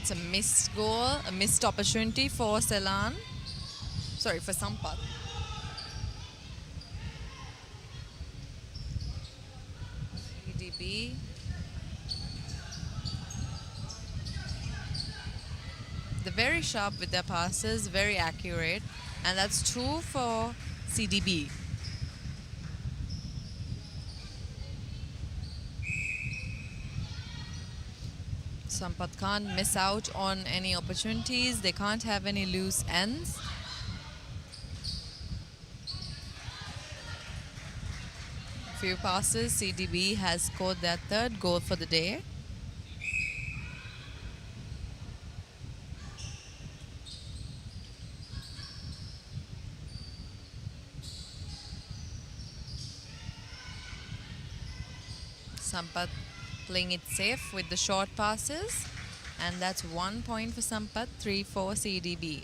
That's a missed goal, a missed opportunity for Ceylon. Sorry, for Sampath. CDB. They're very sharp with their passes, very accurate. And that's 2 for CDB. Sampath can't miss out on any opportunities. They can't have any loose ends. Few passes, CDB has scored their 3rd goal for the day. Sampath playing it safe with the short passes. And that's 1 point for Sampath, 3 for CDB.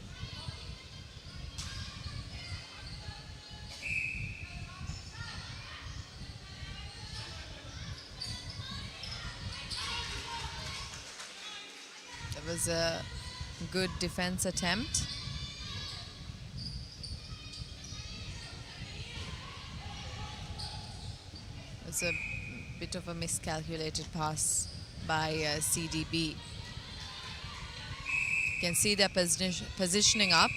That was a good defense attempt. It's a bit of a miscalculated pass by CDB. You can see they're positioning up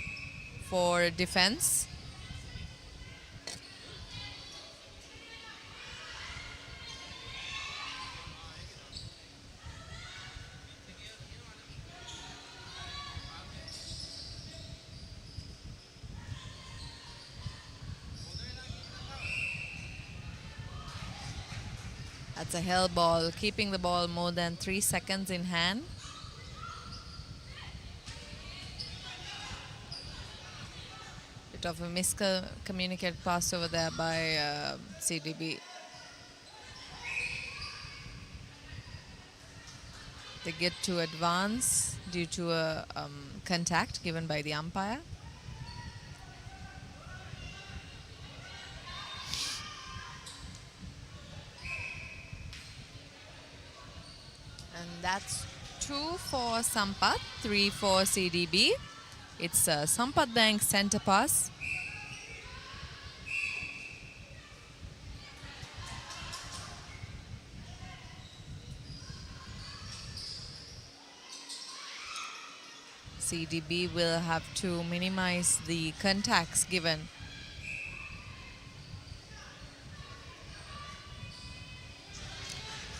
for defense. That's a hell ball, keeping the ball more than 3 seconds in hand. Bit of a miscommunicated pass over there by CDB. They get to advance due to a contact given by the umpire. And that's 2 for Sampath, 3 for CDB. It's a Sampath Bank center pass. CDB will have to minimize the contacts given.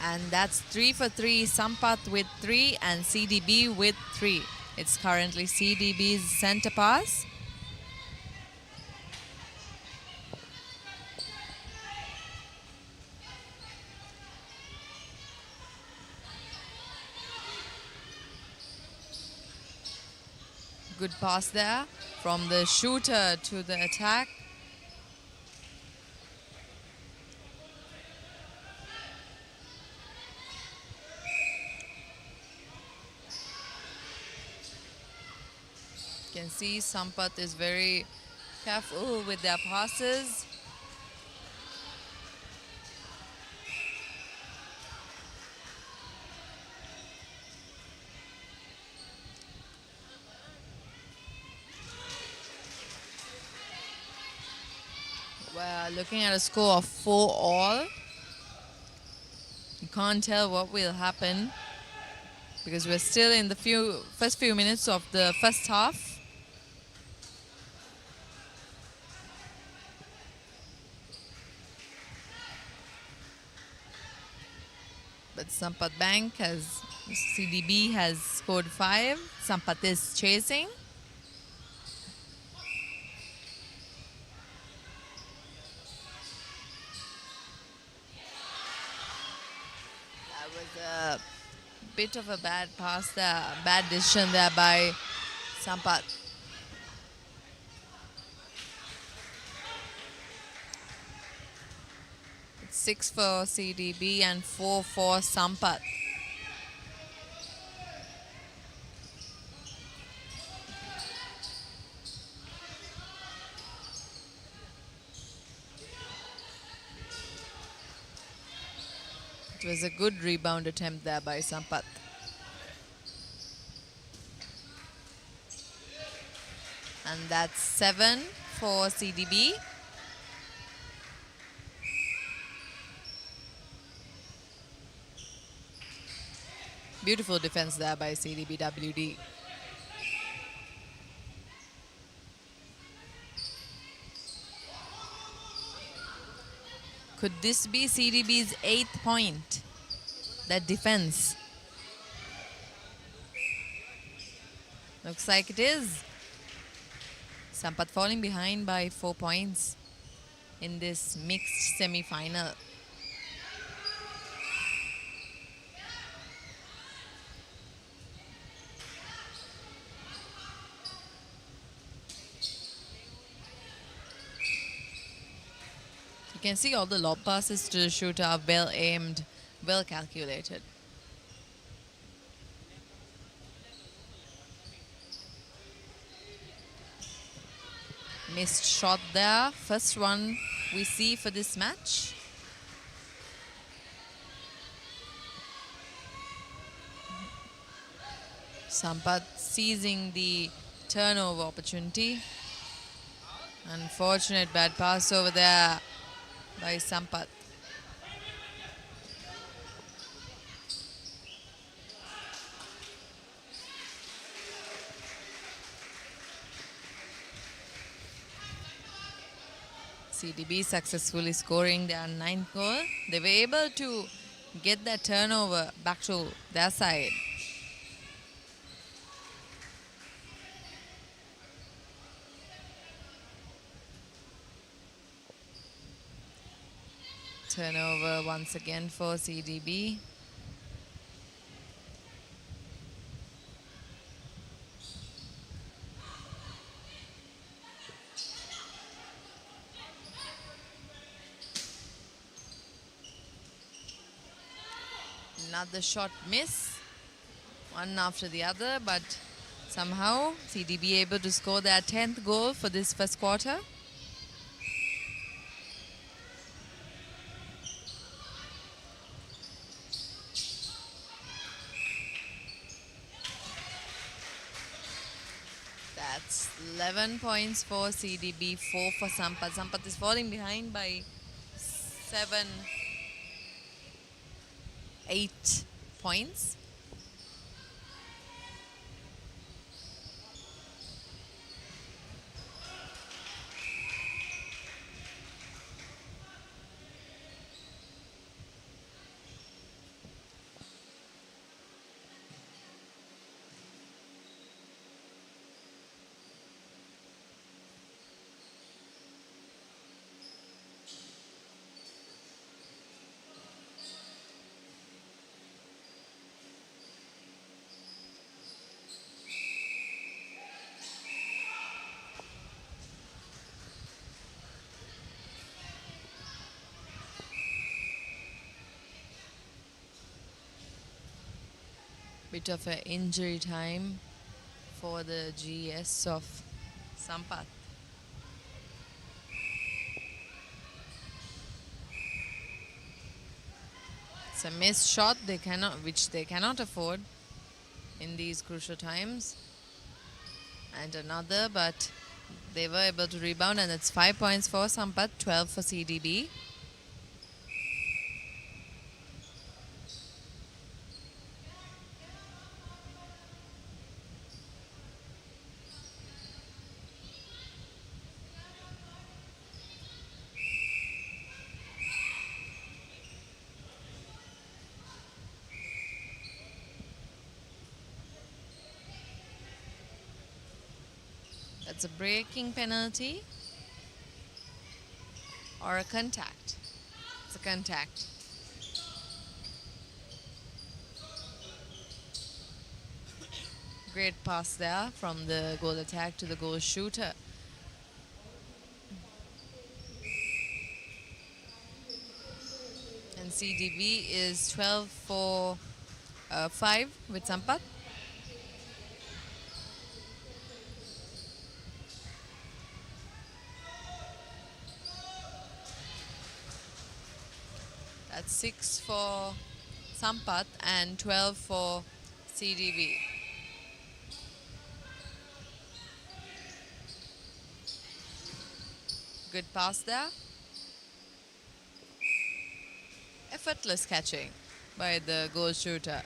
And that's 3 for 3, Sampath with 3 and CDB with 3. It's currently CDB's center pass. Good pass there from the shooter to the attack. You can see Sampath is very careful with their passes. We're looking at a score of 4-all. You can't tell what will happen because we're still in the first few minutes of the first half. But Sampath Bank CDB has scored 5. Sampath is chasing. That was a bit of a bad pass there, bad decision there by Sampath. It's 6 for CDB and 4 for Sampath. It was a good rebound attempt there by Sampath. And that's 7 for CDB. Beautiful defense there by CDBWD. Could this be CDB's 8th point? That defense. Looks like it is. Sampath falling behind by 4 points in this mixed semi-final. You can see all the lob passes to the shooter are well aimed, well calculated. Missed shot there. First one we see for this match. Sampath seizing the turnover opportunity. Unfortunate bad pass over there by Sampath. CDB successfully scoring their 9th goal. They were able to get that turnover back to their side. Turnover once again for CDB. Another shot miss, one after the other, but somehow CDB able to score their 10th goal for this first quarter. That's 11 points for CDB, 4 for Sampath. Sampath is falling behind by 8 points. Bit of an injury time for the GS of Sampath. It's a missed shot which they cannot afford in these crucial times. And another, but they were able to rebound, and it's 5 points for Sampath, 12 for CDB. That's a breaking penalty or a contact. It's a contact. Great pass there from the goal attack to the goal shooter. And CDB is 12 for 5 with Sampath. That's 6 for Sampath and 12 for CDB. Good pass there. Effortless catching by the goal shooter.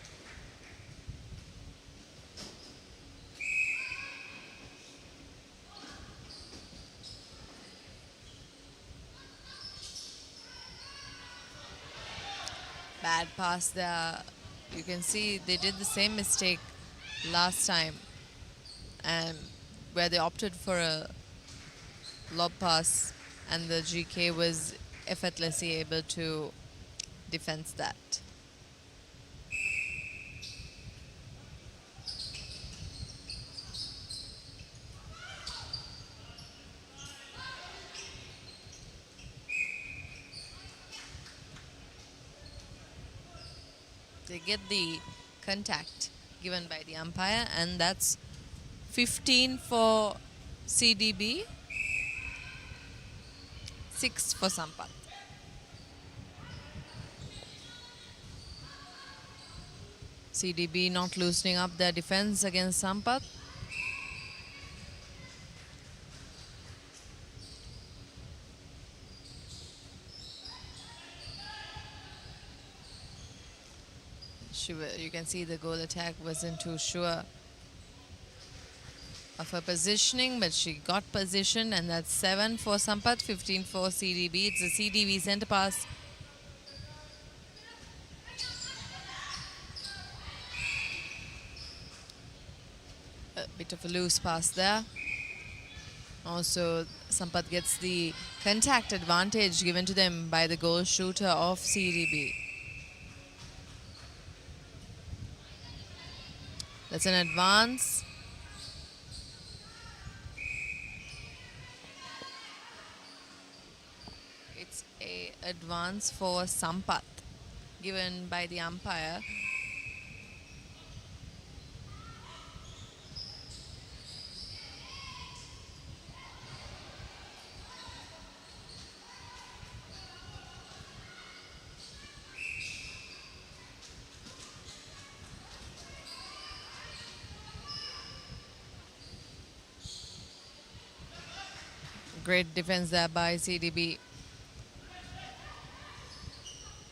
Bad pass there. You can see they did the same mistake last time, and where they opted for a lob pass, and the GK was effortlessly able to defense that. They get the contact given by the umpire, and that's 15 for CDB, 6 for Sampath. CDB not loosening up their defense against Sampath. You can see the goal attack wasn't too sure of her positioning, but she got positioned, and that's 7 for Sampath, 15 for CDB. It's a CDB center pass. A bit of a loose pass there. Also, Sampath gets the contact advantage given to them by the goal shooter of CDB. That's an advance. It's a advance for Sampath given by the umpire. Great defense there by CDB.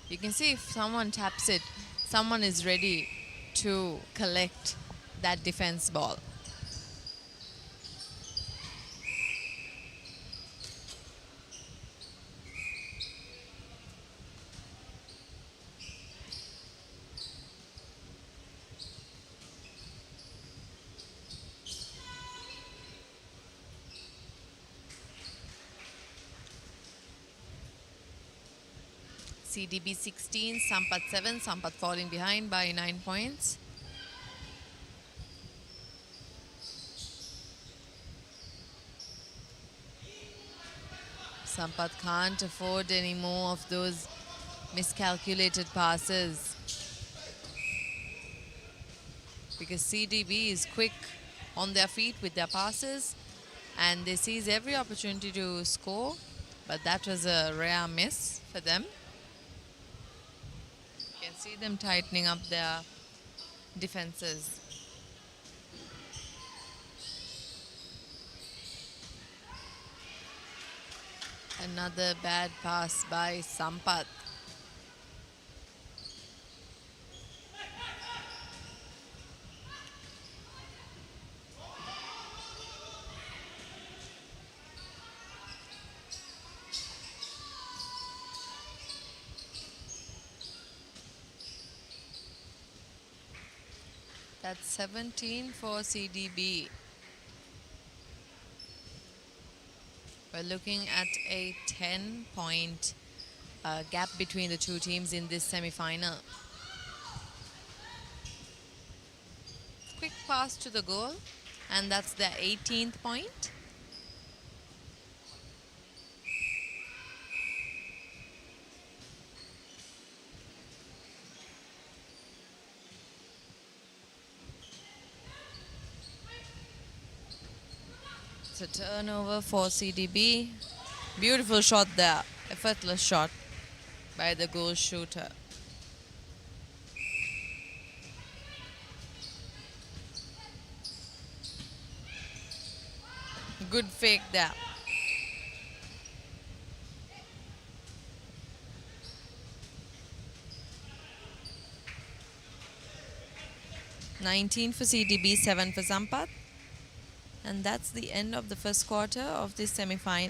You can see if someone taps it, someone is ready to collect that defense ball. CDB 16, Sampath 7, Sampath falling behind by 9 points. Sampath can't afford any more of those miscalculated passes, because CDB is quick on their feet with their passes, and they seize every opportunity to score, but that was a rare miss for them. You can see them tightening up their defenses. Another bad pass by Sampath. That's 17 for CDB. We're looking at a 10-point gap between the two teams in this semi-final. Quick pass to the goal, and that's their 18th point. It's a turnover for CDB. Beautiful shot there, effortless shot by the goal shooter. Good fake there. 19 for CDB, 7 for Sampath. And that's the end of the first quarter of this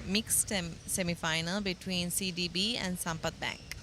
mixed semi-final between CDB and Sampath Bank.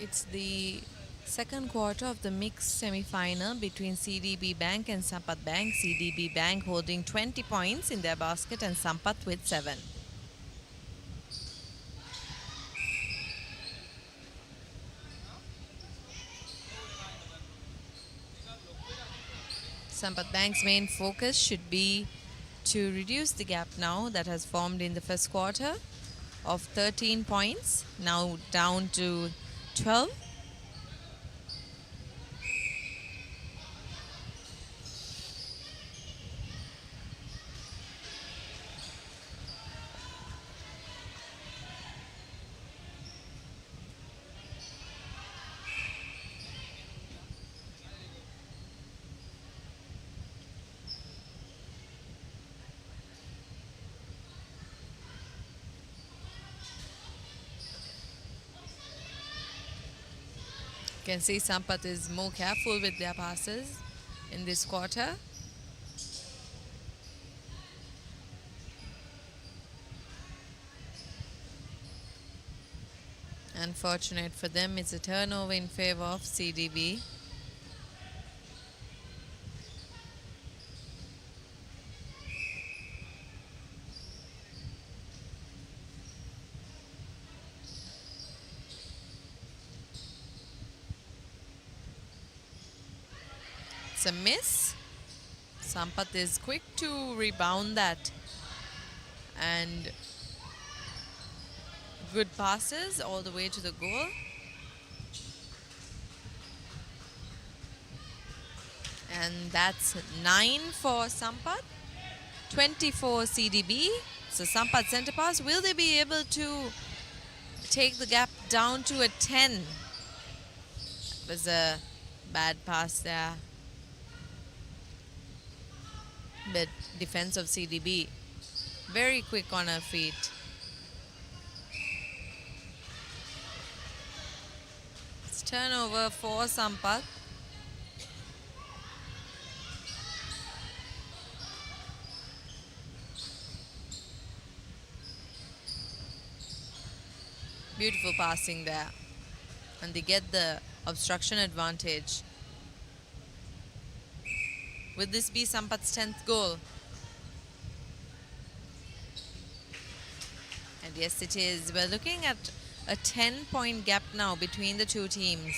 It's the second quarter of the mixed semi-final between CDB Bank and Sampath Bank. CDB Bank holding 20 points in their basket and Sampath with 7. Sampath Bank's main focus should be to reduce the gap now that has formed in the first quarter of 13 points, now down to 12. You can see Sampath is more careful with their passes in this quarter. Unfortunate for them, it's a turnover in favor of CDB. It's a miss. Sampath is quick to rebound that. And good passes all the way to the goal. And that's 9 for Sampath, 24 CDB. So Sampath center pass. Will they be able to take the gap down to a 10? It was a bad pass there. But defense of CDB very quick on her feet. It's turnover for Sampath. Beautiful passing there. And they get the obstruction advantage. Will this be Sampath's 10th goal? And yes, it is. We're looking at a 10-point gap now between the two teams.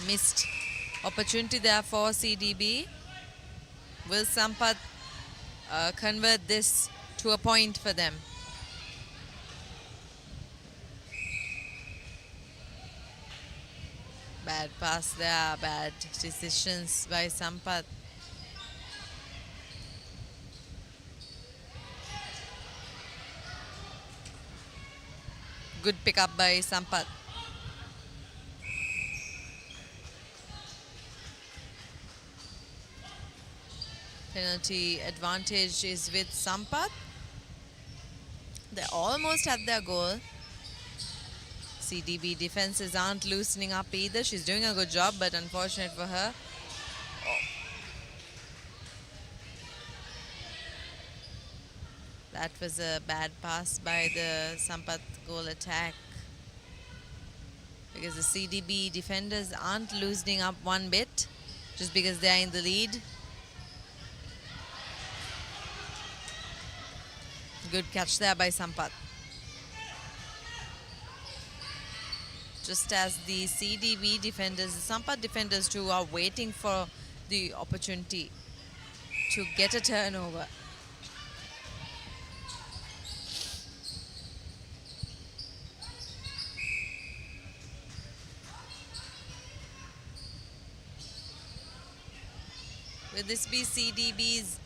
Missed opportunity there for CDB. Will Sampath convert this to a point for them? Bad pass there, bad decisions by Sampath. Good pickup by Sampath. Penalty advantage is with Sampath. They're almost at their goal. CDB defenses aren't loosening up either. She's doing a good job, but unfortunate for her. That was a bad pass by the Sampath goal attack. Because the CDB defenders aren't loosening up one bit just because they're in the lead. Good catch there by Sampath. Just as the CDB defenders, the Sampath defenders too are waiting for the opportunity to get a turnover. Will this be CDB's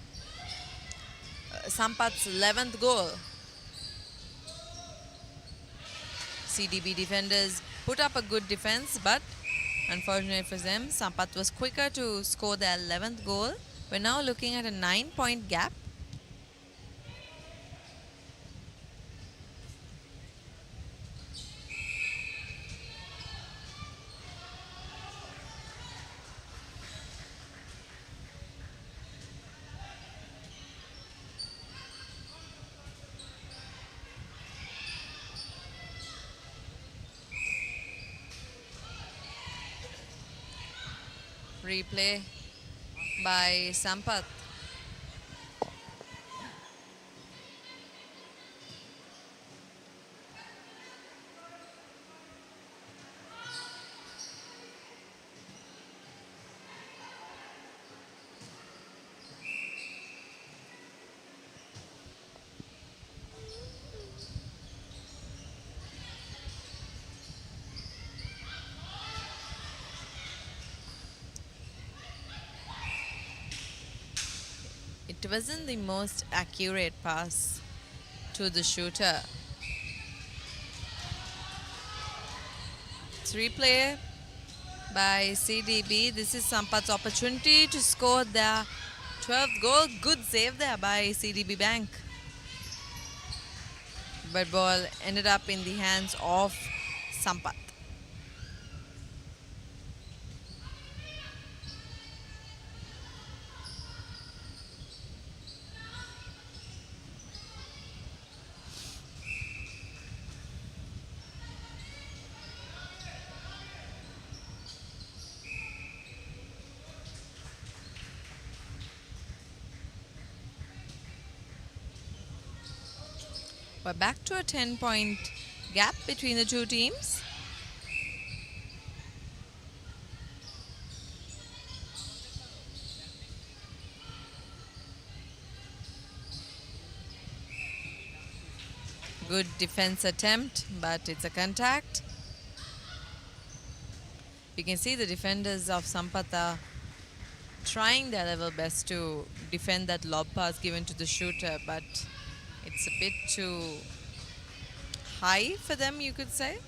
Sampath's 11th goal? CDB defenders put up a good defense, but unfortunate for them, Sampath was quicker to score their 11th goal. We're now looking at a 9-point gap. Replay by Sampath. It wasn't the most accurate pass to the shooter. It's replay by CDB. This is Sampath's opportunity to score their 12th goal. Good save there by CDB Bank. But ball ended up in the hands of Sampath. We're back to a 10-point gap between the two teams. Good defense attempt, but it's a contact. You can see the defenders of Sampath are trying their level best to defend that lob pass given to the shooter, but it's a bit too high for them, you could say.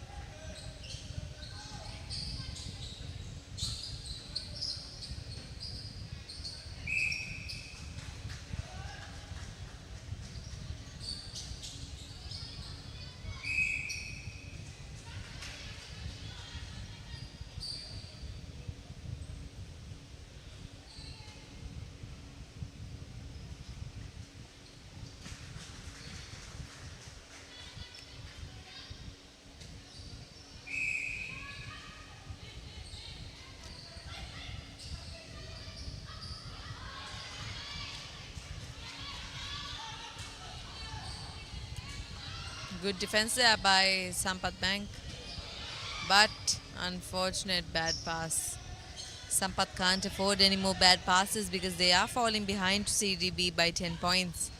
Good defense there by Sampath Bank, but unfortunate bad pass. Sampath can't afford any more bad passes because they are falling behind to CDB by 10 points.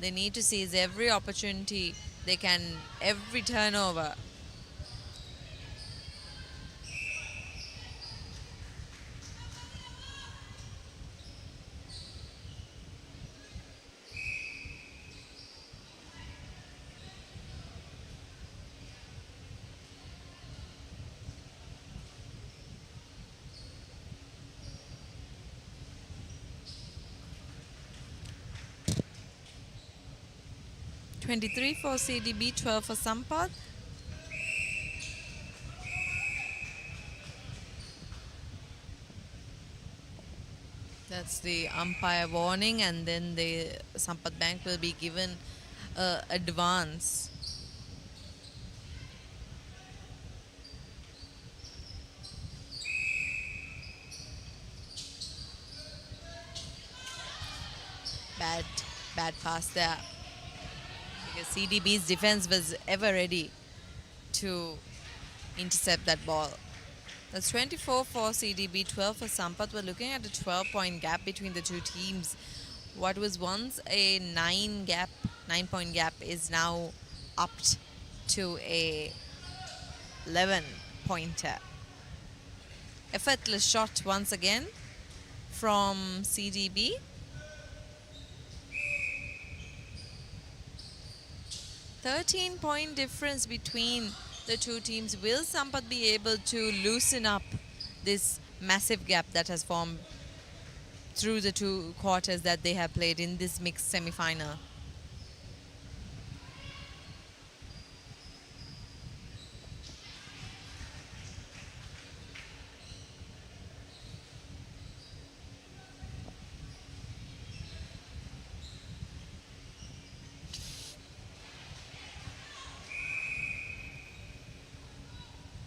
They need to seize every opportunity they can, every turnover. $23 for CDB, 12 for Sampath. That's the umpire warning, and then the Sampath Bank will be given advance. Bad pass there. Because CDB's defense was ever ready to intercept that ball. That's 24 for CDB, 12 for Sampath. We're looking at a 12-point gap between the two teams. What was once a 9-point gap is now upped to a 11-pointer. Effortless shot once again from CDB. 13-point difference between the two teams. Will Sampath be able to loosen up this massive gap that has formed through the two quarters that they have played in this mixed semi-final?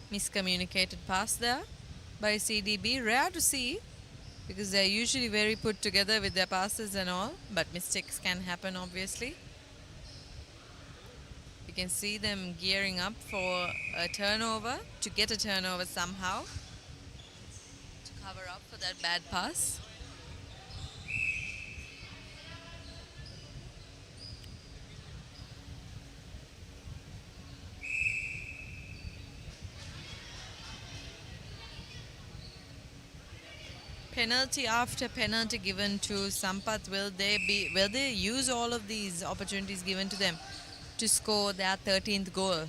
Miscommunicated pass there by CDB. Rare to see because they're usually very put together with their passes and all, but mistakes can happen obviously. You can see them gearing up for a turnover, to get a turnover somehow, to cover up for that bad pass. Penalty after penalty given to Sampath. Will they use all of these opportunities given to them to score their 13th goal?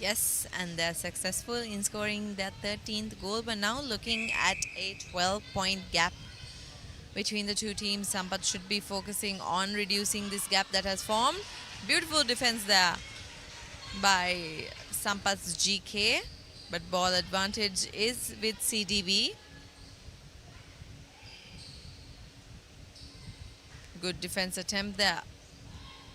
Yes, and they're successful in scoring their 13th goal. But now looking at a 12-point gap between the two teams. Sampath should be focusing on reducing this gap that has formed. Beautiful defense there by Sampath's GK, but ball advantage is with CDB. Good defense attempt there,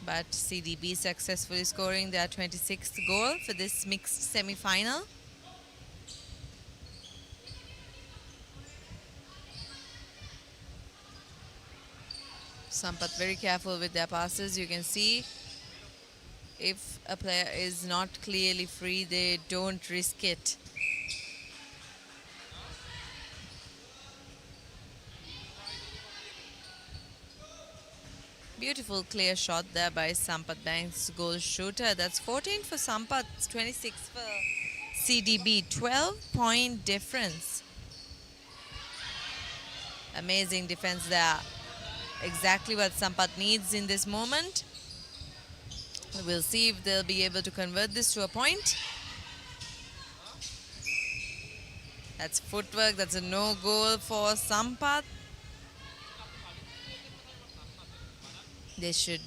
but CDB successfully scoring their 26th goal for this mixed semi-final. Sampath very careful with their passes. You can see if a player is not clearly free, they don't risk it. Beautiful clear shot there by Sampath Banks, goal shooter. That's 14 for Sampath, 26 for CDB. 12-point difference. Amazing defense there. Exactly what Sampath needs in this moment. We'll see if they'll be able to convert this to a point. That's footwork. That's a no goal for Sampath. They should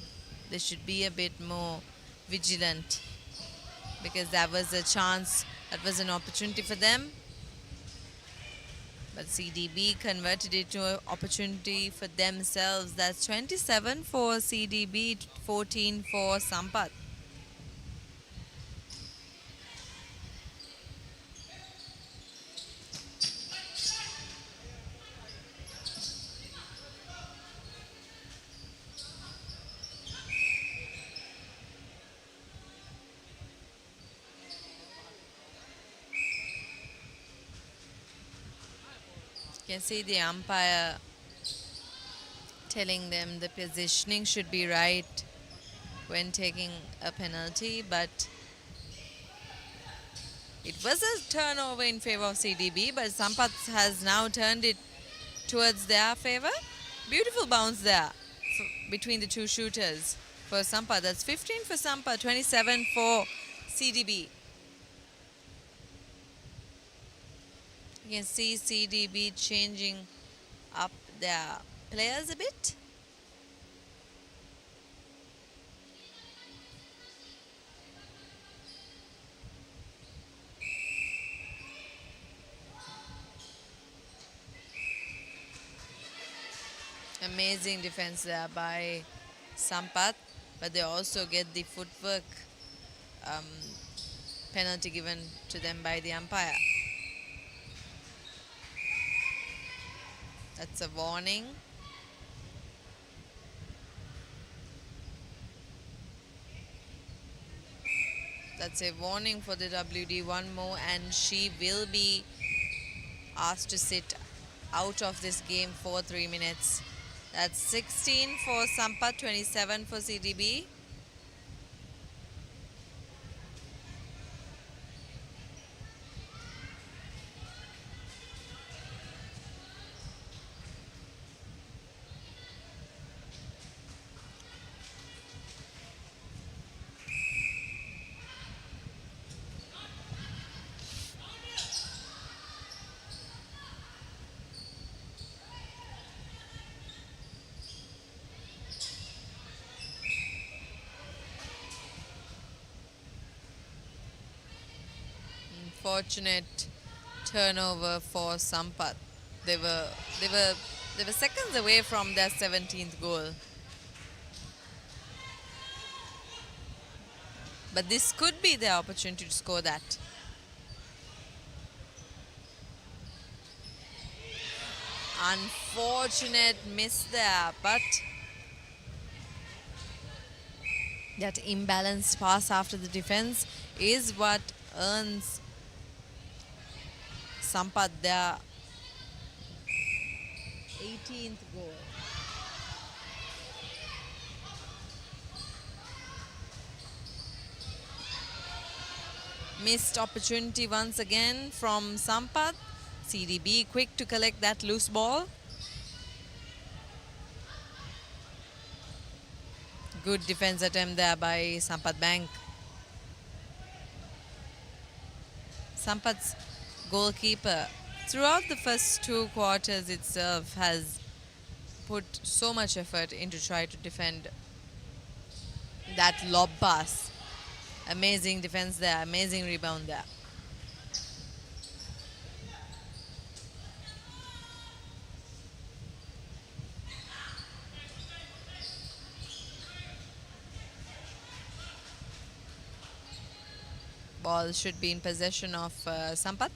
be a bit more vigilant because that was a chance, that was an opportunity for them. But CDB converted it to an opportunity for themselves. That's 27 for CDB, 14 for Sampath. You can see the umpire telling them the positioning should be right when taking a penalty, but it was a turnover in favor of CDB, but Sampath has now turned it towards their favor. Beautiful bounce there between the two shooters for Sampath. That's 15 for Sampath, 27 for CDB. You can see CDB changing up their players a bit. Amazing defense there by Sampath, but they also get the footwork penalty given to them by the umpire. That's a warning. That's a warning for the WD. One more and she will be asked to sit out of this game for 3 minutes. That's 16 for Sampath, 27 for CDB. Fortunate turnover for Sampath. They were seconds away from their 17th goal. But this could be their opportunity to score that. Unfortunate miss there, but that imbalanced pass after the defense is what earns Sampath their 18th goal. Missed opportunity once again from Sampath. CDB quick to collect that loose ball. Good defense attempt there by Sampath Bank. Sampath's goalkeeper throughout the first 2 quarters itself has put so much effort into try to defend that lob pass. Amazing defense there, amazing rebound there. Ball should be in possession of Sampath.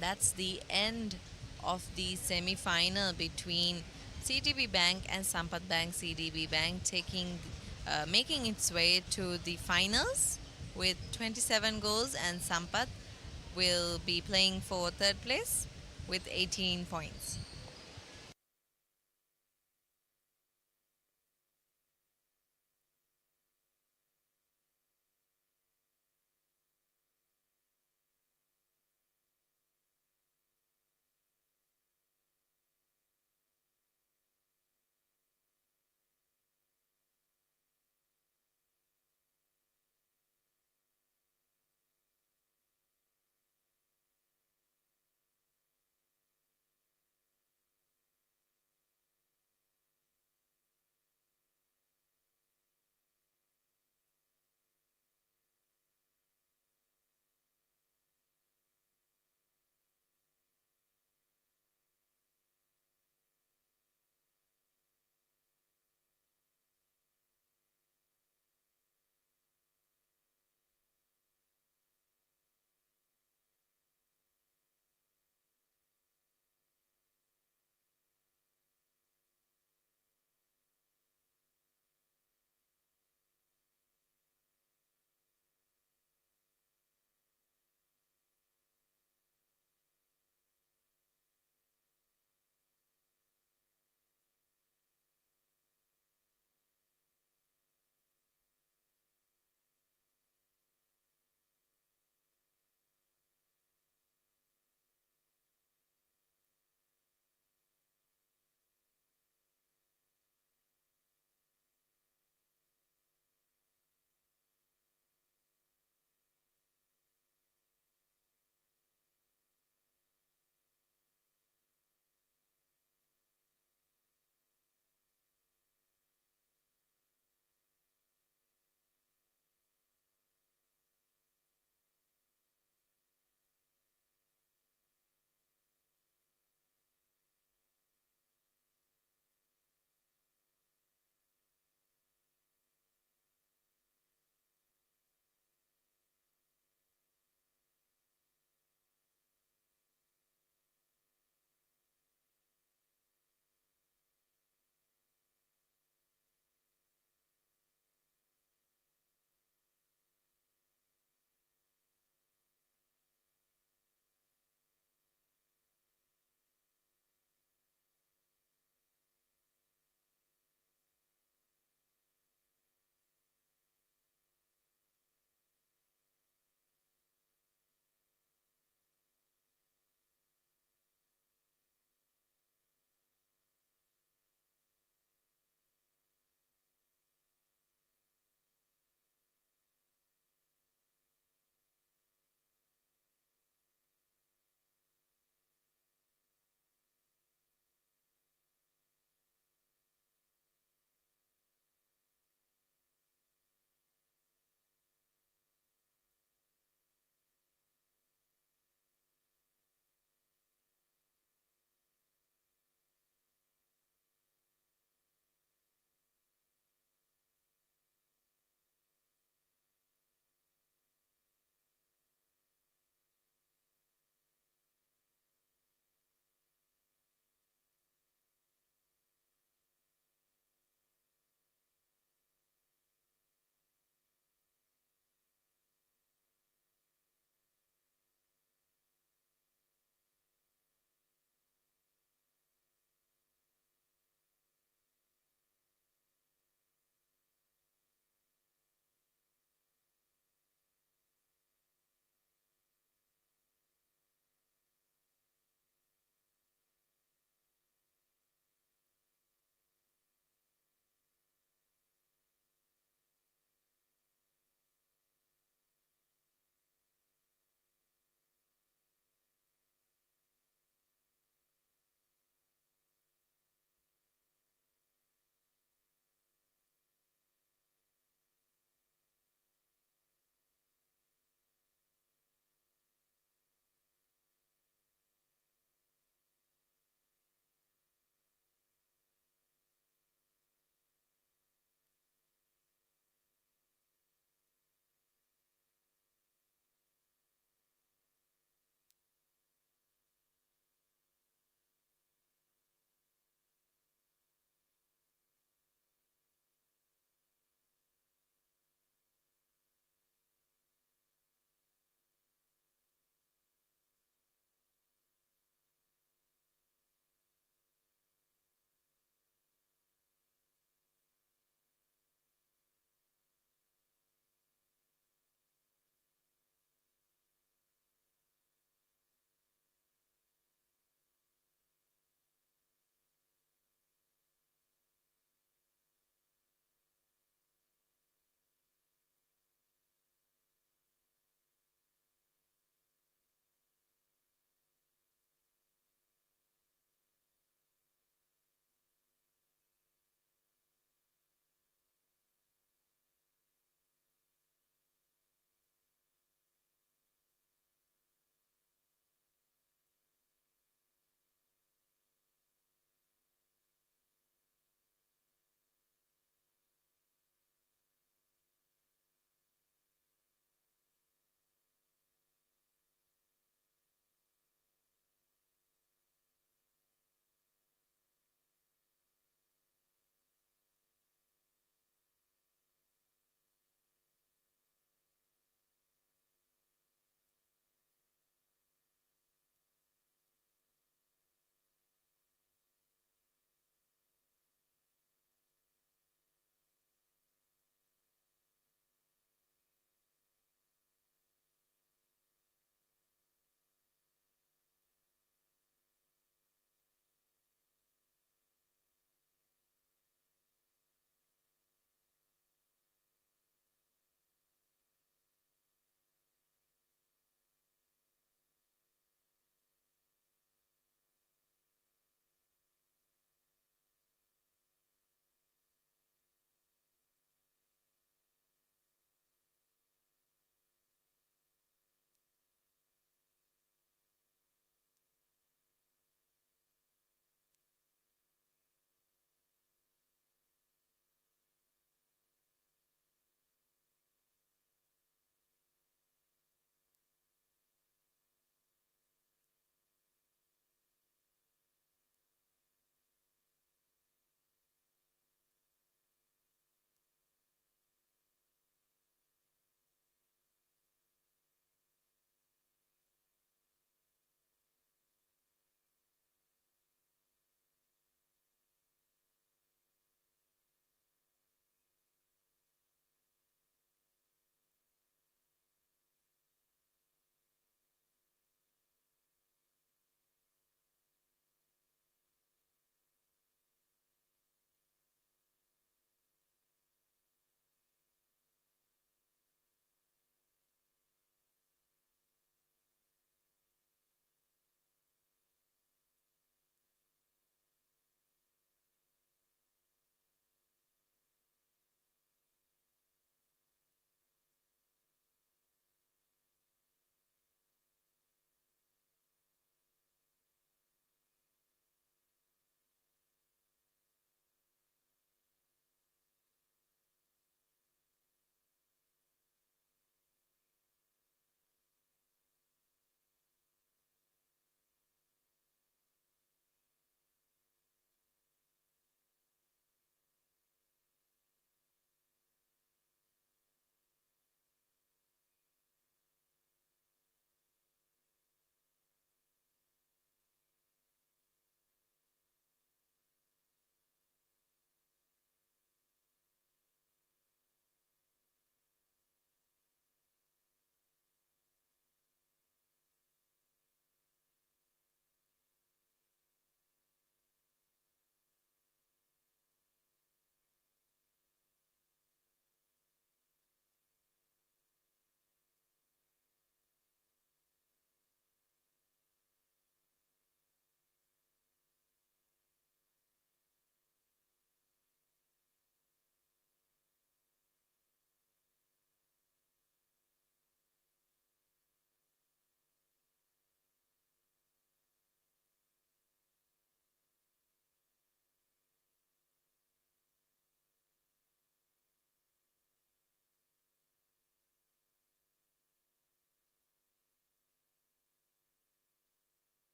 And that's the end of the semi-final between CDB Bank and Sampath Bank. CDB Bank making its way to the finals with 27 goals, and Sampath will be playing for third place with 18 points.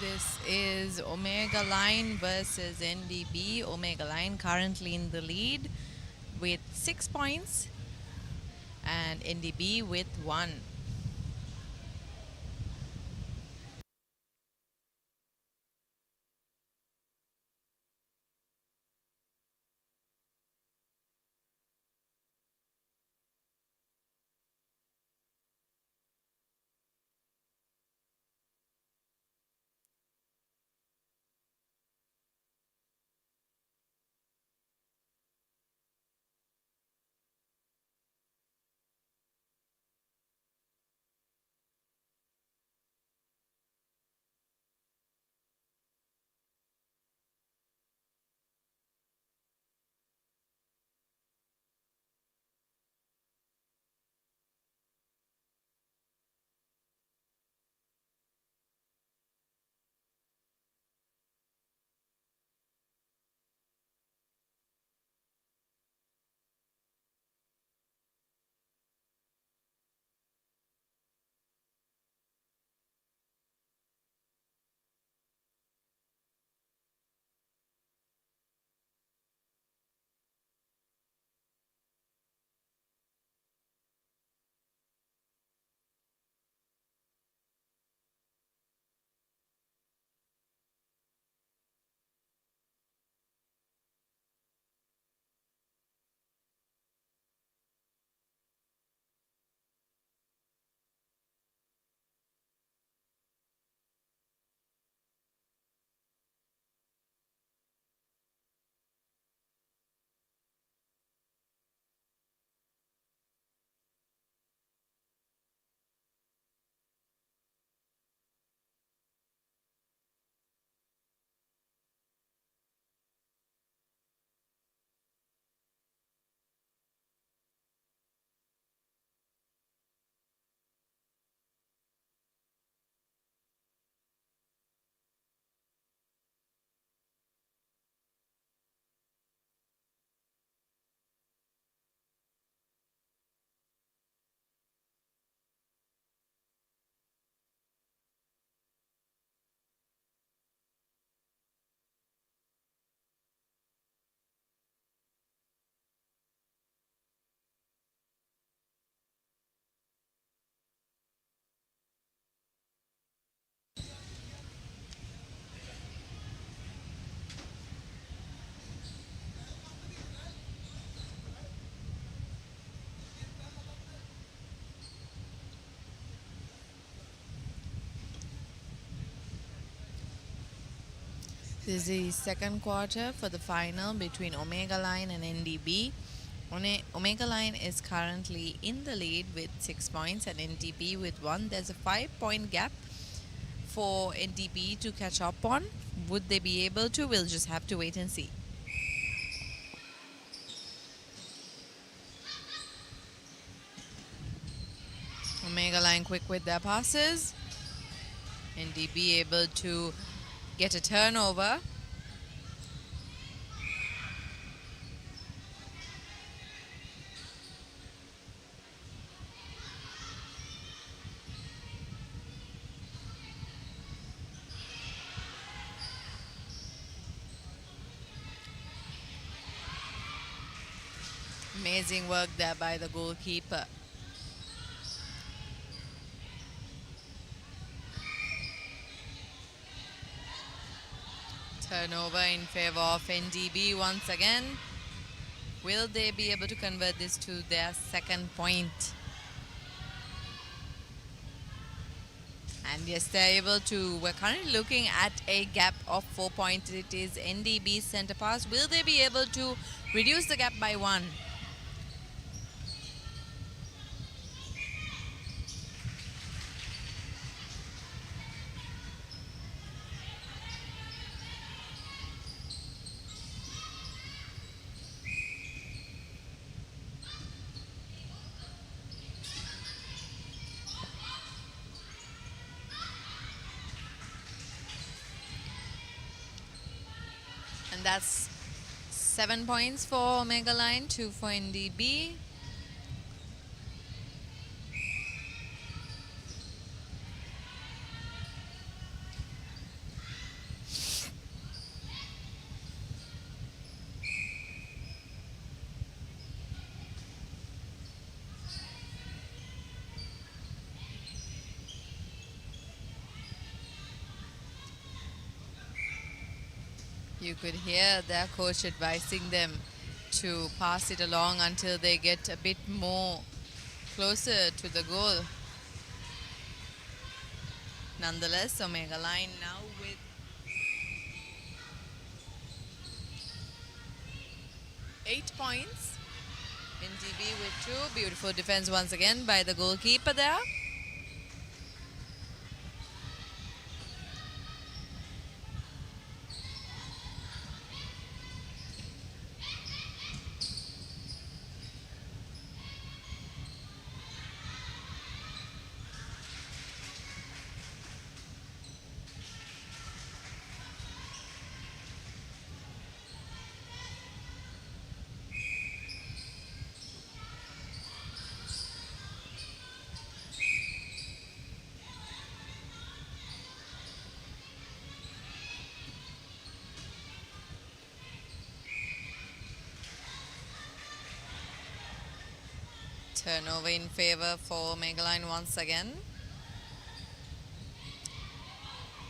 This is Omega Line versus NDB. Omega Line currently in the lead with 6 points and NDB with 1. This is the second quarter for the final between Omega Line and NDB. Omega Line is currently in the lead with 6 points and NDB with 1. There's a 5-point gap for NDB to catch up on. Would they be able to? We'll just have to wait and see. Omega Line quick with their passes. NDB able to get a turnover. Amazing work there by the goalkeeper. Turnover in favor of NDB once again. Will they be able to convert this to their second point? And yes, they're able to. We're currently looking at a gap of 4 points. It is NDB's center pass. Will they be able to reduce the gap by 1? And that's 7 points for Omega Line, 2 for NDB. You could hear their coach advising them to pass it along until they get a bit more closer to the goal. Nonetheless, Omega Line now with 8 points. NDB with 2. Beautiful defense once again by the goalkeeper there. Turnover in favor for Omega Line once again.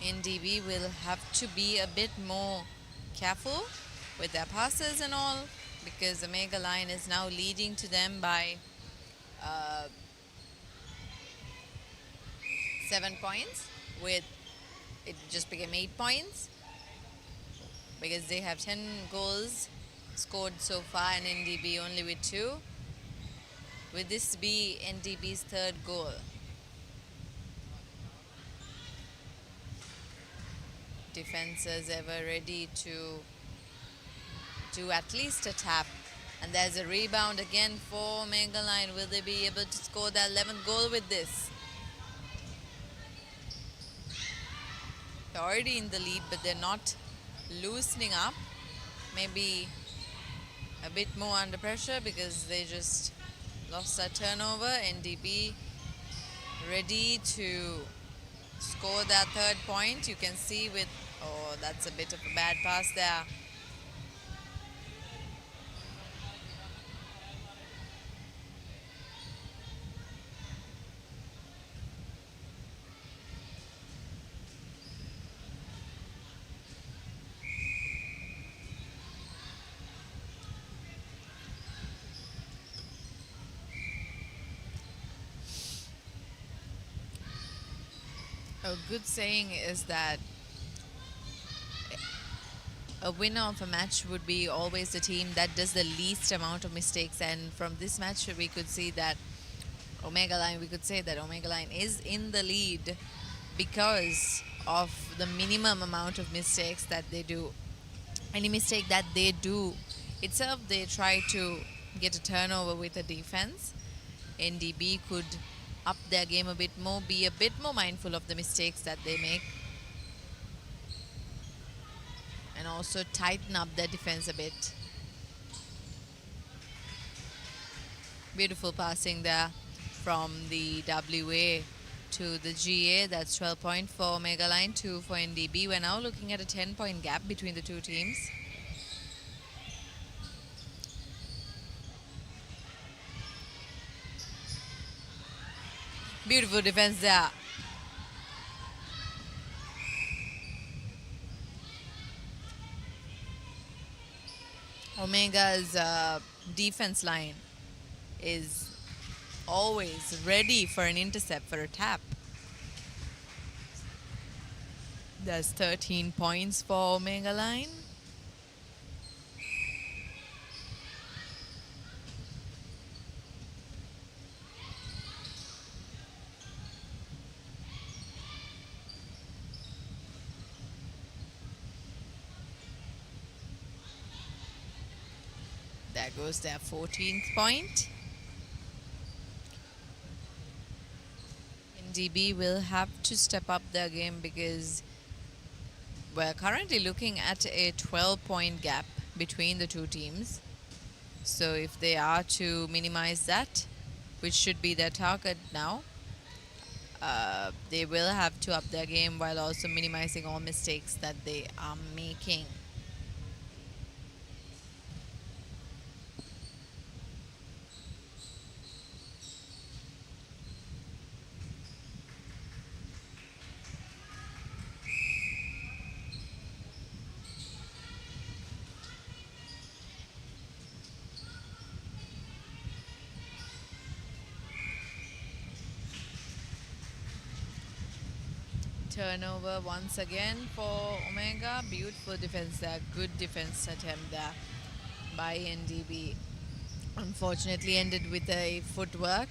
NDB will have to be a bit more careful with their passes and all, because Omega Line is now leading to them by 7 points. With it just became 8 points because they have 10 goals scored so far and NDB only with 2. Will this be NDB's third goal? Defenses ever ready to do at least a tap. And there's a rebound again for Omega Line. Will they be able to score their 11th goal with this? They're already in the lead, but they're not loosening up. Maybe a bit more under pressure because they just lost that turnover. NDB ready to score that third point. You can see with, oh, that's a bit of a bad pass there. A good saying is that a winner of a match would be always the team that does the least amount of mistakes. And from this match, we could see that Omega Line, we could say that Omega Line is in the lead because of the minimum amount of mistakes that they do. Any mistake that they do itself, they try to get a turnover with a defense. NDB could up their game a bit more, be a bit more mindful of the mistakes that they make, and also tighten up their defense a bit. Beautiful passing there from the WA to the GA. That's 12 points for Omega Line, 2 for NDB. We're now looking at a 10-point gap between the two teams. Beautiful defense there. Omega's defense line is always ready for an intercept, for a tap. That's 13 points for Omega Line. There goes their 14th point. NDB will have to step up their game because we're currently looking at a 12-point gap between the two teams. So if they are to minimize that, which should be their target now, they will have to up their game while also minimizing all mistakes that they are making. Turnover once again for Omega. Beautiful defense there. Good defense attempt there by NDB. Unfortunately ended with a footwork.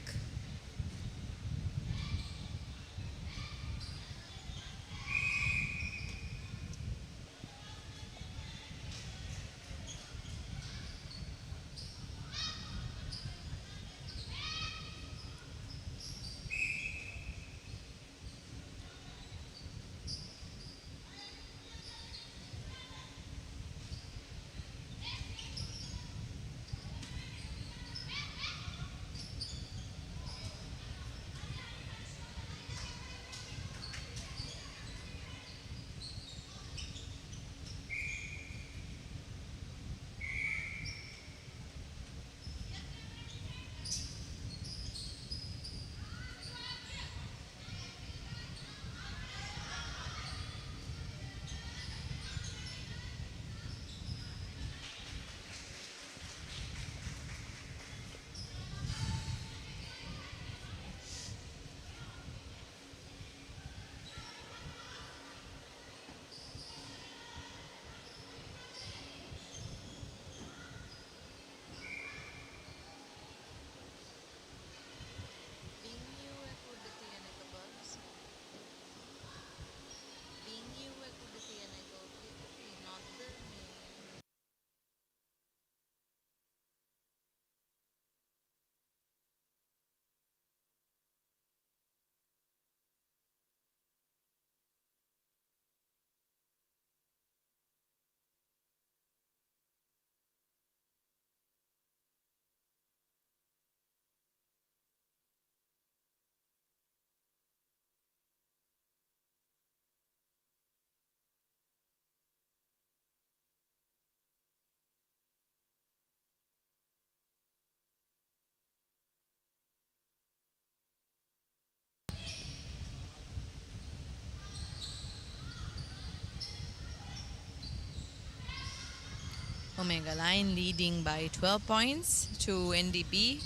Omega Line leading by 12 points to NDB.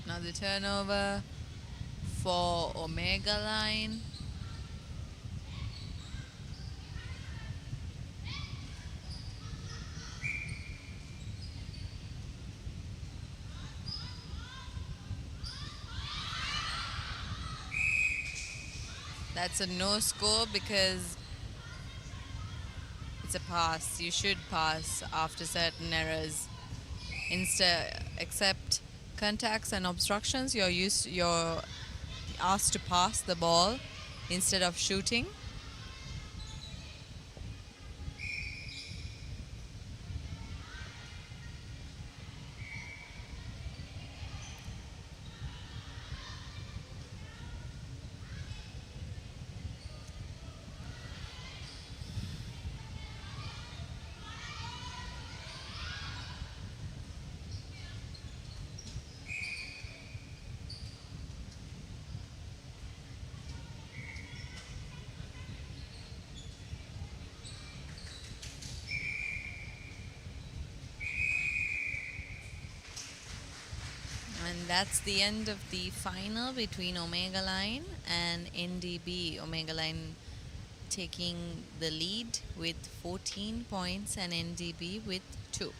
Another turnover for Omega Line. That's a no score because it's a pass. You should pass after certain errors. Instead, except contacts and obstructions, you're asked to pass the ball instead of shooting. And that's the end of the final between Omega Line and NDB. Omega Line taking the lead with 14 points and NDB with 2.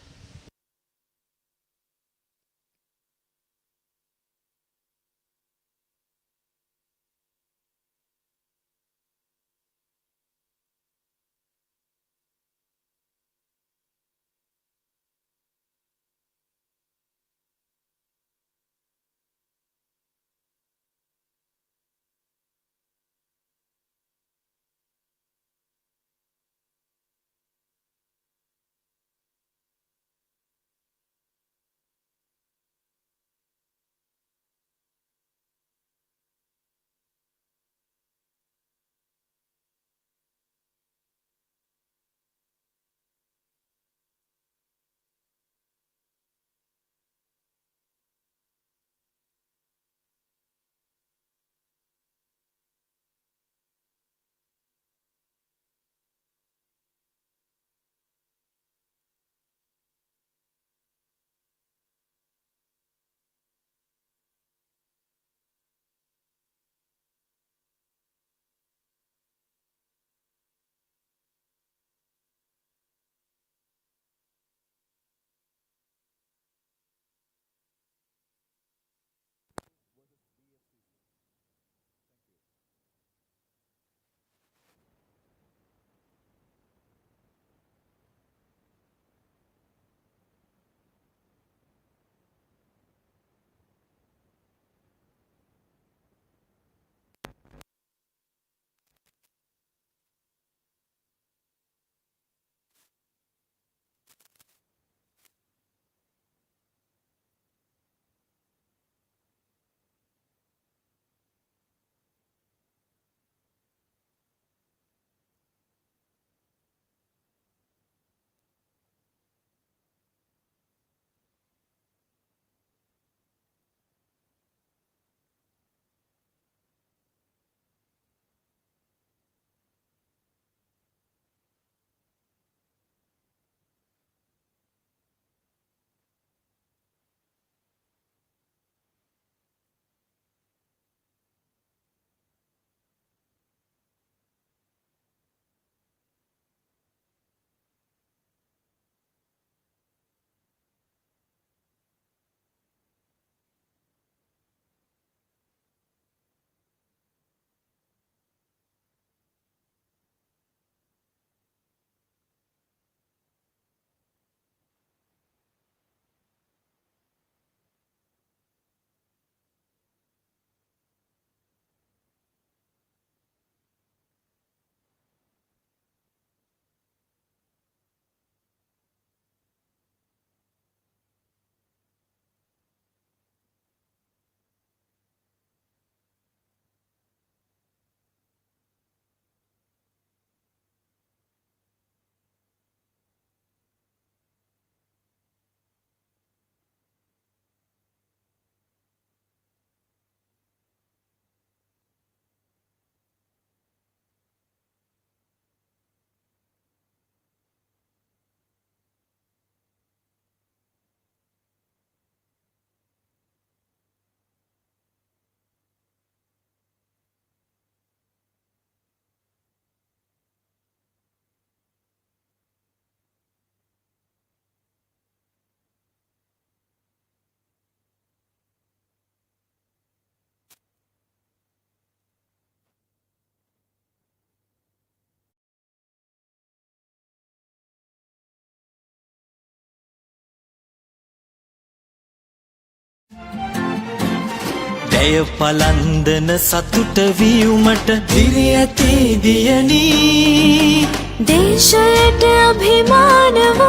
ජය පලන්දන සතුට වියුමට දිරියති දියනී දේශයට අභිමානවෝ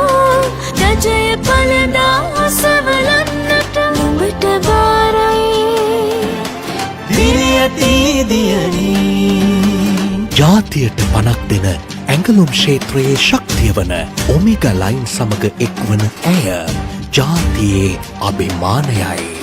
රජය පලදා සවලන්නට නුඹට බාරයි දිරියති දියනී ජාතියට පනක් දෙන ඇඟලුම් ක්ෂේත්‍රයේ ශක්තිය වන ඔමෙගා line සමග එක්වන ඇය ජාතියේ අභිමානයයි.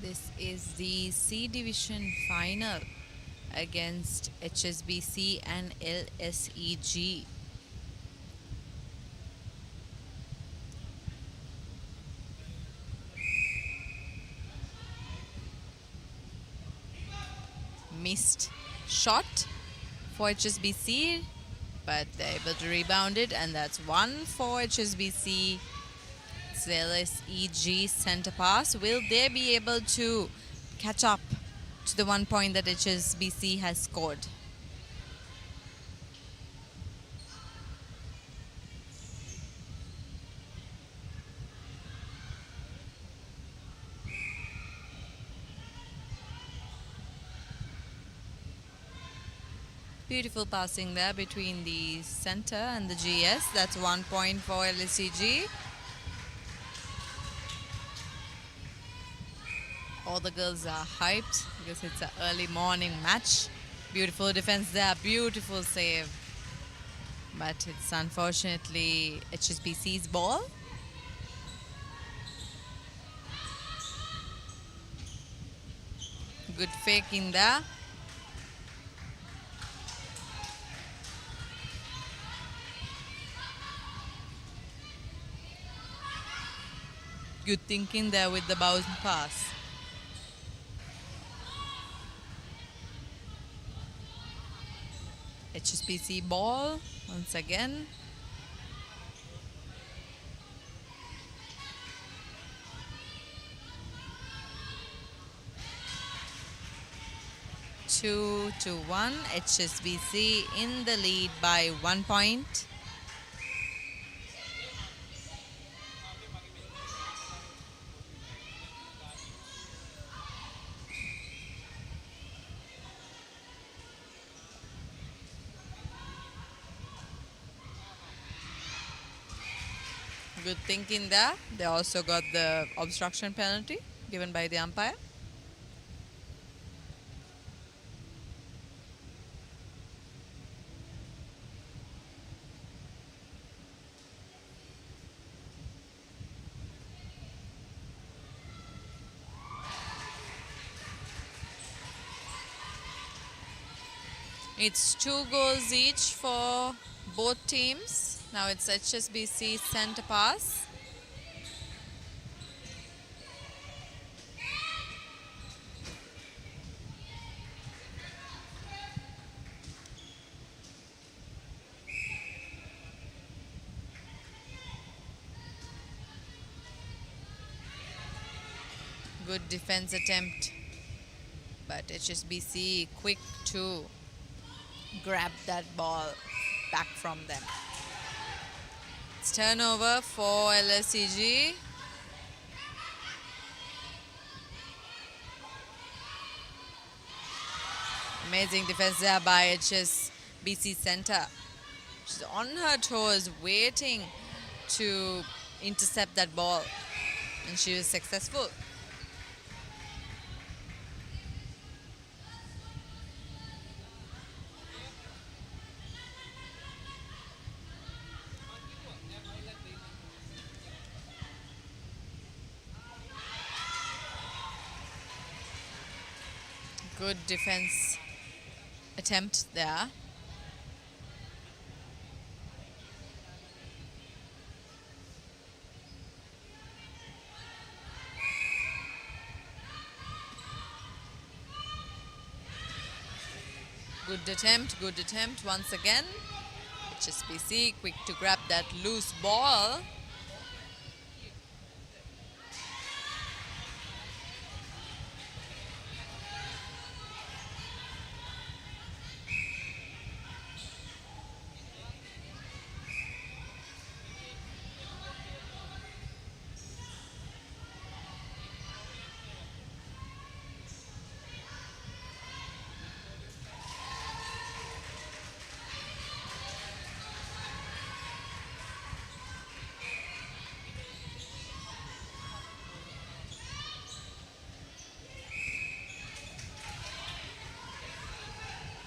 This is the C Division final against HSBC and LSEG. Missed shot for HSBC, but they're able to rebound it, and that's one for HSBC. It's the LSEG center pass. Will they be able to catch up to the 1 point that HSBC has scored? Beautiful passing there between the center and the GS. That's 1 point for LSEG. All the girls are hyped because it's an early morning match. Beautiful defense there, beautiful save. But it's unfortunately HSBC's ball. Good fake in there. Good thinking there with the bounce pass. HSBC ball once again. Two to one. HSBC in the lead by 1 point. Good thinking there. They also got the obstruction penalty given by the umpire. It's 2 goals each for both teams. Now it's HSBC center pass. Good defense attempt, but HSBC quick to grab that ball back from them. It's turnover for LSEG. Amazing defense there by HSBC Center. She's on her toes, waiting to intercept that ball, and she was successful. Good defense attempt there. Good attempt once again. HSBC quick to grab that loose ball.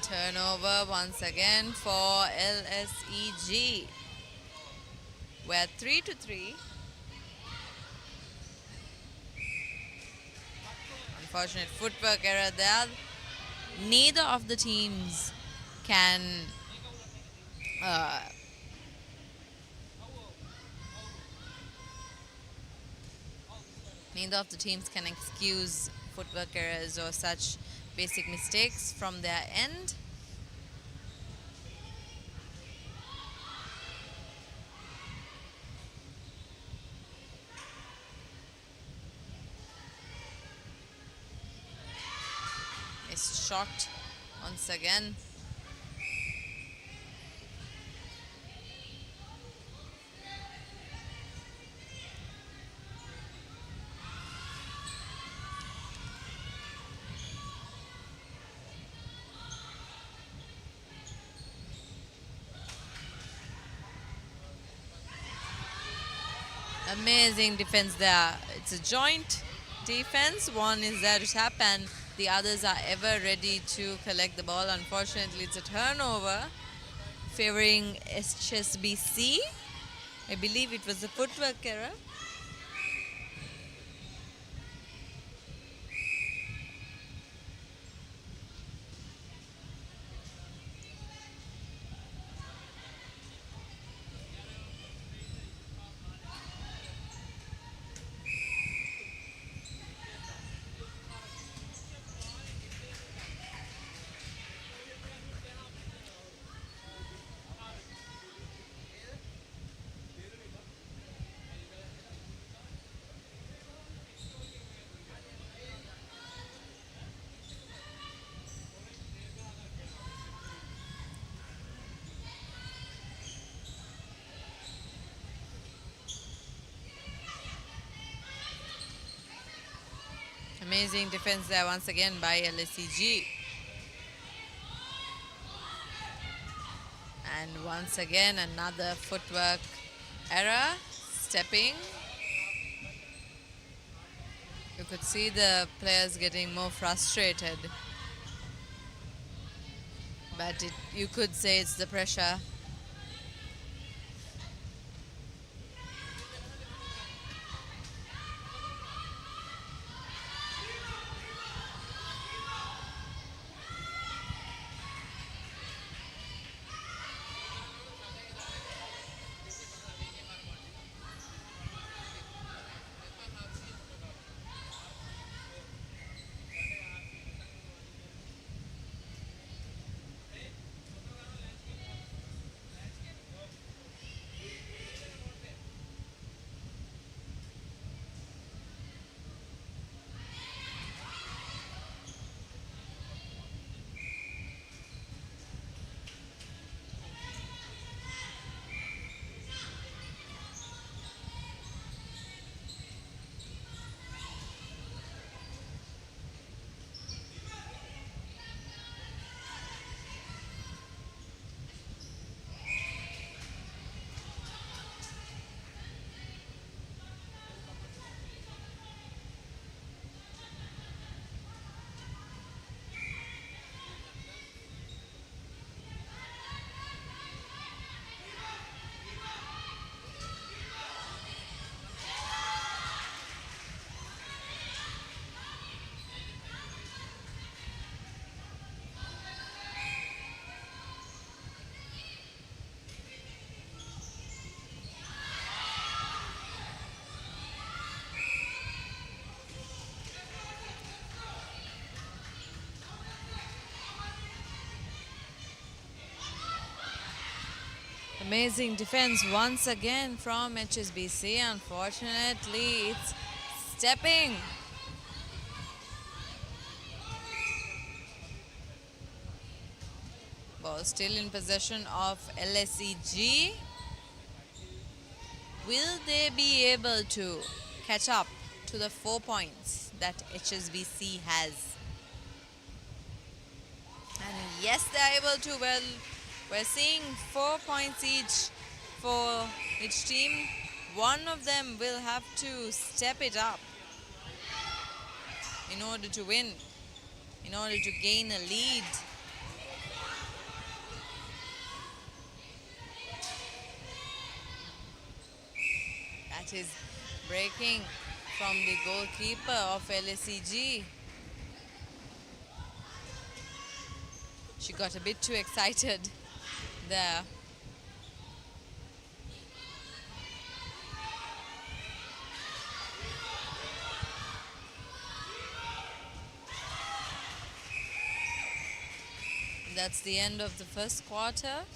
Turnover once again for LSEG. We're 3-3. Unfortunate footwork error there. Neither of the teams can excuse footwork errors or such basic mistakes from their end. It's shot once again. Amazing defense there. It's a joint defense. One is there to tap and the others are ever ready to collect the ball. Unfortunately, it's a turnover favoring HSBC. I believe it was a footwork error. Amazing defense there once again by LSEG. And once again, another footwork error, stepping. You could see the players getting more frustrated. But you could say it's the pressure. Amazing defense once again from HSBC. Unfortunately, it's stepping. Ball still in possession of LSEG. Will they be able to catch up to the 4 points that HSBC has? And yes, they're able to. Well, we're seeing 4 points each for each team. One of them will have to step it up in order to win, in order to gain a lead. That is breaking from the goalkeeper of LSEG. She got a bit too excited there. That's the end of the first quarter.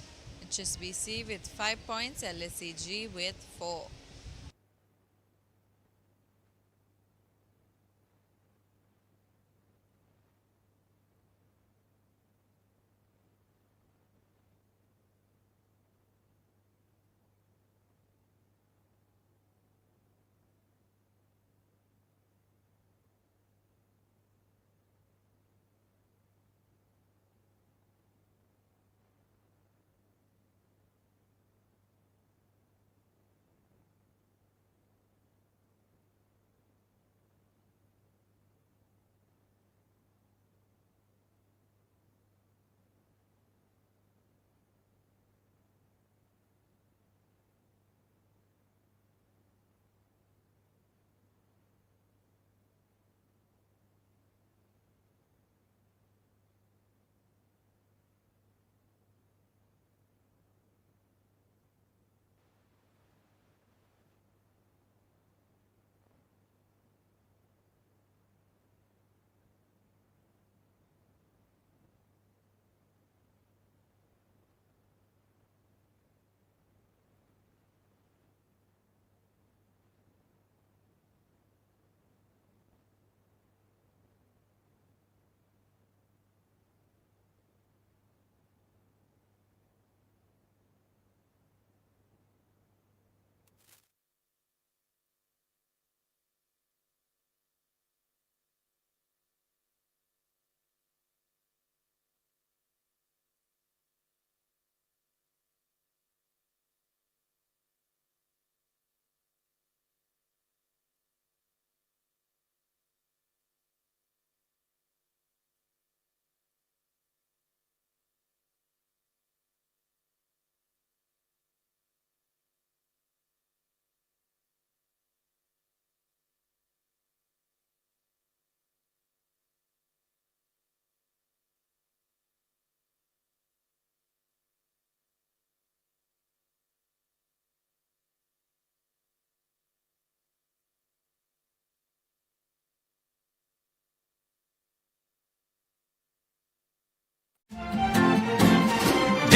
HSBC with 5 points, LSEG with 4.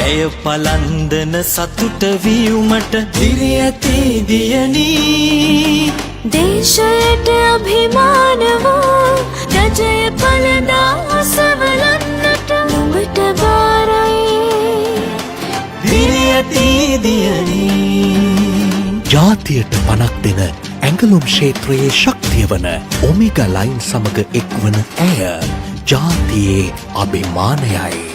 ඇය පලන්දන සතුට වියුමට දිරි ඇති දියනී දේශයට අභිමාන වූ රජය පලදා සවලන්නට නුඹට බාරයි දිරි ඇති දියනී ජාතියට පනක් දෙන ඇඟලුම් ක්ෂේත්‍රයේ ශක්තිය වන ඔමේගා ලයින් සමග එක්වන ඇය ජාතියේ අභිමානයයි.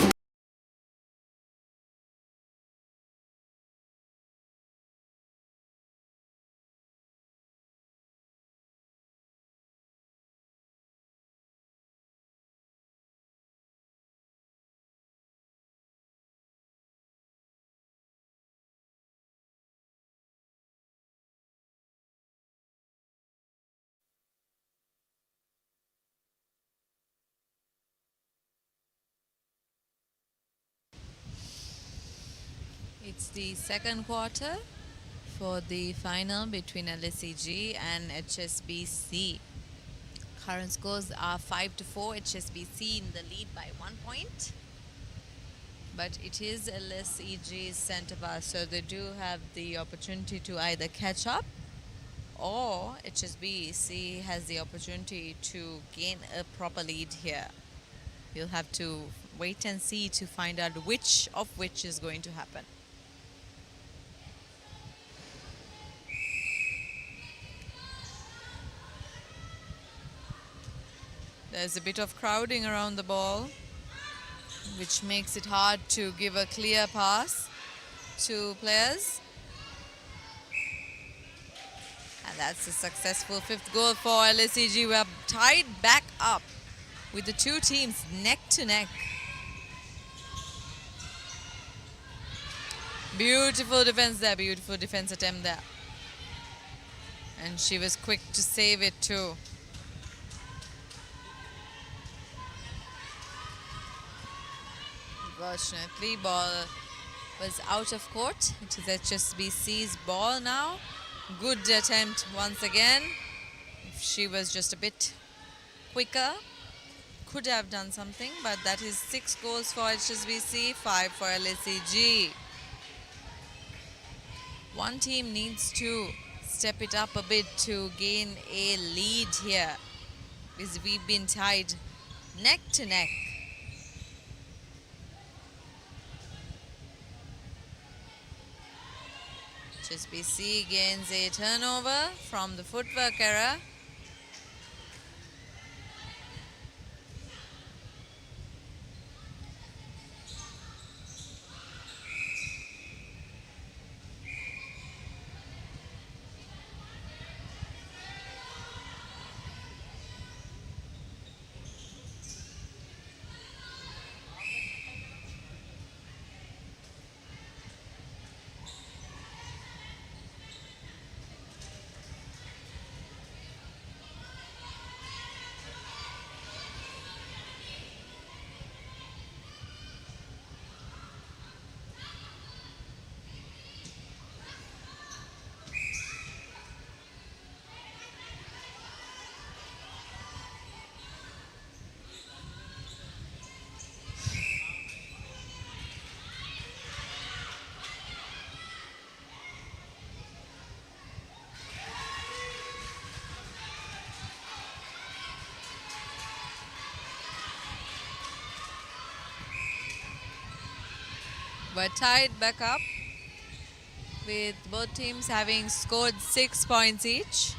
It's the second quarter for the final between LSEG and HSBC. Current scores are 5-4, HSBC in the lead by 1 point. But it is LSEG's center pass, so they do have the opportunity to either catch up or HSBC has the opportunity to gain a proper lead here. You'll have to wait and see to find out which of which is going to happen. There's a bit of crowding around the ball, which makes it hard to give a clear pass to players. And that's a successful fifth goal for LSEG. We are tied back up with the two teams neck to neck. Beautiful defense there, beautiful defense attempt there. And she was quick to save it too. Unfortunately, ball was out of court. It is HSBC's ball now. Good attempt once again. If she was just a bit quicker, could have done something, but that is 6 goals for HSBC, 5 for LSEG. One team needs to step it up a bit to gain a lead here, because we've been tied neck to neck. HSBC gains a turnover from the footwork error. We're tied back up with both teams having scored 6 points each.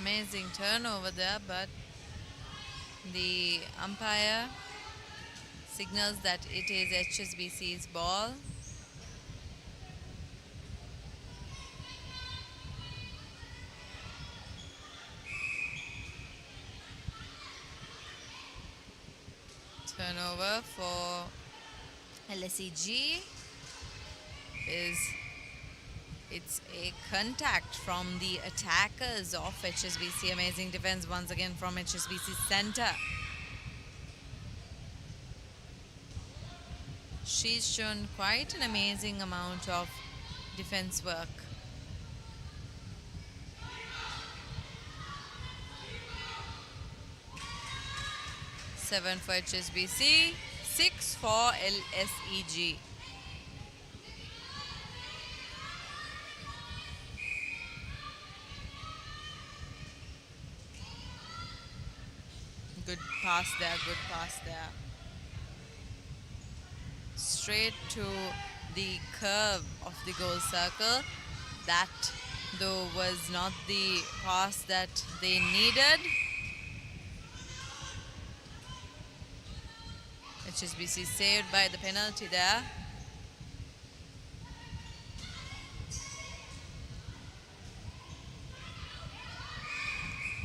Amazing turnover there, but the umpire signals that it is HSBC's ball. Turnover for LSEG is it's a contact from the attackers of HSBC. Amazing defense once again from HSBC center. She's shown quite an amazing amount of defense work. Seven for HSBC, 6 for LSEG. Good pass there, good pass there. Straight to the curve of the goal circle. That, though, was not the pass that they needed. HSBC saved by the penalty there.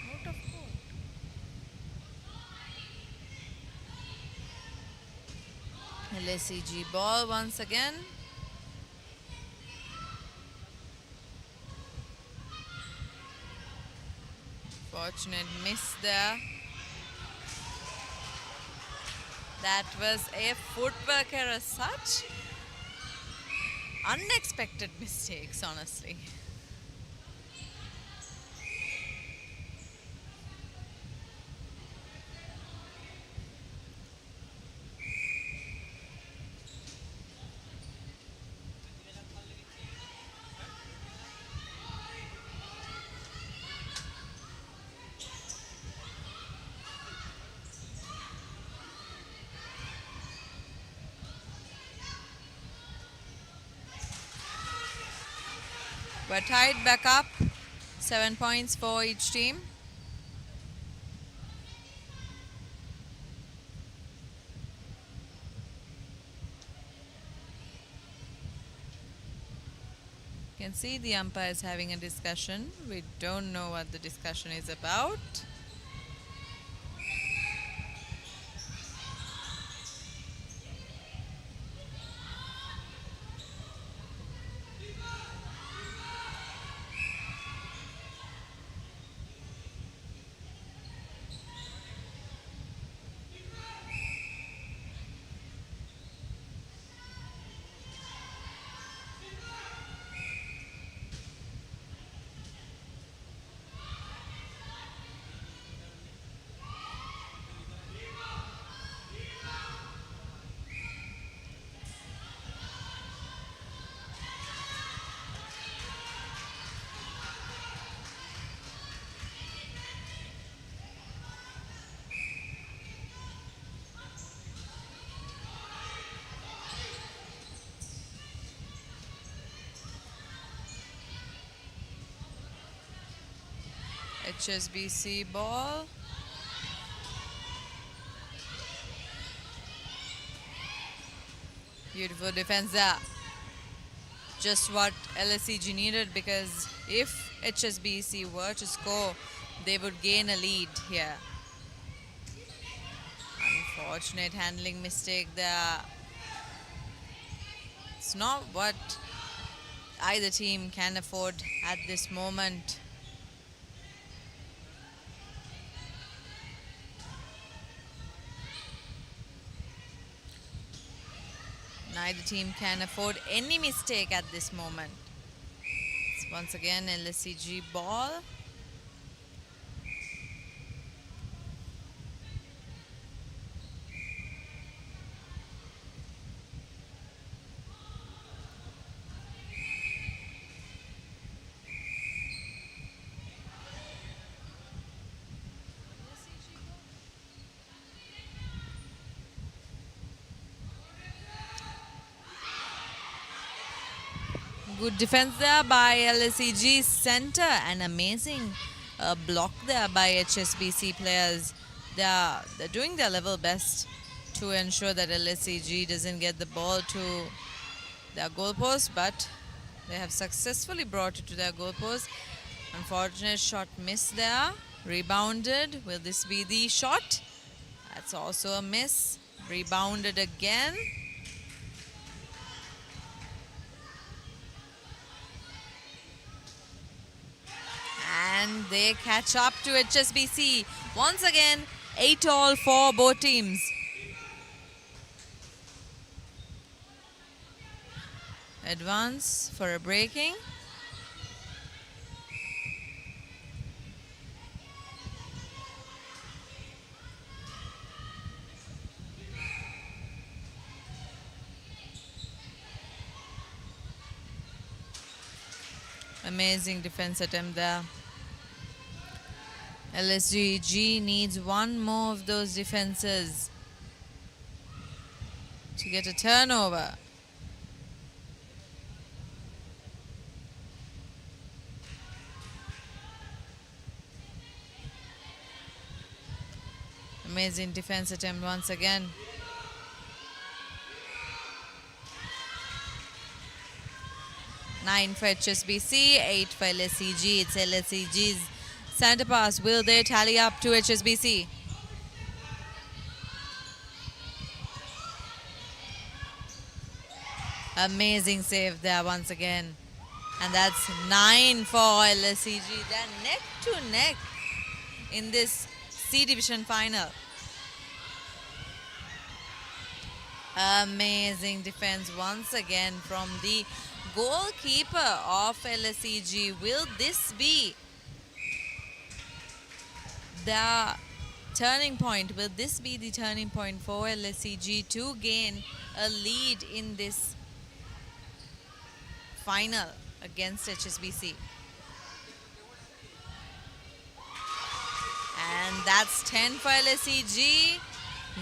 Out of court. LSEG ball once again. Fortunate miss there. That was a footwork error. Such unexpected mistakes, honestly. We're tied back up. 7 points for each team. You can see the umpires having a discussion. We don't know what the discussion is about. HSBC ball. Beautiful defense there. Just what LSEG needed, because if HSBC were to score, they would gain a lead here. Unfortunate handling mistake there. It's not what either team can afford at this moment. Neither team can afford any mistake at this moment. It's once again LSEG ball. Good defense there by LSEG center. An amazing block there by HSBC players. They're doing their level best to ensure that LSEG doesn't get the ball to their goalpost, but they have successfully brought it to their goalpost. Unfortunate shot miss there. Rebounded. Will this be the shot? That's also a miss. Rebounded again. And they catch up to HSBC. Once again, 8-all for both teams. Advance for a breaking. Amazing defense attempt there. LSEG needs one more of those defenses to get a turnover. Amazing defense attempt once again. Nine for HSBC, 8 for LSEG. It's LSEG's center pass. Will they tally up to HSBC? Amazing save there once again. And that's 9 for LSCG. They're neck to neck in this C Division final. Amazing defense once again from the goalkeeper of LSCG. Will this be the turning point? Will this be the turning point for LSCG to gain a lead in this final against HSBC? And that's 10 for LSEG,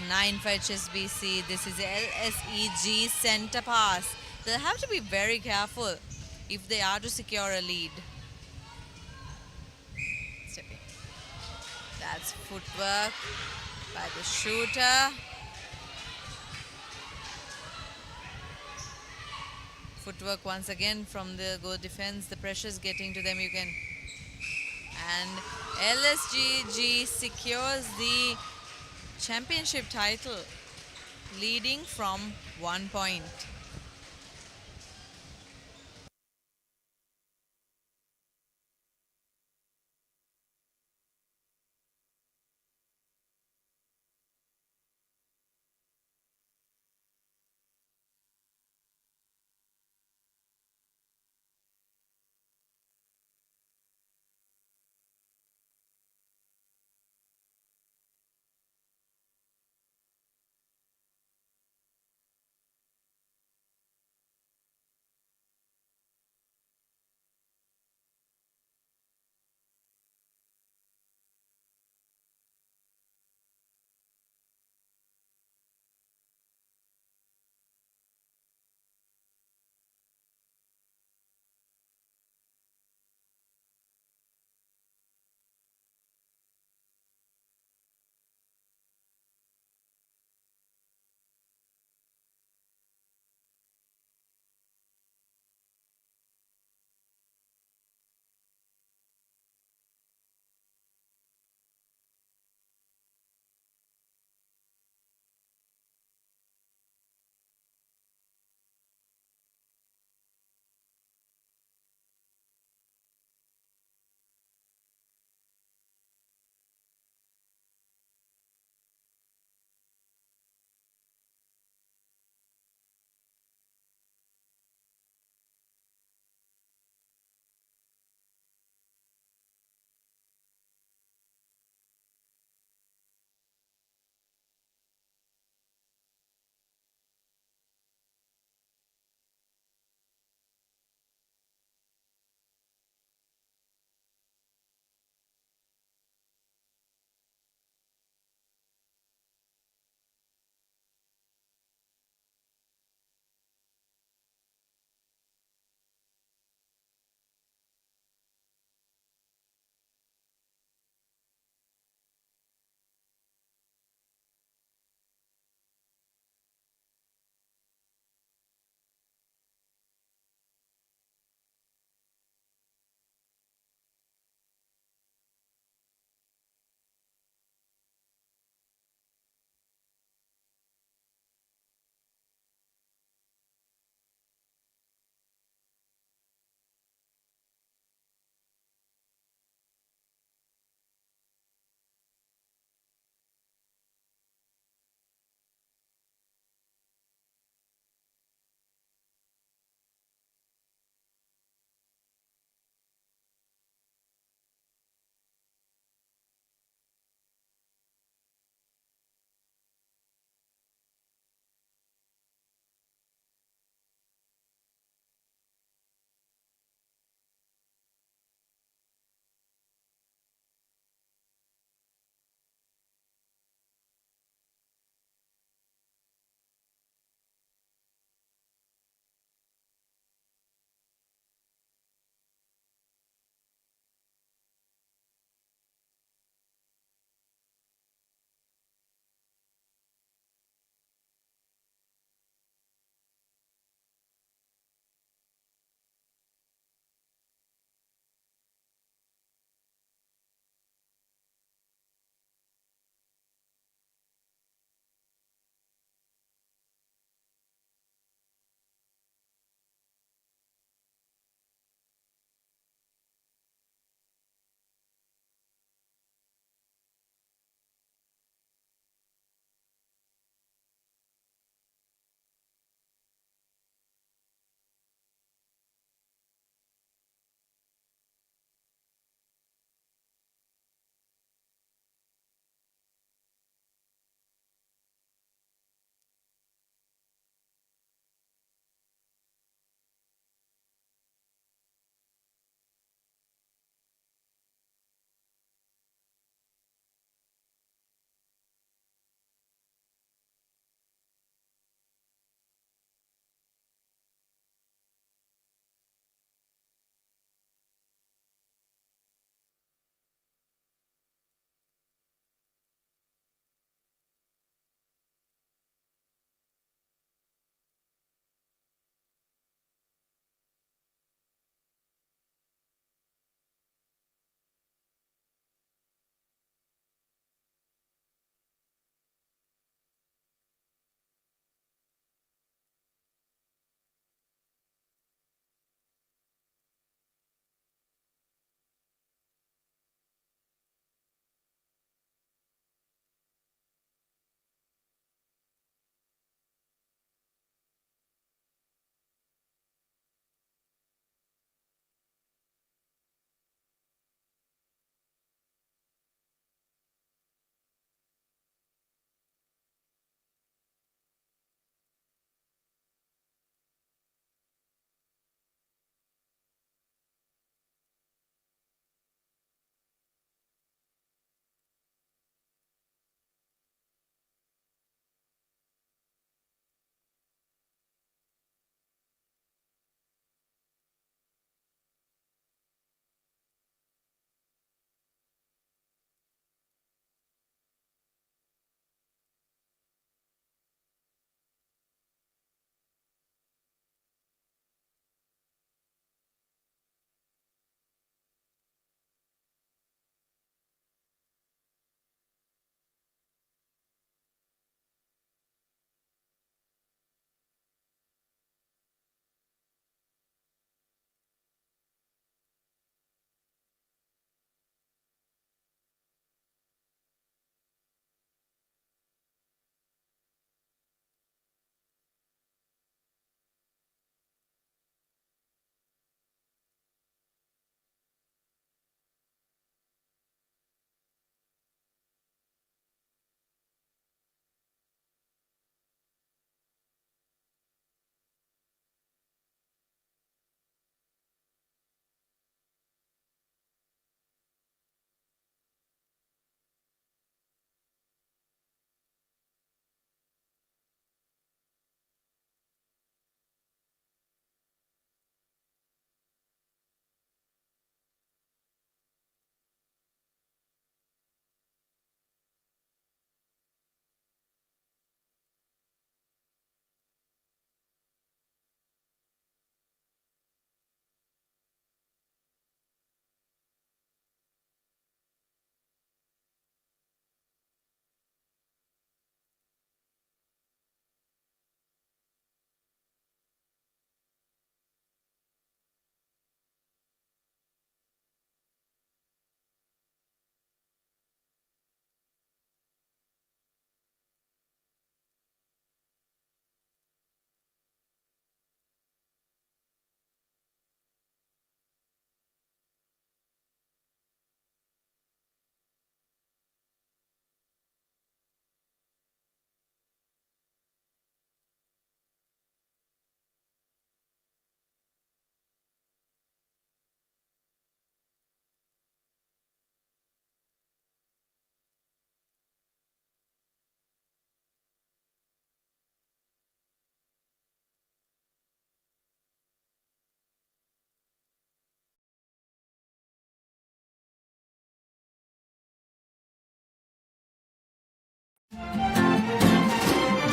9 for HSBC. This is LSEG center pass. They'll have to be very careful if they are to secure a lead. Stepping. That's footwork by the shooter. Footwork once again from the goal defense. The pressure's getting to them. And LSGG secures the championship title, leading from 1 point.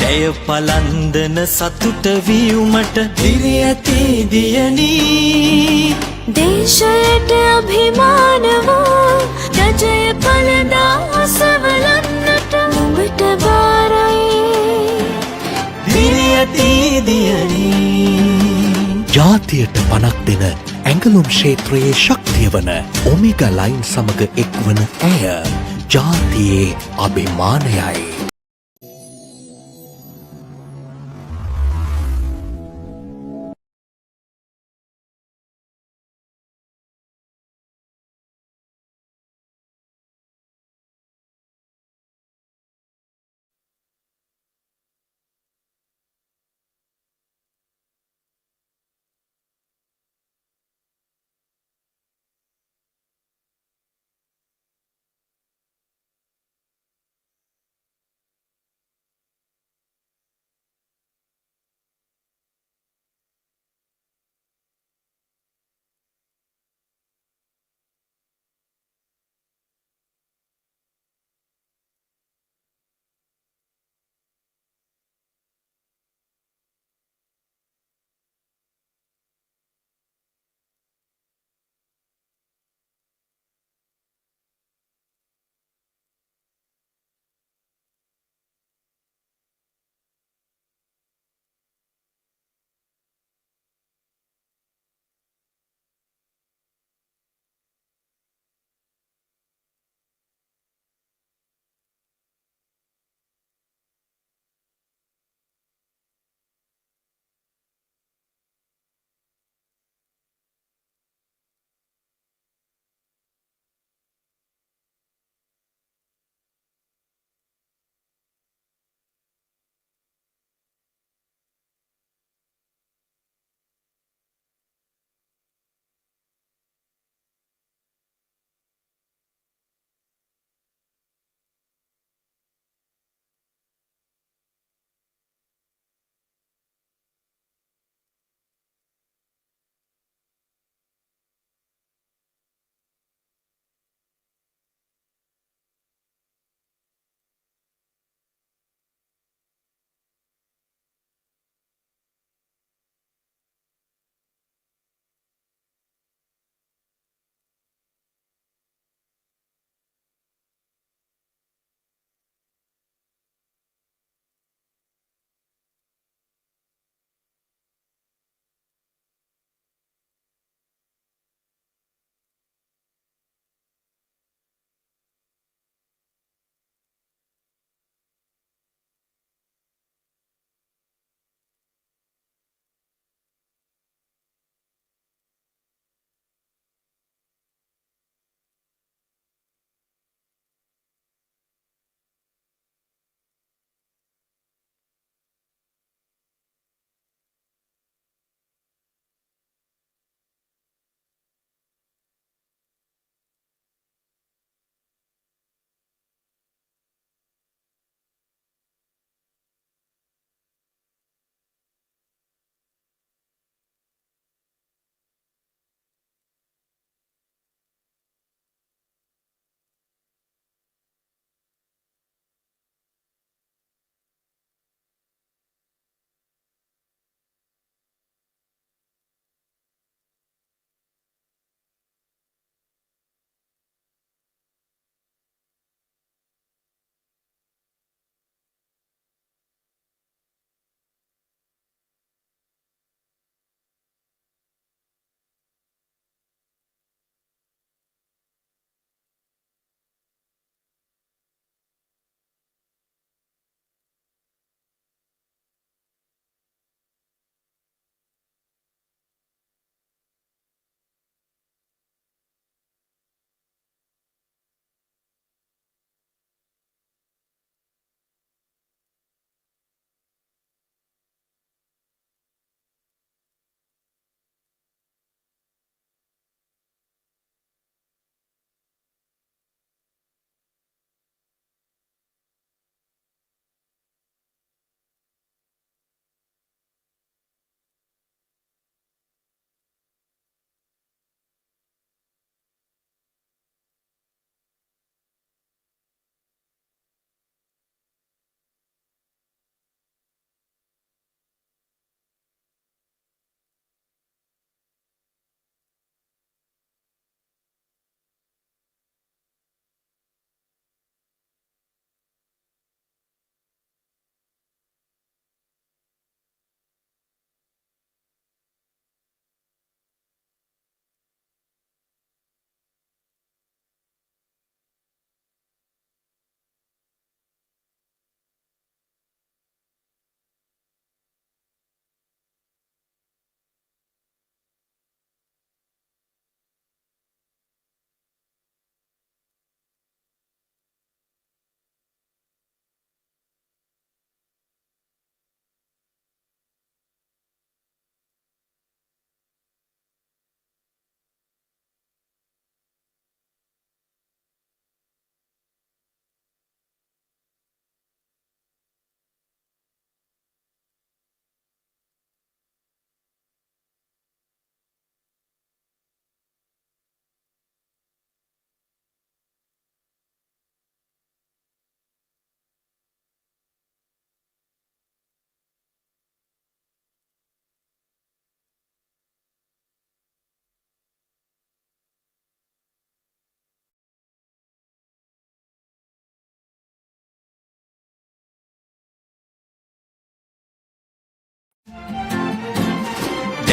ජය පලන්දන සතුට වීමට දිරි ඇති දියණී දේශයට අභිමාන වූ රජය පලදා අසවලන්නට නුඹට බාරයි දිරි ඇති දියණී ජාතියට පනක් දෙන ඇඟලුම් ක්ෂේත්‍රයේ ශක්තිය වන ඔමෙගා ලයින් සමග එක්වන ඇය ජාතියේ අභිමානයයි.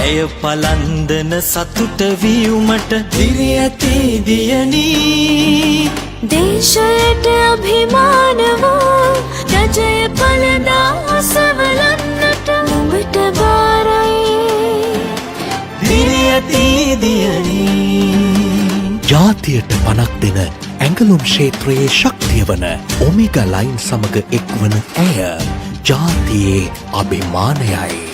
ඇය පලන්දන සතුට වියුමට දිරියති දියනී දේශයට අභිමාන වූ රජය පලදා අසවලන්නට නුඹට බාරයි දිරියති දියනී ජාතියට පනක් දෙන ඇඟලුම් ක්ෂේත්‍රයේ ශක්තිය වන ඔමිගා ලයින් සමග එක්වන ඇය ජාතියේ අභිමානයයි.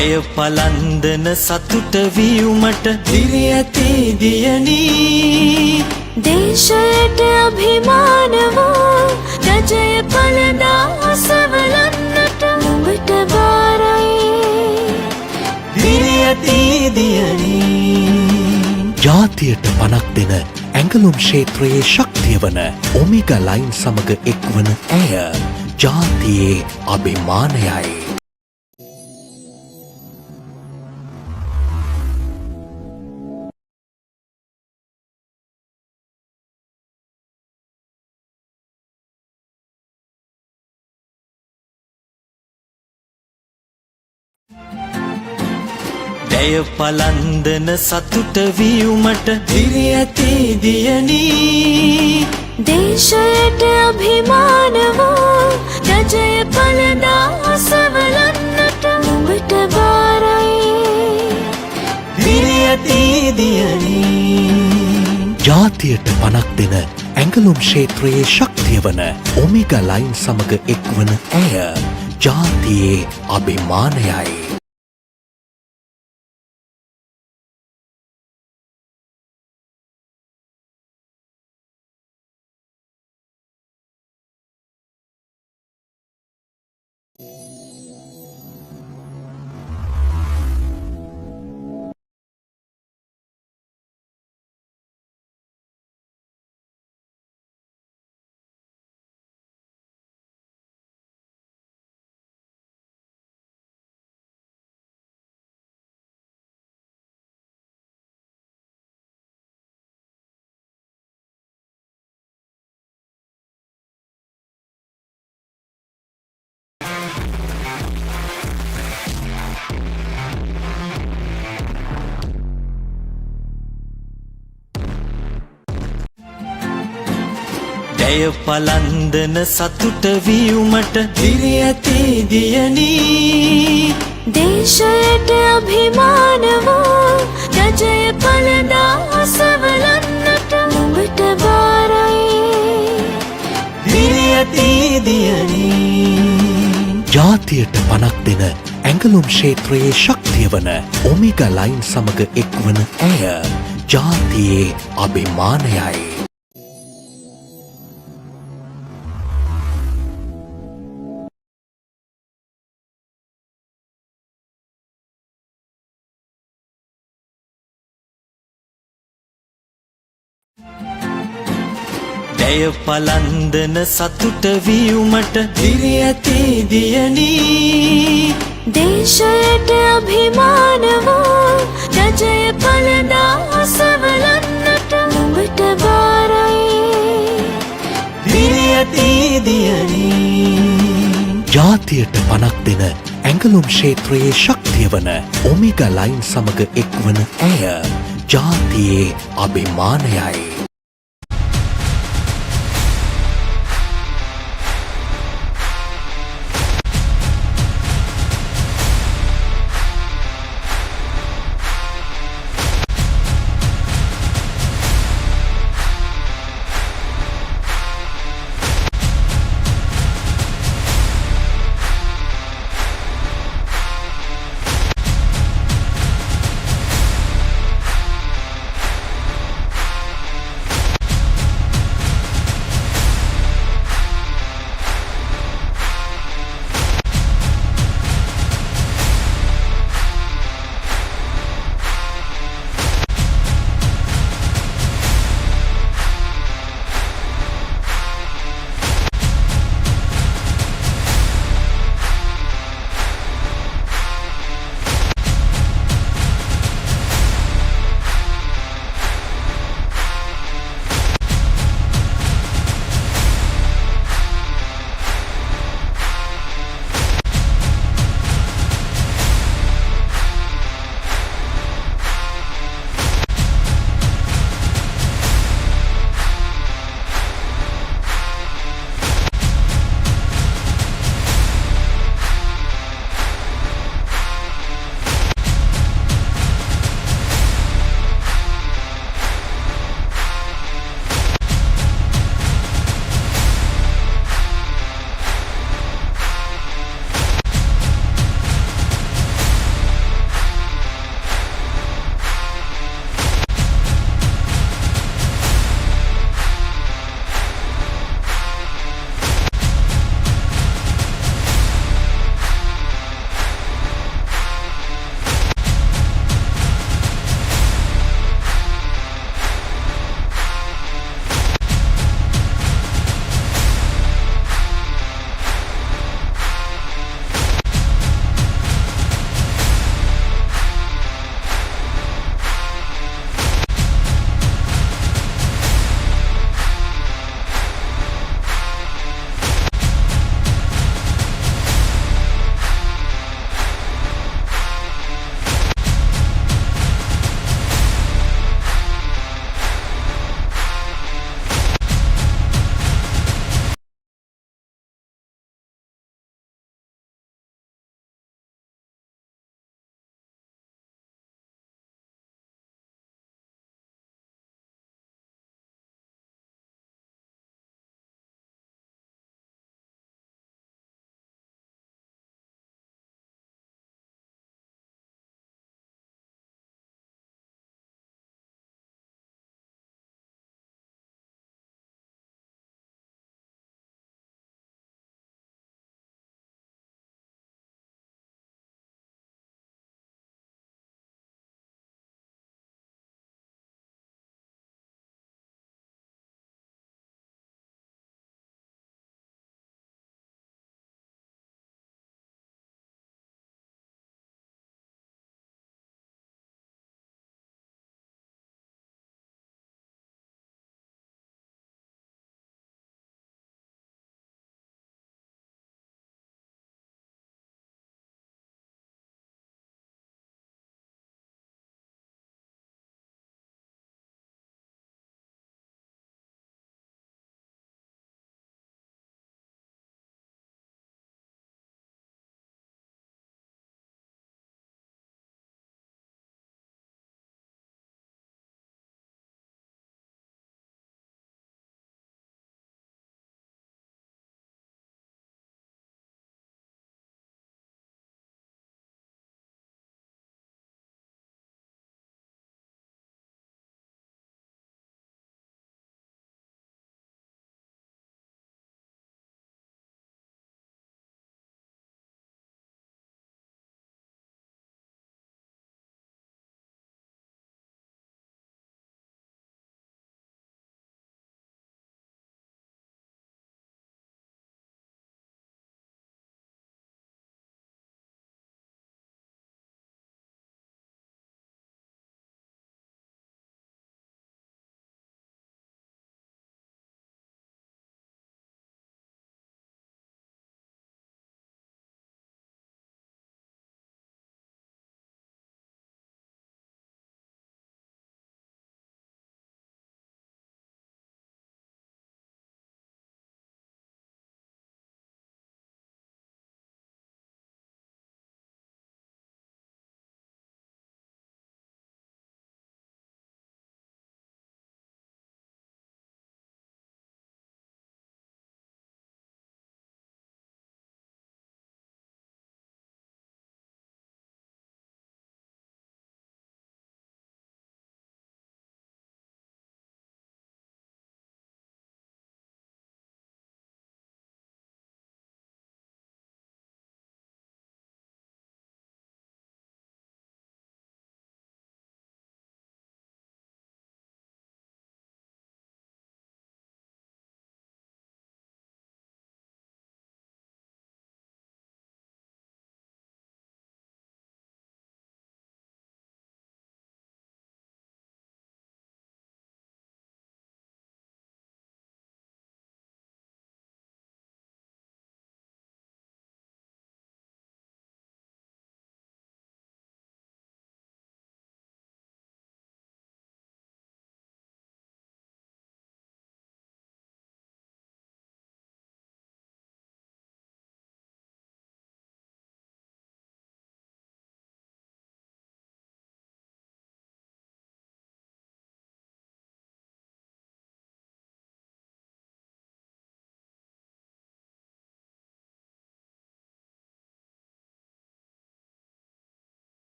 ඇය පලන්දන සතුට වියුමට දිරි ඇති දියණී දේශයට අභිමාන වූ රජය පලදා අසවලන්නට නුඹට බාරයි දිරි ඇති දියණී ජාතියට පනක් දෙන ඇඟලුම් ක්ෂේත්‍රයේ ශක්තිය වන ඔමේගා ලයින් සමග එක්වන ඇය ජාතියේ අභිමානයයි. ඇය පලන්දන සතුට වියුමට දිරි ඇති දියණී දේශයට අභිමාන වූ රජය පලදා අසවලන්නට නුඹට බාරයි දිරි ඇති දියණී ජාතියට පනක් දෙන ඇඟලුම් ක්ෂේත්‍රයේ ශක්තිය වන ඔමේගා ලයින් සමග එක්වන ඇය ජාතියේ අභිමානයයි. ඇය පලන්දන සතුට වියුමට දිරි ඇති දියණී දේශයට අභිමාන වූ රජය පලදා අසවලන්නට නුඹට බාරයි දිරි ඇති දියණී ජාතියට පනක් දෙන ඇඟලුම් ක්ෂේත්‍රයේ ශක්තිය වන ඔමේගා ලයින් සමග එක්වන ඇය ජාතියේ අභිමානයයි. ඇය පලන්දන සතුට වියුමට දිරි ඇති දියණී දේශයට අභිමාන වූ රජය පලදා අසවලන්නට නුඹට බාරයි දිරි ඇති දියණී ජාතියට පනක් දෙන ඇඟලුම් ක්ෂේත්‍රයේ ශක්තිය වන ඔමේගා ලයින් සමග එක්වන ඇය ජාතියේ අභිමානයයි.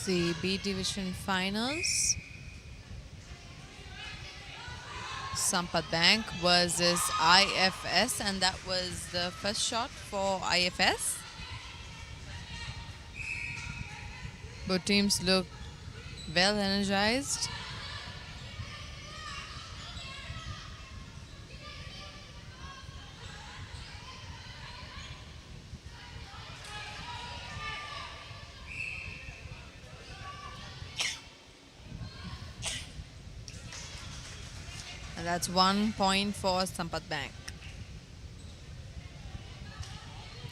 the B Division Finals. Sampath Bank versus IFS, and that was the first shot for IFS. Both teams look well energized. And that's 1 point for Sampath Bank.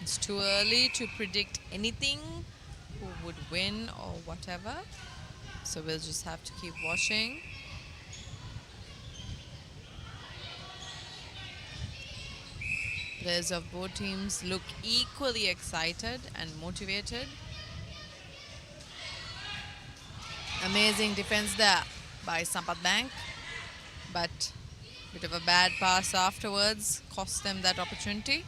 It's too early to predict anything, who would win or whatever. So we'll just have to keep watching. Players of both teams look equally excited and motivated. Amazing defense there by Sampath Bank, but bit of a bad pass afterwards cost them that opportunity.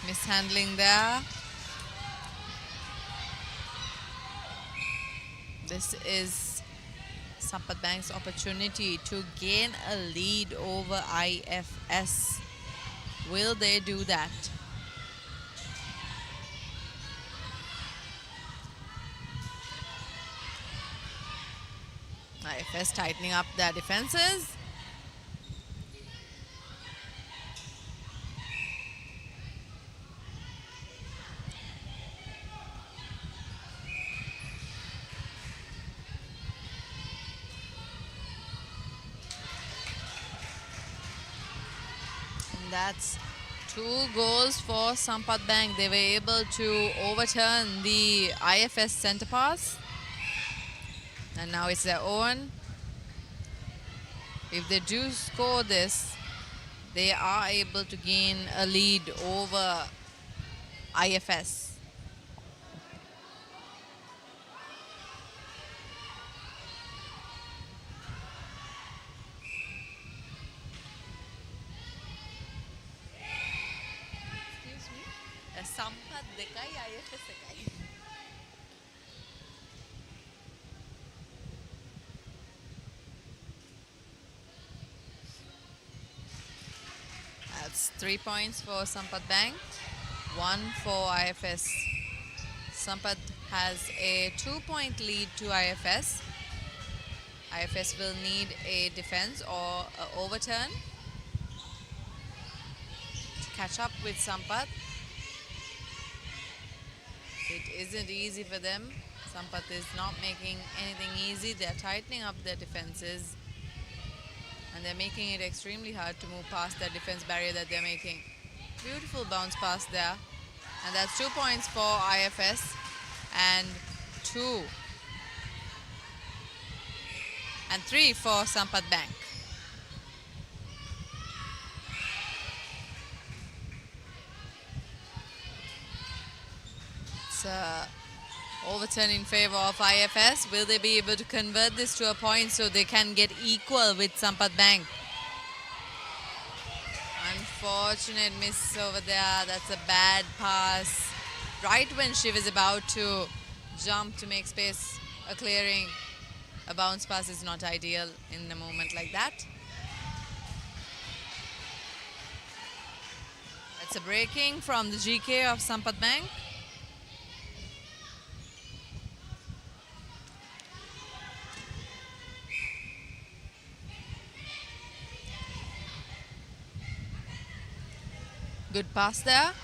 Mishandling there. This is Sampath Bank's opportunity to gain a lead over IFS. Will they do that? IFS tightening up their defenses. And that's 2 goals for Sampath Bank. They were able to overturn the IFS center pass. And now it's their own. If they do score this, they are able to gain a lead over IFS. Excuse me. Sampath dekai, IFS dekai. That's 3 points for Sampath Bank, 1 for IFS. Sampath has a 2-point lead to IFS. IFS will need a defense or an overturn to catch up with Sampath. It isn't easy for them. Sampath is not making anything easy. They're tightening up their defenses. And they're making it extremely hard to move past that defense barrier that they're making. Beautiful bounce pass there. And that's 2 points for IFS and 3 for Sampath Bank. It's overturn in favor of IFS. Will they be able to convert this to a point so they can get equal with Sampath Bank? Unfortunate miss over there. That's a bad pass. Right when Shiv is about to jump to make space, a clearing, a bounce pass is not ideal in a moment like that. That's a breaking from the GK of Sampath Bank. Good pass there.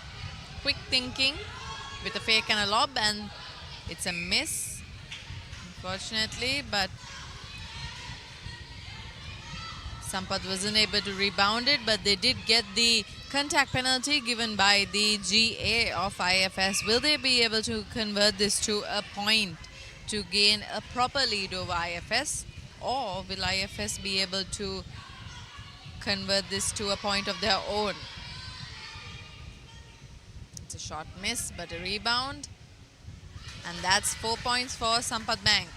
Quick thinking with a fake and a lob, and it's a miss, unfortunately, but Sampath wasn't able to rebound it, but they did get the contact penalty given by the GA of IFS. Will they be able to convert this to a point to gain a proper lead over IFS, or will IFS be able to convert this to a point of their own? A short miss, but a rebound, and that's 4 points for Sampath Bank.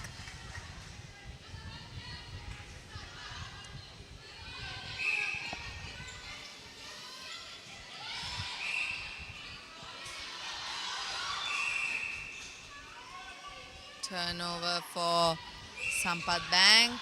Turnover for Sampath Bank.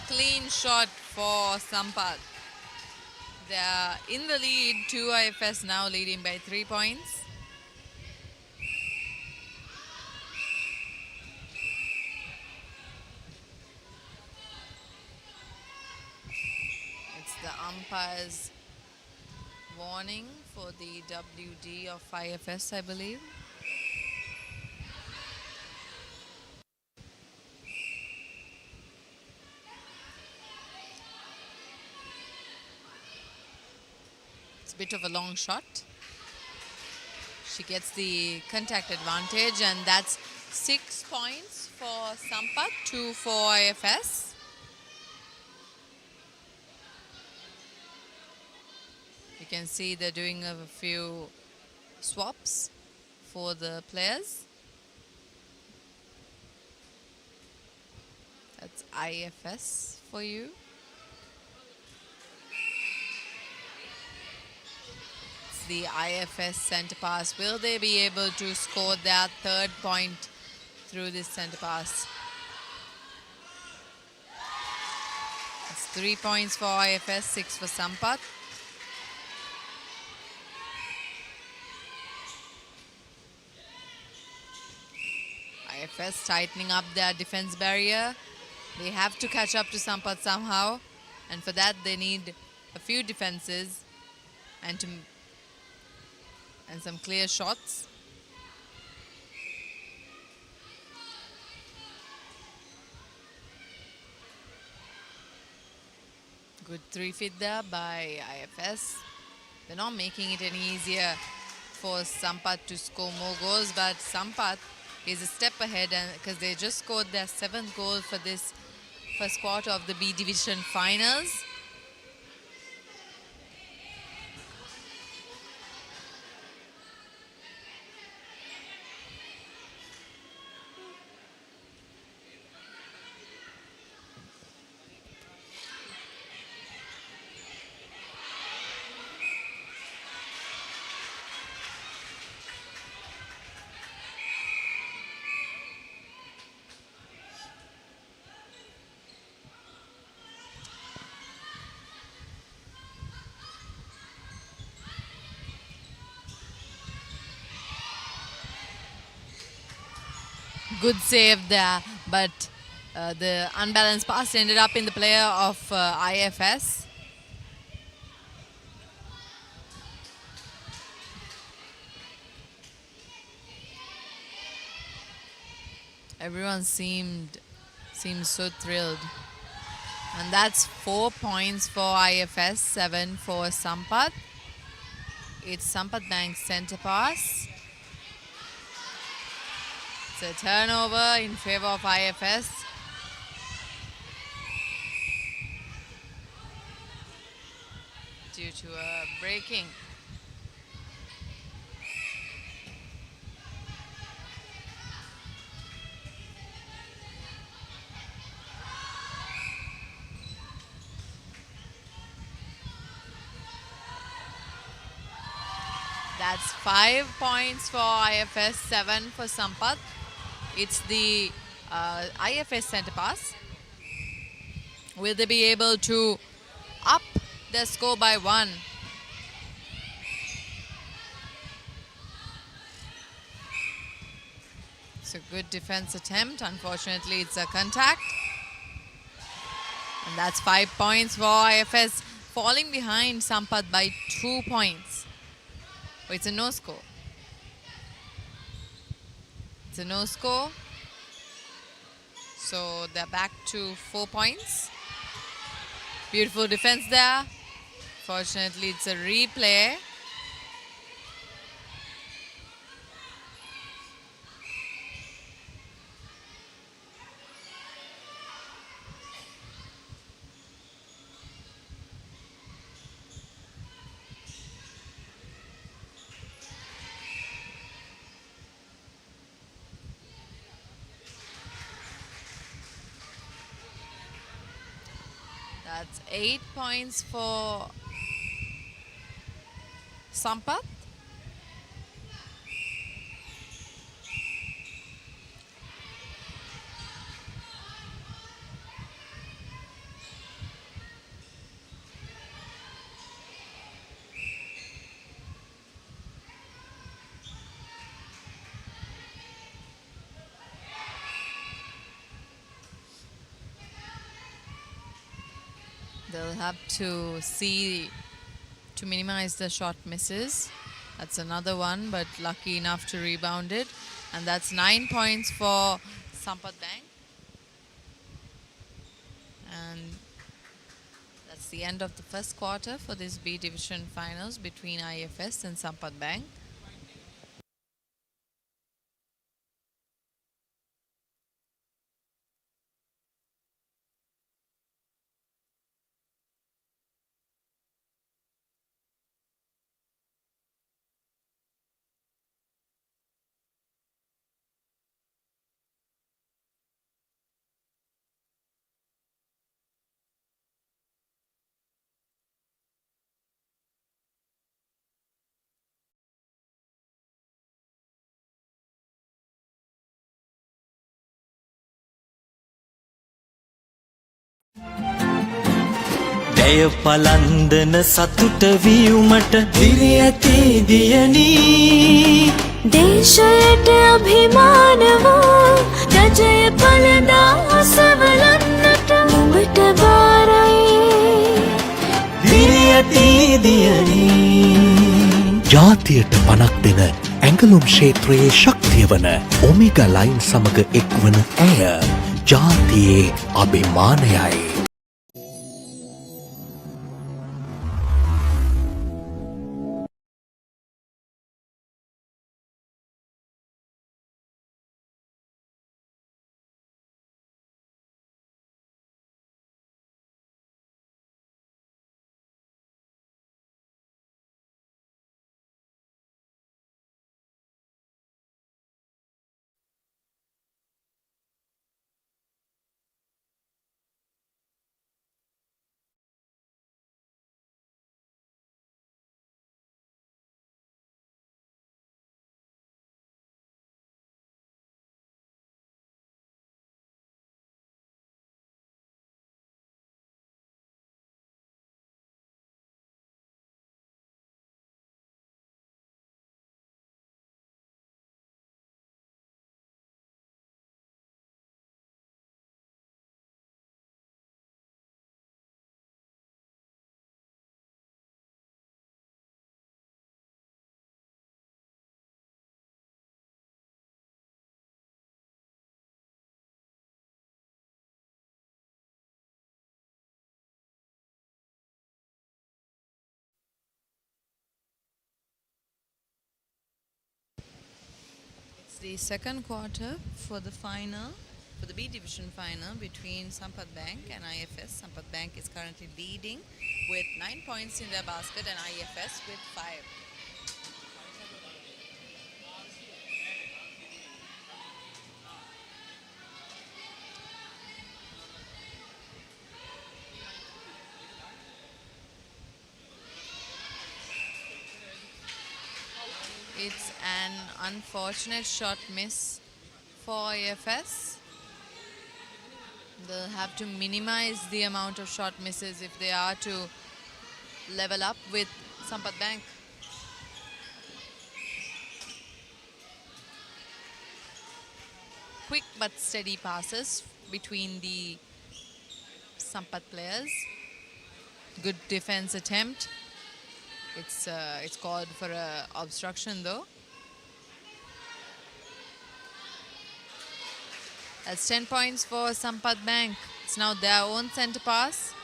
Clean shot for Sampath. They are in the lead, 2 IFS now leading by 3 points. It's the umpire's warning for the WD of IFS, I believe. It's a bit of a long shot. She gets the contact advantage, and that's 6 points for Sampath, 2 for IFS. You can see they're doing a few swaps for the players. That's IFS for you. It's the IFS centre pass. Will they be able to score their 3rd point through this centre pass? It's 3 points for IFS, 6 for Sampath. IFS tightening up their defense barrier. They have to catch up to Sampath somehow, and for that they need a few defenses and some clear shots. Good 3-feet there by IFS. They're not making it any easier for Sampath to score more goals, but Sampath is a step ahead, and because they just scored their 7th goal for this first quarter of the B Division finals. Good save there, but the unbalanced pass ended up in the player of IFS. Everyone seemed so thrilled. And that's 4 points for IFS, 7 for Sampath. It's Sampath Bank's centre pass. It's a turnover in favor of IFS. Due to a breaking. That's 5 points for IFS, 7 for Sampath. It's the IFS centre pass. Will they be able to up their score by 1? It's a good defense attempt. Unfortunately, it's a contact. And that's 5 points for IFS, falling behind Sampath by 2 points. Oh, it's a no score. It's a no score. So they're back to 4 points. Beautiful defense there. Fortunately, it's a replay. That's 8 points for Sampath. They'll have to see to minimize the shot misses. That's another one, but lucky enough to rebound it. And that's 9 points for Sampath Bank. And that's the end of the first quarter for this B Division finals between IFS and Sampath Bank. දැය පලන්දන සතුට වීමට දිරි ඇති දියනී දේශයට අභිමාන වූ රජය පලදා ඔසවලන්නට නුඹට බාරයි. දිරි ඇති දියනී ජාතියට පනක් දෙන ඇඟලුම් ක්ෂේත්‍රයේ ශක්තිය වන ඔමේගා ලයින් සමග එක්වන ඇය ජාතියේ අභිමානයයි. The second quarter for the final, for the B Division final between Sampath Bank and IFS. Sampath Bank is currently leading with 9 points in their basket and IFS with 5. It's an unfortunate shot miss for IFS. They'll have to minimize the amount of shot misses if they are to level up with Sampath Bank. Quick but steady passes between the Sampath players. Good defense attempt. It's called for a obstruction though. That's 10 points for Sampath Bank. It's now their own centre pass.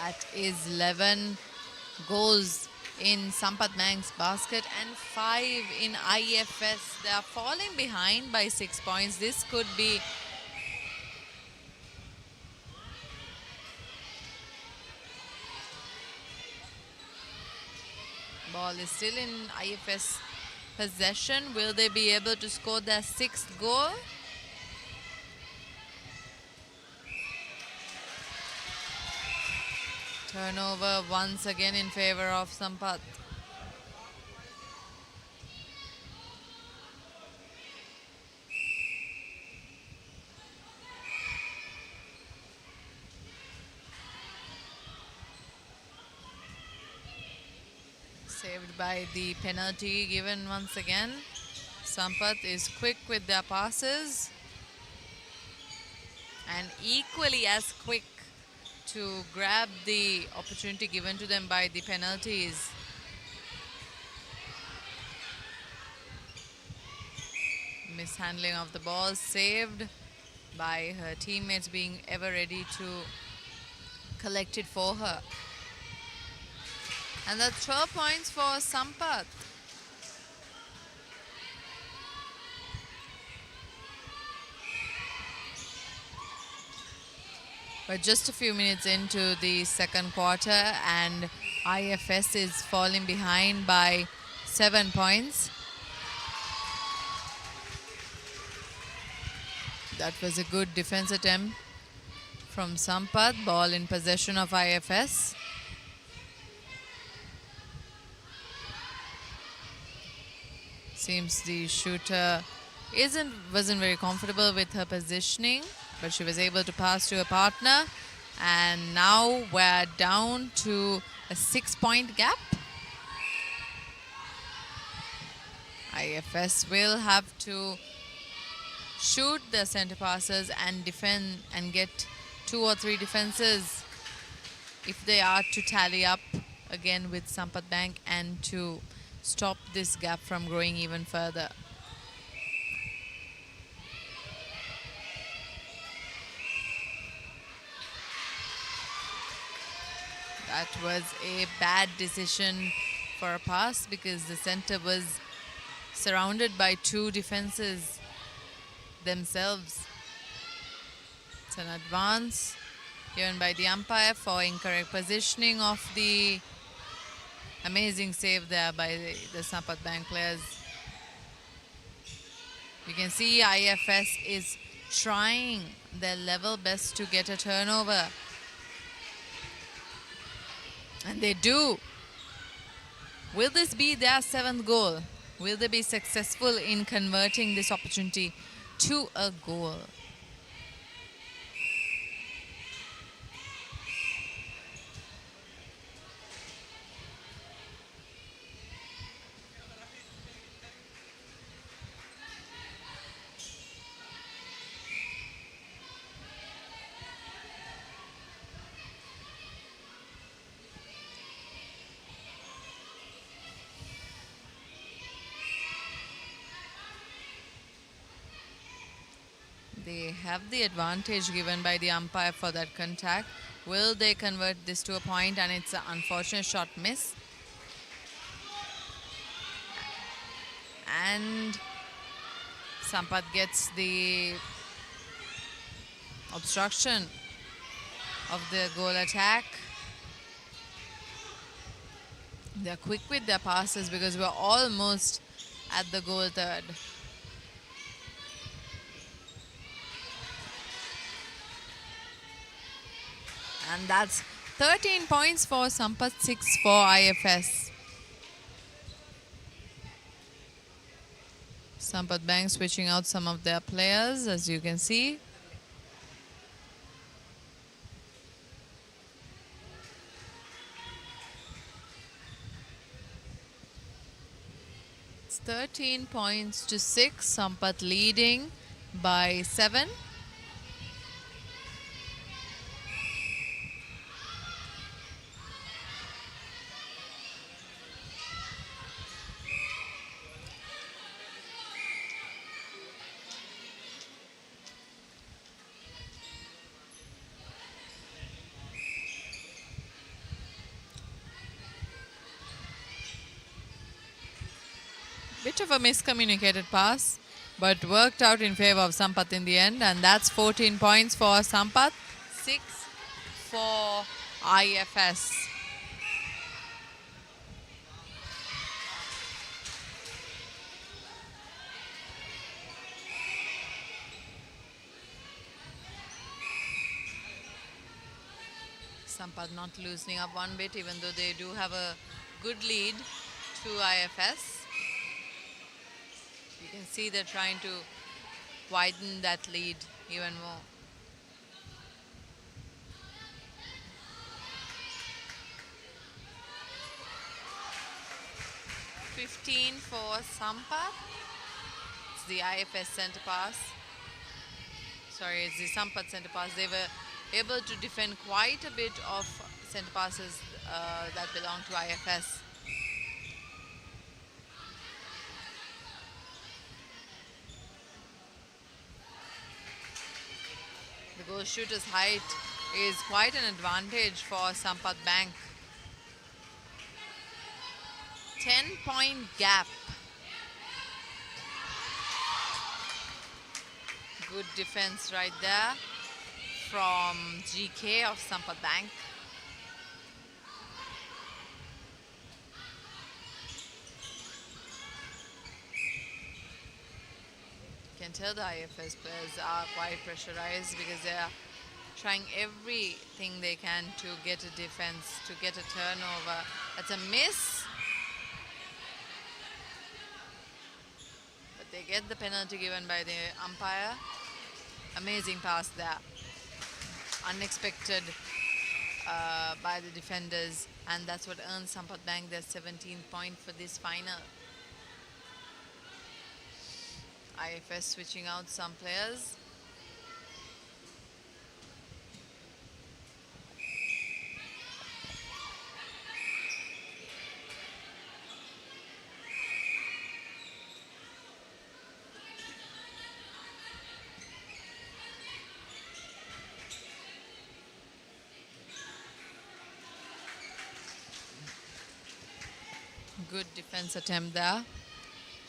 That is 11 goals in Sampath Bank's basket and 5 in IFS. They are falling behind by 6 points. This could be Ball is still in IFS possession. Will they be able to score their 6th goal? Turnover once again in favor of Sampath. Saved by the penalty given once again. Sampath is quick with their passes and equally as quick to grab the opportunity given to them by the penalties. Mishandling of the ball, saved by her teammates being ever ready to collect it for her. And that's 12 points for Sampath. We're just a few minutes into the second quarter and IFS is falling behind by 7 points. That was a good defense attempt from Sampath. Ball in possession of IFS. Seems the shooter wasn't very comfortable with her positioning, but she was able to pass to a partner. And now we're down to a 6-point gap. IFS will have to shoot the center passes and defend and get 2 or 3 defenses if they are to tally up again with Sampath Bank and to stop this gap from growing even further. That was a bad decision for a pass because the center was surrounded by 2 defenses themselves. It's an advance given by the umpire for incorrect positioning of the amazing save there by the Sampath Bank players. You can see IFS is trying their level best to get a turnover. And they do. Will this be their 7th goal? Will they be successful in converting this opportunity to a goal? They have the advantage given by the umpire for that contact. Will they convert this to a point? And it's an unfortunate shot miss. And Sampath gets the obstruction of the goal attack. They're quick with their passes because we're almost at the goal third. And that's 13 points for Sampath, 6 for IFS. Sampath Bank switching out some of their players, as you can see. It's 13 points to 6. Sampath leading by 7. Bit of a miscommunicated pass, but worked out in favor of Sampath in the end, and that's 14 points for Sampath, 6 for IFS. Sampath not loosening up one bit, even though they do have a good lead to IFS. You can see they're trying to widen that lead even more. $15 for Sampath. It's the IFS center pass. Sorry, it's the Sampath center pass. They were able to defend quite a bit of center passes that belong to IFS. The goal shooter's height is quite an advantage for Sampath Bank. 10-point gap. Good defense right there from GK of Sampath Bank. You can tell the IFS players are quite pressurized because they are trying everything they can to get a defense, to get a turnover. That's a miss. But they get the penalty given by the umpire. Amazing pass there. Unexpected by the defenders, and that's what earns Sampath Bank their 17th point for this final. IFS switching out some players. Good defense attempt there.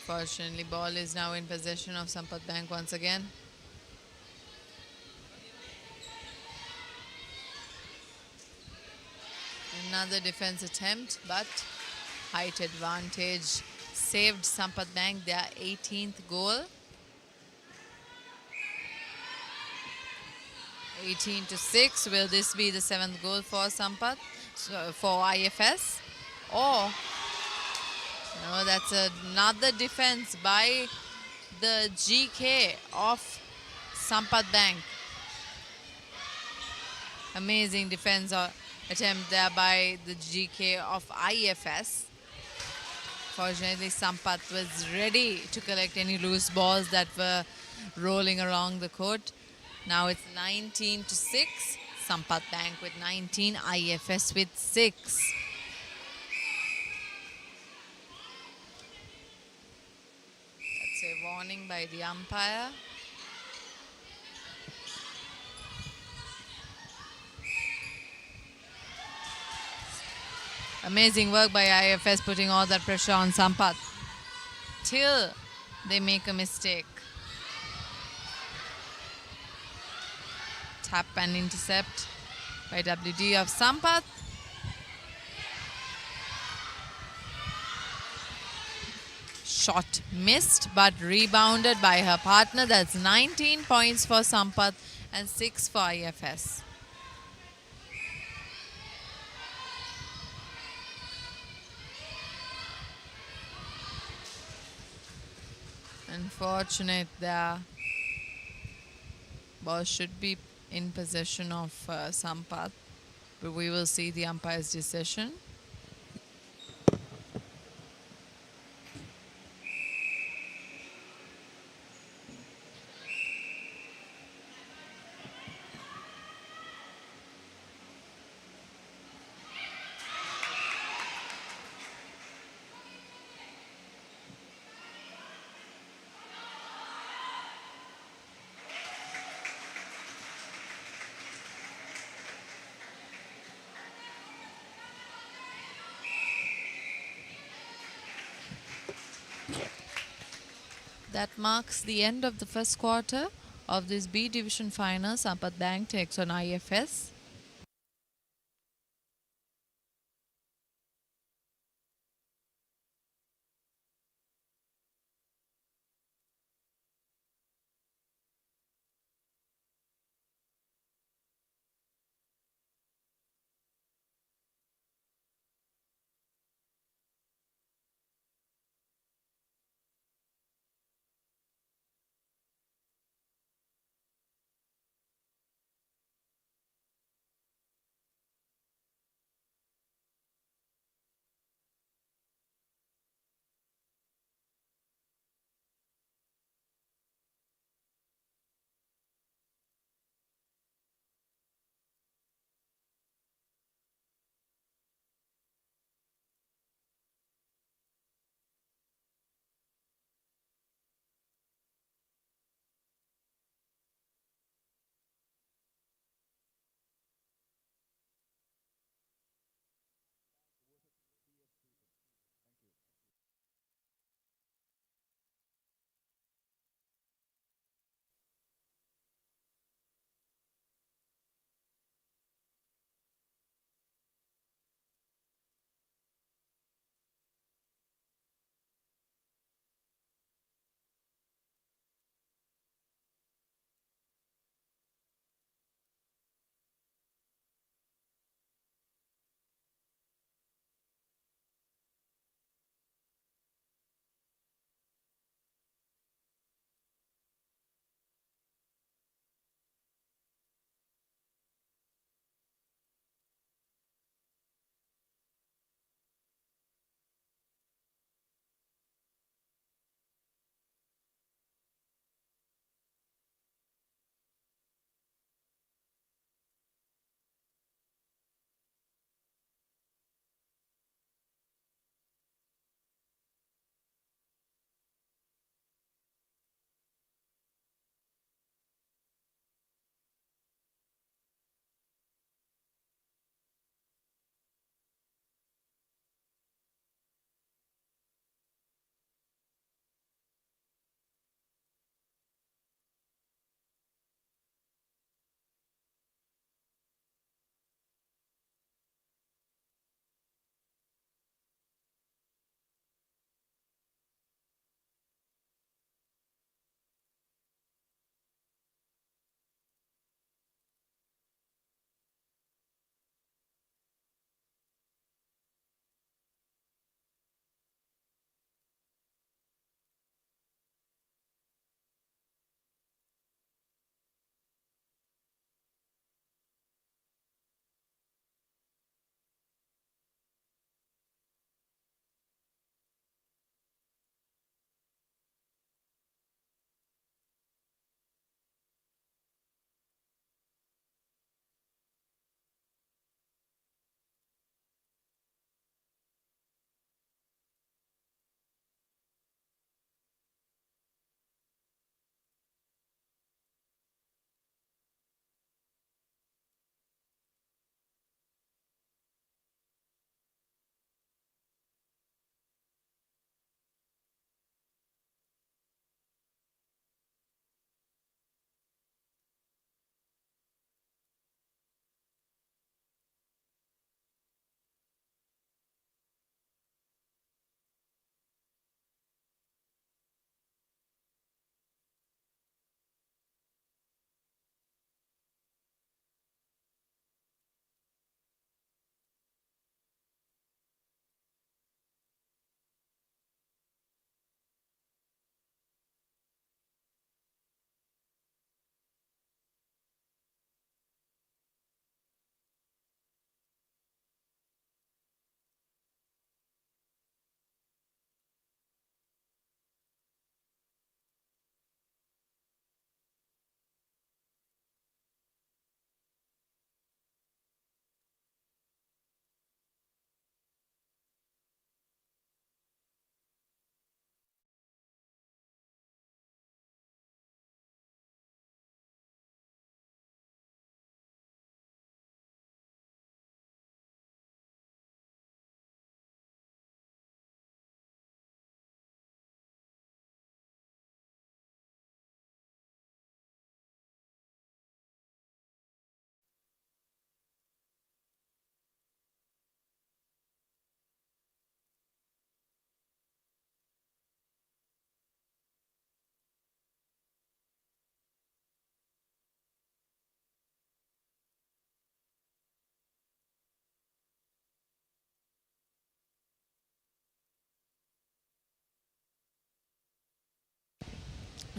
Fortunately, ball is now in possession of Sampath Bank once again. Another defense attempt, but height advantage saved Sampath Bank their 18th goal. 18-6. Will this be the 7th goal for Sampath, for IFS? Or no, that's another defense by the GK of Sampath Bank. Amazing defense attempt there by the GK of IFS. Fortunately, Sampath was ready to collect any loose balls that were rolling along the court. Now it's 19-6. Sampath Bank with 19, IFS with 6. A warning by the umpire. Amazing work by IFS putting all that pressure on Sampath till they make a mistake. Tap and intercept by WD of Sampath. Shot missed but rebounded by her partner. That's 19 points for Sampath and 6 for IFS. Unfortunate there. Ball should be in possession of Sampath, but we will see the umpire's decision. That marks the end of the first quarter of this B Division final. Sampath Bank takes on IFS.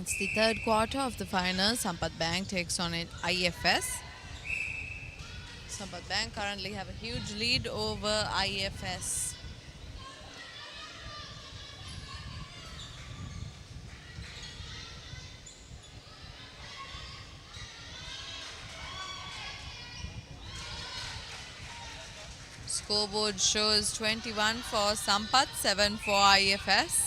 It's the third quarter of the final. Sampath Bank takes on it IFS. Sampath Bank currently have a huge lead over IFS. Scoreboard shows 21 for Sampath, 7 for IFS.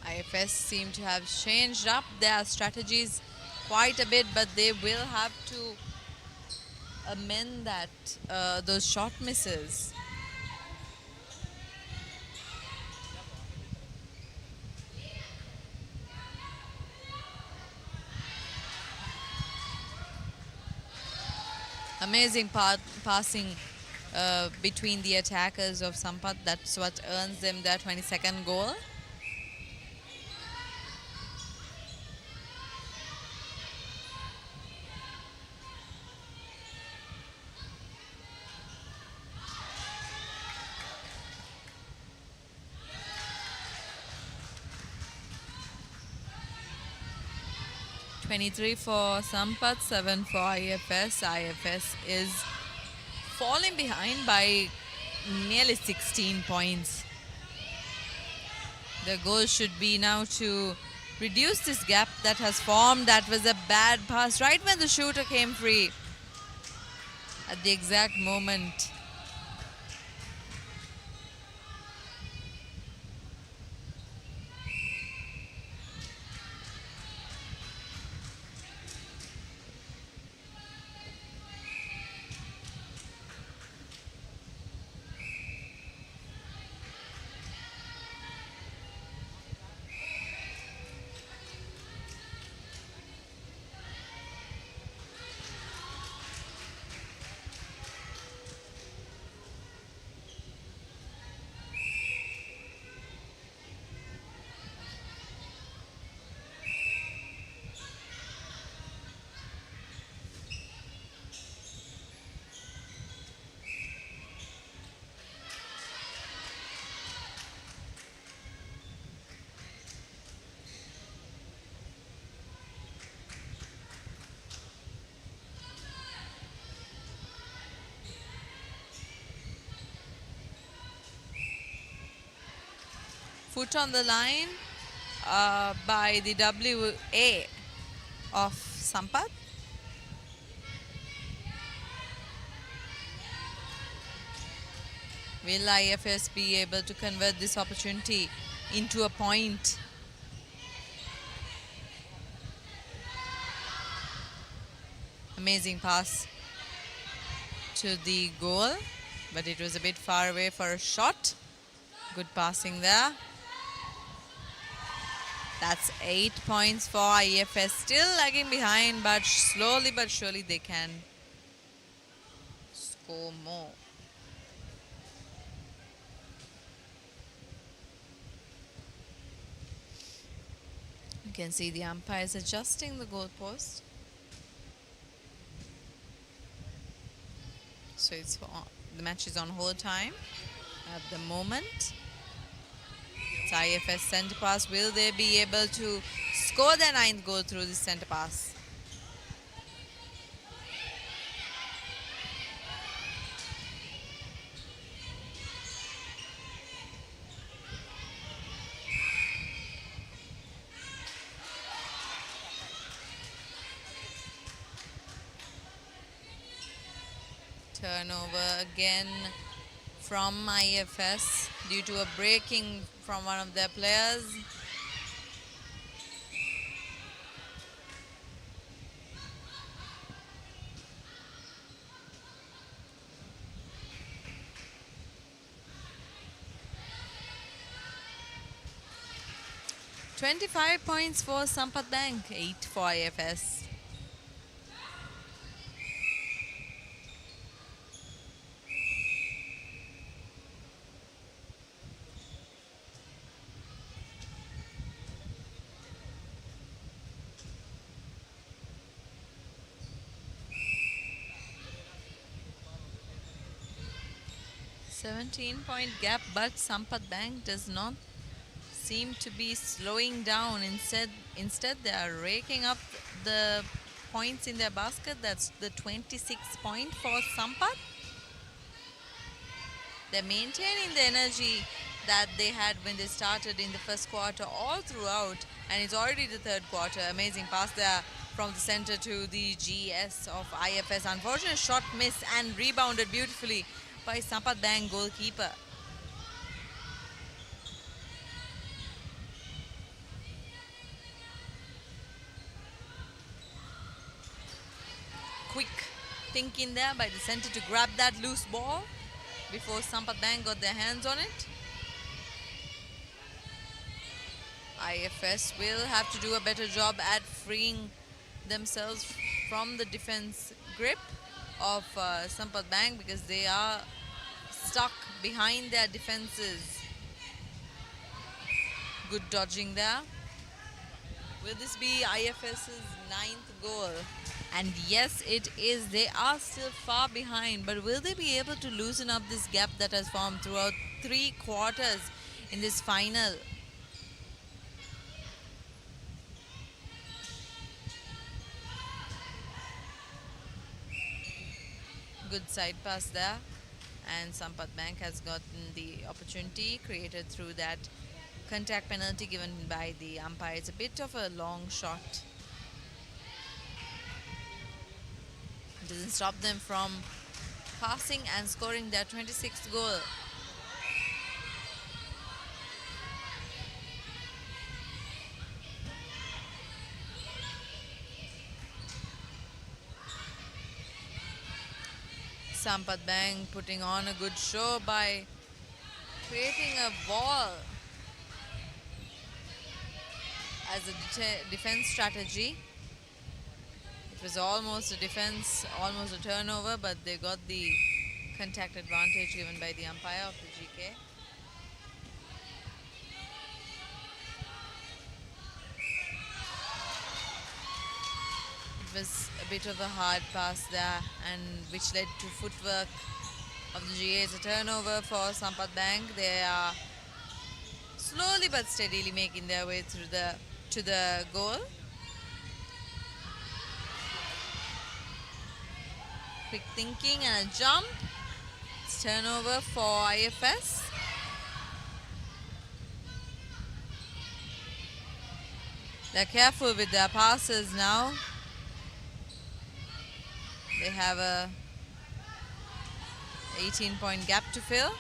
IFS seem to have changed up their strategies quite a bit, but they will have to amend that those shot misses. Amazing passing between the attackers of Sampath. That's what earns them their 22nd goal. (23) for Sampath, 7 for IFS. IFS is falling behind by nearly 16 points. The goal should be now to reduce this gap that has formed. That was a bad pass right when the shooter came free at the exact moment. Foot on the line by the WA of Sampath. Will IFS be able to convert this opportunity into a point? Amazing pass to the goal, but it was a bit far away for a shot. Good passing there. That's 8 points for IFS. Still lagging behind, but slowly but surely they can score more. You can see the umpires adjusting the goalpost. So the match is on hold time at the moment. It's IFS centre pass. Will they be able to score their 9th goal through this centre pass? Turnover again from IFS due to a breaking from one of their players. (25 points for Sampath Bank, 8 for IFS. 17-point gap, but Sampath Bank does not seem to be slowing down. Instead they are raking up the points in their basket. That's the 26th point for Sampath. They're maintaining the energy that they had when they started in the first quarter all throughout, and it's already the third quarter. Amazing pass there from the center to the GS of IFS. Unfortunate shot miss and rebounded beautifully by Sampath Bank goalkeeper. Quick thinking there by the center to grab that loose ball before Sampath Bank got their hands on it. IFS will have to do a better job at freeing themselves from the defense grip of Sampath Bank, because they are stuck behind their defenses. Good dodging there. Will this be IFS's 9th goal? And yes, it is. They are still far behind, but will they be able to loosen up this gap that has formed throughout 3 quarters in this final? Good side pass there, and Sampath Bank has gotten the opportunity created through that contact penalty given by the umpire. It's a bit of a long shot. It doesn't stop them from passing and scoring their 26th goal. Sampath Bank putting on a good show by creating a ball as a defense strategy. It was almost a defense, almost a turnover, but they got the contact advantage given by the umpire of the GK. It was a bit of a hard pass there, and which led to footwork of the GA. It's a turnover for Sampath Bank. They are slowly but steadily making their way through to the goal. Quick thinking and a jump. It's turnover for IFS. They're careful with their passes now. They have a 18-point gap to fill.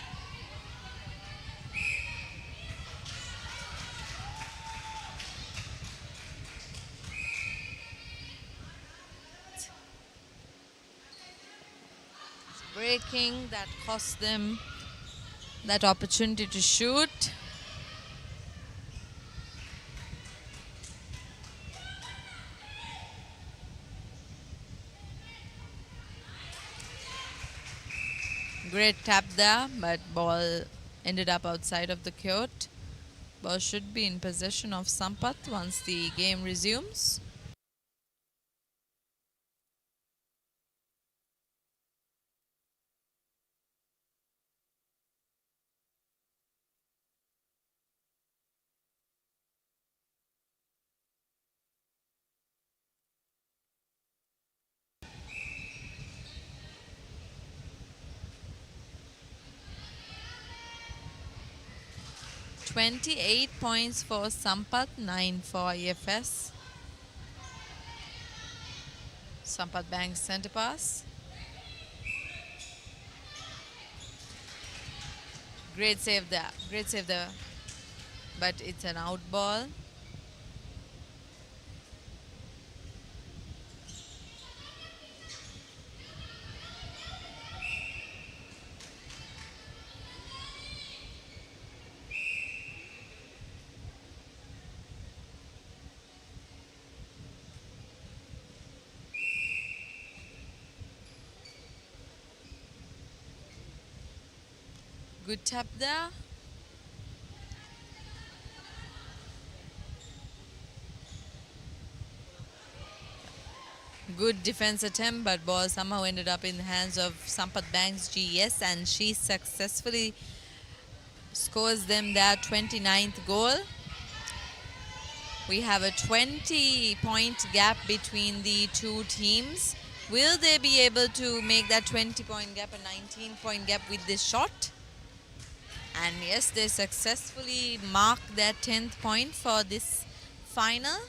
Breaking that cost them that opportunity to shoot. Great tap there, but ball ended up outside of the court. Ball should be in possession of Sampath once the game resumes. $28 points for Sampath, 9 for IFS. Sampath Bank's center pass. Great save there, but it's an out ball. Good tap there. Good defense attempt, but ball somehow ended up in the hands of Sampath Banks GS, and she successfully scores them their 29th goal. We have a 20-point gap between the two teams. Will they be able to make that 20-point gap a 19-point gap with this shot? And yes, they successfully mark their 10th point for this final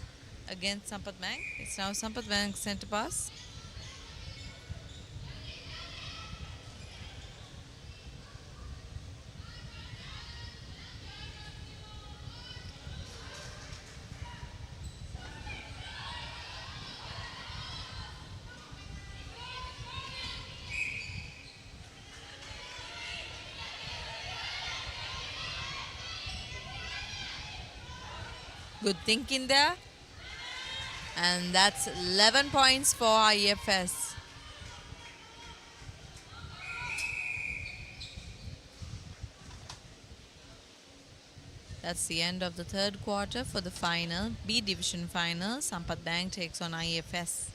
against Sampath Bank. It's now Sampath Bank's center pass. Good thinking there. And that's 11 points for IFS. That's the end of the third quarter for the final, B Division final. Sampath Bank takes on IFS.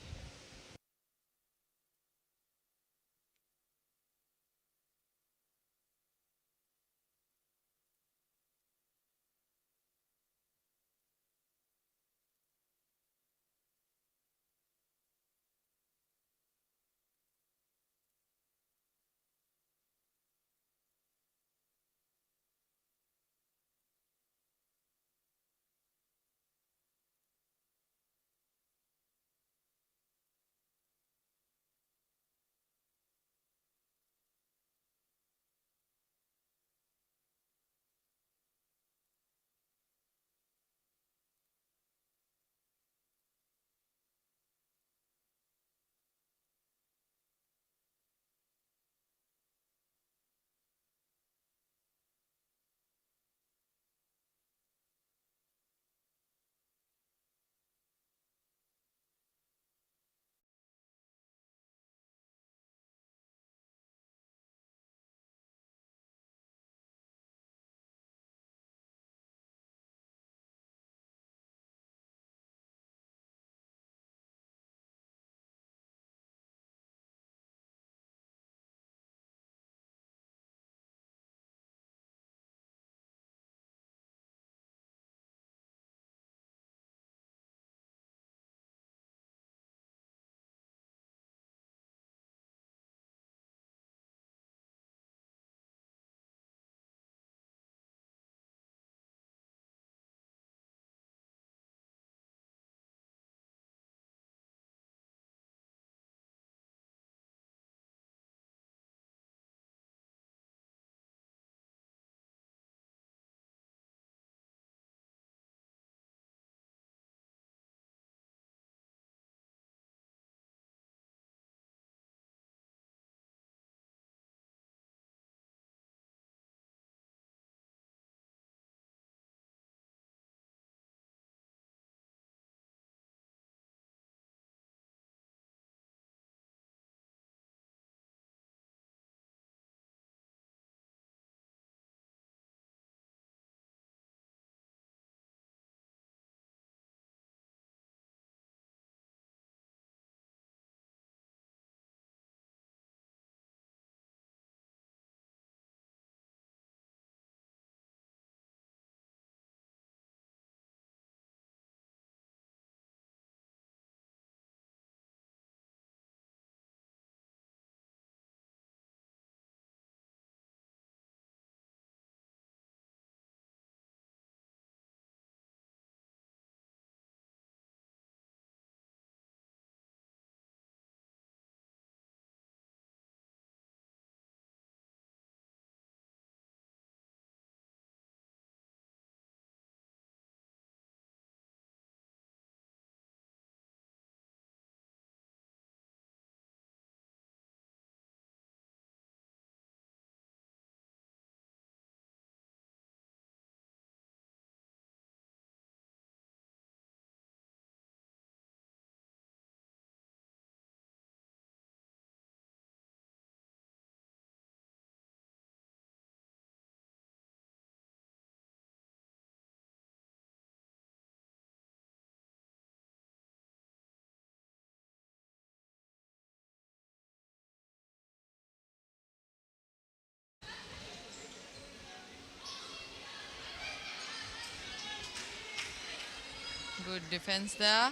Good defense there.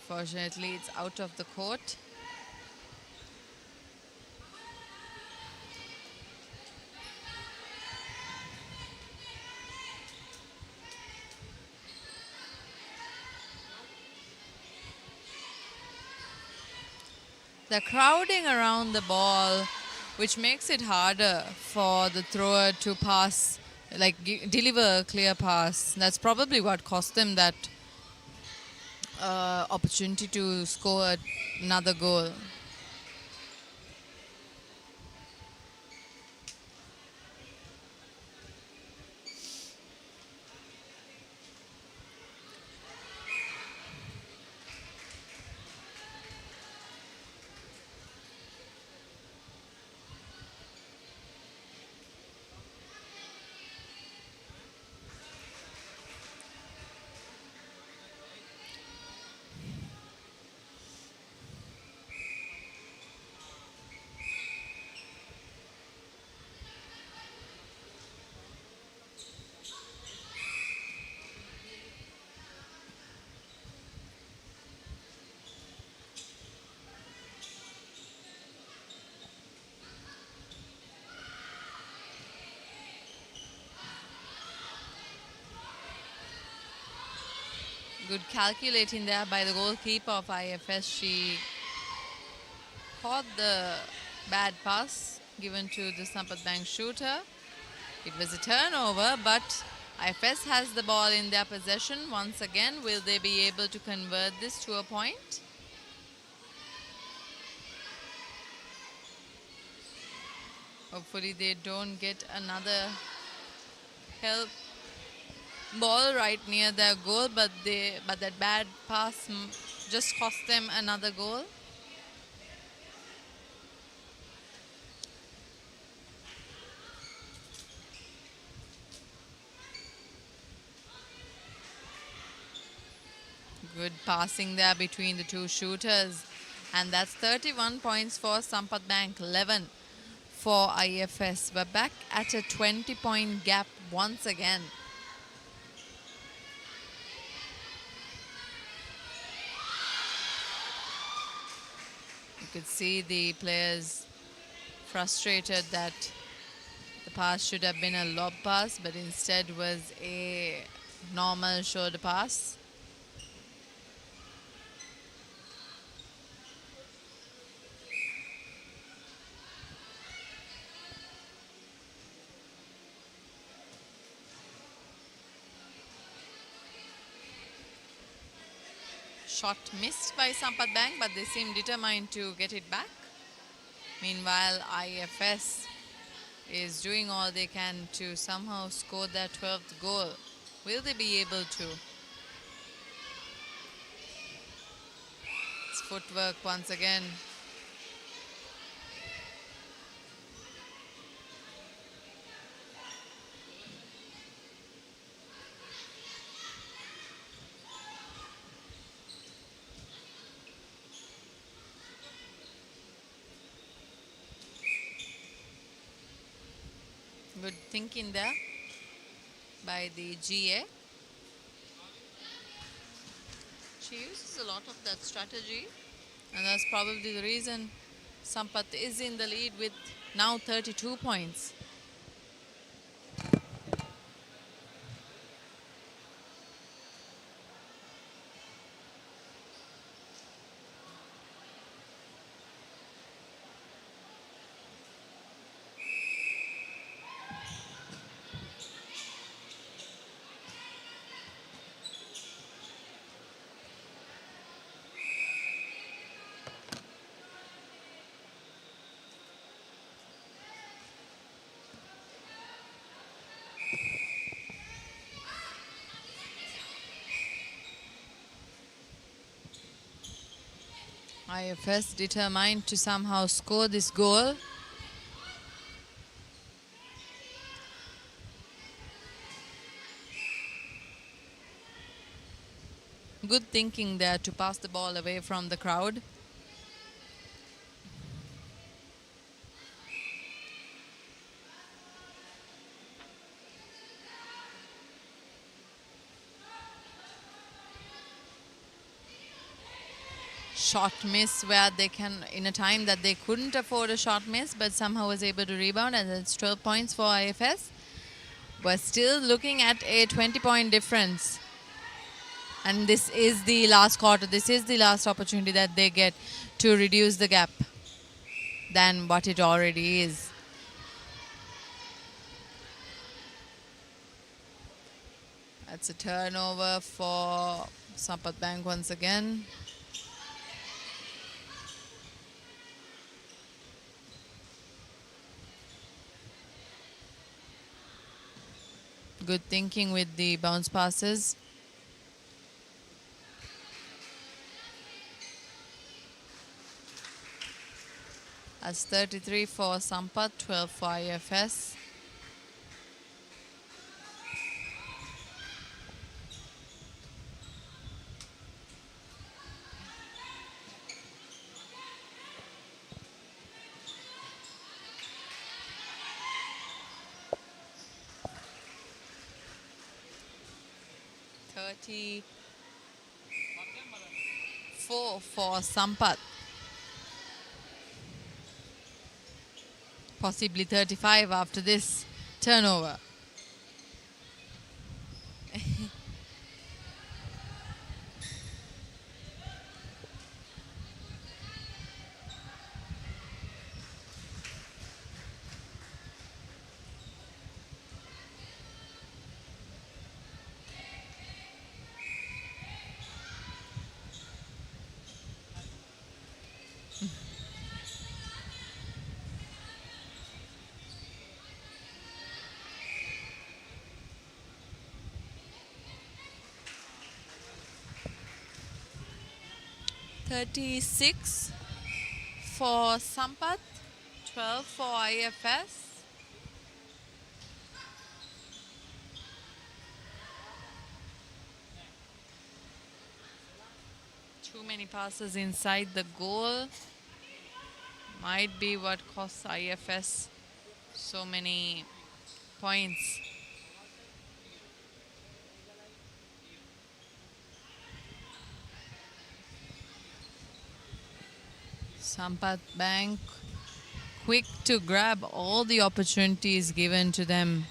Fortunately, it's out of the court. They're crowding around the ball, which makes it harder for the thrower to pass, like deliver a clear pass. That's probably what cost them that opportunity to score another goal. Good calculating there by the goalkeeper of IFS. She caught the bad pass given to the Sampath Bank shooter. It was a turnover, but IFS has the ball in their possession once again. Will they be able to convert this to a point? Hopefully they don't get another help ball right near their goal, but that bad pass just cost them another goal. Good passing there between the two shooters. And that's 31 points for Sampath Bank, 11 for IFS. We're back at a 20-point gap once again. You could see the players frustrated that the pass should have been a lob pass, but instead was a normal shoulder pass. Shot missed by Sampath Bank, but they seem determined to get it back. Meanwhile, IFS is doing all they can to somehow score their 12th goal. Will they be able to? It's footwork once again. Good thinking there by the GA. She uses a lot of that strategy, and that's probably the reason Sampath is in the lead with now 32 points. IFS determined to somehow score this goal. Good thinking there to pass the ball away from the crowd. shot miss where they can, in a time that they couldn't afford a shot miss, but somehow was able to rebound, and it's 12 points for IFS. We're still looking at a 20-point difference. And this is the last quarter. This is the last opportunity that they get to reduce the gap than what it already is. That's a turnover for Sampath Bank once again. Good thinking with the bounce passes. That's 33 for Sampath, 12 for IFS. Four for Sampath. Possibly 35 after this turnover. $36 for Sampath, 12 for IFS. Too many passes inside the goal might be what costs IFS so many points. Sampath Bank quick to grab all the opportunities given to them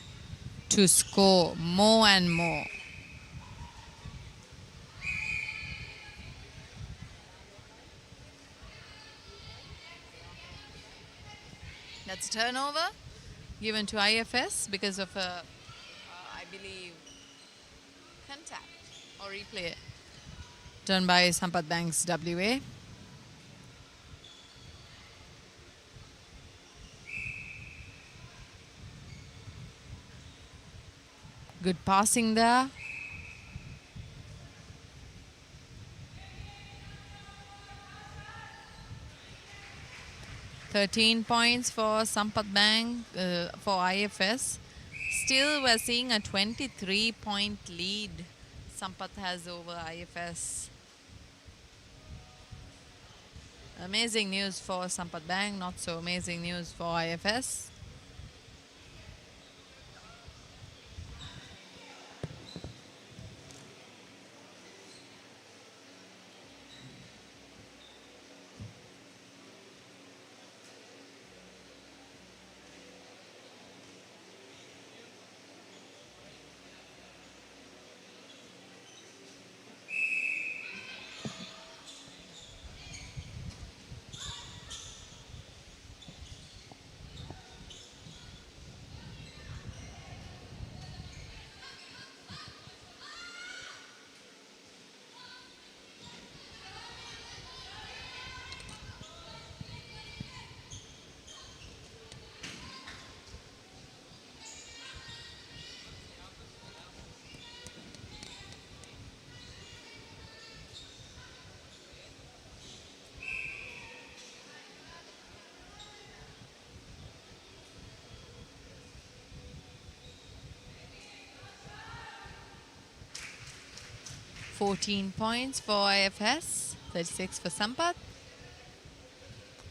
to score more and more. That's a turnover given to IFS because of a, I believe, contact or replay done by Sampath Bank's WA. Good passing there. $13 points for Sampath Bank, for IFS. Still, we're seeing a 23-point lead Sampath has over IFS. Amazing news for Sampath Bank, not so amazing news for IFS. $14 points for IFS, 36 for Sampath.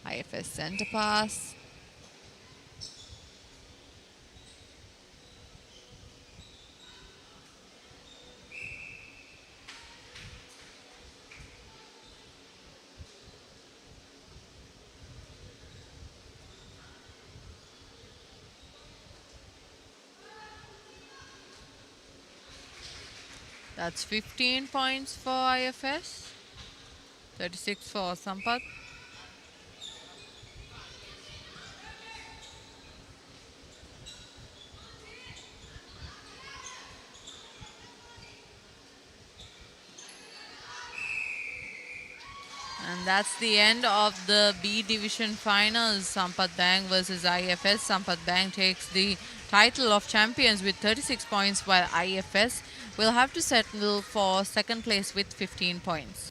IFS center pass. That's 15 points for IFS, 36 for Sampath. And that's the end of the B Division Finals. Sampath Bang versus IFS. Sampath Bang takes the title of champions with 36 points, while IFS will have to settle for second place with 15 points.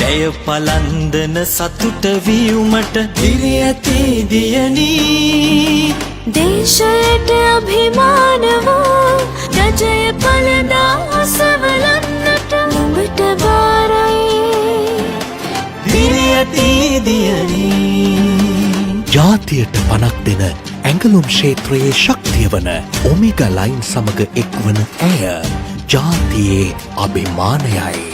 ජය පලන්දන සතුට වියුමට දිරියති දියනී දේශයට අභිමාන වූ රජය පලදා අසවලන්නට නුඹට බාරයි දිරියති දියනී ජාතියට පනක් දෙන ඇඟලුම් ක්ෂේත්‍රයේ ශක්තිය වන ඔමේගා ලයින් සමග එක්වන ඇය ජාතියේ අභිමානයයි.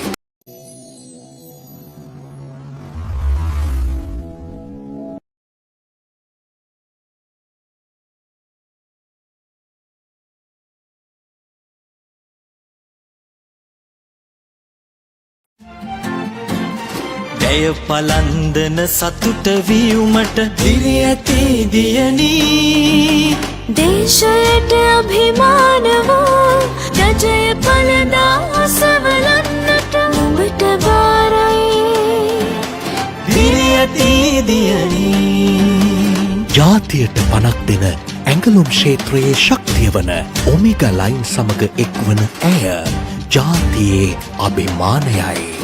ජය පලන්දන සතුට වියුමට දිරියති දියනී දේශයට අභිමාන වූ රජය පලදා අසවලන්නට නුඹට බාරයි දිරියති දියනී ජාතියට පනක් දෙන ඇඟලුම් ක්ෂේත්‍රයේ ශක්තිය වන ඔමේගා ලයින් සමග එක්වන ඇය ජාතියේ අභිමානයයි.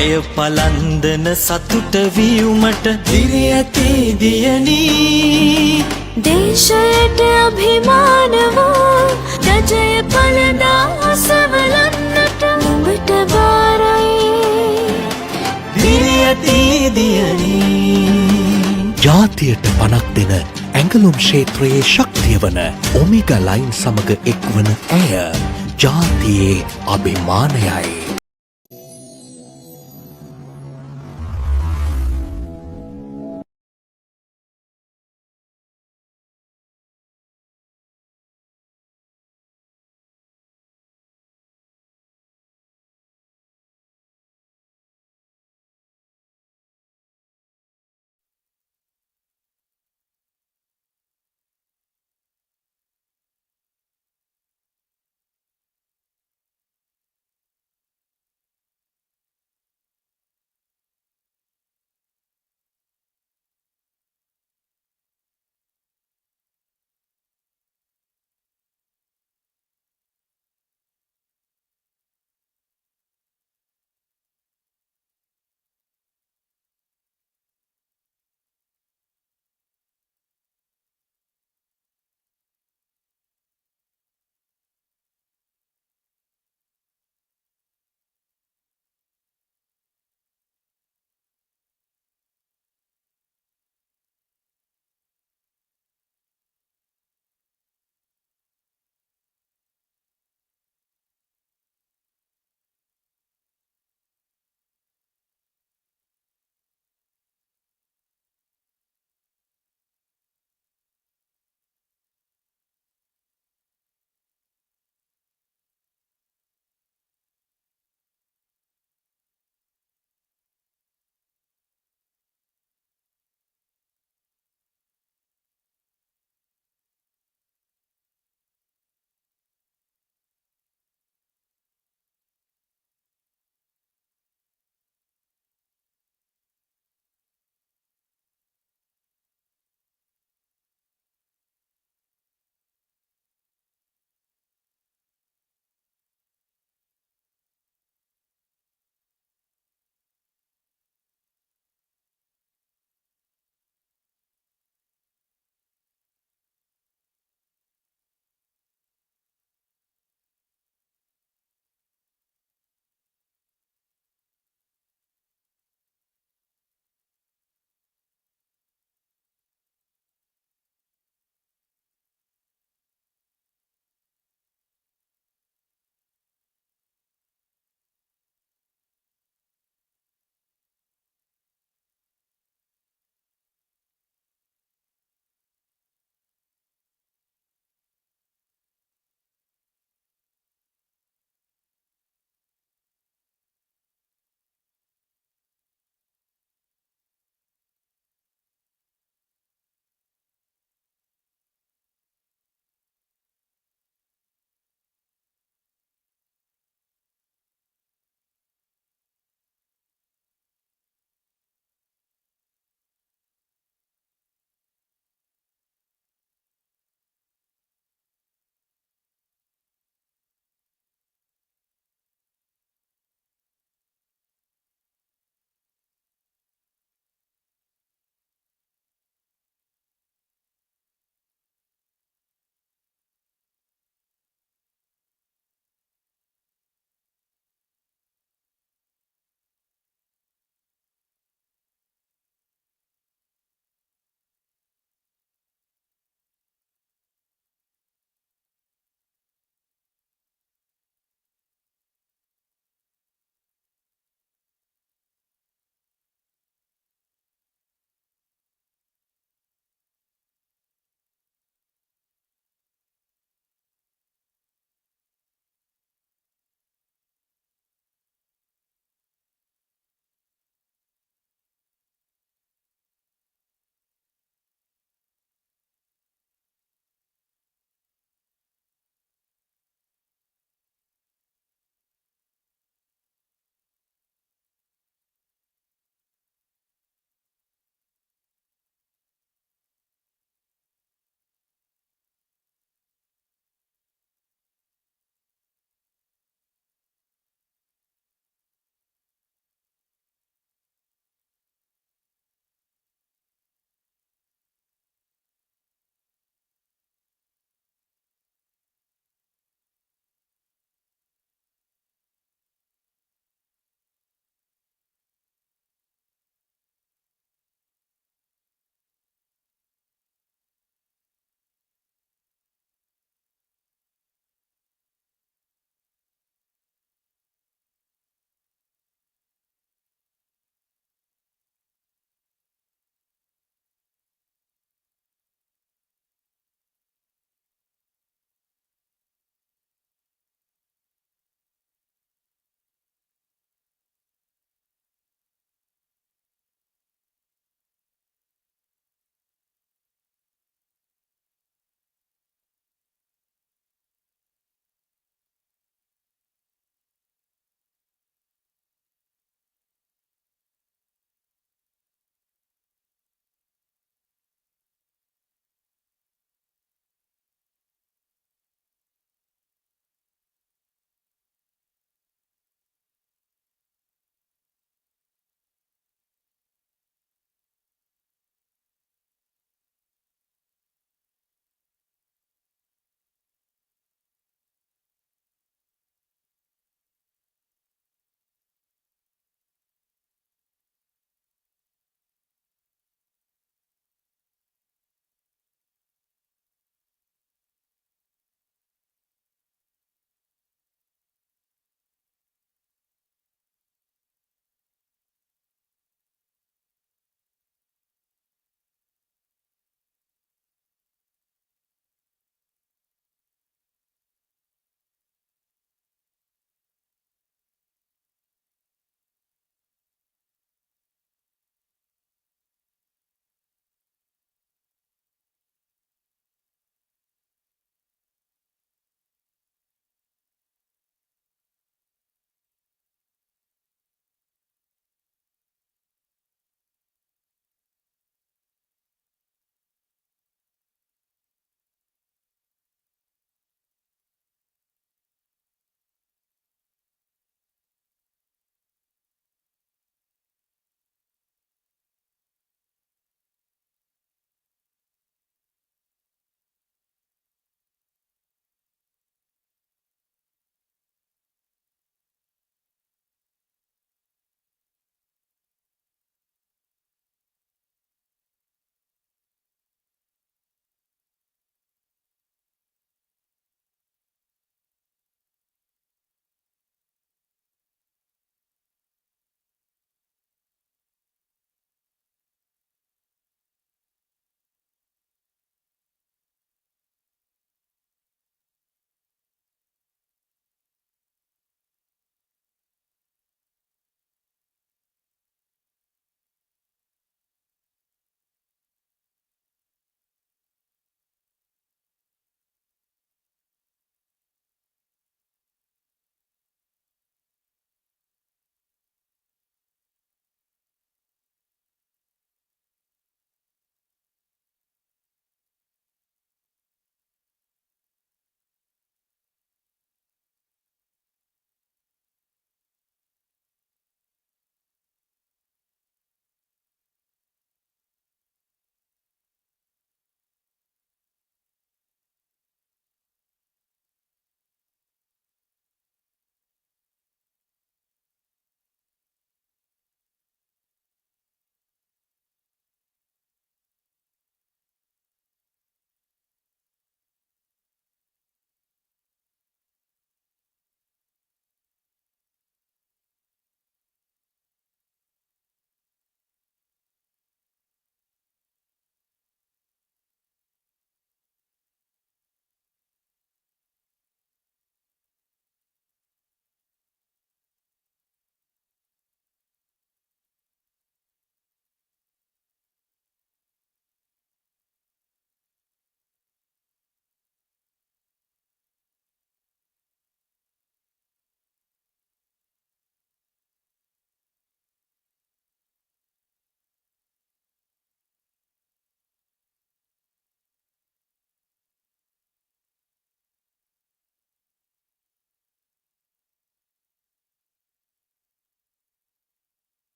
දැය පලන්දන සතුට වියුමට දිරි ඇති දියනී දේශයට අභිමාන වූ රජය පළදා අසවලන්නට නුඹට බාරයි. දිරි ඇති දියනී ජාතියට පනක් දෙන ඇඟලුම් ක්ෂේත්‍රයේ ශක්තිය වන ඔමෙගා ලයින් සමග එක්වන ඇය ජාතියේ අභිමානයයි.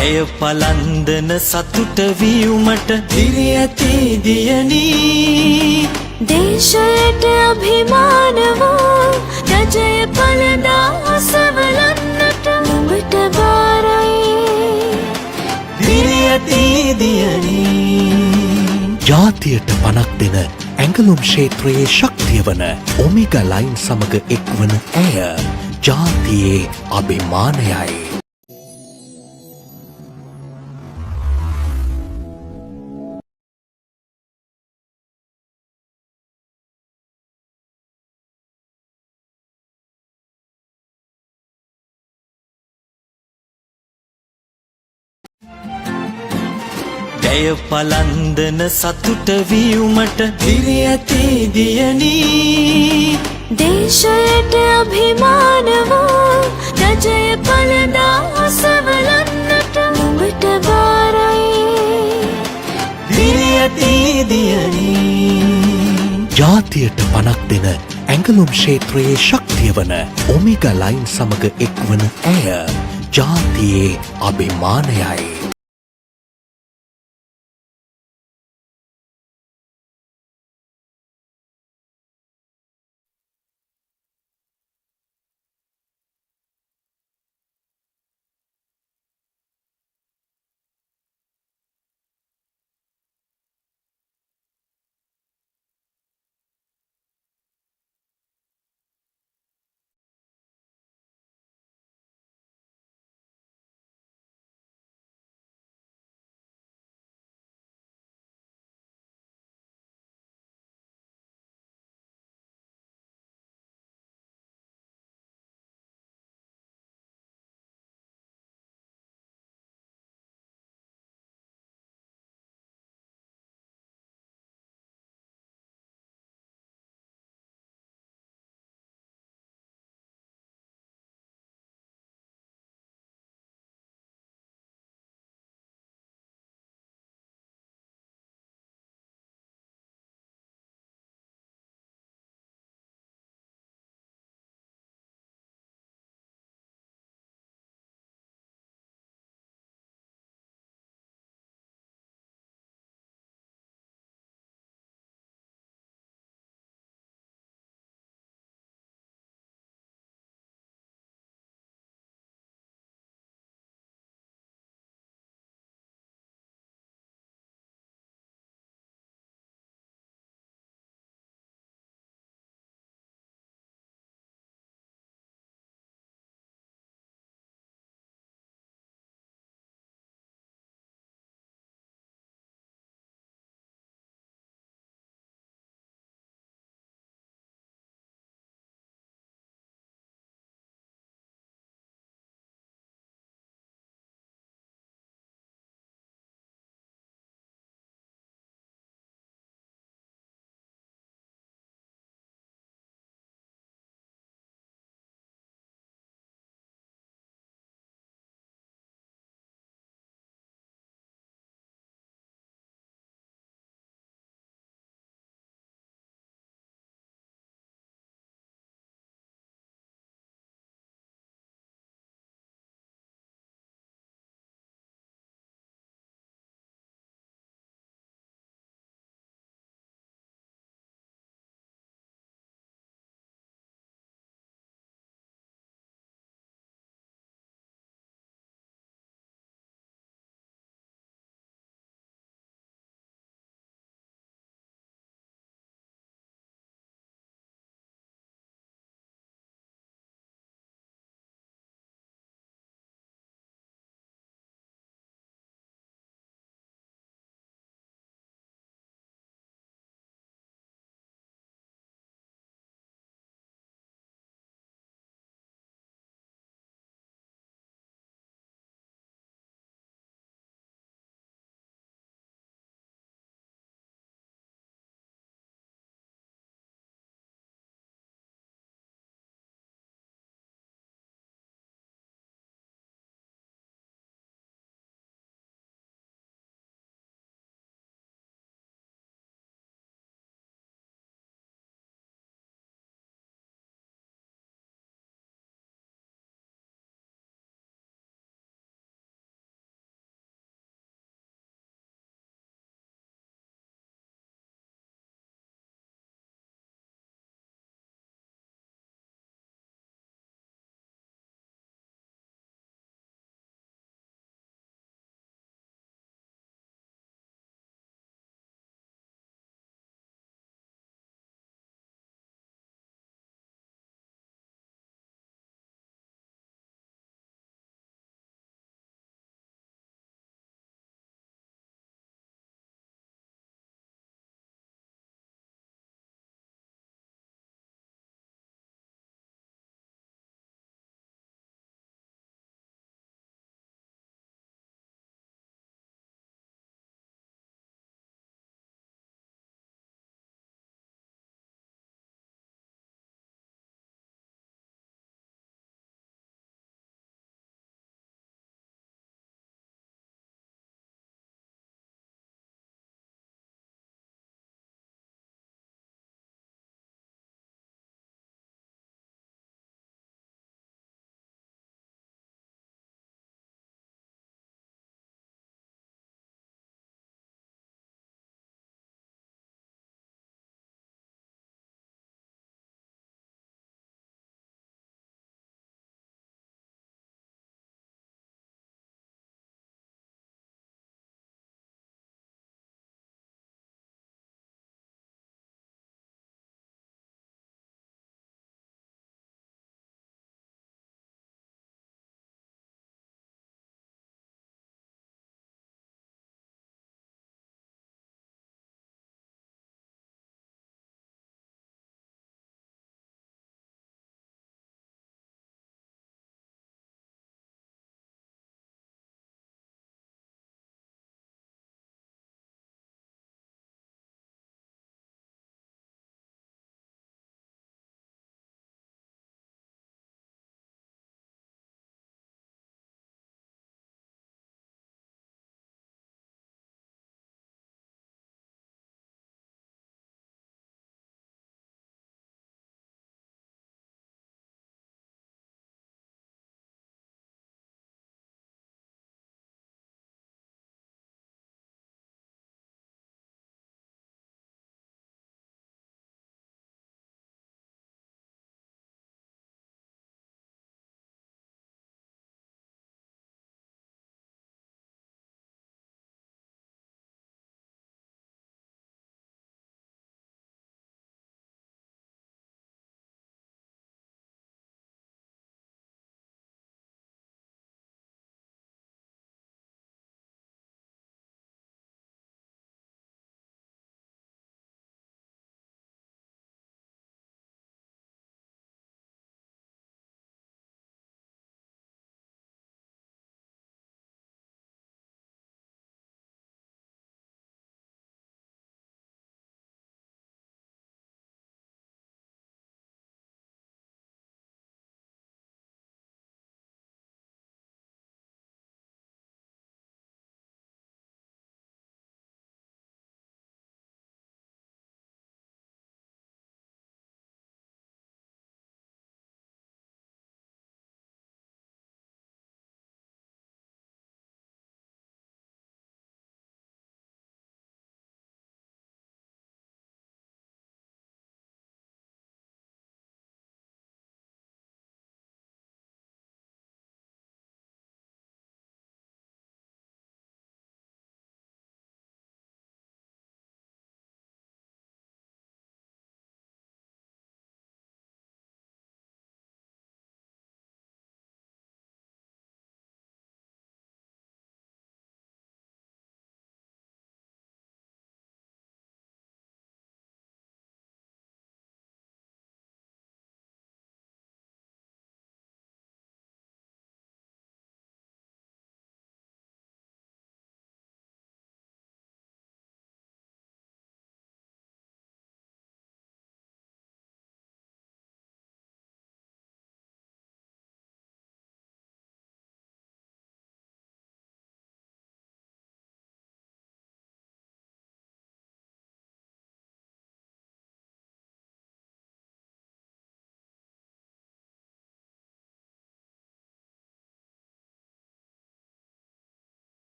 ඇය පලන්දන සතුට වියුමට දිරියති දියනී දේශයට අභිමාන වූ රජය පළදා අසවලන්නට නුඹට බාරයි දිරියති දියනී ජාතියට පනක් දෙන ඇඟලුම් ක්ෂේත්‍රයේ ශක්තිය වන ඔමිගා ලයින් සමග එක්වන ඇය ජාතියේ අභිමානයයි. ඇය පලන්දන සතුට වියුමට දිරියති දියනී දේශයට අභිමාන වූ රජය පළදා අසවලන්නට නුඹට බාරයි දිරියති දියනී ජාතියට පනක් දෙන ඇඟලුම් ක්ෂේත්‍රයේ ශක්තිය වන ඔමිගා ලයින් සමග එක්වන ඇය ජාතියේ අභිමානයයි.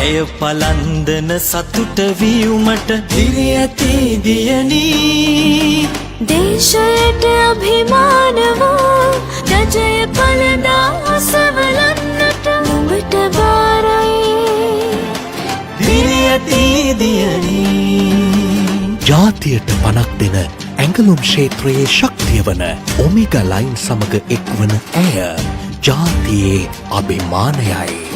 දැය පලන්දන සතුට වියුමට දිරි ඇති දියනී දේශයට අභිමාන වූ රජය පලදා අසවලන්නට නුඹට බාරයි. දිරි ඇති දියනී ජාතියට පනක් දෙන ඇඟලුම් ක්ෂේත්‍රයේ ශක්තිය වන ඔමේගා ලයින් සමග එක්වන ඇය ජාතියේ අභිමානයයි.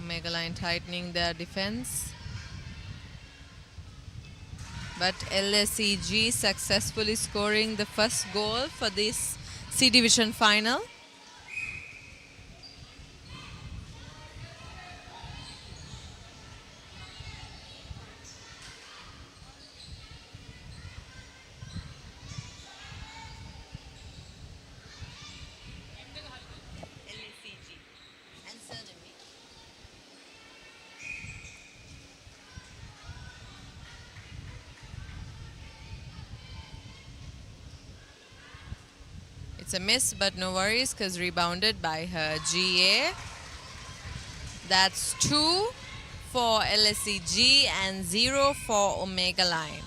Omega Line tightening their defense. But LSEG successfully scoring the first goal for this C Division final. It's a miss, but no worries because rebounded by her GA. That's 2 for LSEG and 0 for Omega Line.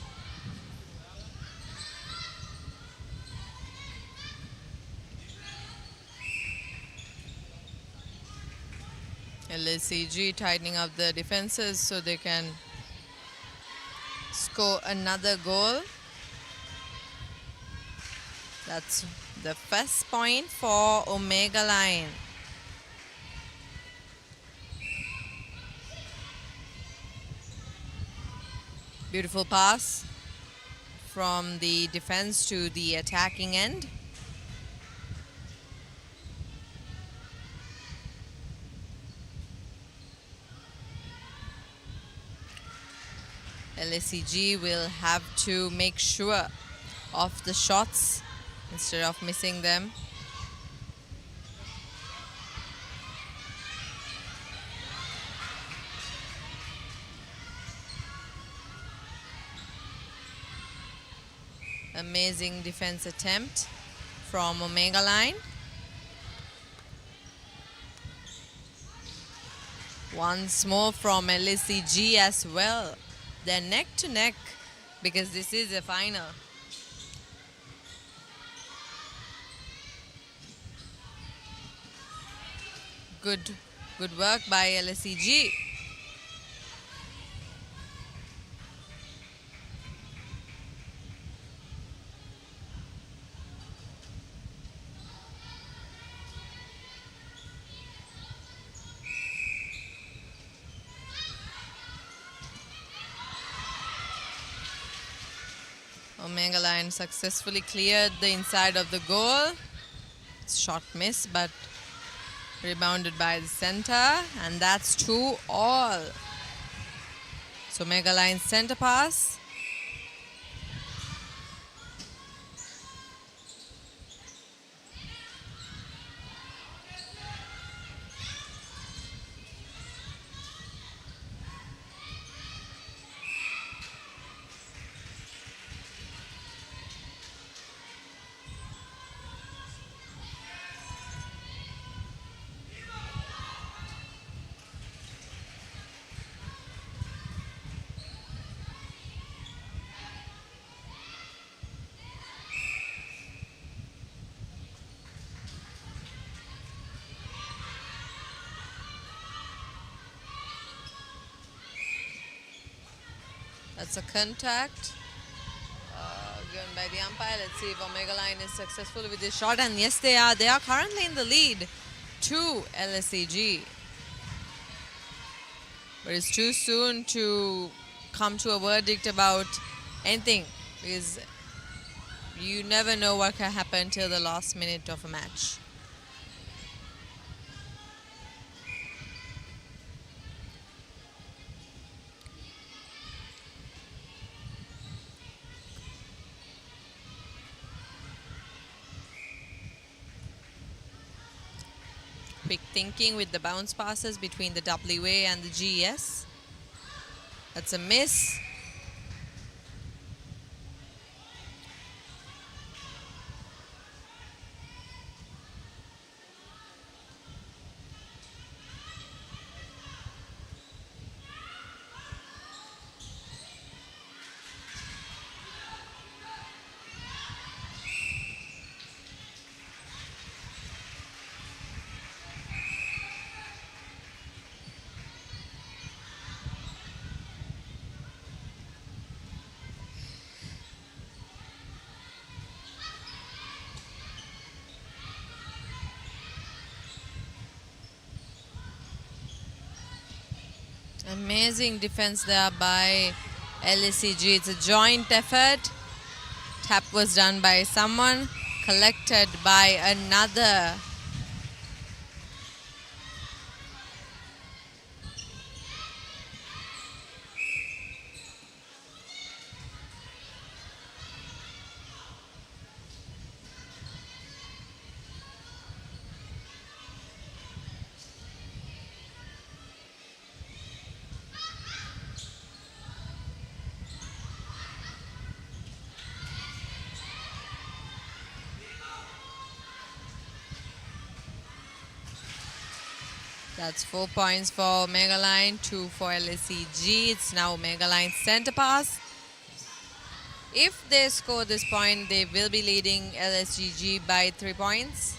LSEG tightening up the defenses so they can score another goal. That's the first point for Omega Line. Beautiful pass from the defense to the attacking end. LSEG will have to make sure of the shots instead of missing them. Amazing defense attempt from Omega Line. Once more from LSEG as well. They're neck to neck because this is a final. Good work by LSEG. Omega Line successfully cleared the inside of the goal. Shot miss, but rebounded by the center, and that's 2-all. So Omega Line center pass. That's a contact given by the umpire. Let's see if Omega Line is successful with this shot. And yes, they are. They are currently in the lead to LSEG. But it's too soon to come to a verdict about anything because you never know what can happen till the last minute of a match. Quick thinking with the bounce passes between the WA and the GS. That's a miss. Amazing defense there by LSEG. It's a joint effort. Tap was done by someone, collected by another. That's 4 points for Omega Line, 2 for LSEG. It's now Omega Line center pass. If they score this point, they will be leading LSEG by 3 points.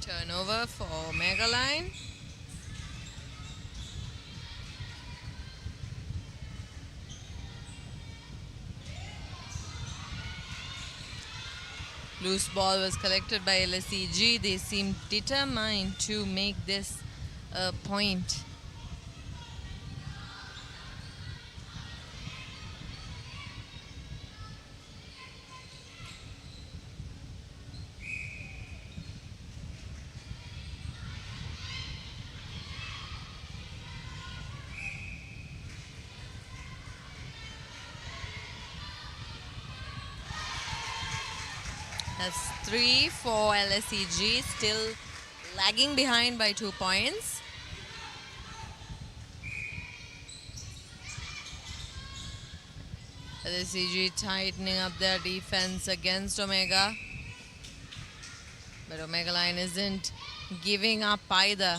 Turnover for Megaline. Loose ball was collected by LSEG. They seem determined to make this a point. That's 3 for LSEG, still lagging behind by 2 points. LSEG tightening up their defense against Omega. But Omega Line isn't giving up either.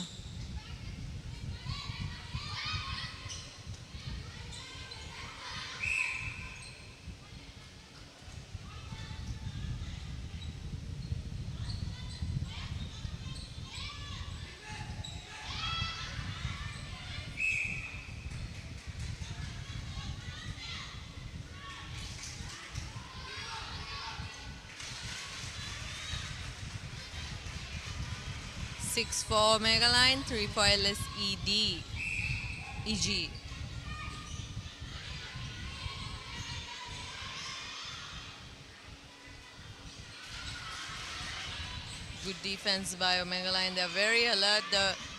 Six for Omega Line, 3 for LSED. EG. Good defense by Omega Line. They're very alert.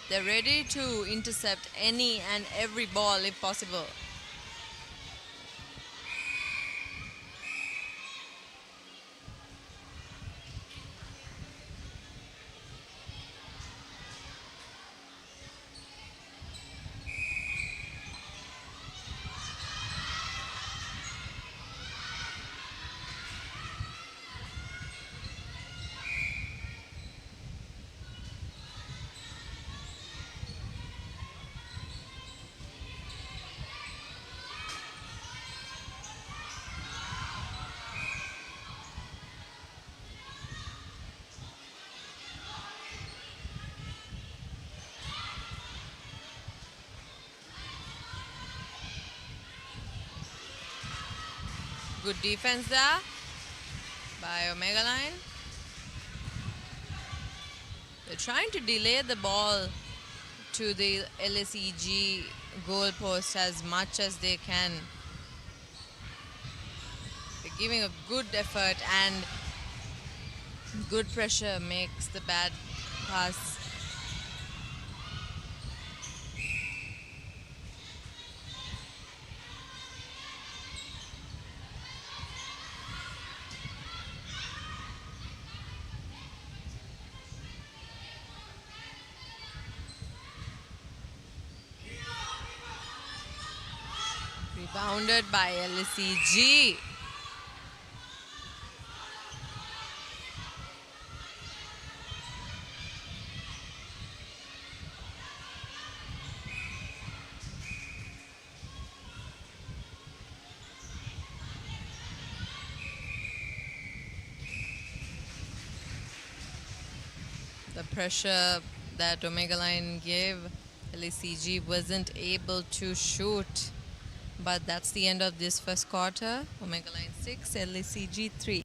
They're ready to intercept any and every ball if possible. Good defense there by Omega Line. They're trying to delay the ball to the LSEG goal post as much as they can. They're giving a good effort and good pressure makes the bad pass. Rebounded by LSEG. The pressure that Omega Line gave, LSEG wasn't able to shoot. But that's the end of this first quarter. Omega Line 6, LSEG 3.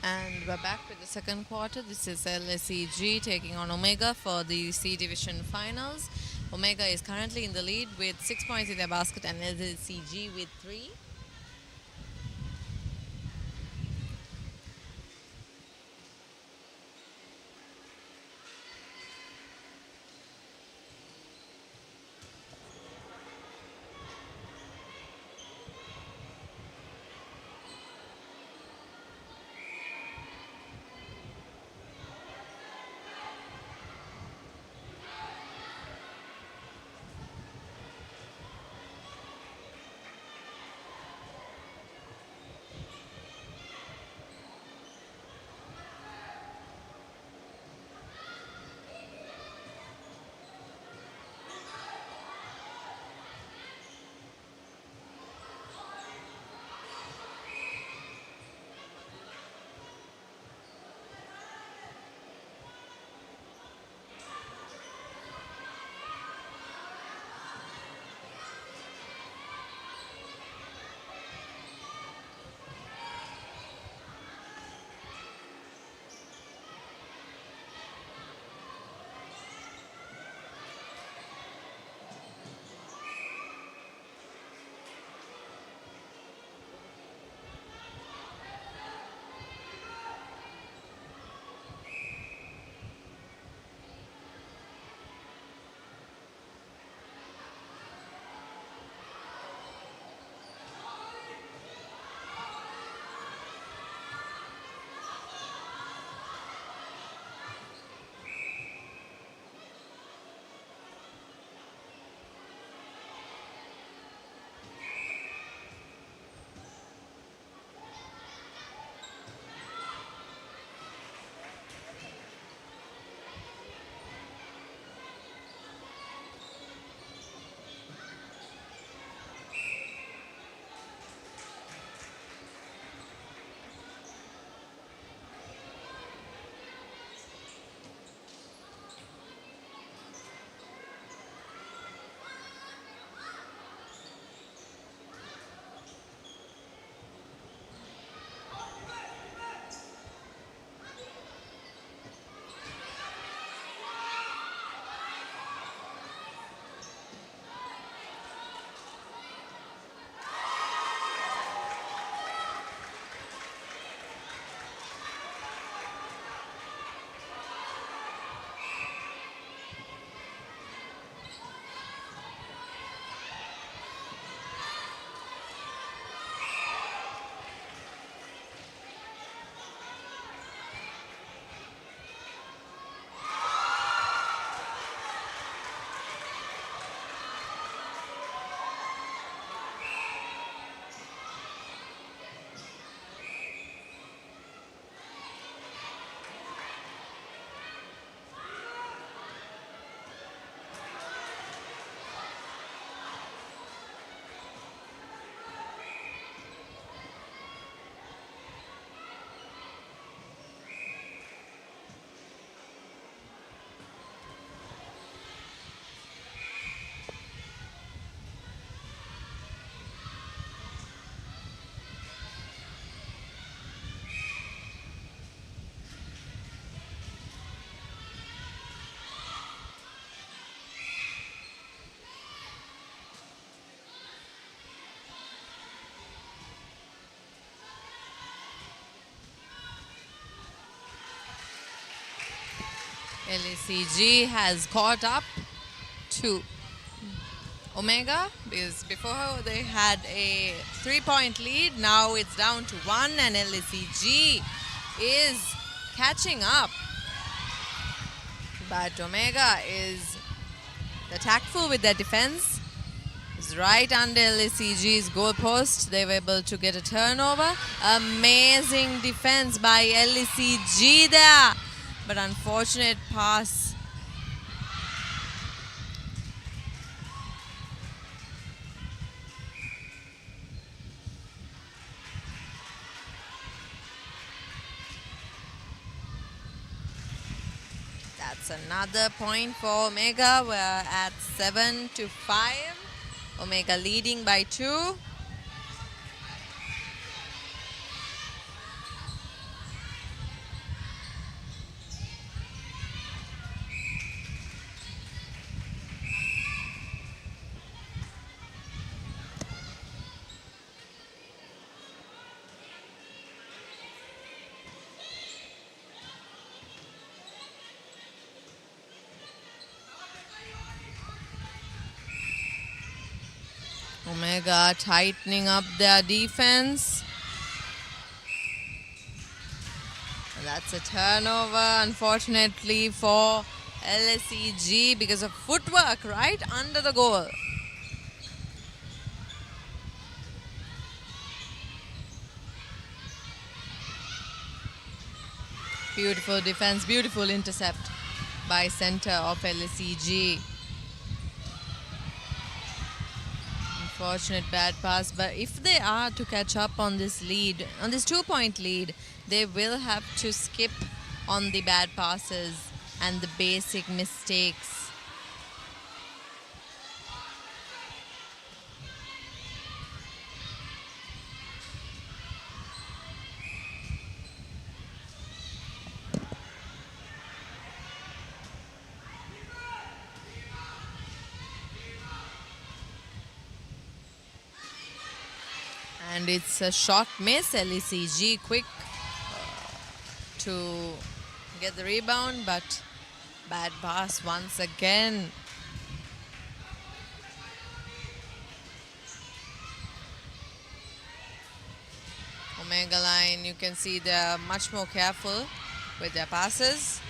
And we're back with the second quarter. This is LSEG taking on Omega for the C Division finals. Omega is currently in the lead with 6 points in their basket and LSEG with 3. LSEG has caught up to Omega because before they had a 3-point lead. Now it's down to 1 and LSEG is catching up. But Omega is tactful with their defense. It's right under LSEG's goal post. They were able to get a turnover. Amazing defense by LSEG there. But unfortunate pass. That's another point for Omega. We're at 7-5. Omega leading by 2. Omega tightening up their defense. And that's a turnover, unfortunately, for LSEG because of footwork right under the goal. Beautiful defense, beautiful intercept by center of LSEG. Unfortunate bad pass, but if they are to catch up on this lead, on this 2-point lead, they will have to skip on the bad passes and the basic mistakes. And it's a shot miss. LSEG quick to get the rebound, but bad pass once again. Omega line, you can see they're much more careful with their passes.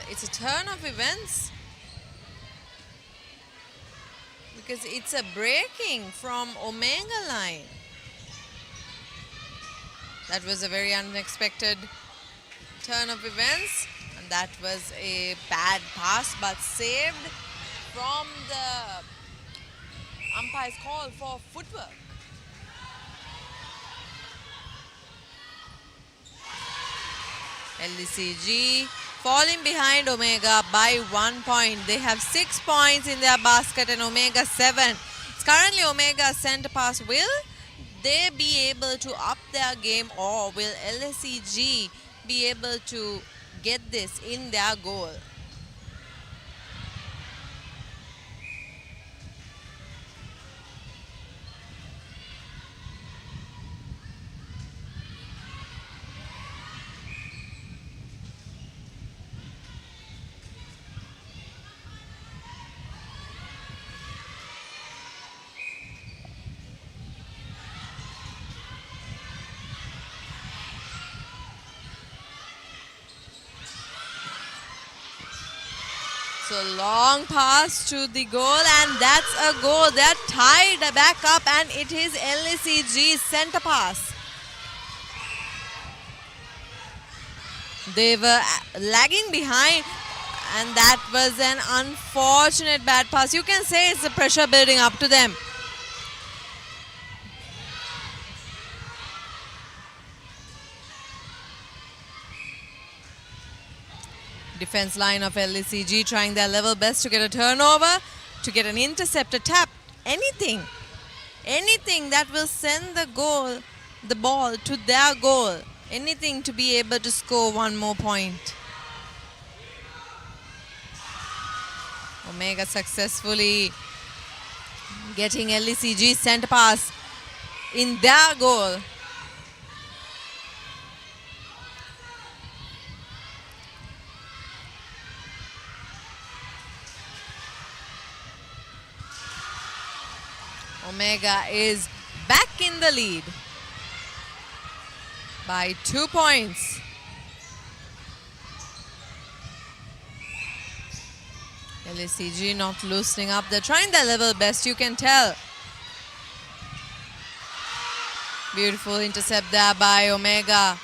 It's a turn of events because it's a breaking from Omega line. That was a very unexpected turn of events, and that was a bad pass but saved from the umpire's call for footwork. LSEG falling behind Omega by 1 point. They have 6 points in their basket and Omega 7. It's currently Omega's center pass. Will they be able to up their game, or will LSEG be able to get this in their goal? So long pass to the goal, and that's a goal. They're tied back up, and it is LSEG's center pass. They were lagging behind, and that was an unfortunate bad pass. You can say it's the pressure building up to them. Defense line of LSEG trying their level best to get a turnover, to get an intercept, a tap, anything that will send the ball to their goal, anything to be able to score one more point. Omega successfully getting LSEG's center pass in their goal. Omega is back in the lead by 2 points. LSEG not loosening up. They're trying their level best, you can tell. Beautiful intercept there by Omega.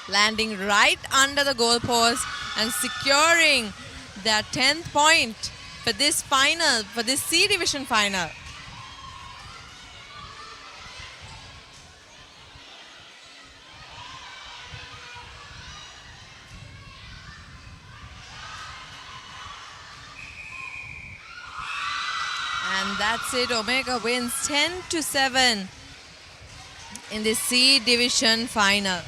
Landing right under the goalpost and securing their 10th point for this final, for this C Division final. And that's it. Omega wins 10-7 in the C Division final.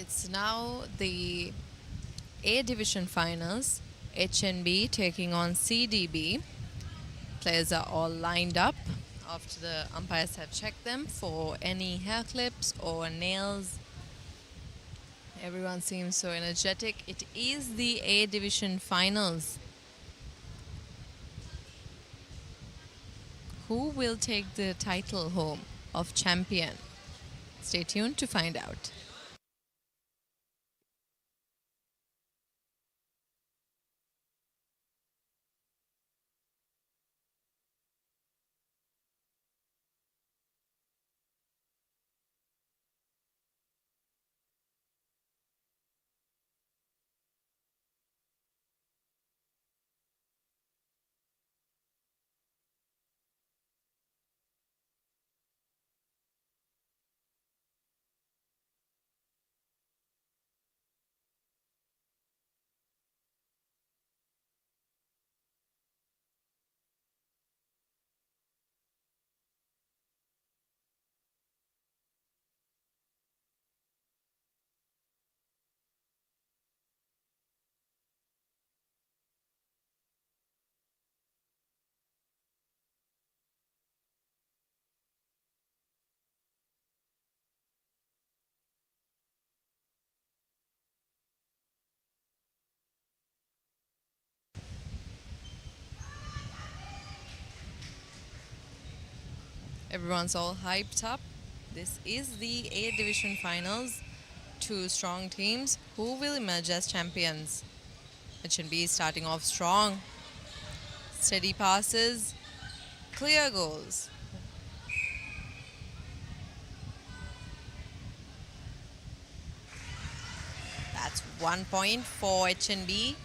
It's now the A Division Finals. HNB taking on CDB. Players are all lined up after the umpires have checked them for any hair clips or nails. Everyone seems so energetic. It is the A Division Finals. Who will take the title home of champion? Stay tuned to find out. Everyone's all hyped up. This is the A Division Finals. Two strong teams. Who will emerge as champions? HNB starting off strong. Steady passes. Clear goals. That's 1 point for HNB.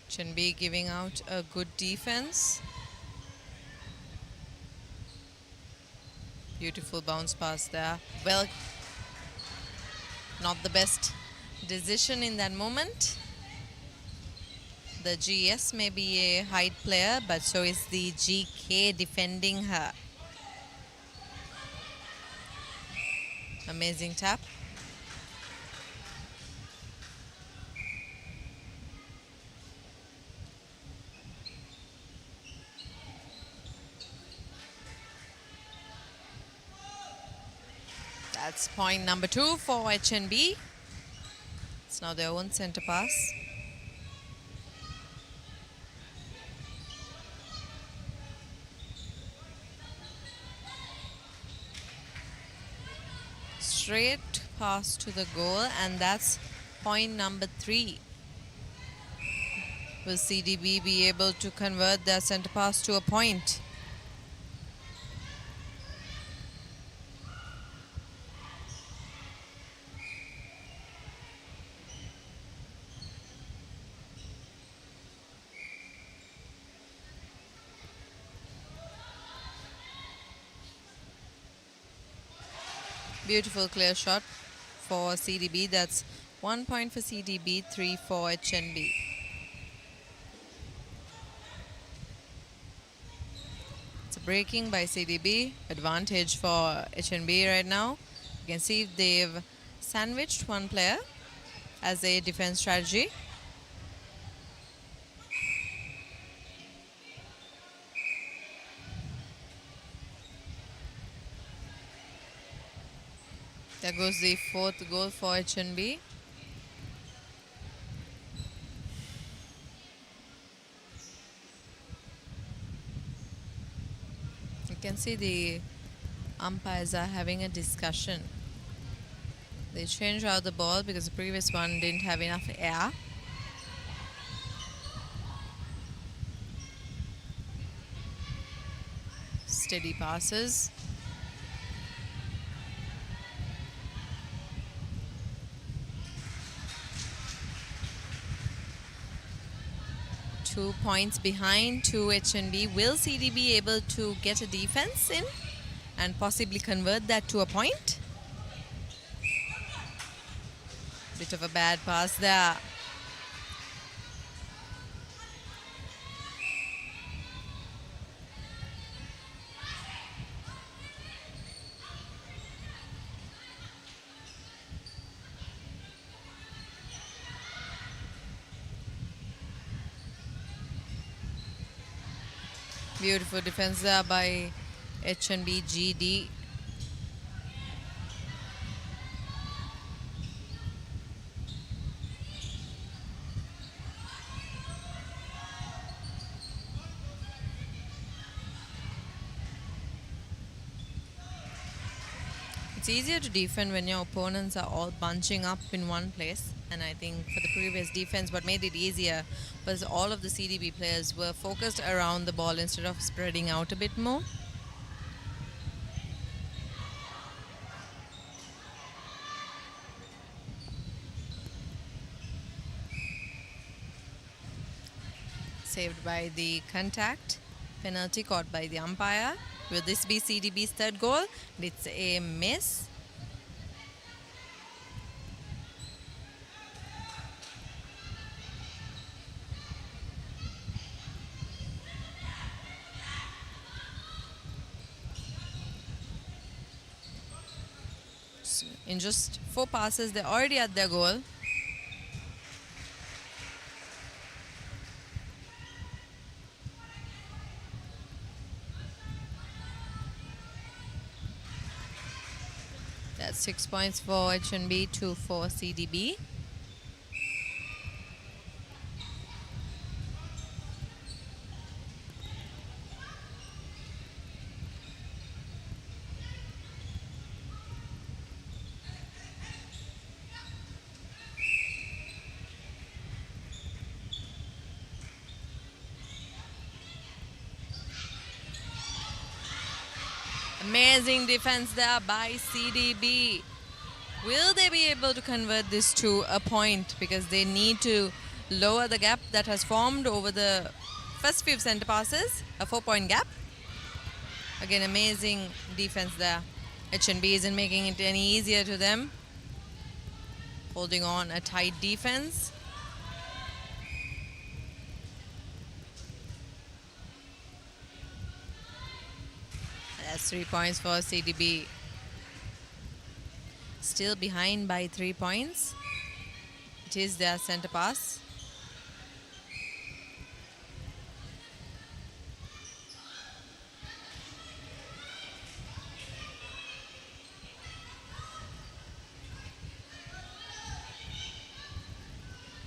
HNB giving out a good defense. Beautiful bounce pass there. Well, not the best decision in that moment. The GS may be a height player, but so is the GK defending her. Amazing tap. That's point number 2 for HNB. It's now their own center pass. Straight pass to the goal, and that's point number 3. Will CDB be able to convert their center pass to a point? Beautiful clear shot for CDB. That's 1 point for CDB, 3 for HNB. It's a breaking by CDB. Advantage for HNB right now. You can see they've sandwiched one player as a defense strategy. There goes the 4th goal for HNB. You can see the umpires are having a discussion. They changed out the ball because the previous one didn't have enough air. Steady passes. Two points behind to HNB. Will CD be able to get a defense in and possibly convert that to a point? Bit of a bad pass there. Beautiful defense there by HNB GD. It's easier to defend when your opponents are all bunching up in one place. And I think for the previous defense, what made it easier was all of the CDB players were focused around the ball instead of spreading out a bit more. Saved by the contact. Penalty caught by the umpire. Will this be CDB's third goal? It's a miss. In just 4 passes, they're already at their goal. That's 6 points for HNB, 2 for CDB. Amazing defense there by CDB. Will they be able to convert this to a point? Because they need to lower the gap that has formed over the first few center passes, a 4-point gap. Again, amazing defense there. HNB isn't making it any easier to them. Holding on a tight defense. That's 3 points for CDB. Still behind by 3 points. It is their center pass.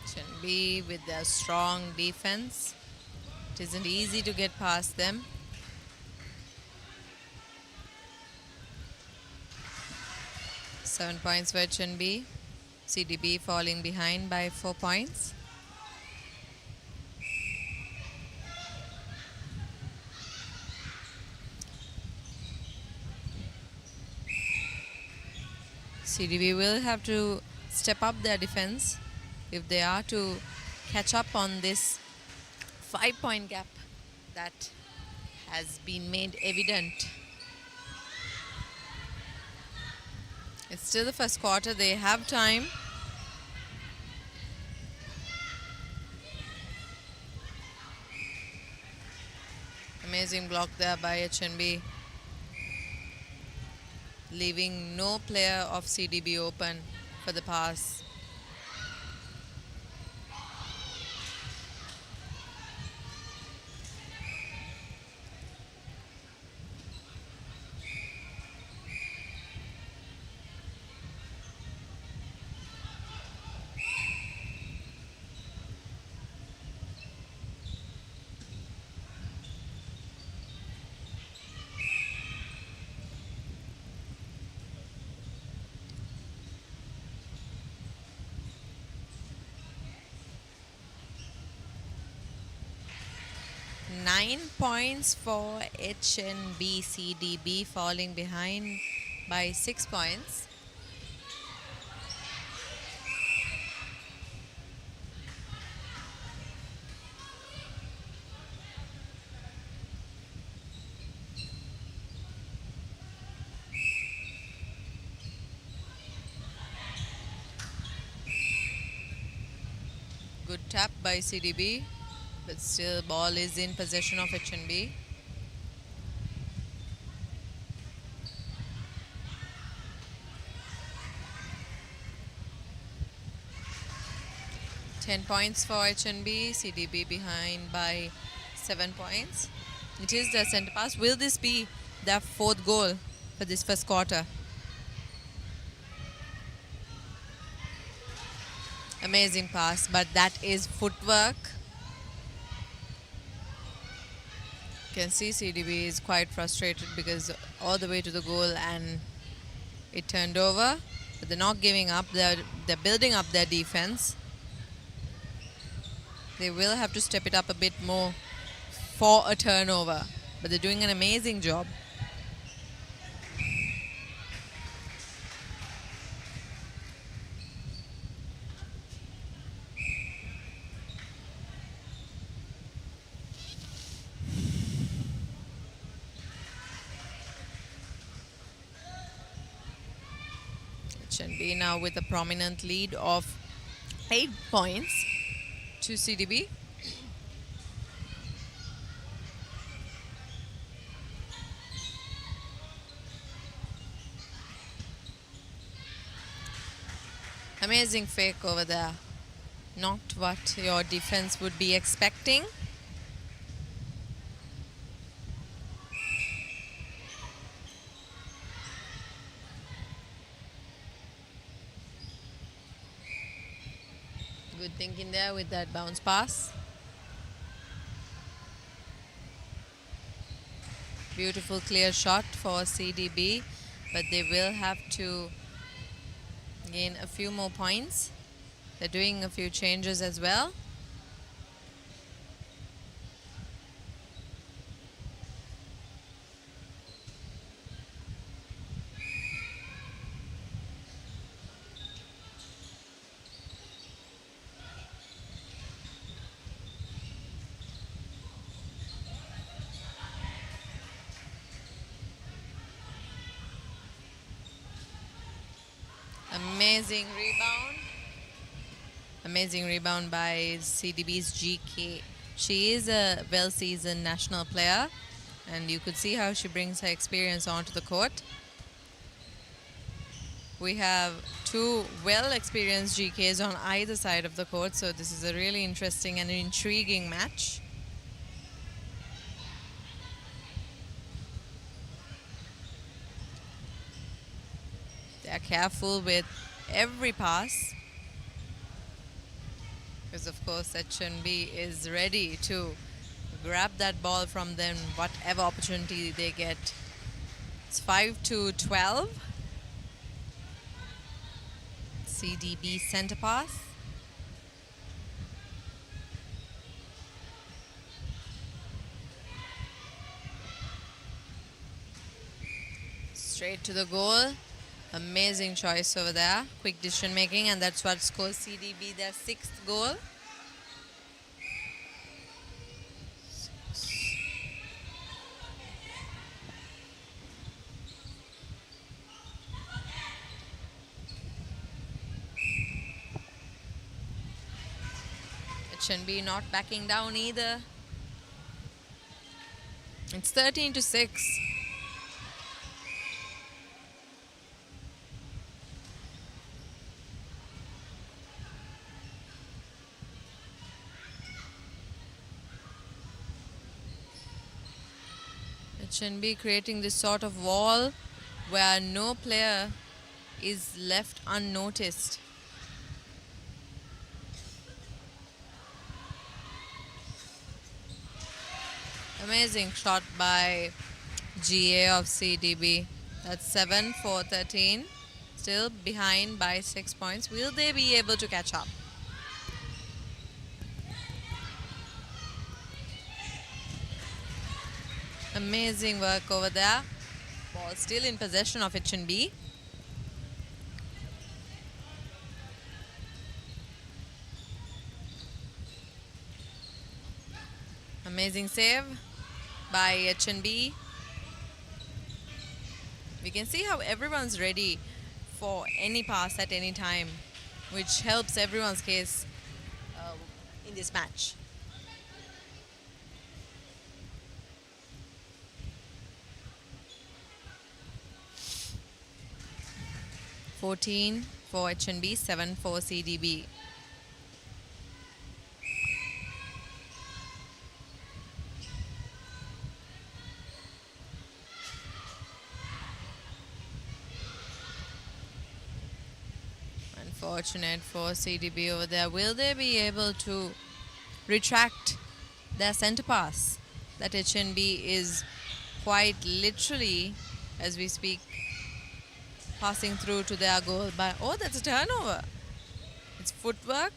HNB with their strong defense. It isn't easy to get past them. Seven points for HNB. CDB falling behind by 4 points. CDB will have to step up their defense if they are to catch up on this 5-point gap that has been made evident. It's still the first quarter. They have time. Amazing block there by HNB. Leaving no player of CDB open for the pass. Nine points for HNB. CDB falling behind by 6 points. tap by CDB, but still ball is in possession of HNB. Ten points for HNB, CDB behind by 7 points. It is the center pass. Will this be their fourth goal for this first quarter? Amazing pass, but that is footwork. You can see CDB is quite frustrated because all the way to the goal and it turned over. But they're not giving up. They're building up their defense. They will have to step it up a bit more for a turnover, but they're doing an amazing job. HNB now with a prominent lead of 8 points to CDB. Amazing fake over there. Not what your defense would be expecting. Good thinking there with that bounce pass. Beautiful clear shot for CDB, but they will have to gain a few more points. They're doing a few changes as well. Amazing rebound. Amazing rebound by CDB's GK. She is a well-seasoned national player, and you could see how she brings her experience onto the court. We have two well-experienced GKs on either side of the court, so this is a really interesting and intriguing match. They are careful with every pass, because of course HNB is ready to grab that ball from them whatever opportunity they get. It's 5-12. CDB center pass. Straight to the goal. Amazing choice over there. Quick decision making, and that's what scores CDB their 6th goal. HNB not backing down either. It's 13-6. HNB creating this sort of wall where no player is left unnoticed. Amazing shot by GA of CDB. That's 7 for 13. Still behind by 6 points. Will they be able to catch up? Amazing work over there. Ball still in possession of HNB. Amazing save by HNB. We can see how everyone's ready for any pass at any time, which helps everyone's case in this match. $14 for HNB, 7 for CDB. Unfortunate for CDB over there. Will they be able to retract their center pass? That HNB is quite literally, as we speak, passing through to their goal. But oh, that's a turnover. It's footwork.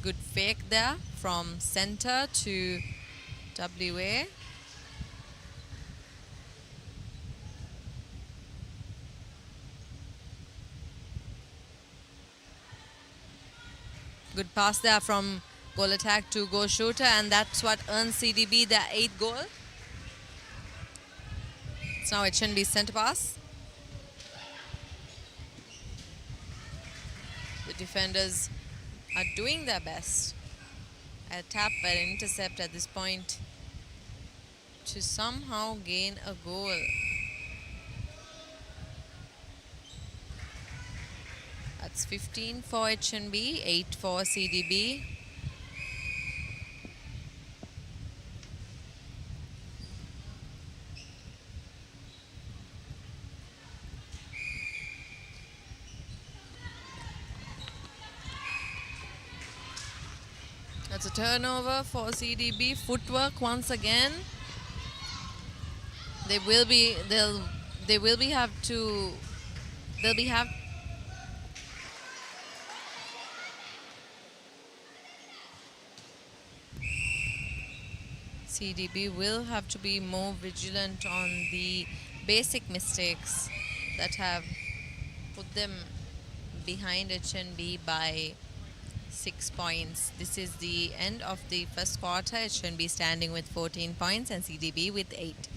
Good fake there from center to WA. Good pass there from goal attack to goal shooter, and that's what earns CDB their 8th goal. It's now HNB's center pass. The defenders are doing their best. A tap, an intercept at this point to somehow gain a goal. That's 15 for HNB, 8 for CDB. That's a turnover for CDB. Footwork once again. They will be have CDB will have to be more vigilant on the basic mistakes that have put them behind HNB by 6 points. This is the end of the first quarter. HNB standing with 14 points and CDB with 8.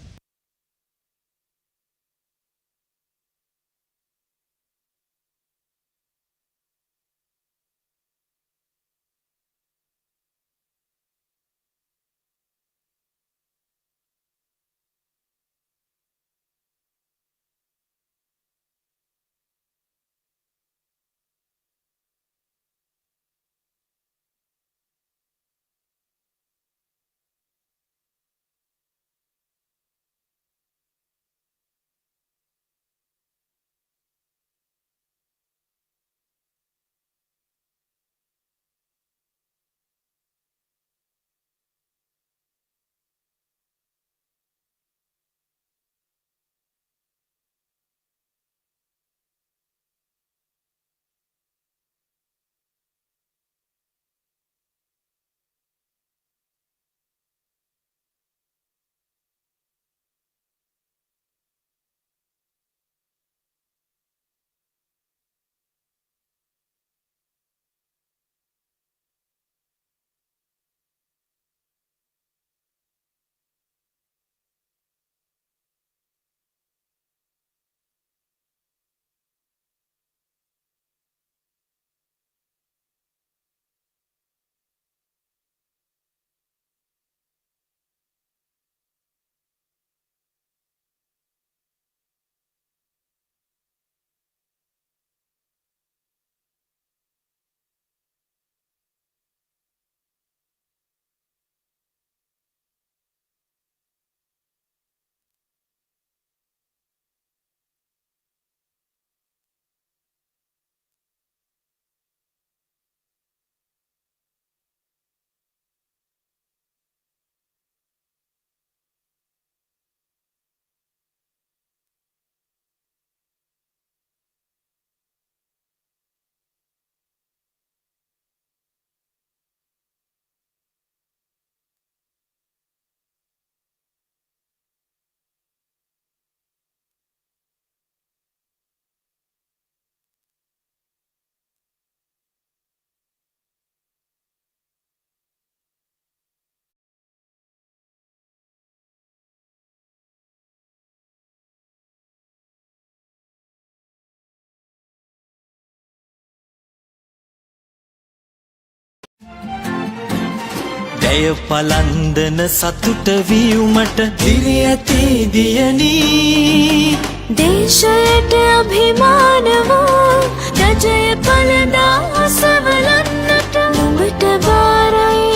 ඇය පලන්දන සතුට වියුමට දිරියති දියනී දේශයට අභිමාන වූ රජය පලදා අසවලන්නට නුඹට බාරයි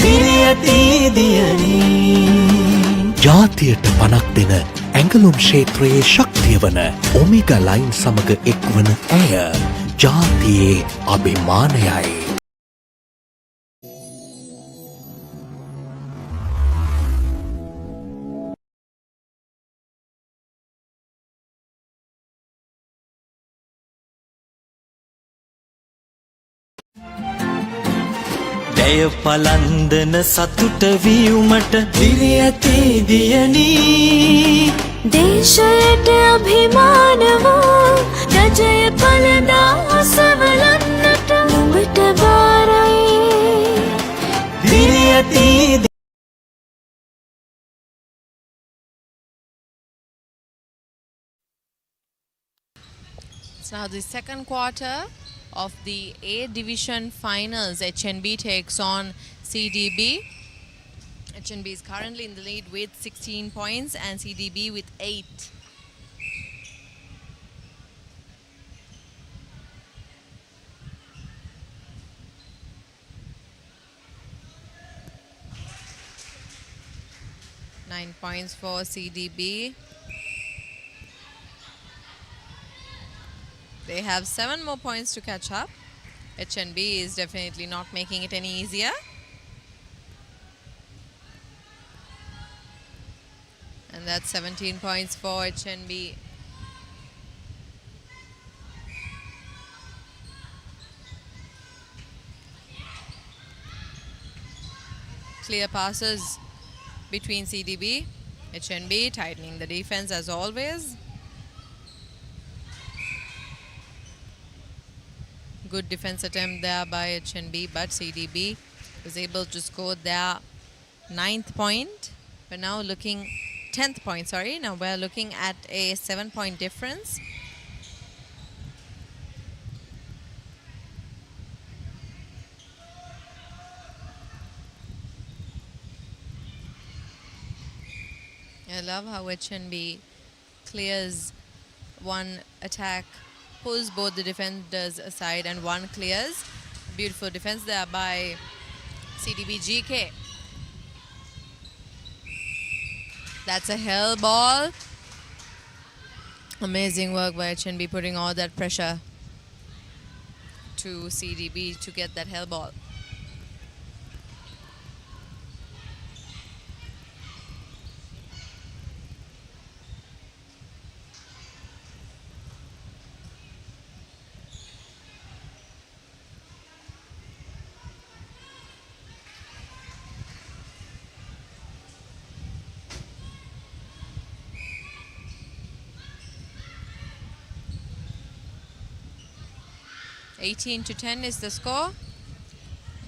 දිරියති දියනී ජාතියට පනක් දෙන ඇඟලුම් ක්ෂේත්‍රයේ ශක්තිය වන ඔමේගා ලයින් සමග එක්වන ඇය ජාතියේ අභිමානයයි. ඇය පලන්දන සතුට වියුමට දිරියති දියනී දේශයට අභිමාන වූ රජය පලදා අසවලන්නට නුඹට බාරයි දිරියති So now the second quarter of the A Division Finals, HNB takes on CDB. HNB is currently in the lead with 16 points and CDB with 8. Nine points for CDB. They have 7 more points to catch up. HNB is definitely not making it any easier. And that's 17 points for HNB. Clear passes between CDB, HNB tightening the defense as always. Good defense attempt there by HNB, but CDB was able to score their 9th point. We're now looking 10th point, sorry. Now we're looking at a 7-point difference. I love how HNB clears one attack, pulls both the defenders aside, and one clears. Beautiful defense there by CDB GK. That's a hell ball. Amazing work by HNB putting all that pressure to CDB to get that hell ball. (18-10) is the score.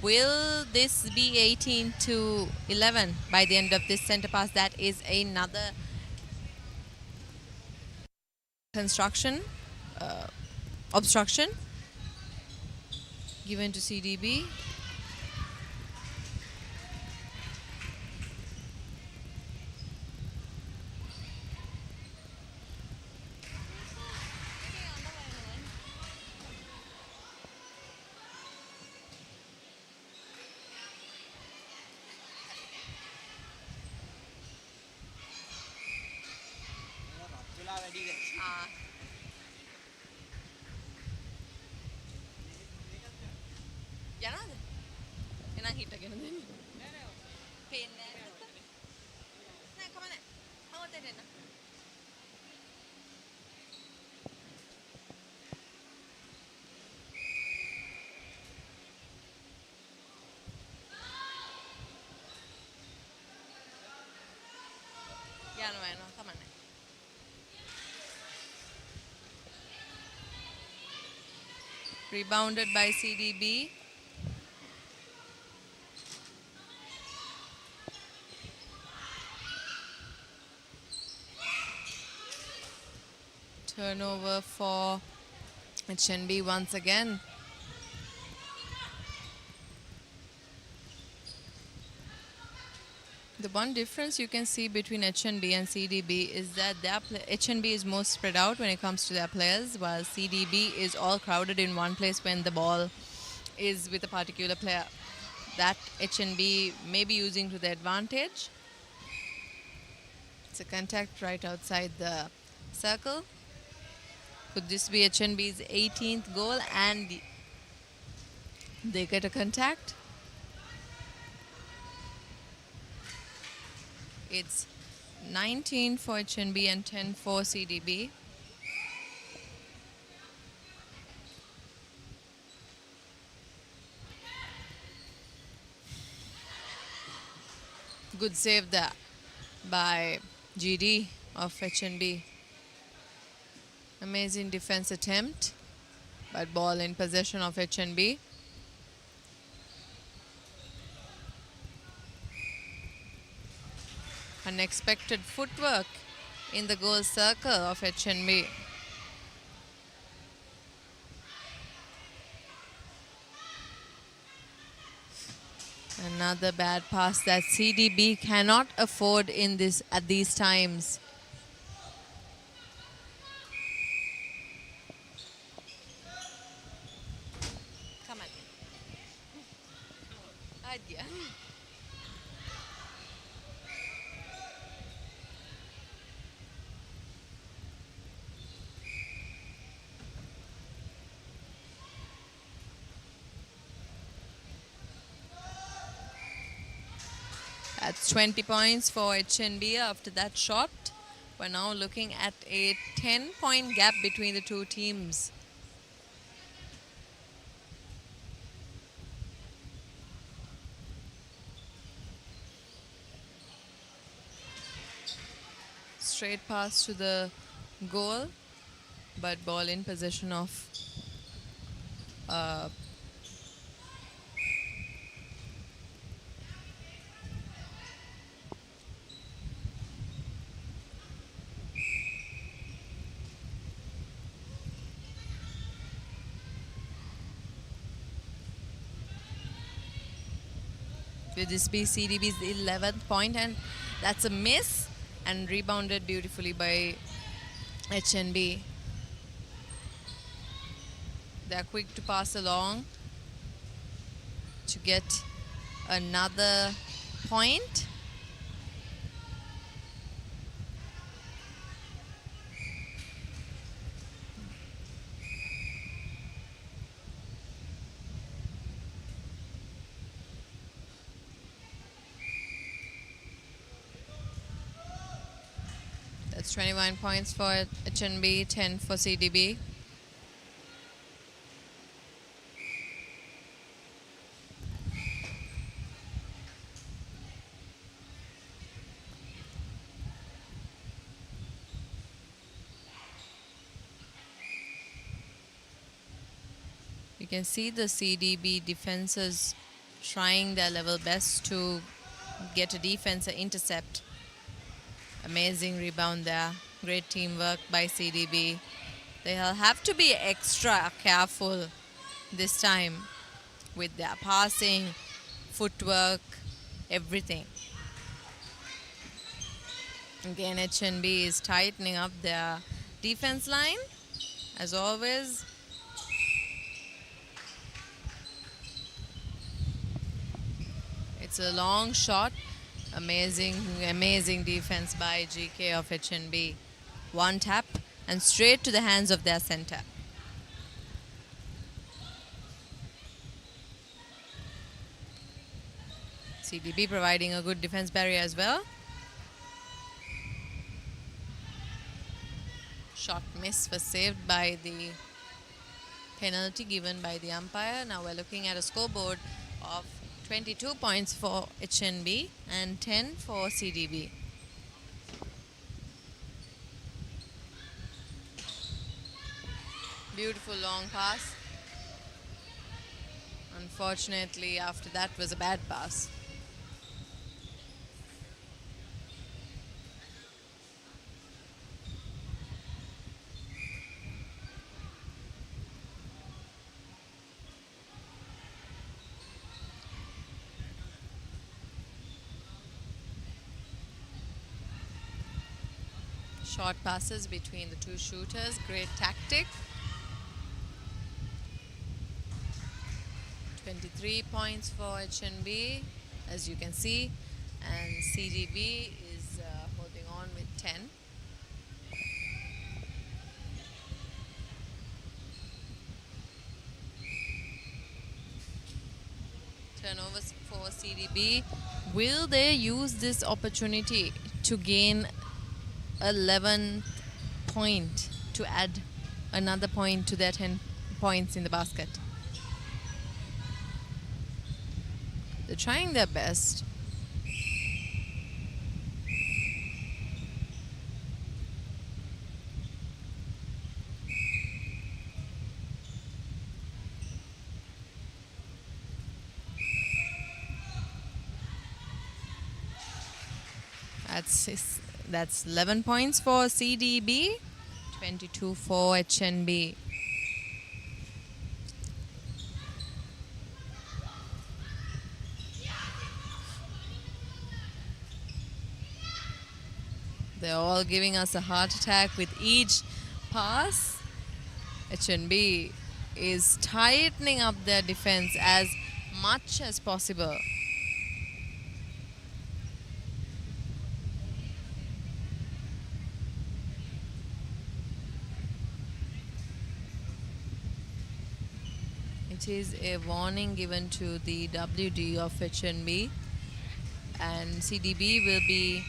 Will this be 18-11 by the end of this center pass? That is another obstruction given to CDB. යනවද? එහෙනම් හිටගෙන දෙන්න. පේන්නේ නැහැ. නෑ කමන්නේ. අවුත් දෙන්න. යනවා කමන්නේ. Rebounded by CDB. Turnover for HNB once again. one difference you can see between HNB and CDB is that HNB is more spread out when it comes to their players, while CDB is all crowded in one place when the ball is with a particular player. That HNB may be using to their advantage. It's a contact right outside the circle. Could this be HNB's 18th goal and they get a contact? It's 19 for HNB and 10 for CDB. Good save there by GD of HNB. Amazing defense attempt, but ball in possession of HNB. Unexpected footwork in the goal circle of HNB. Another bad pass that CDB cannot afford at these times. Come on. Adya. That's 20 points for HNB after that shot. We're now looking at a 10-point gap between the two teams. Straight pass to the goal, but ball in possession of will this be CDB's 11th point, and that's a miss and rebounded beautifully by HNB. They're quick to pass along to get another point. That's 21 points for HNB, 10 for CDB. You can see the CDB defenses trying their level best to get a defense intercept. Amazing rebound there. Great teamwork by CDB. They'll have to be extra careful this time with their passing, footwork, everything. Again, HNB is tightening up their defense line as always. It's a long shot. Amazing defense by GK of HNB. One tap and straight to the hands of their center. CDB providing a good defense barrier as well. Shot miss was saved by the penalty given by the umpire. Now we're looking at a scoreboard of 22 points for HNB and 10 for CDB. Beautiful long pass. Unfortunately, after that was a bad pass. Short passes between the two shooters. Great tactic. 23 points for HNB, as you can see. And CDB is holding on with 10. Turnovers for CDB. Will they use this opportunity to gain 11th point, to add another point to their 10 points in the basket? They're trying their best. That's 11 points for CDB, 22 for HNB. They're all giving us a heart attack with each pass. HNB is tightening up their defense as much as possible. It is a warning given to the WD of HNB, and CDB will be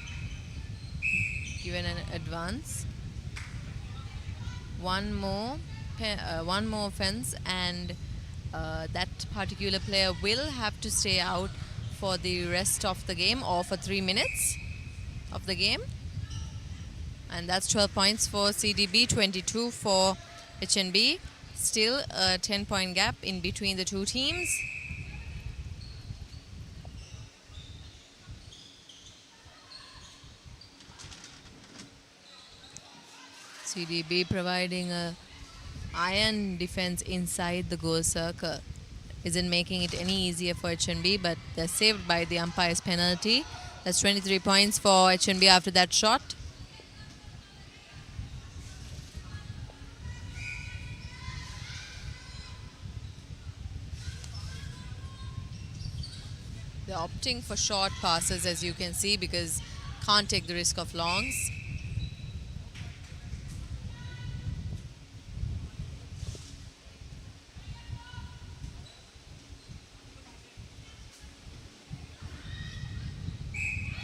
given an advance. One more offense, and that particular player will have to stay out for the rest of the game, or for 3 minutes of the game. And that's 12 points for CDB, 22 for HNB. Still a 10-point gap in between the two teams. CDB providing a iron defense inside the goal circle. Isn't making it any easier for HNB, but they're saved by the umpire's penalty. That's 23 points for HNB after that shot. They're opting for short passes, as you can see, because can't take the risk of longs.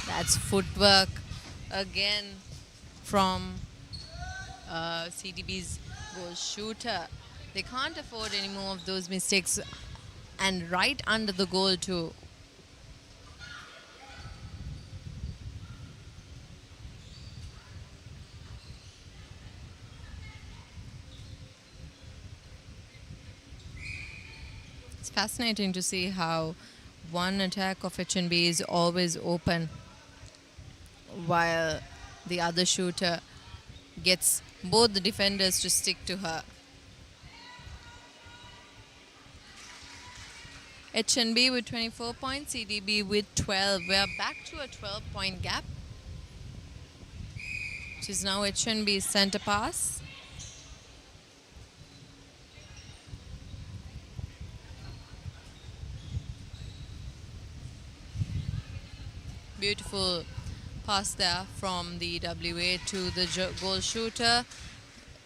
That's footwork again from CDB's goal shooter. They can't afford any more of those mistakes, and right under the goal too. It's fascinating to see how one attack of HNB is always open, while the other shooter gets both the defenders to stick to her. HNB with 24 points, CDB with 12. We are back to a 12-point gap, which is now HNB's center pass. Beautiful pass there from the WA to the goal shooter,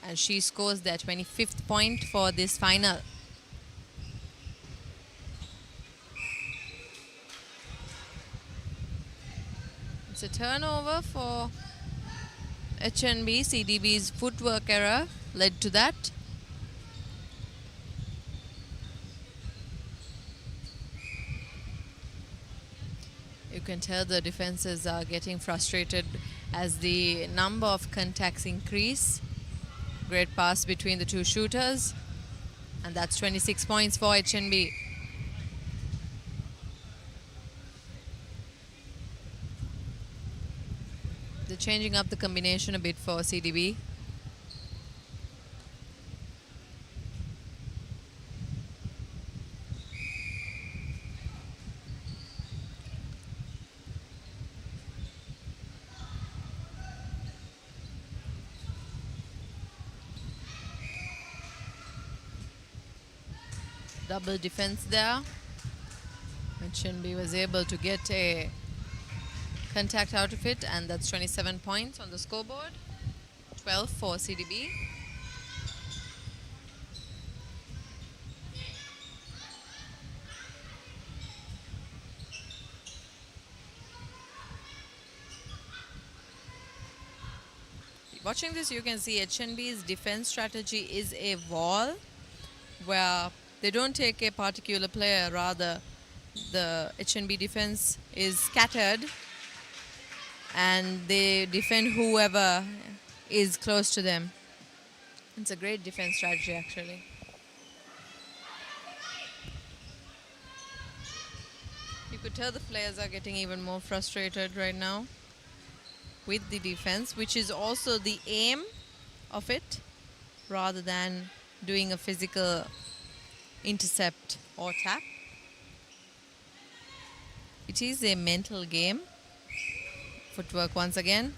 and she scores their 25th point for this final. It's a turnover for HNB. CDB's footwork error led to that. You can tell the defenses are getting frustrated as the number of contacts increase. Great pass between the two shooters, and that's 26 points for HNB. They're changing up the combination a bit for CDB. double defense there. Chinbi was able to get a contact out of it, and that's 27 points on the scoreboard. 12 for CDB. Watching this, you can see HNB's defense strategy is a wall where they don't take a particular player, rather the HNB defense is scattered and they defend whoever is close to them. It's a great defense strategy actually. You could tell the players are getting even more frustrated right now with the defense, which is also the aim of it, rather than doing a physical intercept or tap. It is a mental game. Footwork once again.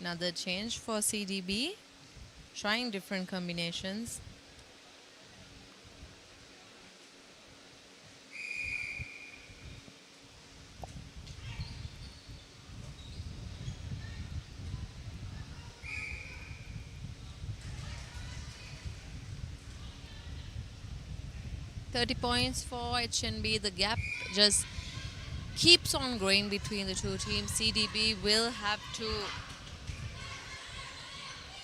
Another change for CDB, trying different combinations. £30 for HNB. The gap just keeps on growing between the two teams. CDB will have to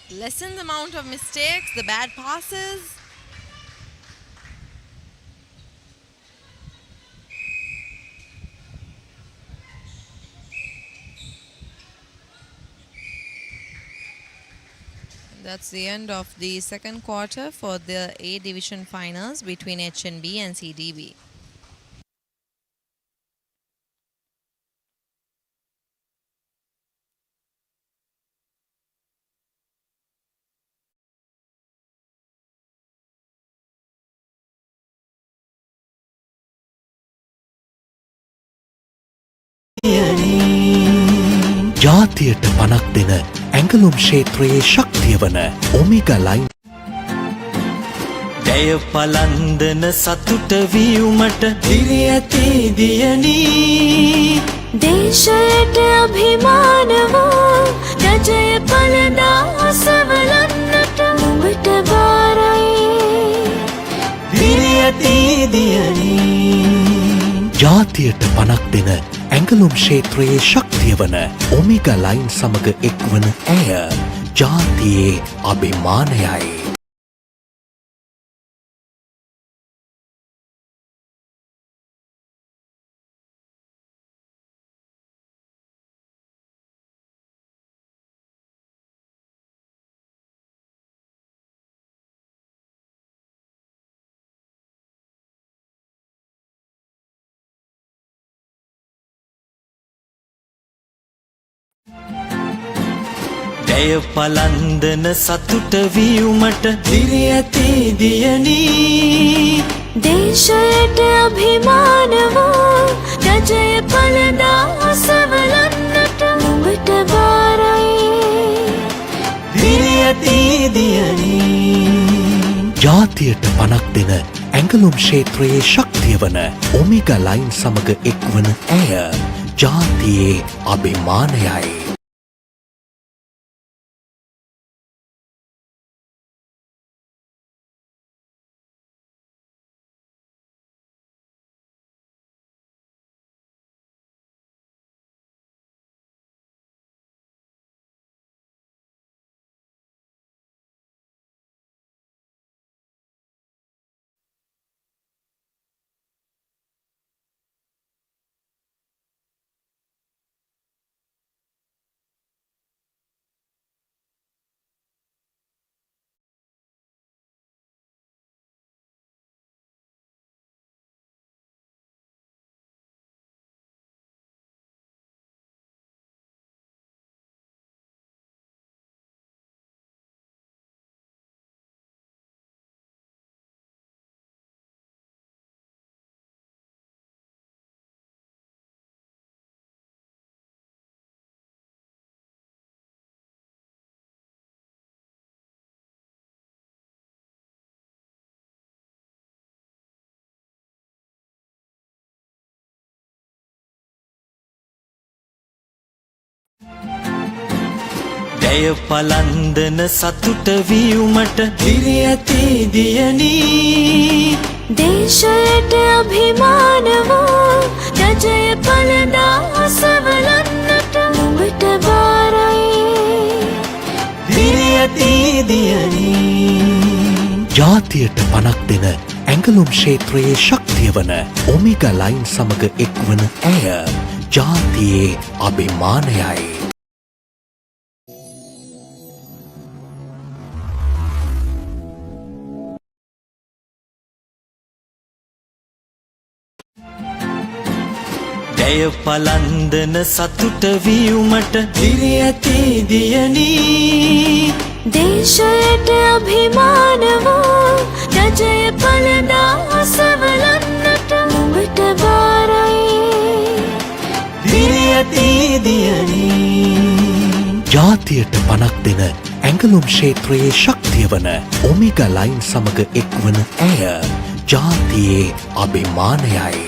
lessen the amount of mistakes, the bad passes. That's the end of the second quarter for the A Division finals between HNB and CDB. ජාතියට පනක් දෙන ඇඟලුම් ක්ෂේත්‍රයේ ශක්තිය වන ඔමේගා line ජය පලන්දන සතුට වීමට දිරියති දියනී දේශයට අභිමාන වූ රජය පලදා සවලන්නට නුඹට බාරයි දිරියති දියනී ජාතියට පනක් දෙන ඇඟලුම් ක්ෂේත්‍රයේ ශක්තිය වන ඔමේගා ලයින් සමග එක්වන ඇය ජාතියේ අභිමානයයි. ජය පලන්දන සතුට වීමට දිරියති දියනී දේශයට අභිමාන වූ රජය පලදා සවලන්නට නුඹට බාරයි දිරියති දියනී ජාතියට පනක් දෙන ඇඟලුම් ක්ෂේත්‍රයේ ශක්තිය වන ඔමේගා ලයින් සමග එක්වන ඇය ජාතියේ අභිමානයයි. ජය පලන්දන සතුට වීමට දිරියති දියනී දේශයට අභිමාන වූ රජය පළදා අසවලන්නට නුඹට බාරයි දිරියති දියනී ජාතියට පනක් දෙන ඇඟලුම් ක්ෂේත්‍රයේ ශක්තිය වන ඔමේගා ලයින් සමග එක්වන ඇය ජාතියේ අභිමානයයි. ජය පලන්දන සතුට වීමට දිරියති දියනී දේශයට අභිමාන වූ රජය පළදා අසවලන්නට නුඹට බාරයි දිරියති දියනී ජාතියට පනක් දෙන ඇඟලුම් ක්ෂේත්‍රයේ ශක්තිය වන ඔමේගා ලයින් සමග එක්වන ඇය ජාතියේ අභිමානයයි.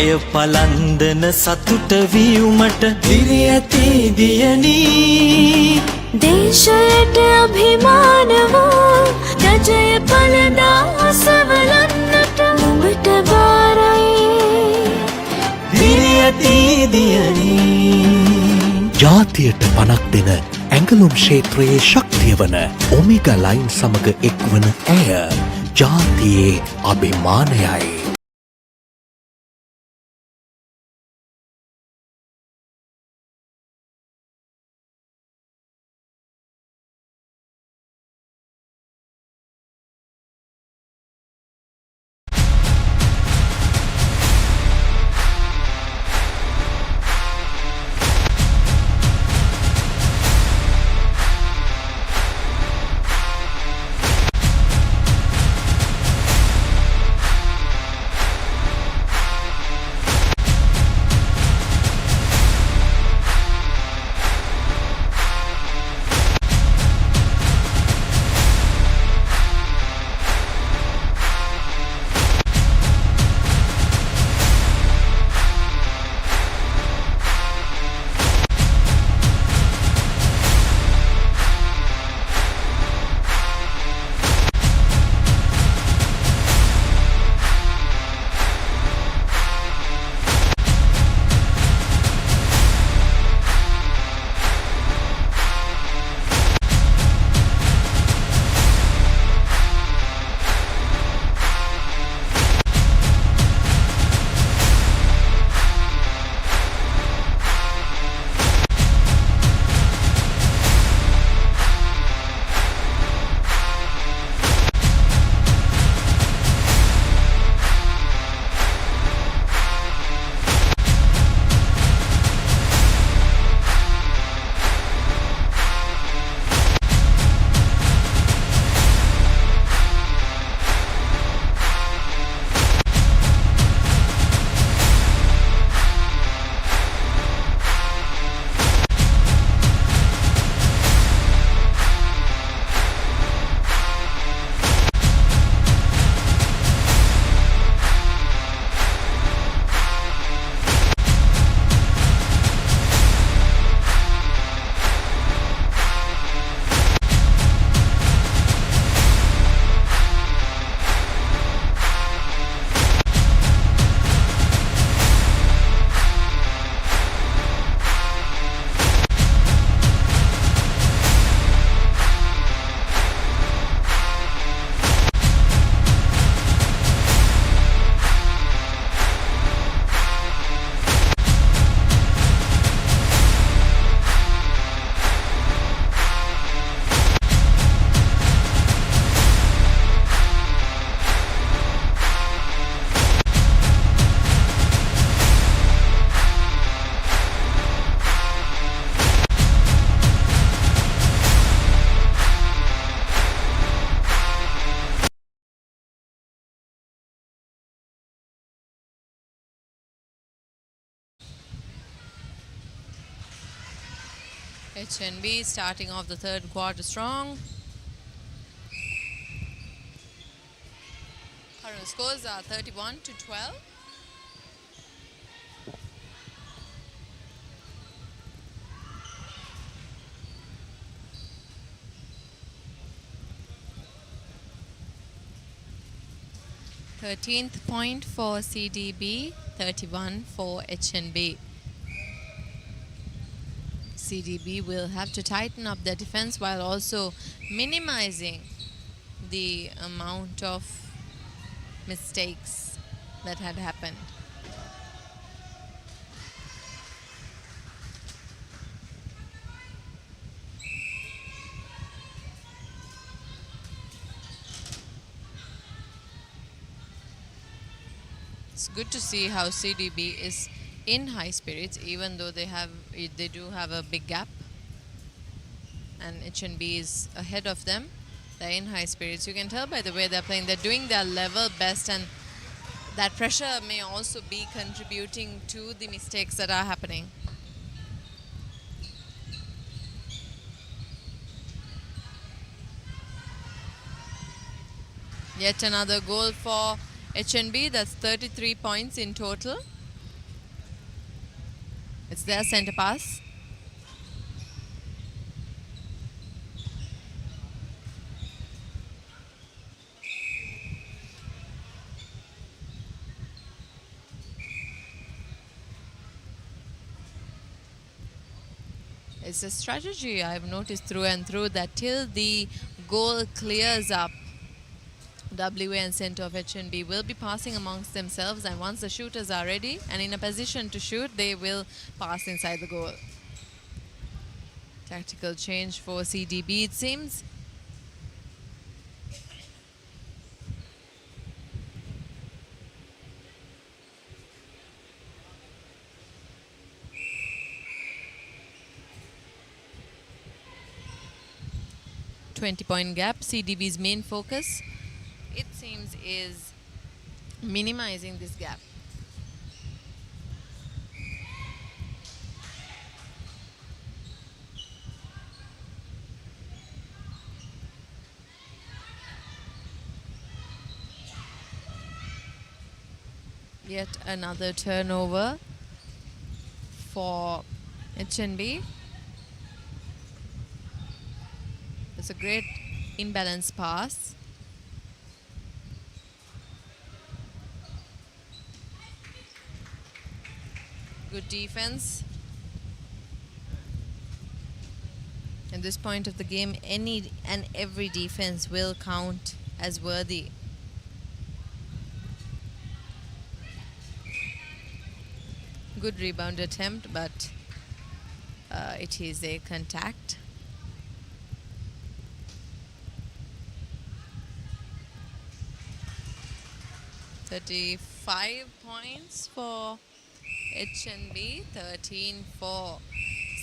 ජය පලන්දන සතුට වීමට දිරියති දියනී දේශයට අභිමාන වූ රජය පළදා අසවලන්නට නුඹට බාරයි දිරියති දියනී ජාතියට පනක් දෙන ඇඟලුම් ක්ෂේත්‍රයේ ශක්තිය වන ඔමේගා ලයින් සමග එක්වන ඇය ජාතියේ අභිමානයයි. HNB starting off the third quarter strong. Current scores are 31-12. Thirteenth point for CDB, 31 for HNB. CDB will have to tighten up their defense while also minimizing the amount of mistakes that had happened. It's good to see how CDB is in high spirits, even though they do have a big gap, and HNB is ahead of them. They're in high spirits. You can tell by the way they're playing. They're doing their level best, and that pressure may also be contributing to the mistakes that are happening. Yet another goal for HNB. That's 33 points in total. It's their center pass. It's a strategy I've noticed through and through that till the goal clears up, WA and center of HNB will be passing amongst themselves, and once the shooters are ready and in a position to shoot, they will pass inside the goal. Tactical change for CDB, it seems. .20 gap. CDB's main focus, it seems, is minimizing this gap. Yet another turnover for HNB. It's a great imbalanced pass. Good defense. At this point of the game, any and every defense will count as worthy. Good rebound attempt, but it is a contact. .35 points for HNB, 13 for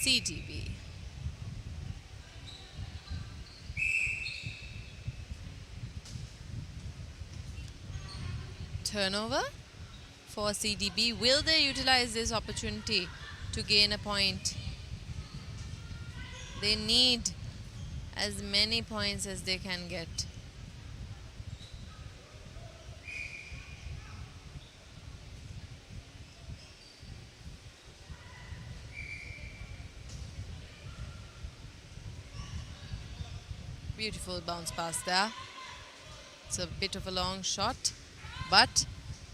CDB. Turnover for CDB. Will they utilize this opportunity to gain a point? They need as many points as they can get. Beautiful bounce pass there. It's a bit of a long shot, but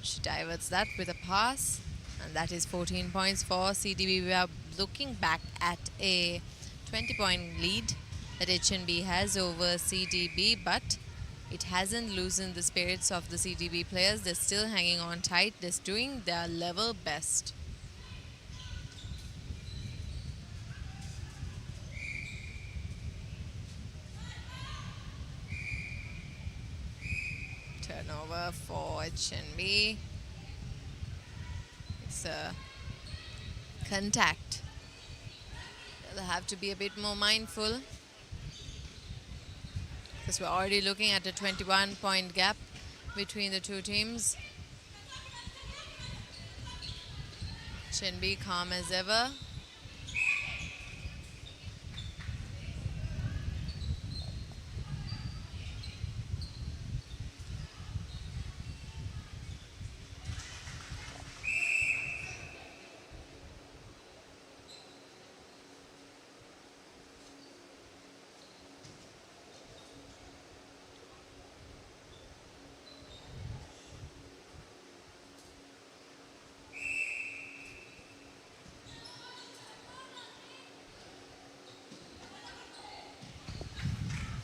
she diverts that with a pass, and that is 14 points for CDB. We are looking back at a 20-point lead that HNB has over CDB, but it hasn't loosened the spirits of the CDB players. They're still hanging on tight. They're doing their level best. Turnover for HNB. It's a contact. They'll have to be a bit more mindful, because we're already looking at a 21-point gap between the two teams. HNB calm as ever.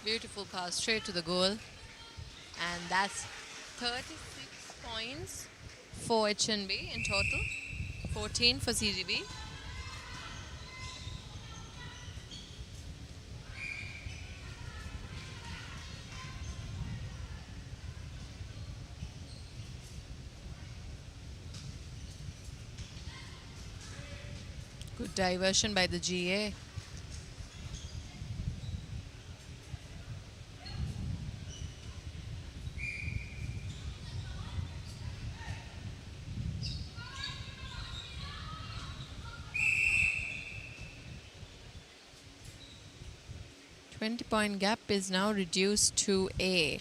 Beautiful pass straight to the goal. And that's 36 points for HNB in total. 14 for CGB. Good diversion by the GA. Point gap is now reduced to A.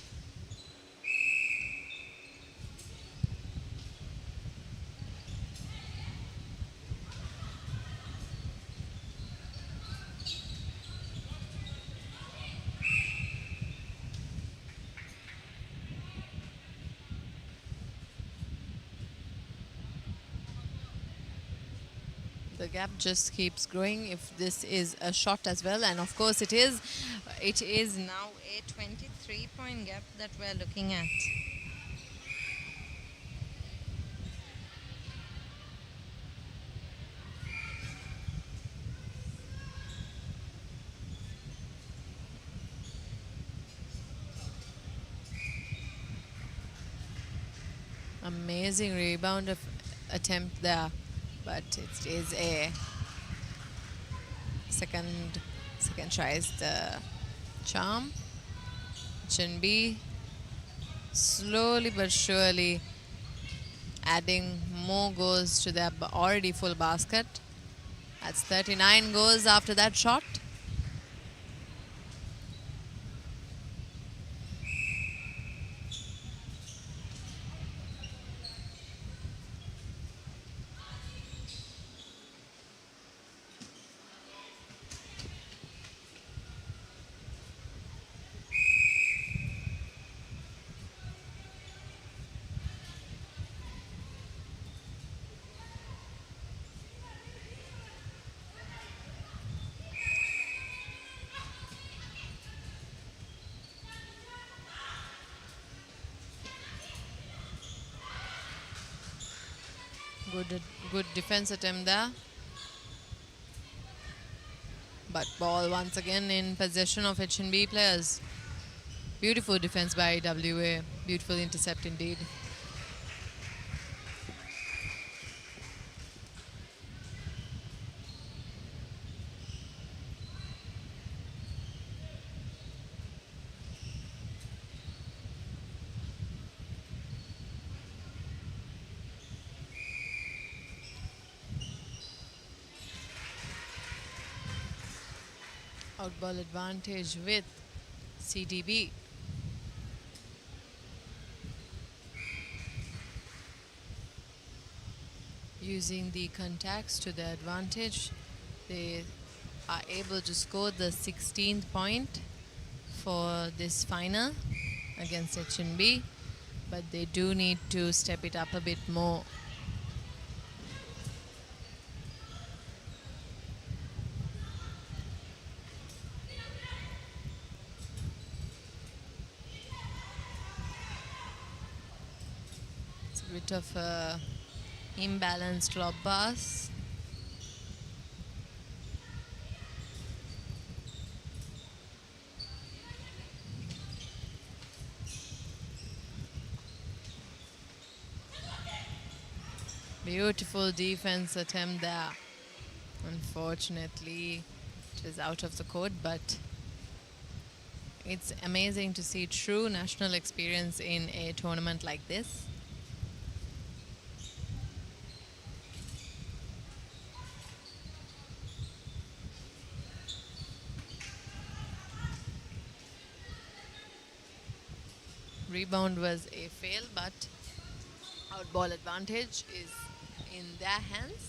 The gap just keeps growing if this is a shot as well, and of course it is. It is now a 23-point gap that we're looking at. Amazing rebound of attempt there, but it is a second try is the charm. HNB slowly but surely adding more goals to their already full basket. That's 39 goals after that shot. Good defense attempt there. But ball once again in possession of HNB players. Beautiful defense by WA. Beautiful intercept indeed. Outball advantage with CDB. Using the contacts to their advantage, they are able to score the 16th point for this final against HNB, but they do need to step it up a bit more. Bit of a imbalanced lob pass. Beautiful defense attempt there. Unfortunately, it is out of the court, but it's amazing to see true national experience in a tournament like this. Rebound was a fail, but outball advantage is in their hands.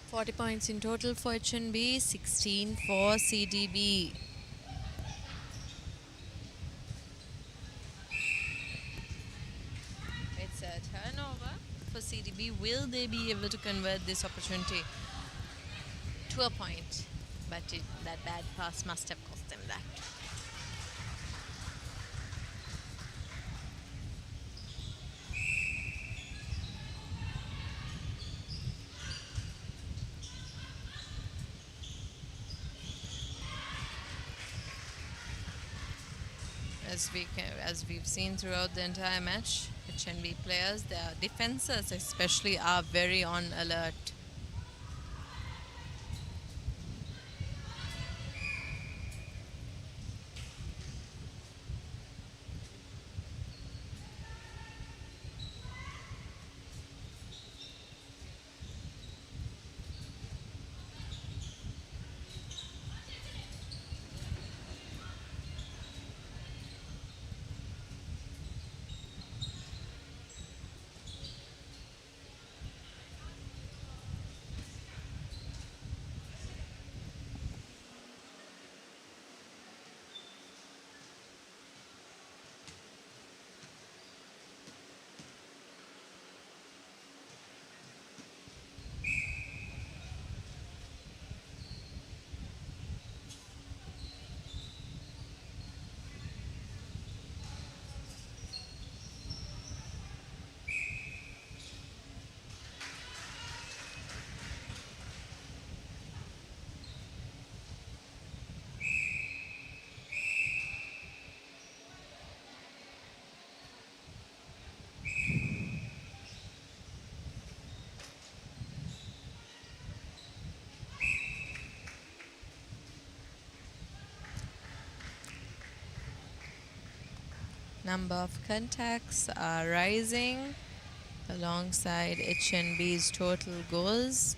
40 points in total for HNB, 16 for CDB. It's a turnover for CDB. Will they be able to convert this opportunity to a point? But that bad pass must have cost them that. As we've seen throughout the entire match, HNB players, their defenses especially, are very on alert. Number of contacts are rising alongside HNB's total goals.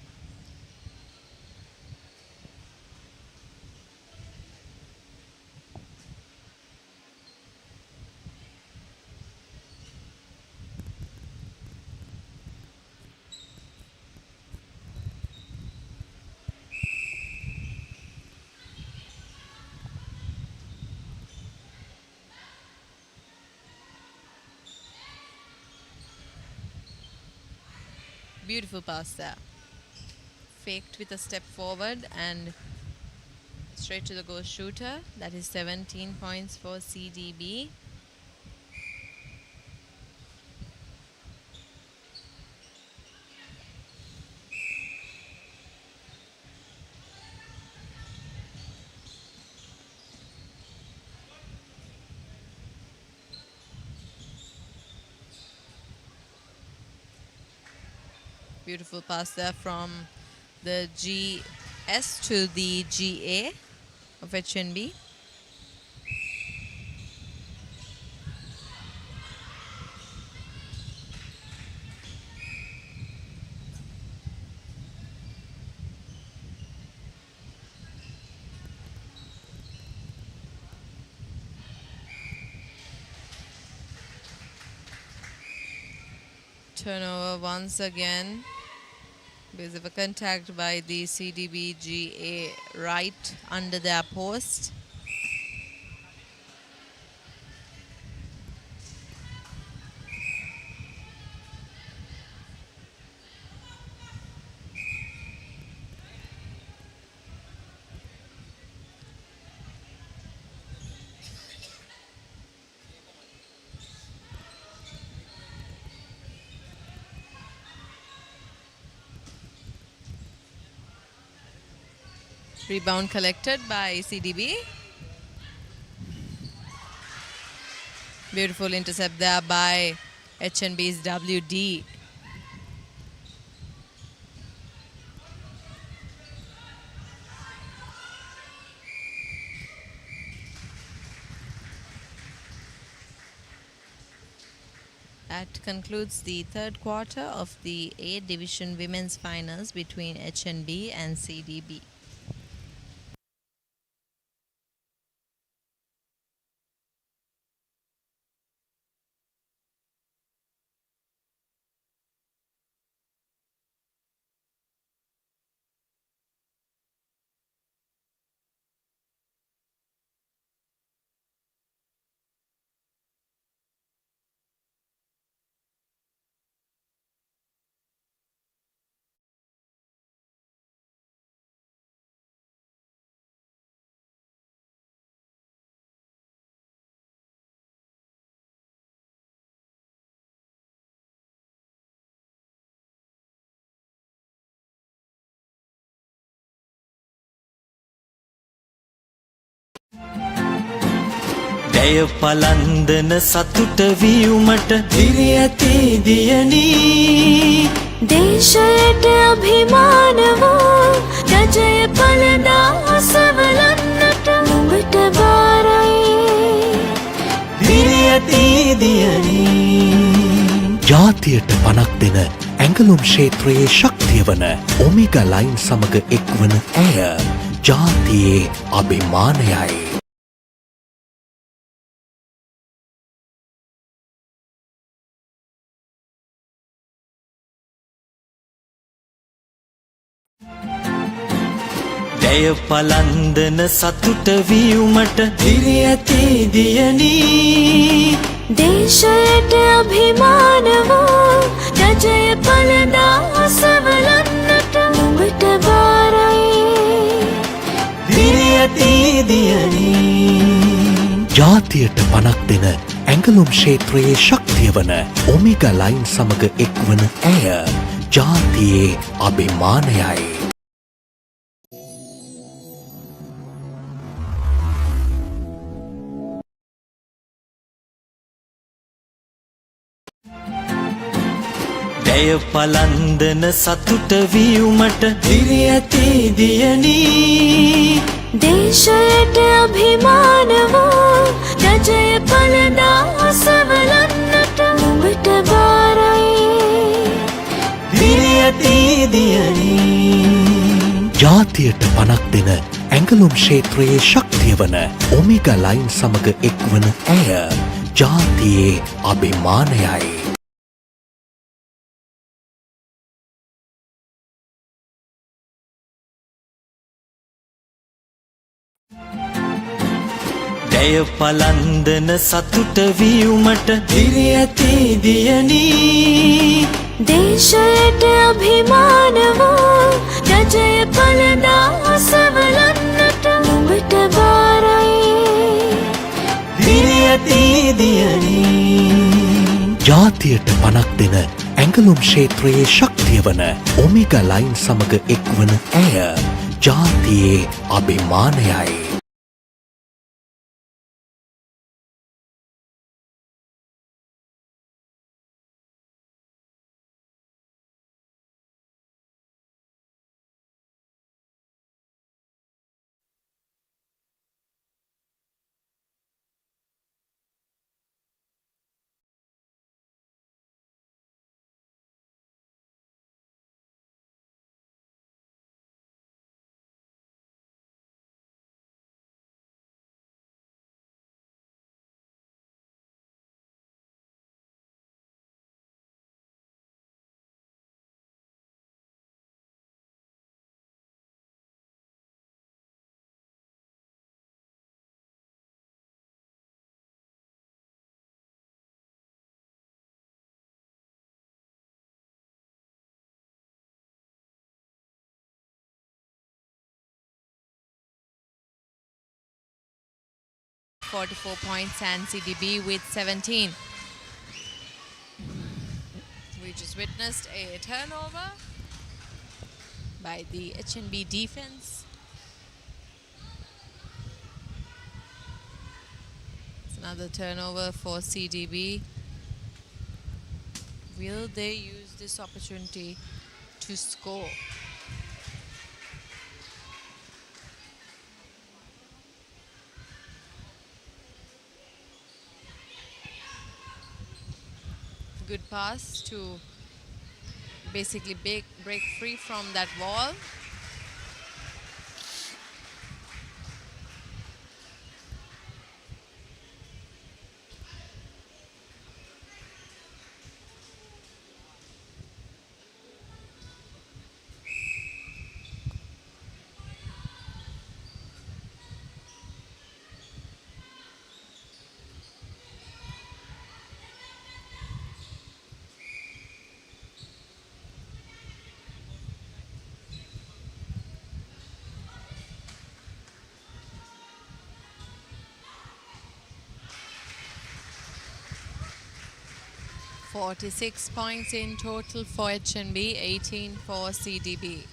Beautiful pass there. Faked with a step forward and straight to the goal shooter. That is 17 points for CDB. Beautiful pass there from the GS to the GA of HNB. Turnover once again because of a contact by the CDB GA right under their post. Rebound collected by CDB. Beautiful intercept there by HNB's WD. That concludes the third quarter of the A Division Women's Finals between HNB and CDB. ජය පලන්දන සතුට වියුමට දිරියති දියනී දේශයට අභිමාන වූ රජය පළදා අසවලන්නට නුඹට බාරයි දිරියති දියනී ජාතියට පනක් දෙන ඇඟලුම් ක්ෂේත්‍රයේ ශක්තිය වන ඔමෙගා ලයින් සමග එක්වන ඇය ජාතියේ අභිමානයයි. ජය පලන්දන සතුට වියුමට දිරියති දියනී දේශයට අභිමාන වූ රජය පළදා අසවලන්නට නුඹට බාරයි දිරියති දියනී ජාතියට පනක් දෙන ඇඟලුම් ක්ෂේත්‍රයේ ශක්තිය වන ඔමෙගා ලයින් සමග එක්වන ඇය ජාතියේ අභිමානයයි. ජය පලන්දන සතුට වියුමට දිරියති දියනී දේශයට අභිමාන වූ රජය පළදා අසවලන්නට නුඹට බාරයි දිරියති දියනී ජාතියට පනක් දෙන ඇඟලුම් ක්ෂේත්‍රයේ ශක්තිය වන ඔමෙගා ලයින් සමග එක්වන ඇය ජාතියේ අභිමානයයි. ජය පලන්දන සතුට වියුමට දිරියති දියනී දේශයට අභිමාන වූ රජය පළදා අසවලන්නට නුඹට බාරයි දිරියති දියනී ජාතියට පනක් දෙන ඇඟලුම් ක්ෂේත්‍රයේ ශක්තිය වන ඔමෙගා ලයින් සමග එක්වන ඇය ජාතියේ අභිමානයයි. .44 points and CDB with 17. We just witnessed a turnover by the HNB defense. It's another turnover for CDB. Will they use this opportunity to score? Good pass to basically break free from that wall. .46 points in total for HNB, 18 for CDB.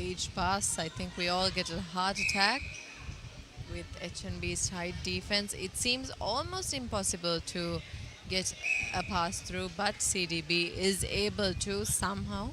staged pass. I think we all get a heart attack with HNB's tight defense. It seems almost impossible to get a pass through, but CDB is able to somehow.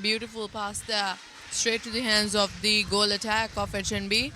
Beautiful pass there, straight to the hands of the goal attack of HNB.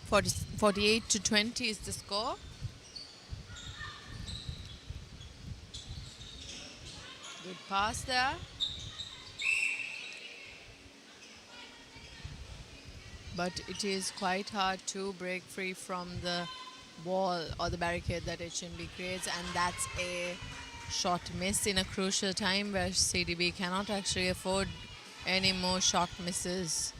Forty 48-20 is the score. Good pass there. But it is quite hard to break free from the wall or the barricade that HNB creates, and that's a shot miss in a crucial time where CDB cannot actually afford any more shot misses.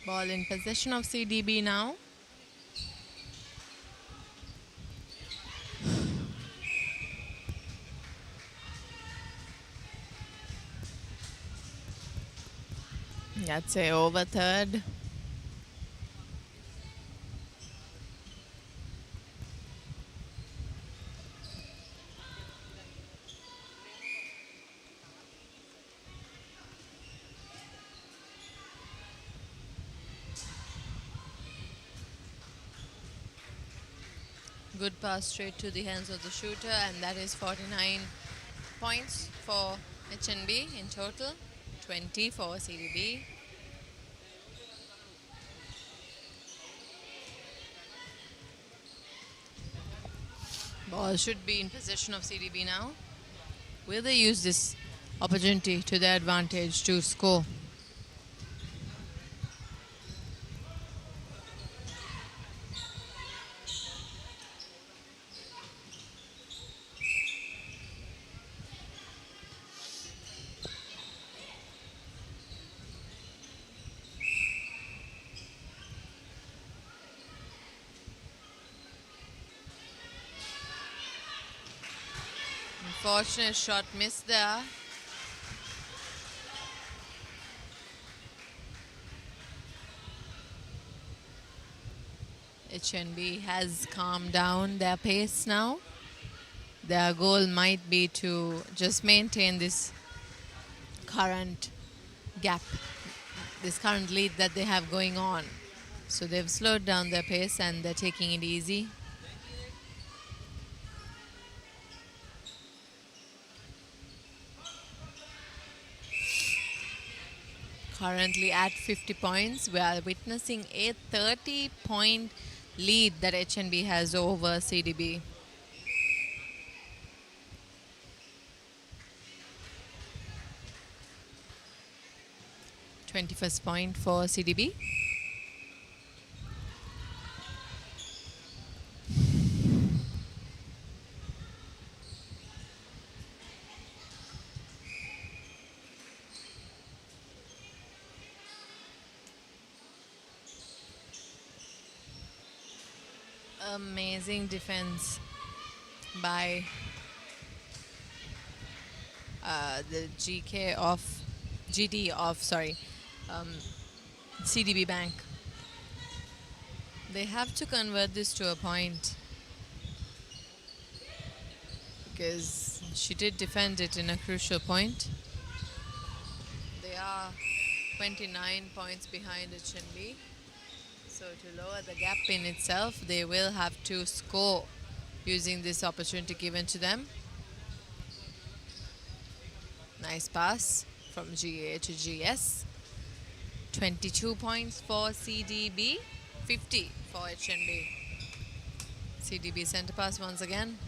Ball in possession of CDB now. That's a over third. Good pass straight to the hands of the shooter, and that is 49 points for HNB in total, 20 for CDB. Ball should be in possession of CDB now. Will they use this opportunity to their advantage to score? Unfortunate shot missed there. HNB has calmed down their pace now. Their goal might be to just maintain this current gap, this current lead that they have going on. So they've slowed down their pace and they're taking it easy. Currently at 50 points, we are witnessing a 30-point lead that HNB has over CDB. First point for CDB. Amazing defense by the GD of CDB Bank. They have to convert this to a point because she did defend it in a crucial point. They are 29 points behind HNB. So to lower the gap in itself, they will have to score using this opportunity given to them. Nice pass from GA to GS. 22 points for CDB, 50 for HNB. CDB center pass once again.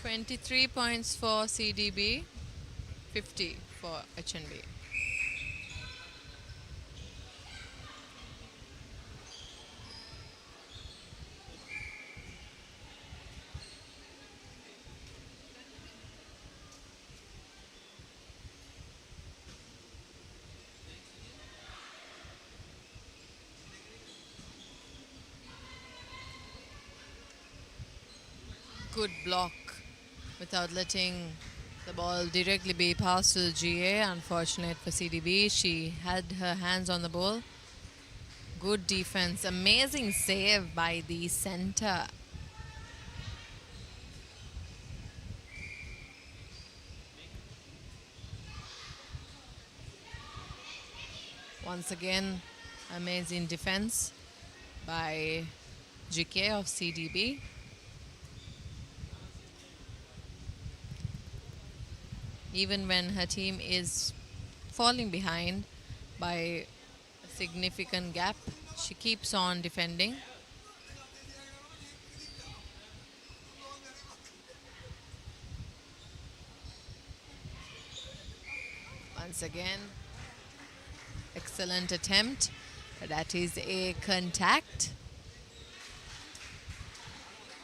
$23 points for CDB, 50 for HNB. Good block without letting the ball directly be passed to the GA. Unfortunate for CDB. She had her hands on the ball. Good defense. Amazing save by the center. Once again, amazing defense by GK of CDB. Even when her team is falling behind by a significant gap, she keeps on defending. Once again, excellent attempt. That is a contact.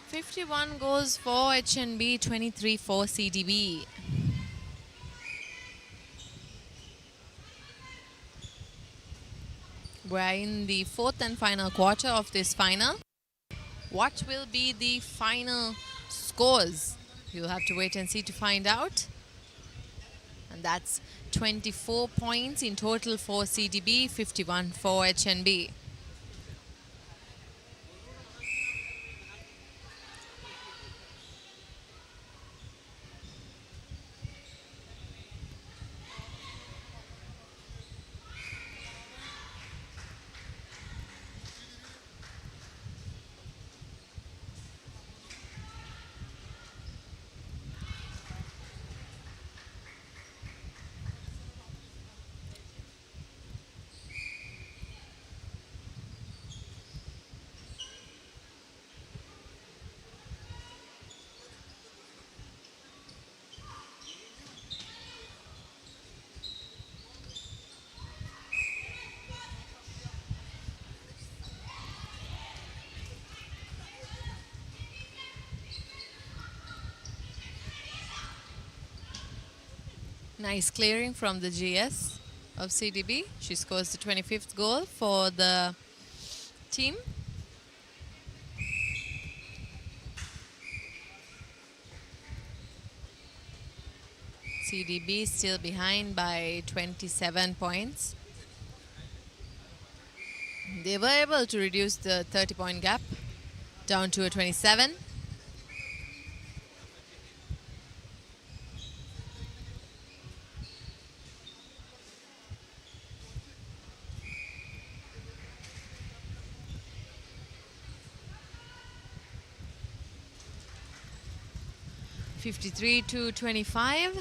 51 goals for HNB, 23 for CDB. We're in the fourth and final quarter of this final. What will be the final scores? You'll have to wait and see to find out. And that's 24 points in total for CDB, 51 for HNB. Nice clearing from the GS of CDB. She scores the 25th goal for the team. CDB still behind by 27 points. They were able to reduce the 30-point gap down to a 27. (53-25).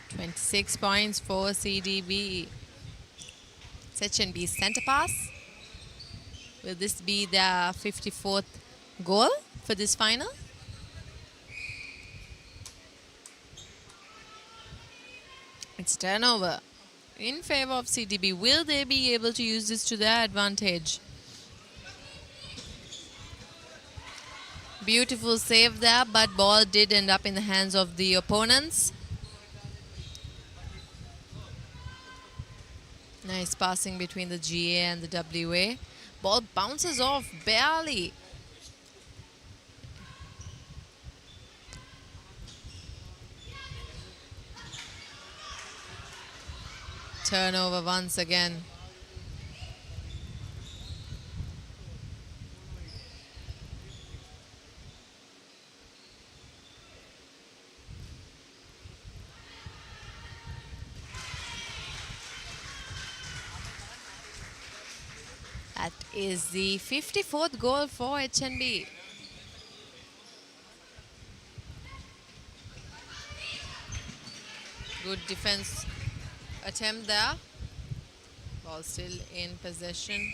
(26 points for CDB. HNB's center pass. Will this be their 54th goal for this final? It's turnover in favor of CDB. Will they be able to use this to their advantage? Beautiful save there, but ball did end up in the hands of the opponents. Nice passing between the GA and the WA. Ball bounces off barely. Turnover once again. That is the 54th goal for HNB. Good defense attempt there. Ball still in possession.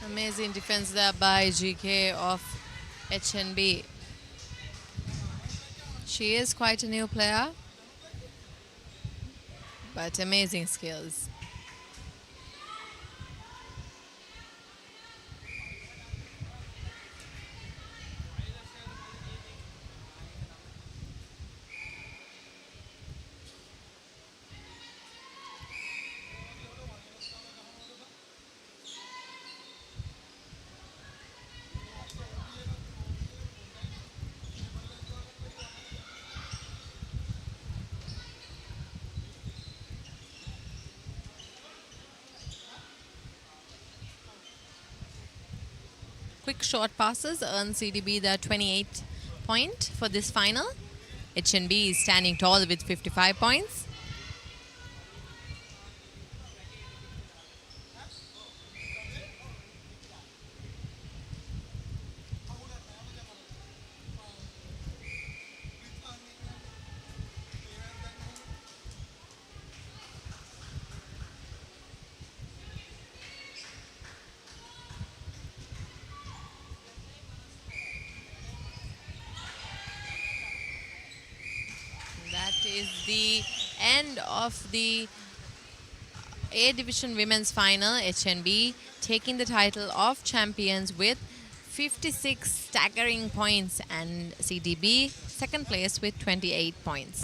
Amazing defense there by GK of HNB. She is quite a new player, but amazing skills. Quick short passes earn CDB the 28th point for this final. HNB is standing tall with 55 points. Is the end of the A Division Women's Final. HNB taking the title of champions with 56 staggering points, and CDB second place with 28 points.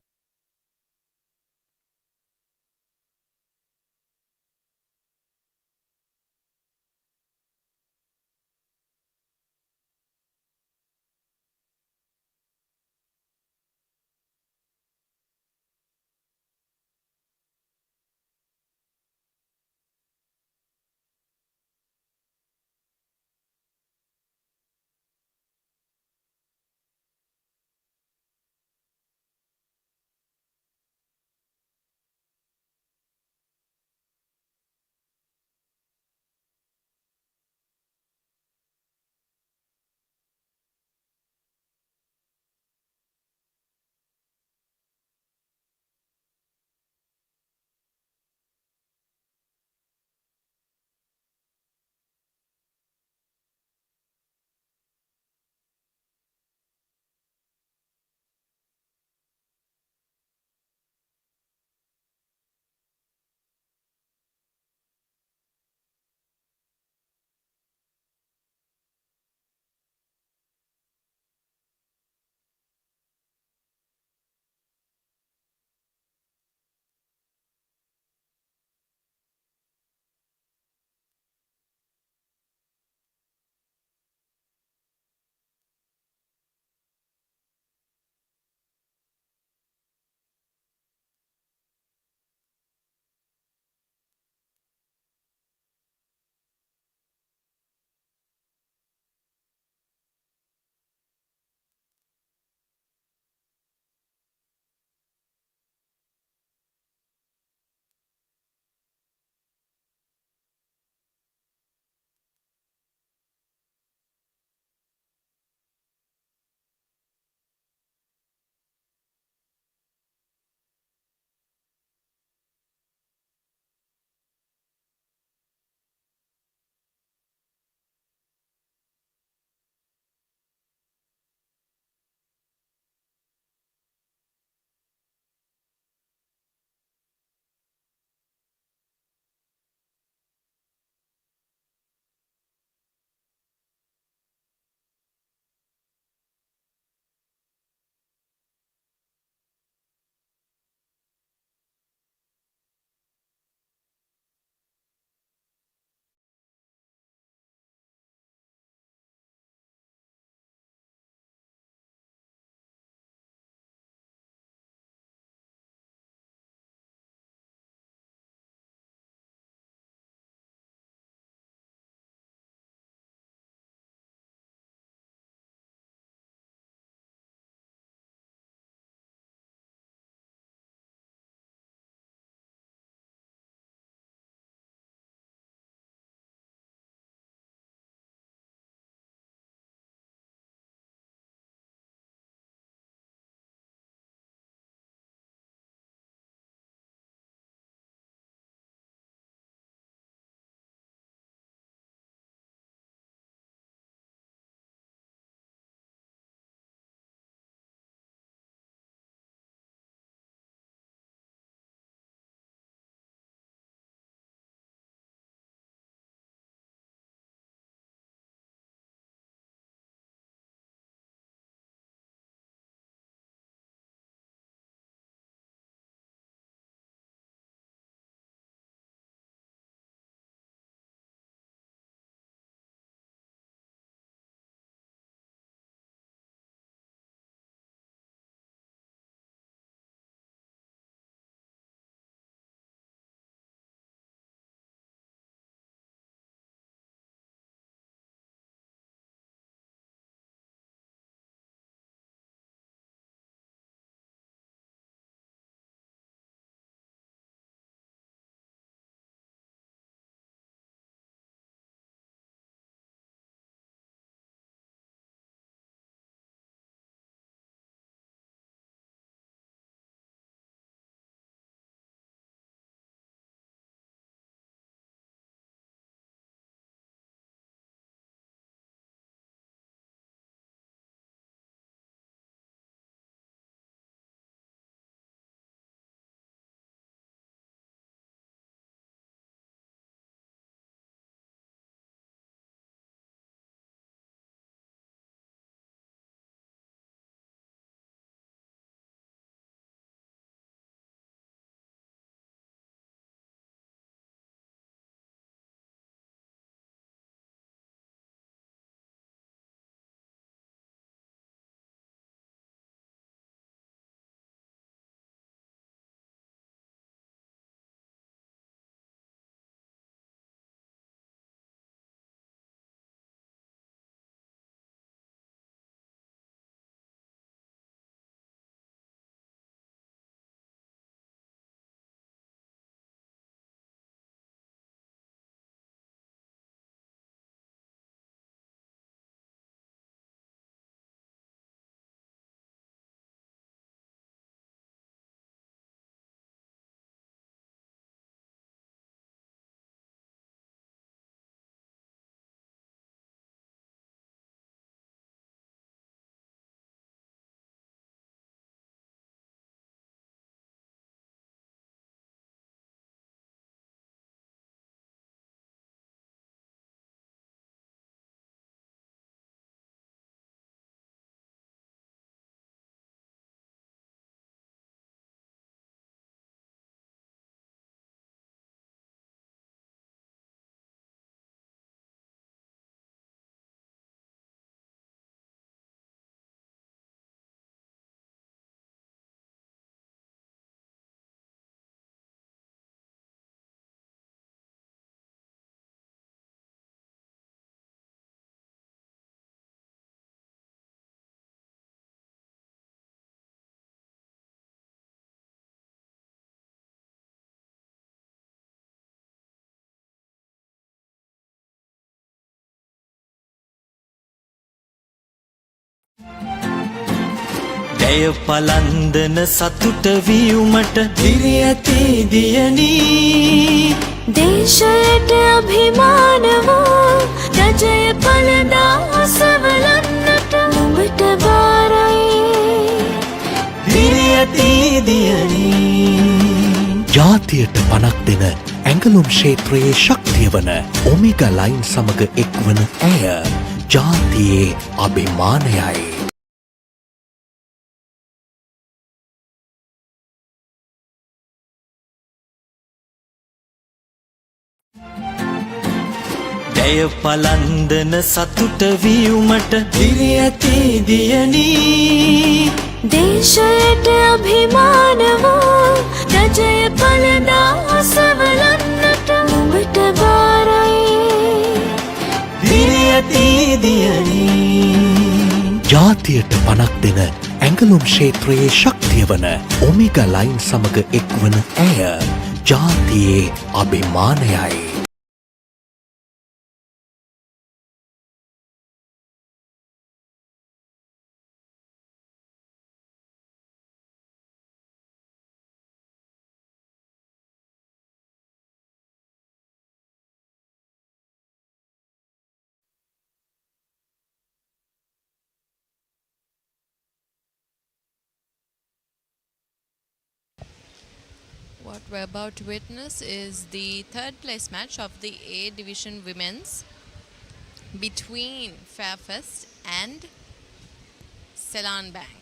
ජය පලන්දන සතුට වීමට දිරි ඇති දියණී දේශයට අභිමාන වූ රජය පළදා අසවලන්නට නුඹට බාරයි දිරි ඇති දියණී ජාතියට පනක් දෙන ඇඟලුම් ක්ෂේත්‍රයේ ශක්තිය වන ඔමේගා ලයින් සමග එක්වන ඇය ජාතියේ අභිමානයයි. ජය පලන්දන සතුට වීමට දිරි ඇති දියණී දේශයට අභිමාන වූ රජය පළදා අසවලන්නට නුඹට බාරයි දිරි ඇති දියණී ජාතියට පනක් දෙන ඇඟලුම් ක්ෂේත්‍රයේ ශක්තිය වන ඔමේගා ලයින් සමග එක්වන ඇය ජාතියේ අභිමානයයි. What we're about to witness is the third place match of the A Division Women's between Fairfest and Ceylon Bank.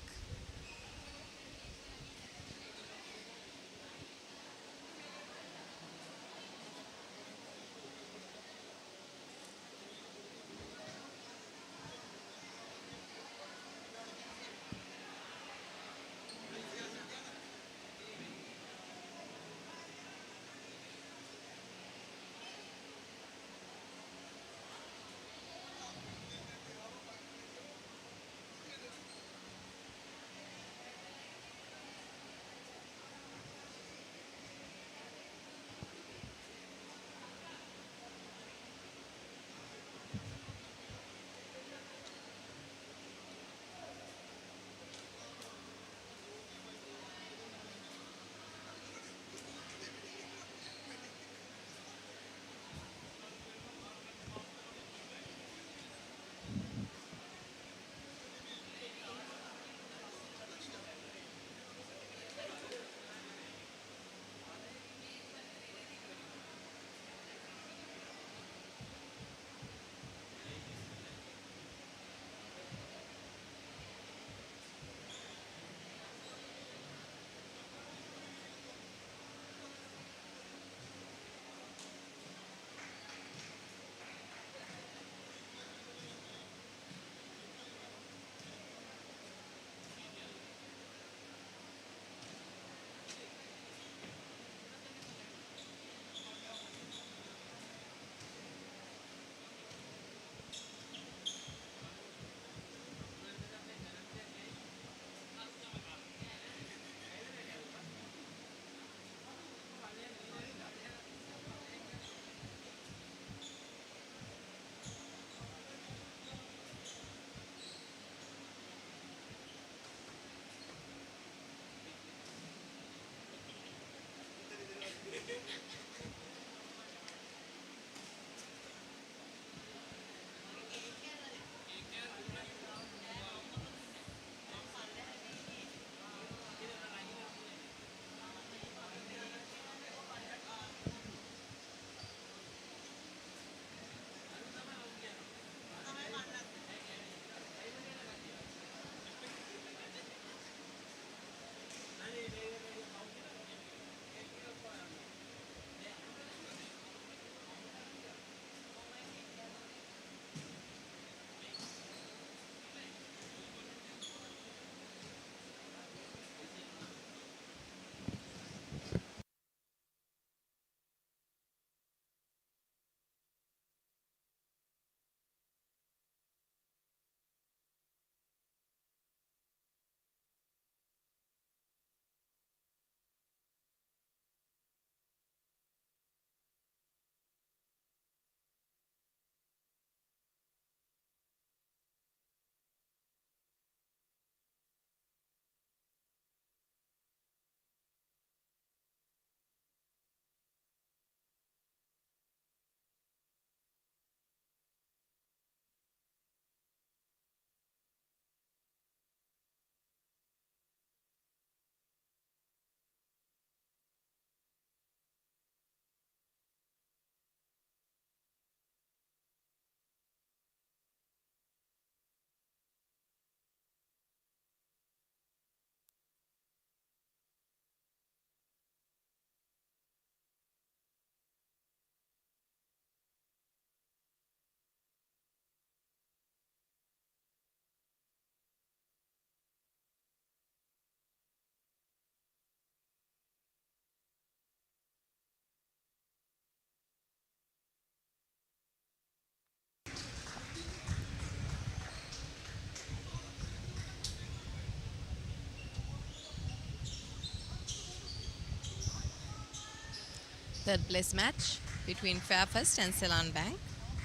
Third place match between Fairfirst and Ceylon Bank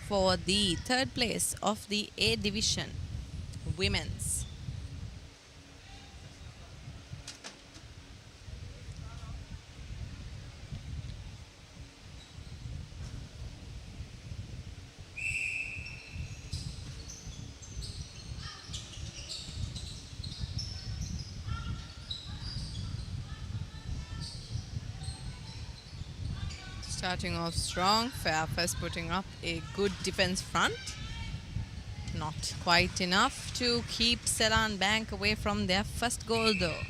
for the third place of the A division women's. Starting off strong, Fairfirst putting up a good defense front. Not quite enough to keep Ceylon Bank away from their first goal though.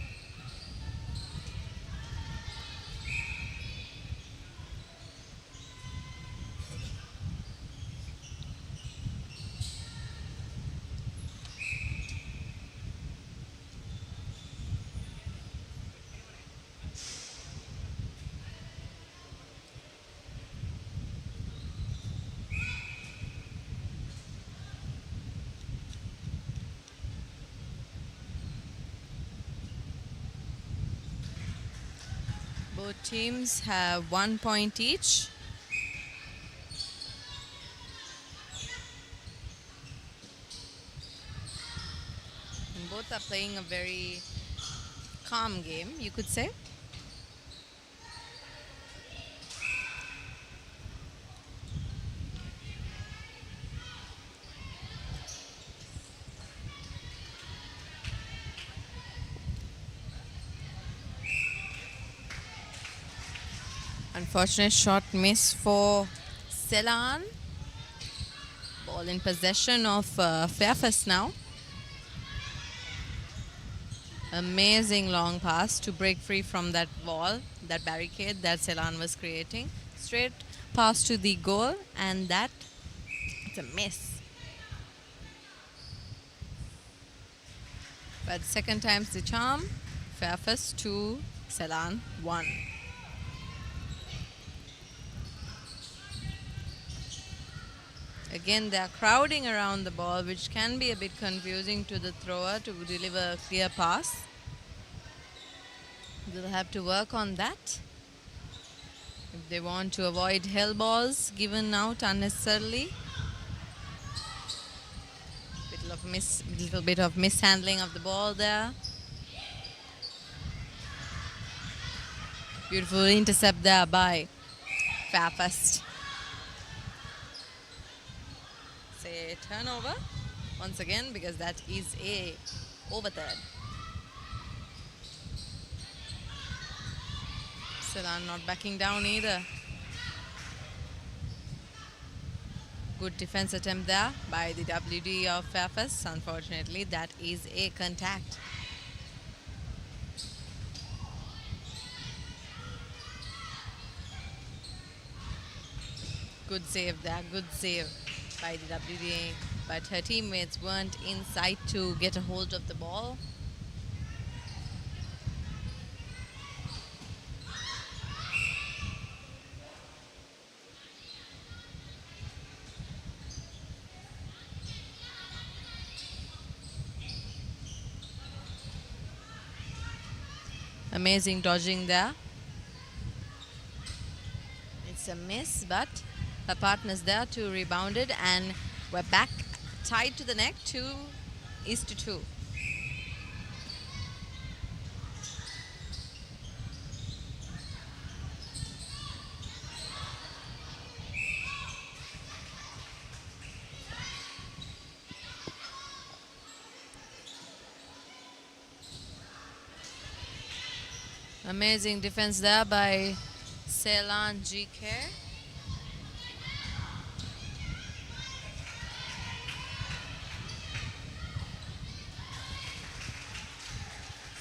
Both teams have 1 point each. And both are playing a very calm game, you could say. Unfortunate shot miss for Ceylon. Ball in possession of Fairfirst now. Amazing long pass to break free from that wall, that barricade that Ceylon was creating. Straight pass to the goal, and that it's a miss. But second time's the charm. Fairfirst 2, Ceylon 1. Again, they are crowding around the ball, which can be a bit confusing to the thrower to deliver a clear pass. They'll have to work on that if they want to avoid hell balls given out unnecessarily. Little bit of mishandling of the ball there. Beautiful intercept there by Fairfirst. Say turnover once again, because that is a over third. Ceylon not backing down either. Good defense attempt there by the WD of Fairfirst. Unfortunately, that is a contact. Good save there, good save by the WDA, but her teammates weren't in sight to get a hold of the ball. Amazing dodging there. It's a miss, but her partner's there to rebound it, and we're back tied to the neck, 2-2. Amazing defense there by Ceylon GK.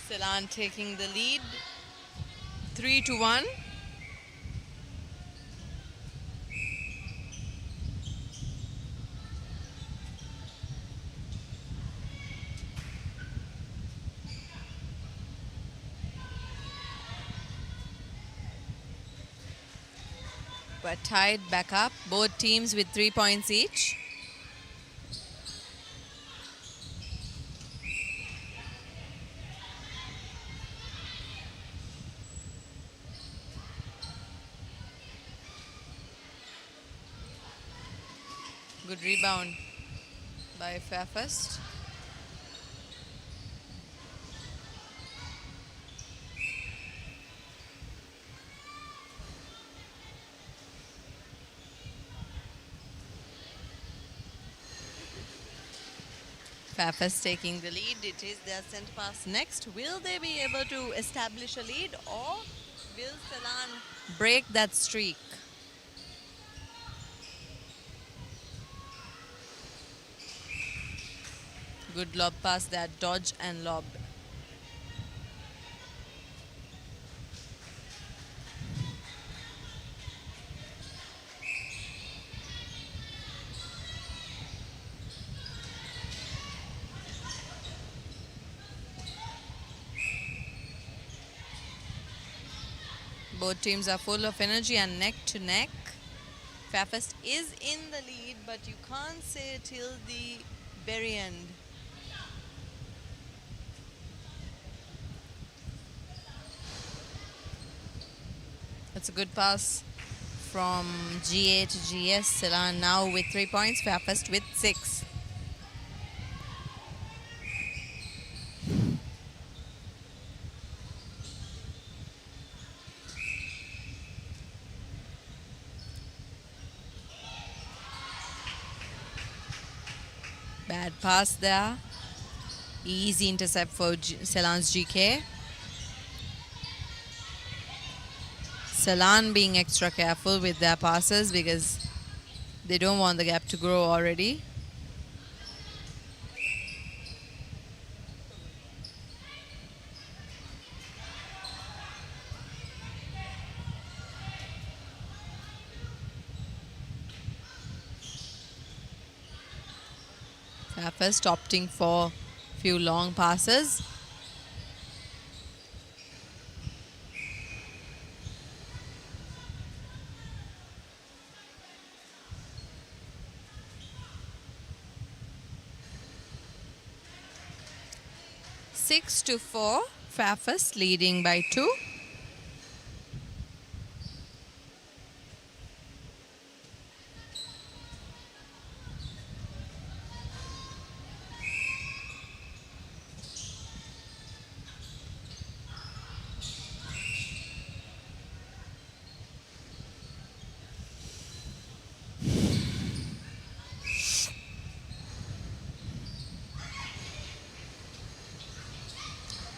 Ceylon taking the lead 3-1. We're tied back up, both teams with 3 points each. Good rebound by Fairfirst. Fairfirst taking the lead. It is their center pass next. Will they be able to establish a lead, or will Ceylon break that streak? Good lob pass there, dodge and lob. Both teams are full of energy and neck to neck. Fairfirst is in the lead, but you can't say till the very end. That's a good pass from GA to GS. Ceylon now with 3 points, Fairfirst with 6. Bad pass there. Easy intercept for Ceylon's GK. Ceylon being extra careful with their passes because they don't want the gap to grow already. Fairfirst opting for a few long passes. Six to 4, Fairfirst leading by 2.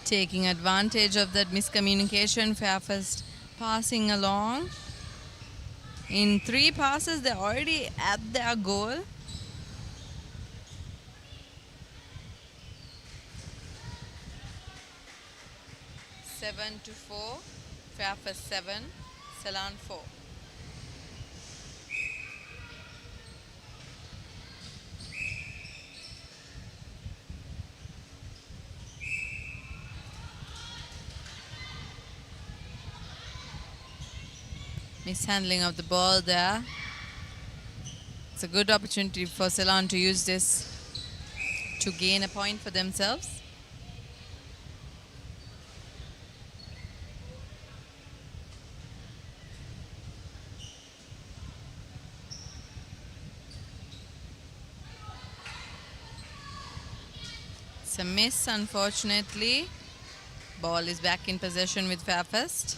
Taking advantage of that miscommunication, Fairfirst passing along. In 3 passes, they're already at their goal. Seven to 4, Fairfirst 7, Ceylon 4. Mishandling of the ball there. It's a good opportunity for Ceylon to use this to gain a point for themselves. It's a miss, unfortunately. Ball is back in possession with Fairfirst.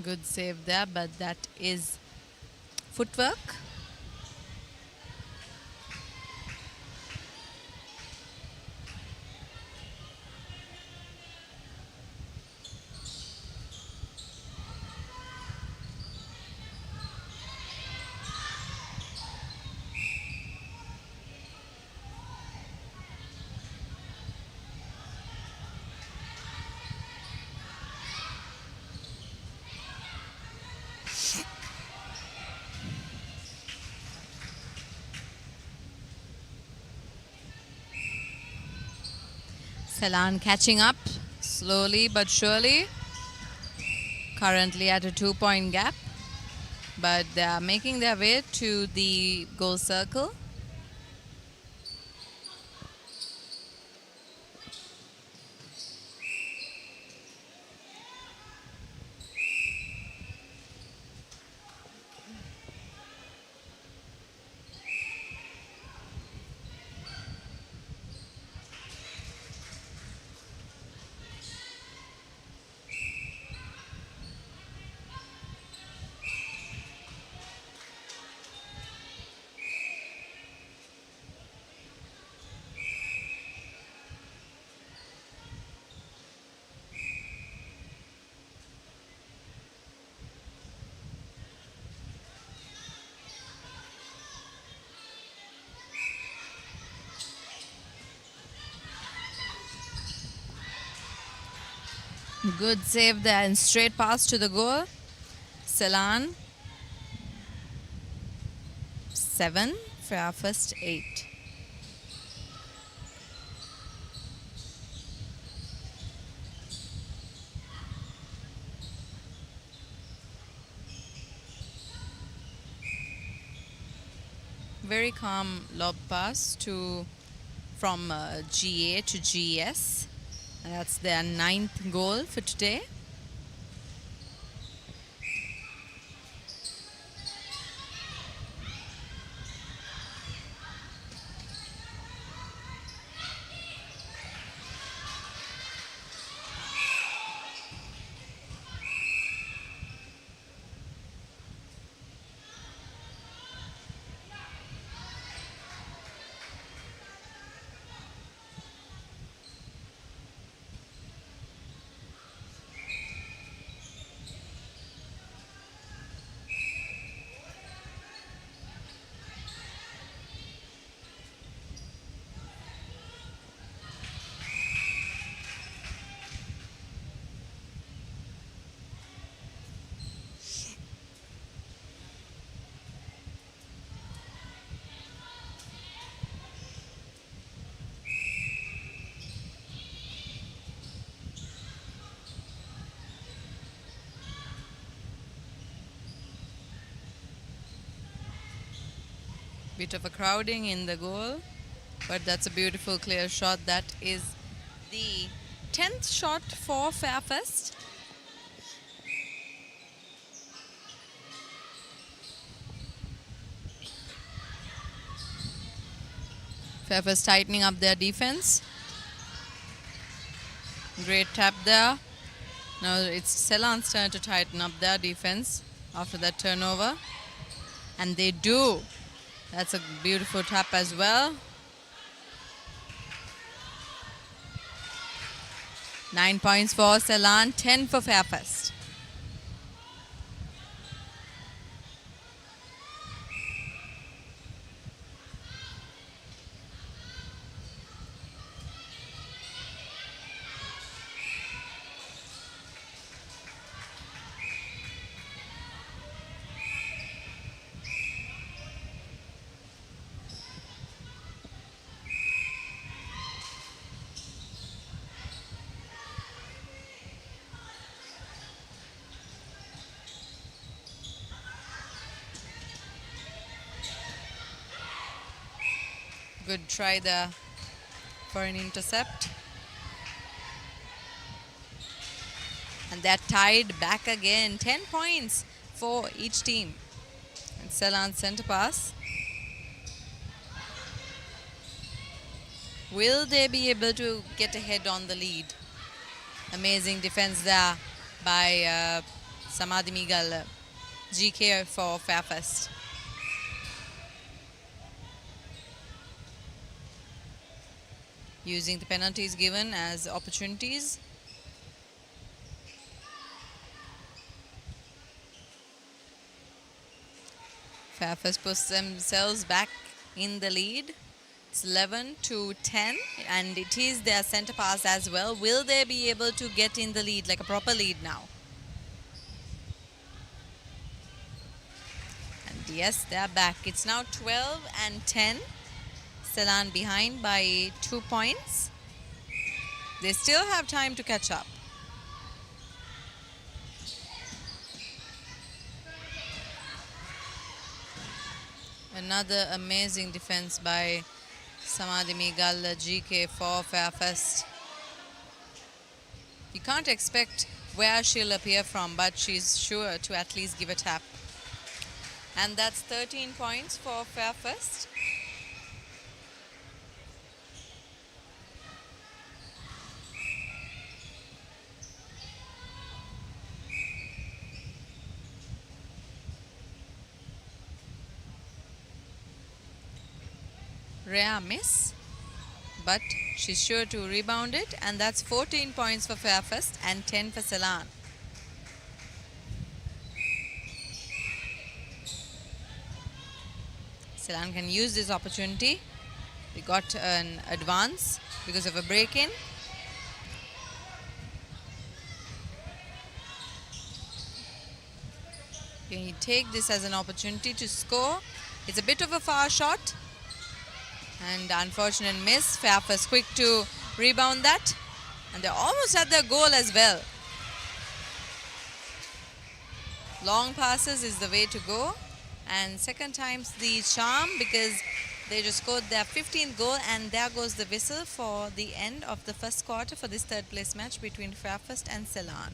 Good save there, but that is footwork. Ceylon catching up slowly but surely. Currently at a 2-point gap, but they are making their way to the goal circle. Good save there and straight pass to the goal. Ceylon 7, Fairfirst 8. Very calm lob pass from GA to GS. And that's their 9th goal for today. Bit of a crowding in the goal, but that's a beautiful clear shot. That is the 10th shot for Fairfirst. Fairfirst tightening up their defense. Great tap there. Now it's Ceylon's turn to tighten up their defense after that turnover. And they do. That's a beautiful tap as well. 9 points for Ceylon, 10 for Fairfirst. Good try there for an intercept. And they're tied back again. 10 points for each team. And Ceylon's center pass. Will they be able to get ahead on the lead? Amazing defense there by Samadhi Migal, GK for Fairfirst. Using the penalties given as opportunities. Fairfirst puts themselves back in the lead. It's 11-10, and it is their center pass as well. Will they be able to get in the lead, like a proper lead now? And yes, they're back. It's now 12-10. Ceylon behind by 2 points. They still have time to catch up. Another amazing defense by Samadhi Migal, GK for Fairfirst. You can't expect where she'll appear from, but she's sure to at least give a tap. And that's 13 points for Fairfirst. Rare miss, but she's sure to rebound it, and that's 14 points for Fairfirst and 10 for Ceylon. Ceylon can use this opportunity. They got an advance because of a break-in. Can he take this as an opportunity to score? It's a bit of a far shot. And unfortunate miss. Fairfax quick to rebound that. And they're almost at their goal as well. Long passes is the way to go. And second time's the charm, because they just scored their 15th goal, and there goes the whistle for the end of the first quarter for this third place match between Fairfax and Ceylon.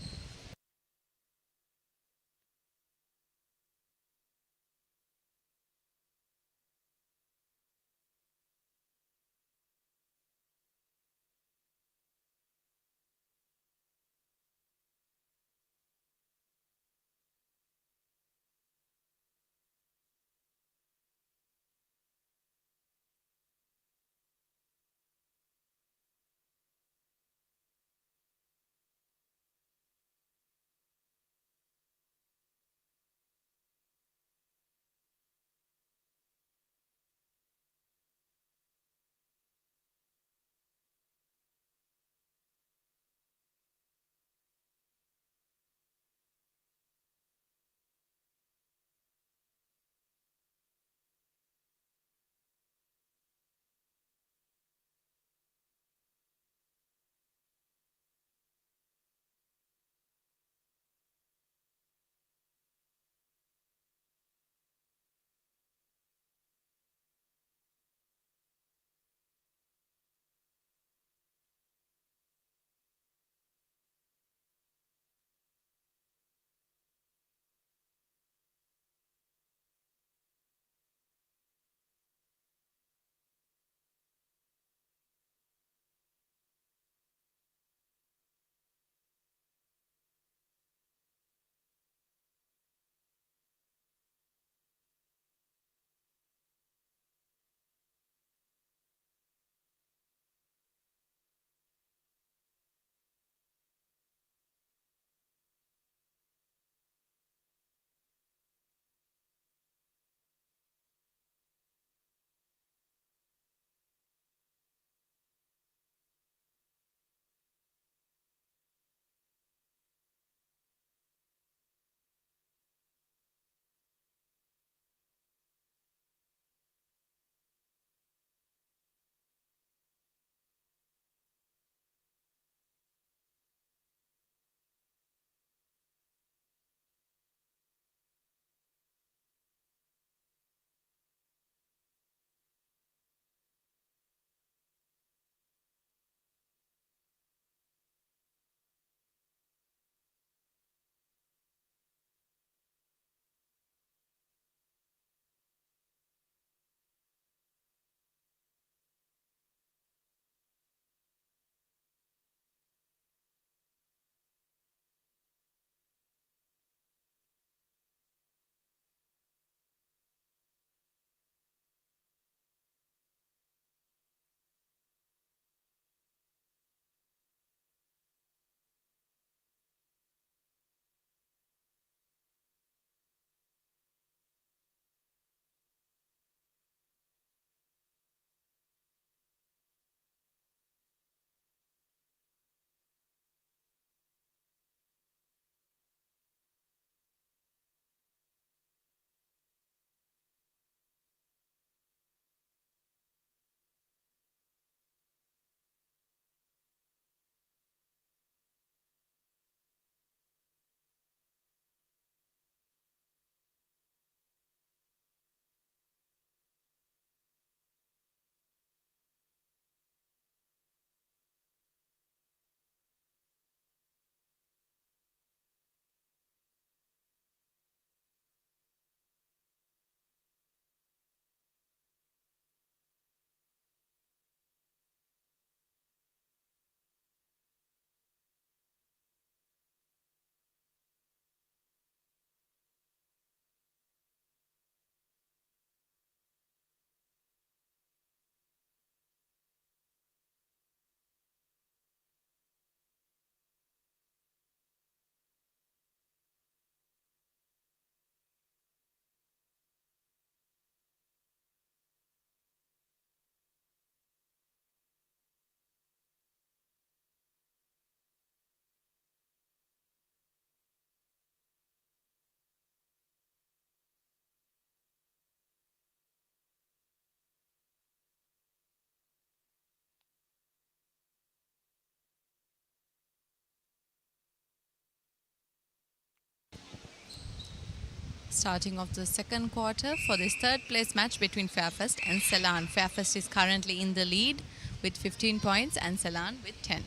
Starting of the second quarter for this third place match between Fairfest and Ceylon. Fairfest is currently in the lead with 15 points and Ceylon with 10.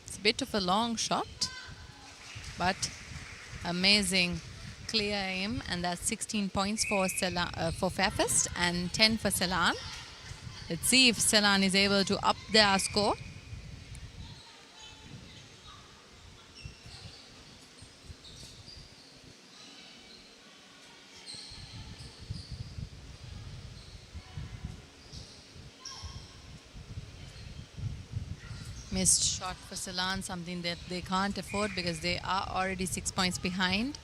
It's a bit of a long shot, but amazing clear aim, and that's 16 points for Fairfest and 10 for Ceylon. Let's see if Ceylon is able to up their score. Missed shot for Ceylon, something that they can't afford because they are already 6 points behind.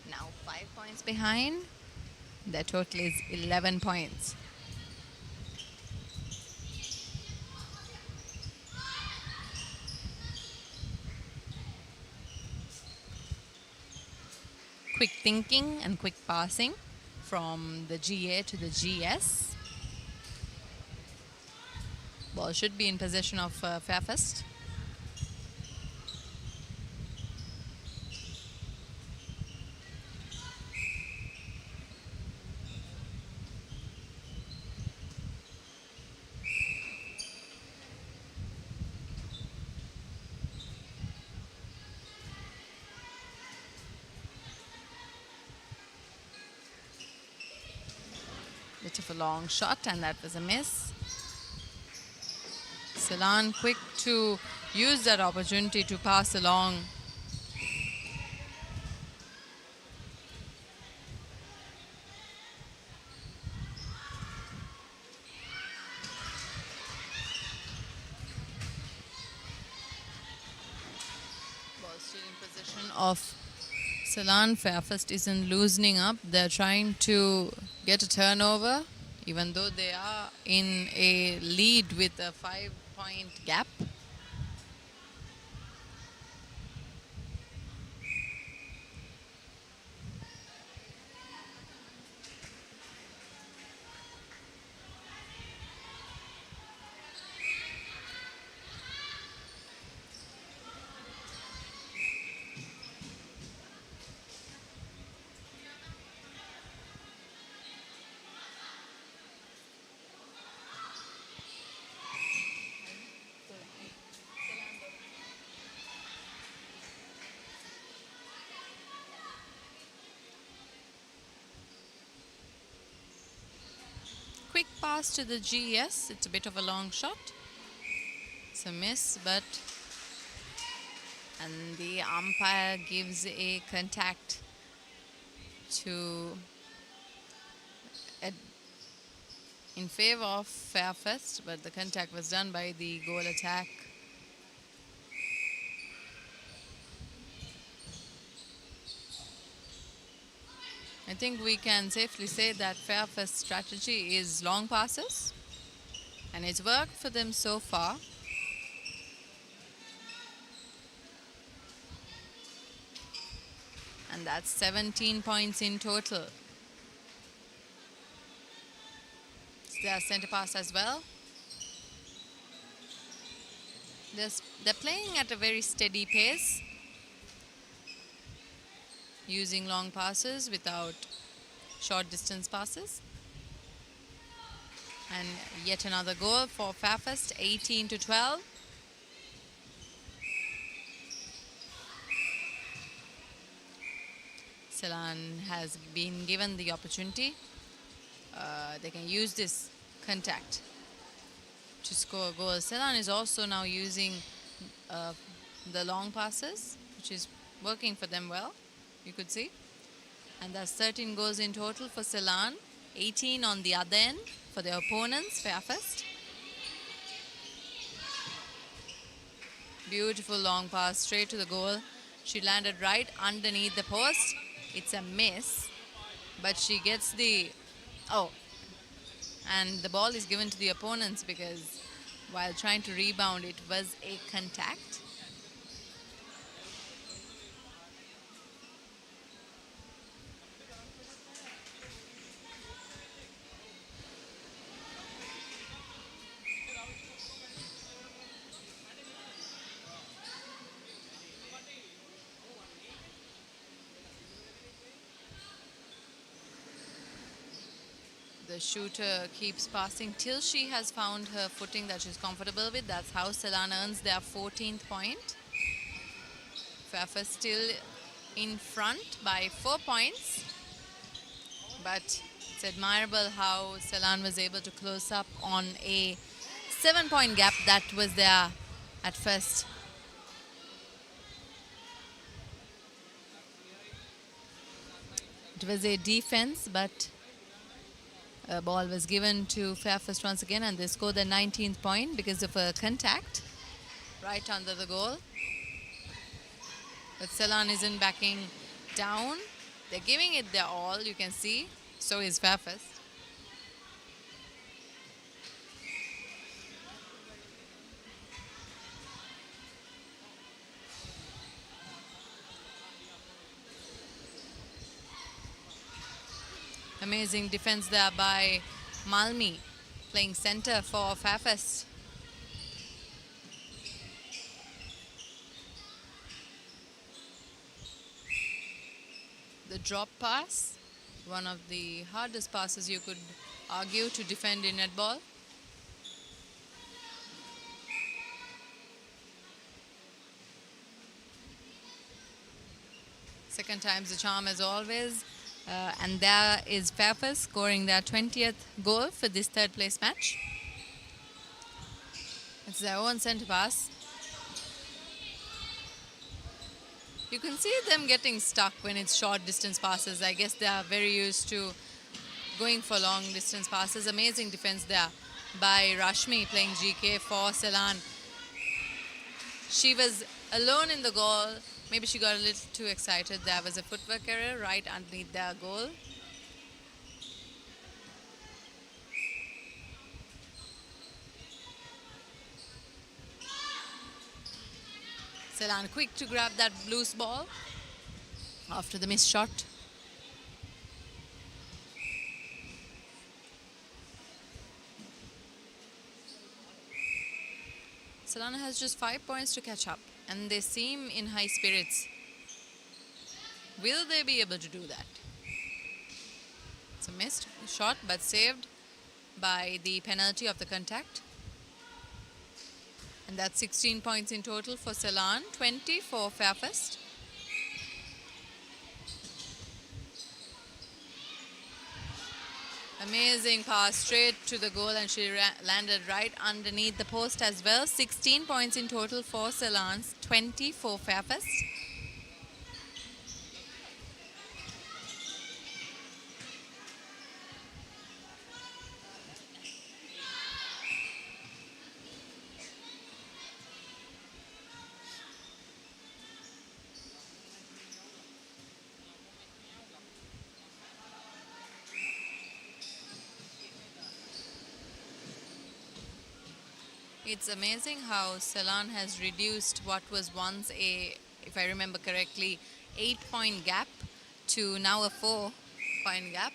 Now 5 points behind. Their total is 11 points. Quick thinking and quick passing from the GA to the GS. Ball should be in possession of Fairfest. Bit of a long shot, and that was a miss. Ceylon quick to use that opportunity to pass along. Ball still in possession of Ceylon. Fairfest isn't loosening up. They're trying to get a turnover, even though they are in a lead with a 5-point gap. Quick pass to the GS. It's a bit of a long shot. It's a miss, but and the umpire gives a contact to in favor of Fairfest, but the contact was done by the goal attack. I think we can safely say that Fairfest's strategy is long passes, and it's worked for them so far. And that's 17 points in total. It's their center pass as well. They're playing at a very steady pace, using long passes without short distance passes. And yet another goal for Fairfest, 18-12. Ceylon has been given the opportunity. They can use this contact to score a goal. Ceylon is also now using the long passes, which is working for them well, you could see. And that's 13 goals in total for Ceylon, 18 on the other end for their opponents, Fairfest. Beautiful long pass straight to the goal. She landed right underneath the post. It's a miss, but she gets the... Oh, and the ball is given to the opponents because while trying to rebound, it was a contact. The shooter keeps passing till she has found her footing that she's comfortable with. That's how Ceylon earns their 14th point. Fafa still in front by 4 points. But it's admirable how Ceylon was able to close up on a 7-point gap that was there at first. It was a defense, but a ball was given to Fairfirst once again, and they scored the 19th point because of a contact right under the goal. But Ceylon isn't backing down. They're giving it their all, you can see. So is Fairfirst. Amazing defense there by Malmi, playing center for Fairfirst. The drop pass, one of the hardest passes you could argue to defend in netball. Second time's the charm as always. And there is Fairfirst scoring their 20th goal for this third place match. It's their own centre pass. You can see them getting stuck when it's short distance passes. I guess they are very used to going for long distance passes. Amazing defense there by Rashmi playing GK for Ceylon. She was alone in the goal. Maybe she got a little too excited. There was a footwork error right underneath their goal. Ceylon quick to grab that loose ball after the missed shot. Ceylon has just 5 points to catch up, and they seem in high spirits. Will they be able to do that? It's a missed shot, but saved by the penalty of the contact. And that's 16 points in total for Ceylon, 20 for Fairfirst. Amazing pass straight to the goal, and she landed right underneath the post as well. 16 points in total for Ceylon, 20 for Fairfirst. It's amazing how Ceylon has reduced what was once a, if I remember correctly, 8-point gap to now a 4-point gap.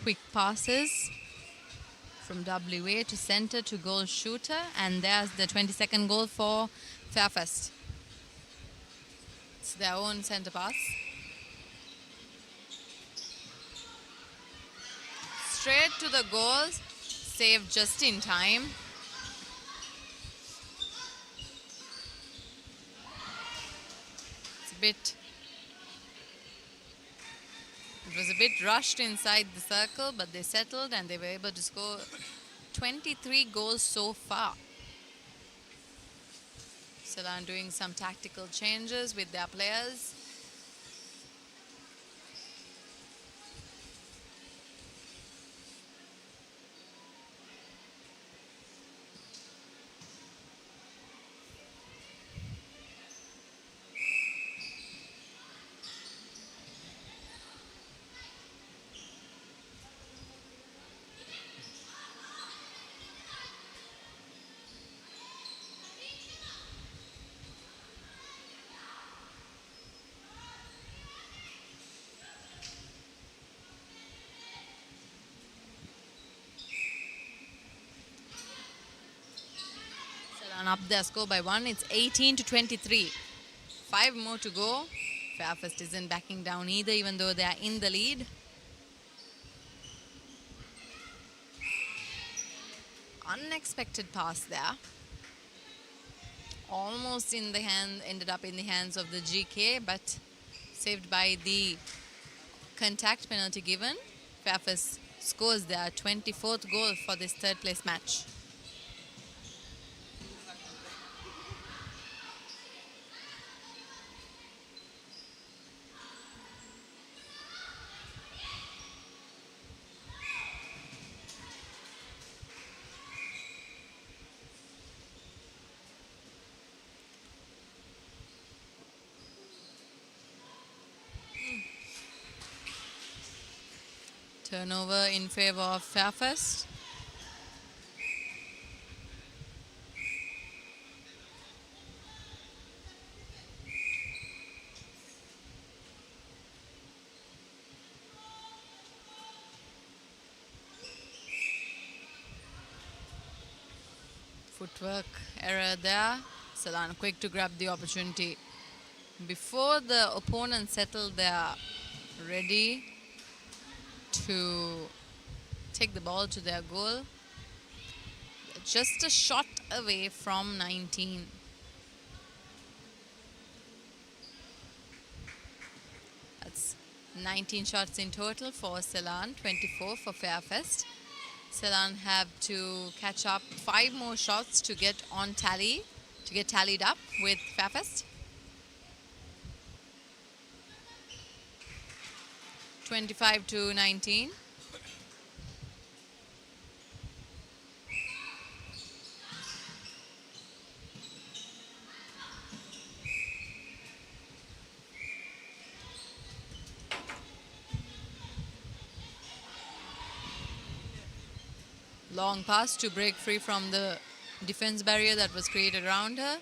Quick passes from WA to center to goal shooter, and there's the 22nd goal for Fairfirst. It's their own center pass. Straight to the goal, saved just in time. It was a bit rushed inside the circle, but they settled and they were able to score 23 goals so far. Ceylon doing some tactical changes with their players. up their score by 1. It's 18-23. 5 more to go. Fairfest isn't backing down either, even though they are in the lead. Unexpected pass there. Almost in the hand, ended up in the hands of the GK, but saved by the contact penalty given. Fairfest scores their 24th goal for this third place match. Turnover in favor of Fairfest. Footwork error there. Ceylon quick to grab the opportunity. Before the opponent settle, they are ready to take the ball to their goal. Just a shot away from 19. That's 19 shots in total for Ceylon, 24 for Fairfest. Ceylon have to catch up 5 more shots to get on tally, to get tallied up with Fairfest. 25-19. Long pass to break free from the defense barrier that was created around her.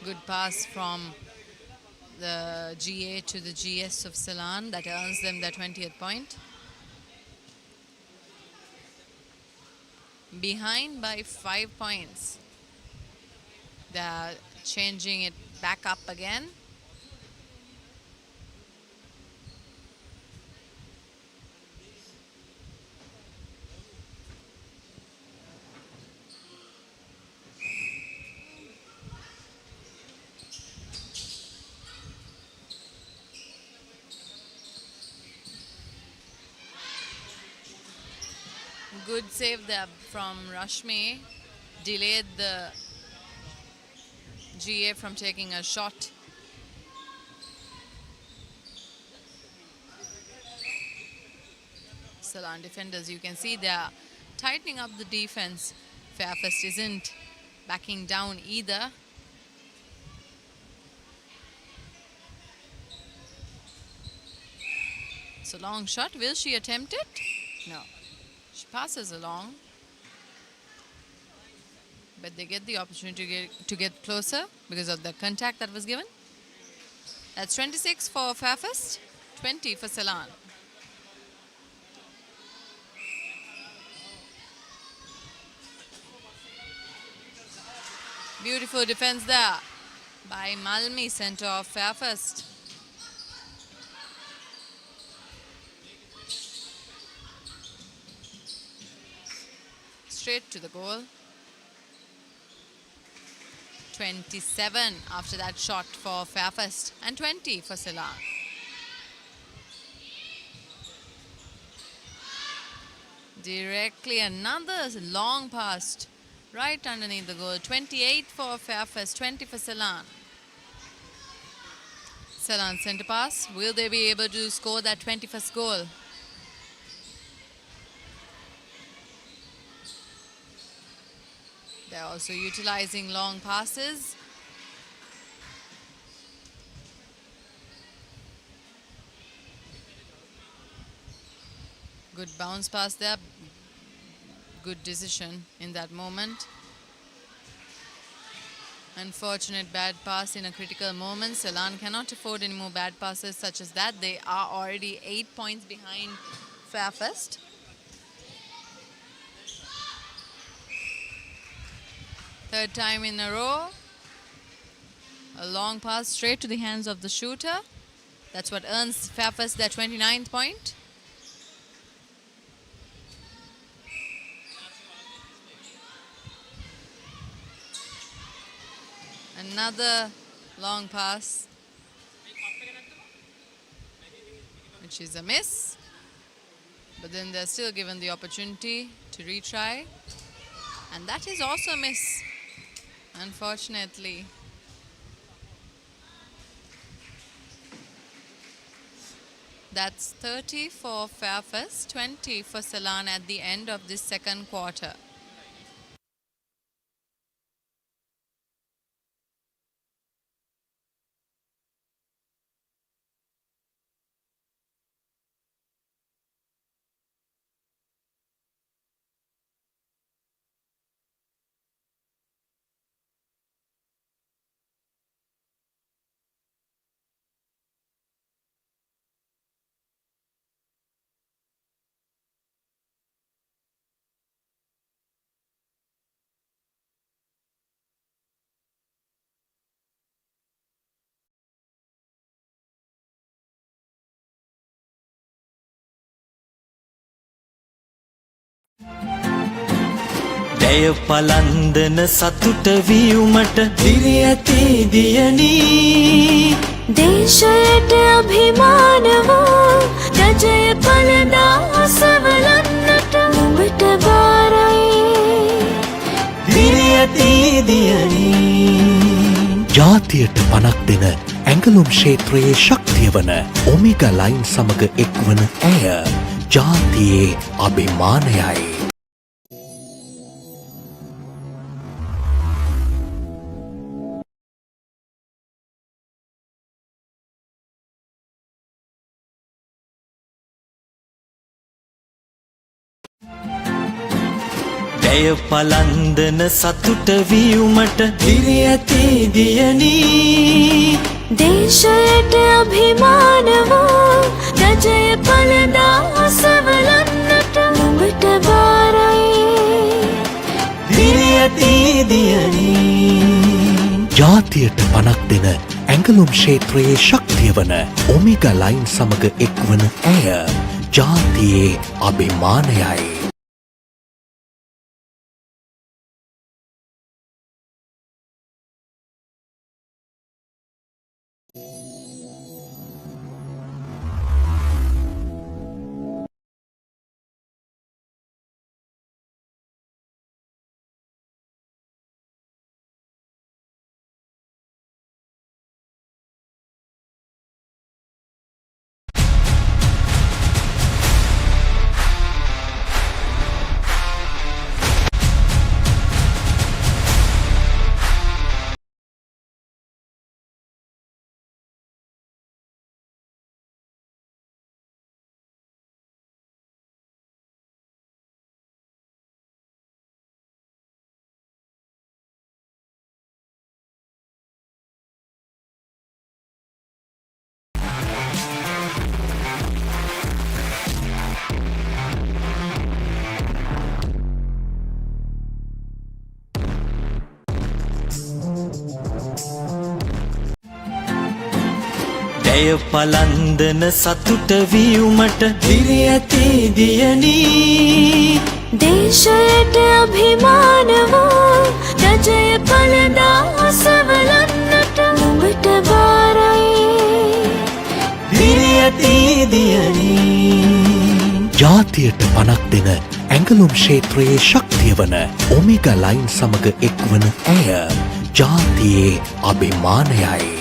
Good pass from the GA to the GS of Ceylon that earns them their 20th point. Behind by 5 points. They're changing it back up again. Good save there from Rashmi. Delayed the GA from taking a shot. Ceylon defenders, you can see they're tightening up the defense. Fairfest isn't backing down either. It's a long shot. Will she attempt it? No. She passes along, but they get the opportunity to get closer because of the contact that was given. That's 26 for Fairfest, 20 for Ceylon. Beautiful defense there by Malmi, center of Fairfest. Straight to the goal. 27 after that shot for Fairfest and 20 for Ceylon. Directly another long pass right underneath the goal. 28 for Fairfest, 20 for Ceylon. Ceylon center pass. Will they be able to score that 21st goal? They're also utilizing long passes. Good bounce pass there. good decision in that moment. Unfortunate bad pass in a critical moment. Ceylon cannot afford any more bad passes such as that. They are already 8 points behind Fairfest. Third time in a row. A long pass straight to the hands of the shooter. That's what earns Fairfest their 29th point. Another long pass, which is a miss. But then they're still given the opportunity to retry. And that is also a miss, unfortunately. That's 30 for Fairfest, 20 for Ceylon at the end of this second quarter. ජය පලන්දන සතුට වීමට දිරි ඇති දියනී දේශයට අභිමාන වූ රජය පලදා අසවලන්නට නුඹට බාරයි දිරි ඇති දියනී ජාතියට පනක් දෙන ඇඟලුම් ක්ෂේත්‍රයේ ශක්තිය වන ඔමේගා ලයින් සමග එක්වන ඇය ජාතියේ අභිමානයයි. ජය පලන්දන සතුට වීමට දිරි ඇති දියනී දේශයට අභිමාන වූ රජය පලදා අසවලන්නට නුඹට බාරයි දිරි ඇති දියනී ජාතියට පනක් දෙන ඇඟලුම් ක්ෂේත්‍රයේ ශක්තිය වන ඔමේගා ලයින් සමග එක්වන ඇය ජාතියේ අභිමානයයි. ජය පලන්දන සතුට වීමට දිරි ඇති දියනී දේශයට අභිමාන වූ රජය පලදා අසවලන්නට නුඹට බාරයි දිරි ඇති දියනී ජාතියට පනක් දෙන ඇඟලුම් ක්ෂේත්‍රයේ ශක්තිය වන ඔමේගා ලයින් සමග එක්වන ඇය ජාතියේ අභිමානයයි.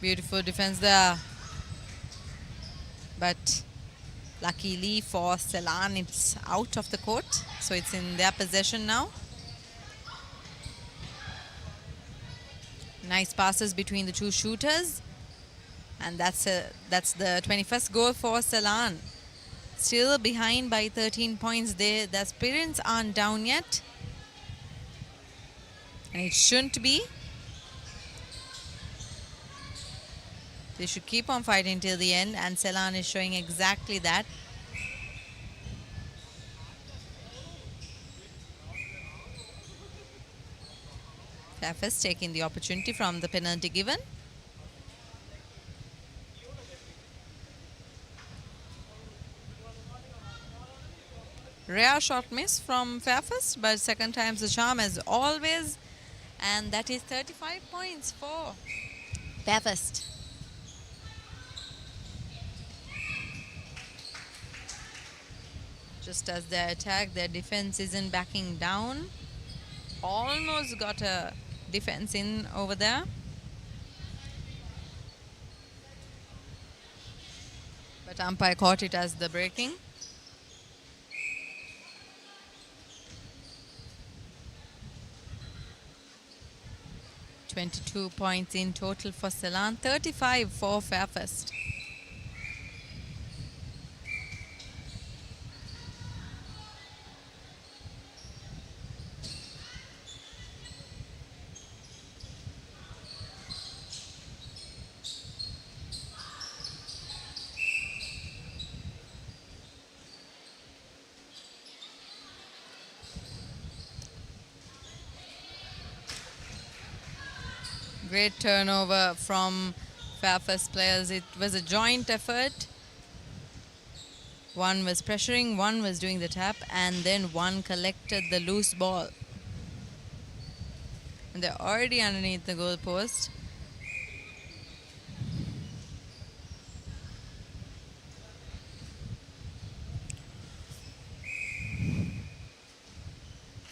Beautiful defense there. But luckily for Ceylon, it's out of the court. So it's in their possession now. Nice passes between the two shooters. And that's the 21st goal for Ceylon. Still behind by 13 points. Their spirits aren't down yet. And it shouldn't be. They should keep on fighting till the end, and Ceylon is showing exactly that. Fairfax taking the opportunity from the penalty given. Rare shot miss from Fairfax, but second time's the charm as always. And that is 35 points for Fairfax. Just as they attack, their defense isn't backing down. Almost got a defense in over there. But umpire caught it as the breaking. $22 points in total for Ceylon, 35 for Fairfax. Great turnover from Fairfax players. It was a joint effort. One was pressuring, one was doing the tap, and then one collected the loose ball. And they're already underneath the goal post.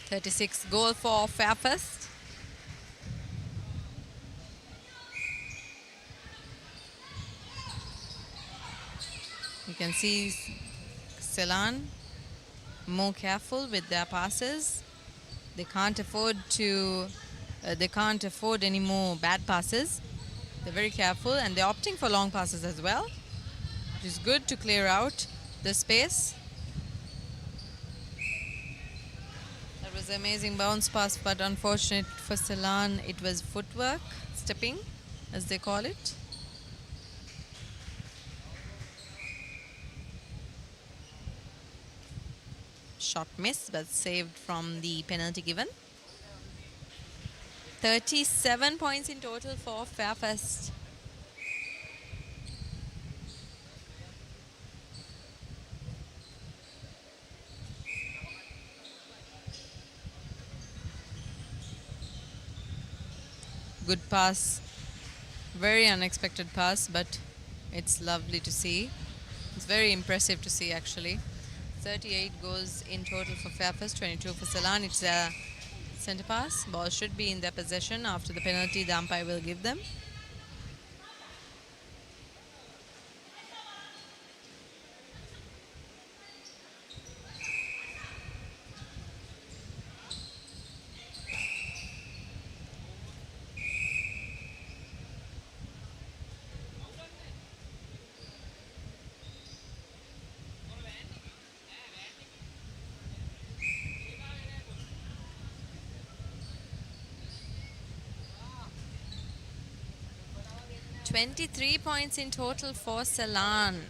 .36 goal for Fairfax. You can see Ceylon more careful with their passes. They can't afford any more bad passes. They're very careful, and they're opting for long passes as well, which is good to clear out the space. That was an amazing bounce pass, but unfortunate for Ceylon, it was footwork, stepping, as they call it. Shot miss, but saved from the penalty given. 37 points in total for Fairfax. Good pass, very unexpected pass, but it's lovely to see. It's very impressive to see, actually. 38 goals in total for Fairfax, 22 for Ceylon. It's a centre pass. Ball should be in their possession. After the penalty, the umpire will give them. $23 points in total for Ceylon.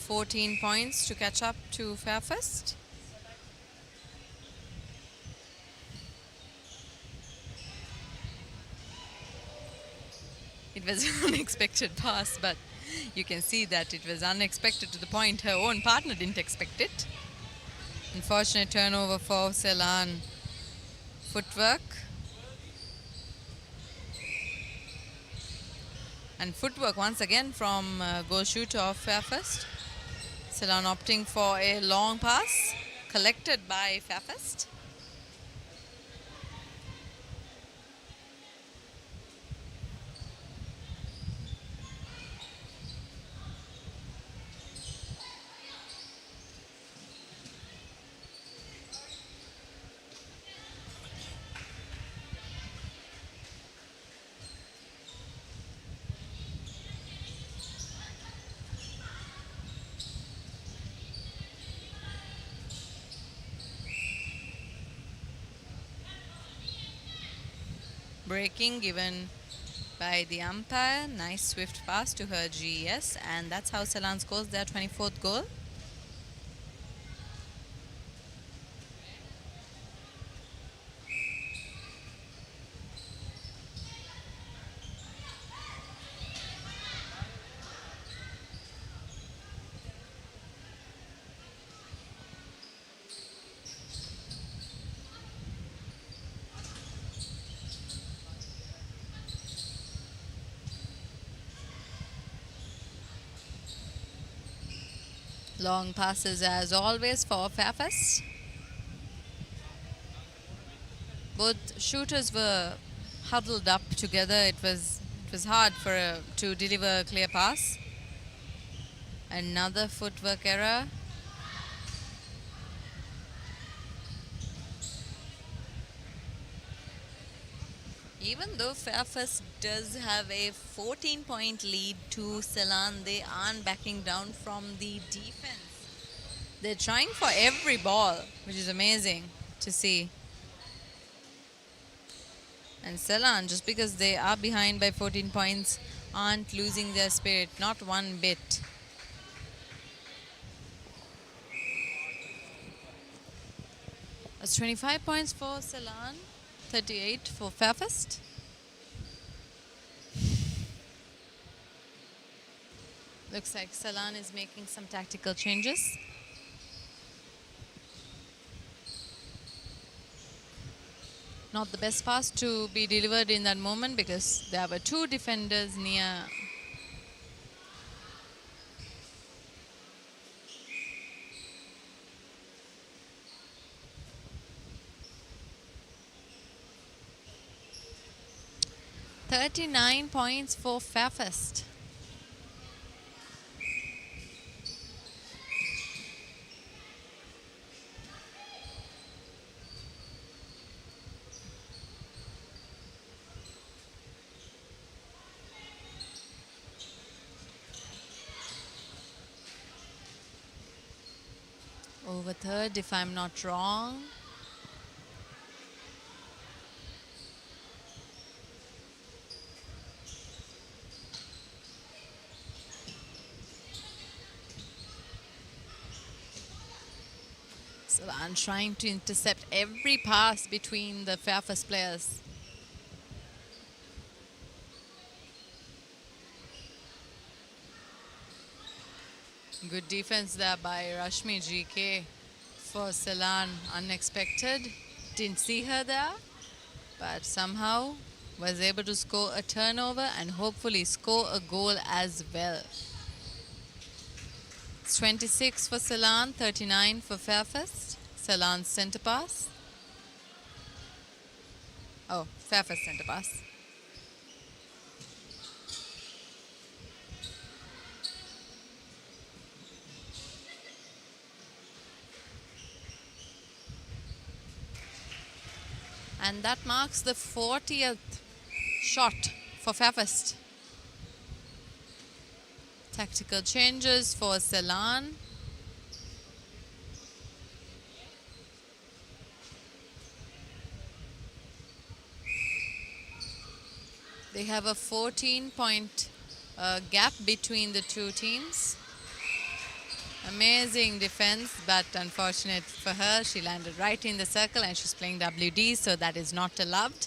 $14 points to catch up to Fairfax. It was an unexpected pass, but you can see that it was unexpected to the point her own partner didn't expect it. Unfortunate turnover for Ceylon. Footwork. And footwork once again from goal shooter of Fairfax. Ceylon opting for a long pass collected by Fairfax. Breaking given by the umpire. Nice swift pass to her GS, and that's how Ceylon scores their 24th goal. Long passes as always for Fairfest. Both shooters were huddled up together. It was hard to deliver a clear pass. Another footwork error. Even though Fairfest does have a 14-point lead to Ceylon, they aren't backing down from the defense. They're trying for every ball, which is amazing to see. And Ceylon, just because they are behind by 14 points, aren't losing their spirit, not one bit. That's 25 points for Ceylon, 38 for Fairfest. Looks like Ceylon is making some tactical changes. Not the best pass to be delivered in that moment because there were two defenders near. $39 points for Fairfest. Over third, if I'm not wrong. So I'm trying to intercept every pass between the Fairfest players. Good defense there by Rashmi GK for Ceylon. Unexpected. Didn't see her there, but somehow was able to score a turnover and hopefully score a goal as well. It's 26 for Ceylon, 39 for Fairfest. Ceylon's centre pass. Oh, Fairfest centre pass. And that marks the 40th shot for Fairfest. Tactical changes for Ceylon. They have a 14-point gap between the two teams. Amazing defense, but unfortunate for her, she landed right in the circle and she's playing WD, so that is not allowed.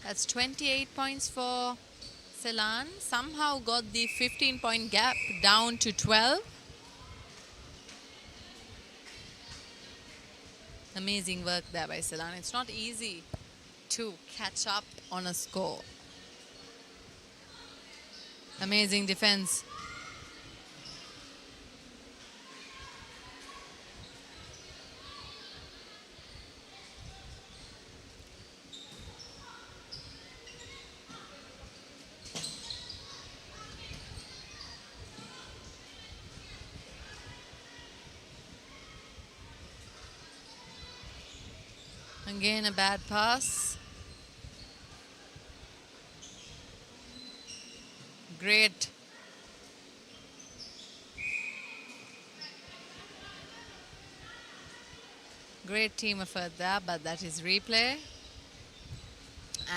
That's 28 points for Ceylon. Somehow got the 15-point gap down to 12. Amazing work there by Ceylon. It's not easy to catch up on a score. Amazing defense. Again, a bad pass. Great. Great team effort there, but that is replay.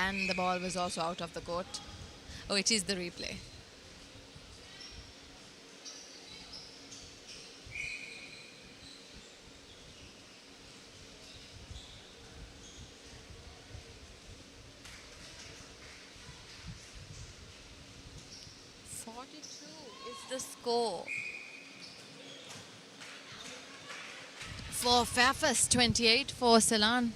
And the ball was also out of the court. Oh, it is the replay. Is the score for Fairfax, 28 for Ceylon.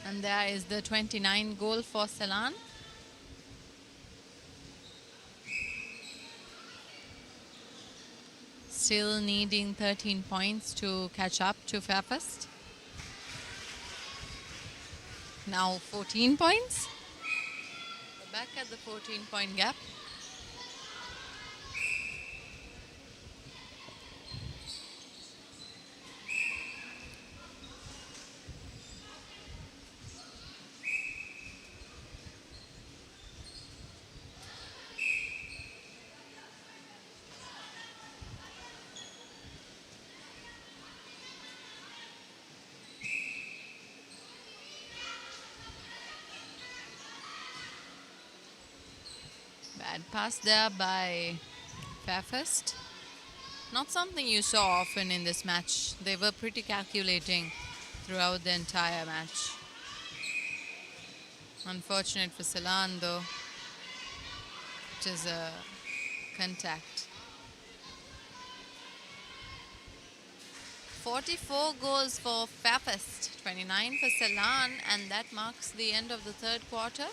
And there is the 29 goal for Ceylon. Still needing 13 points to catch up to Fairfax. Now 14 points. We're back at the 14-point gap. Bad pass there by Fairfax. Not something you saw often in this match. They were pretty calculating throughout the entire match. Unfortunate for Ceylon though. It is a contact. 44 goals for Fairfax, 29 for Ceylon, and that marks the end of the third quarter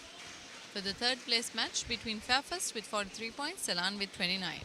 for the third place match between Fairfax with 43 points, Ceylon with 29.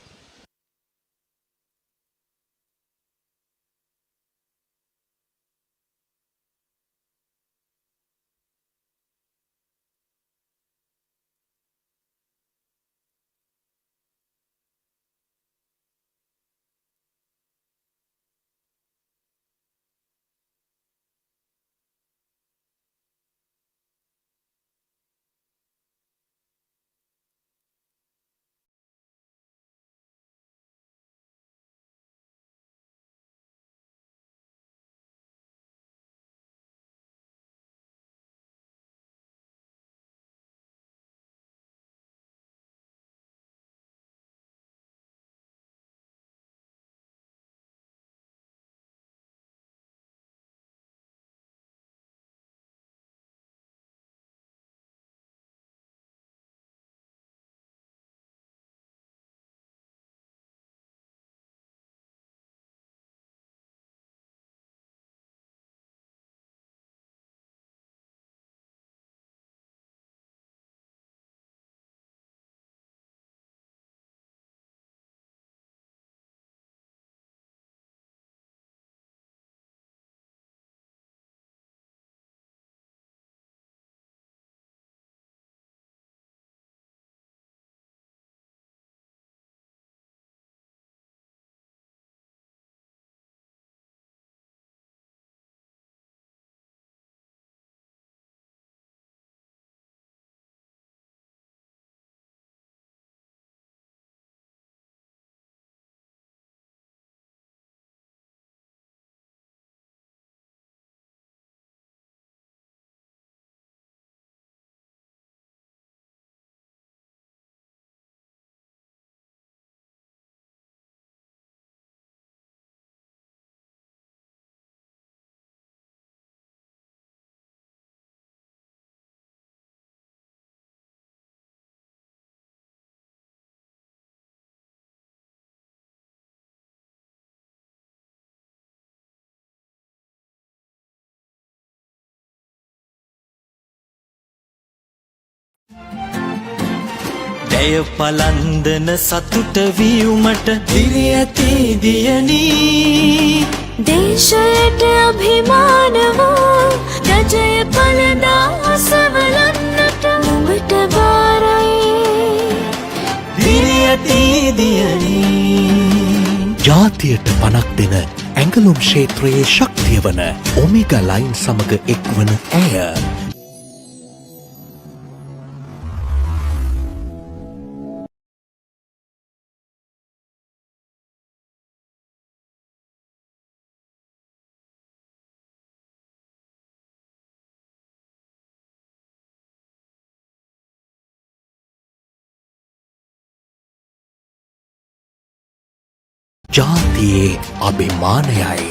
ජය පලන්දන සතුට වීමට දිරි ඇති දියණී දේශයට අභිමාන වූ රජය පළදා අසවලන්නට නුඹට බාරයි. දිරි ඇති දියණී ජාතියට පනක් දෙන ඇඟලුම් ක්ෂේත්‍රයේ ශක්තිය වන ඔමේගා ලයින් සමග එක්වන ඇය ජාතියේ අභිමානයයි.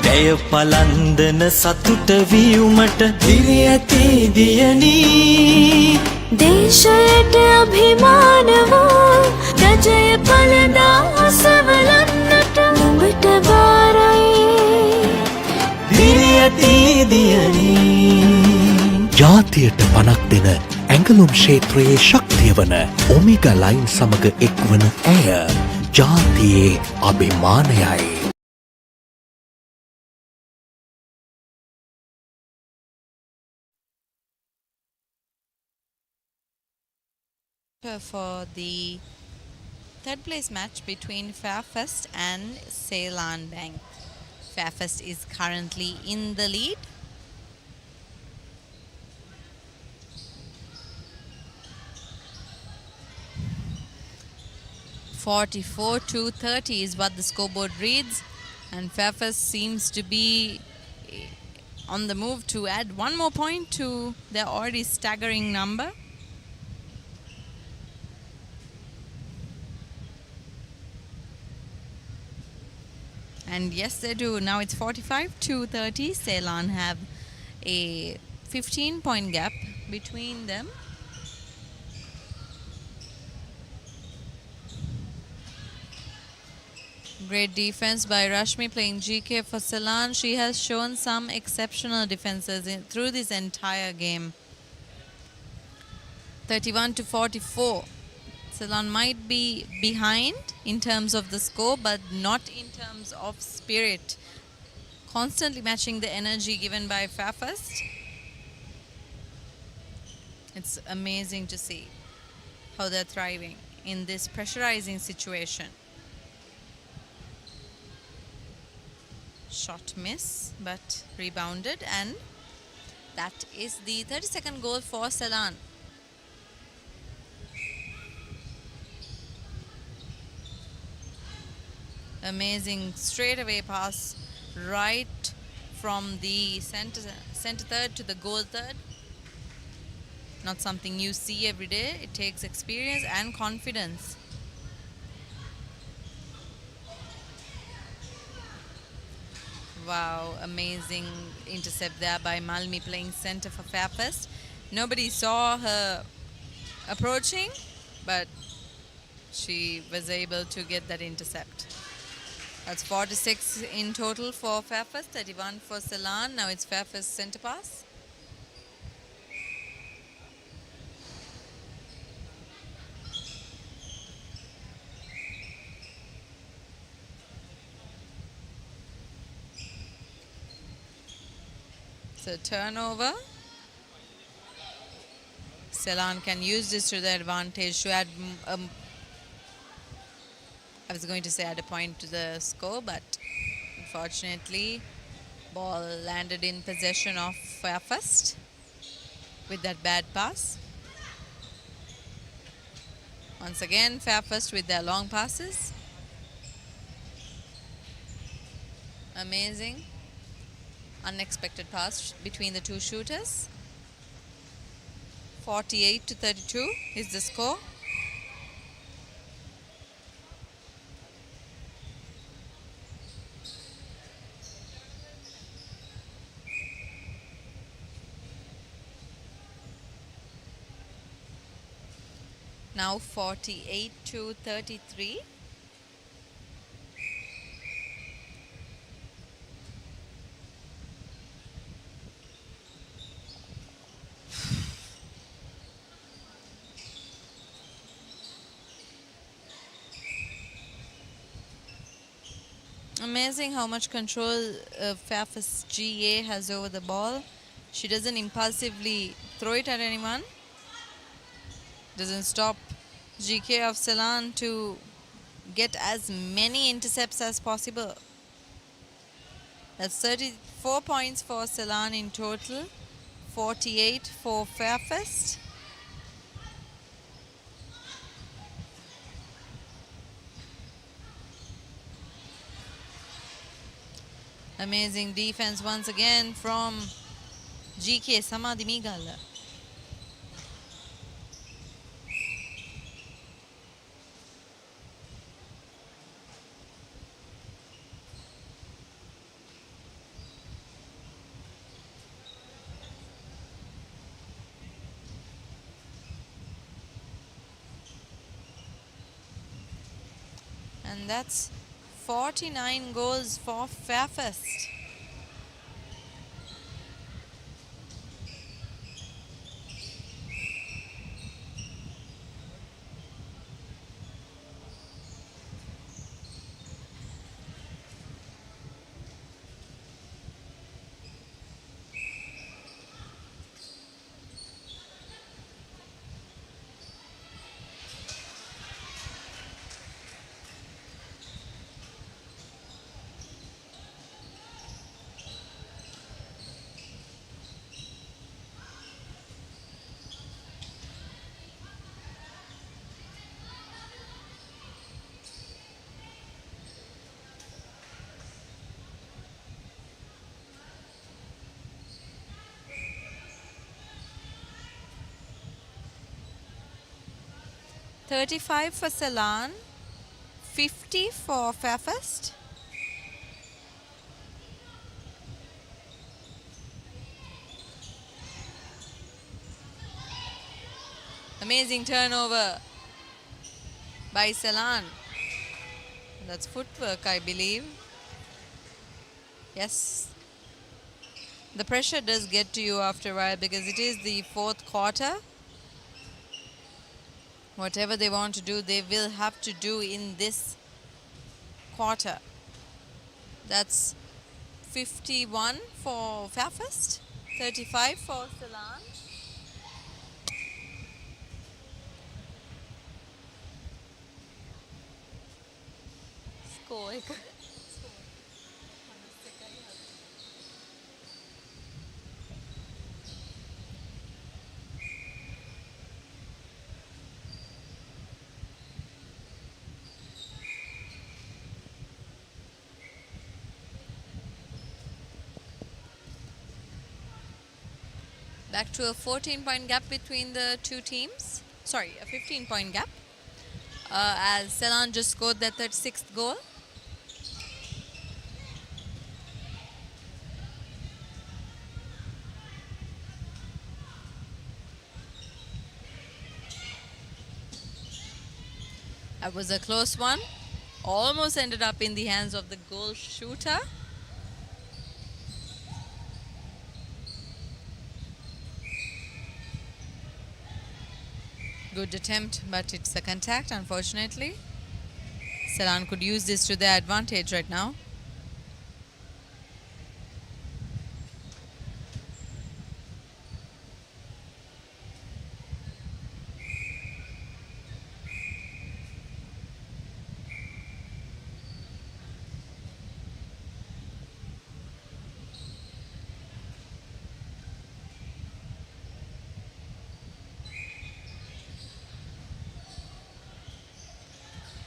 ජය පලන්දන සතුට වීමට දිරි ඇති දියණී දේශයට අභිමාන වූ රජය පළදා අසවලන්නට නුඹට බාරයි. දිරි ඇති දියණී ජාතියට පනක් දෙන ඇඟලුම් ක්ෂේත්‍රයේ ශක්තිය වන ඔමේගා ලයින් සමග එක්වන ඇය ජාතියේ අභිමානයයි. For the third place match between Fairfest and Ceylon Bank. Fairfest is currently in the lead. (44-30) is what the scoreboard reads, and Fairfest seems to be on the move to add one more point to their already staggering number. And yes, they do. Now it's 45-30. Ceylon have a 15-point gap between them. Great defense by Rashmi playing GK for Ceylon. She has shown some exceptional defenses through this entire game. 31-44. Ceylon might be behind in terms of the score, but not in terms of spirit. Constantly matching the energy given by Fairfest. It's amazing to see how they're thriving in this pressurizing situation. Shot miss, but rebounded, and that is the 32nd goal for Ceylon. Amazing straightaway pass right from the center third to the goal third. Not something you see every day. It takes experience and confidence. Wow, amazing intercept there by Malmi playing center for Fairfest. Nobody saw her approaching, but she was able to get that intercept. That's 46 in total for Fairfest, 31 for Ceylon. Now it's Fairfest center pass. So turnover. Ceylon can use this to their advantage to add I was going to say add a point to the score, but unfortunately ball landed in possession of Fairfest with that bad pass. Once again Fairfest with their long passes. Amazing unexpected pass between the two shooters. 48-32 is the score. Now 48-33. Amazing how much control Fairfax GA has over the ball. She doesn't impulsively throw it at anyone. Doesn't stop GK of Ceylon to get as many intercepts as possible. That's 34 points for Ceylon in total, 48 for Fairfax. Amazing defense once again from GK Samadhi Migala. And that's 49 goals for Fairfax. $35 for Ceylon, 50 for Fairfax. Amazing turnover by Ceylon. That's footwork, I believe. Yes. The pressure does get to you after a while because it is the fourth quarter. Whatever they want to do, they will have to do in this quarter. That's 51 for Fairfax, 35 for Ceylon. Score. Back to a 14-point gap between the two teams. Sorry, a 15-point gap. As Ceylon just scored their 36th goal. That was a close one. Almost ended up in the hands of the goal shooter. Good attempt, but it's a contact, unfortunately. Ceylon could use this to their advantage right now.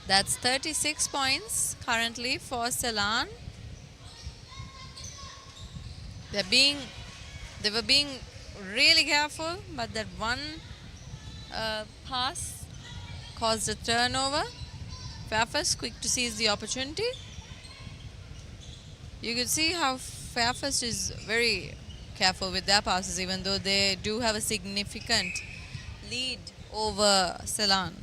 That's 36 points currently for Ceylon. They were being really careful, but that one pass caused a turnover. Fairfax quick to seize the opportunity. You can see how Fairfax is very careful with their passes, even though they do have a significant lead over Ceylon.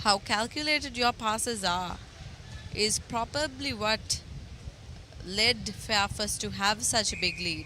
How calculated your passes are is probably what led Fairfax to have such a big lead.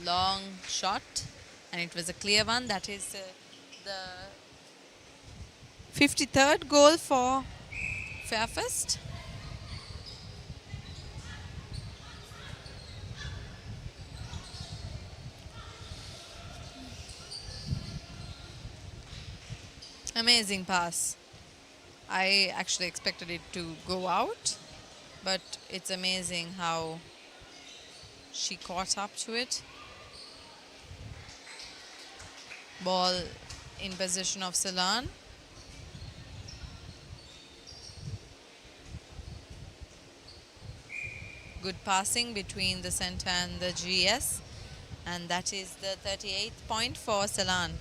long shot, and it was a clear one. That is the 53rd goal for Fairfirst. Amazing pass. I actually expected it to go out, but it's amazing how she caught up to it. Ball in possession of Ceylon. Good passing between the center and the GS, and that is the 38th point for Ceylon.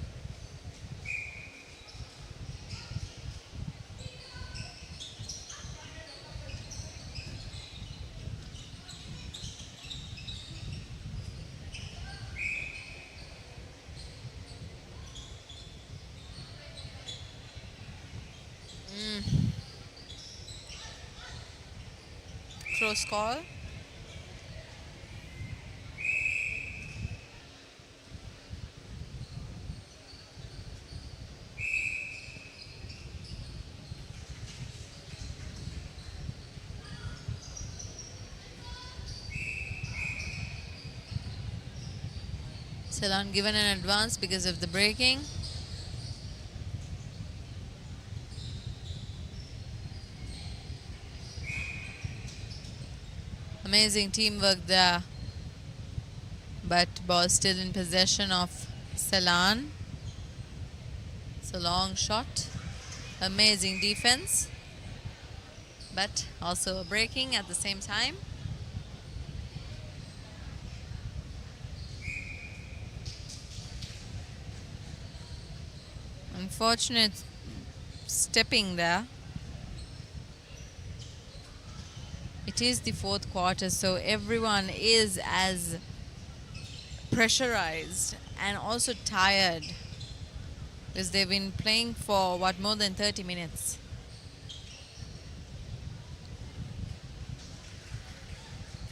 Close call. Ceylon given an advance because of the breaking. Amazing teamwork there, but ball still in possession of Ceylon. It's a long shot. Amazing defense, but also a breaking at the same time. Unfortunate stepping there. It is the fourth quarter, so everyone is as pressurized and also tired because they've been playing for more than 30 minutes.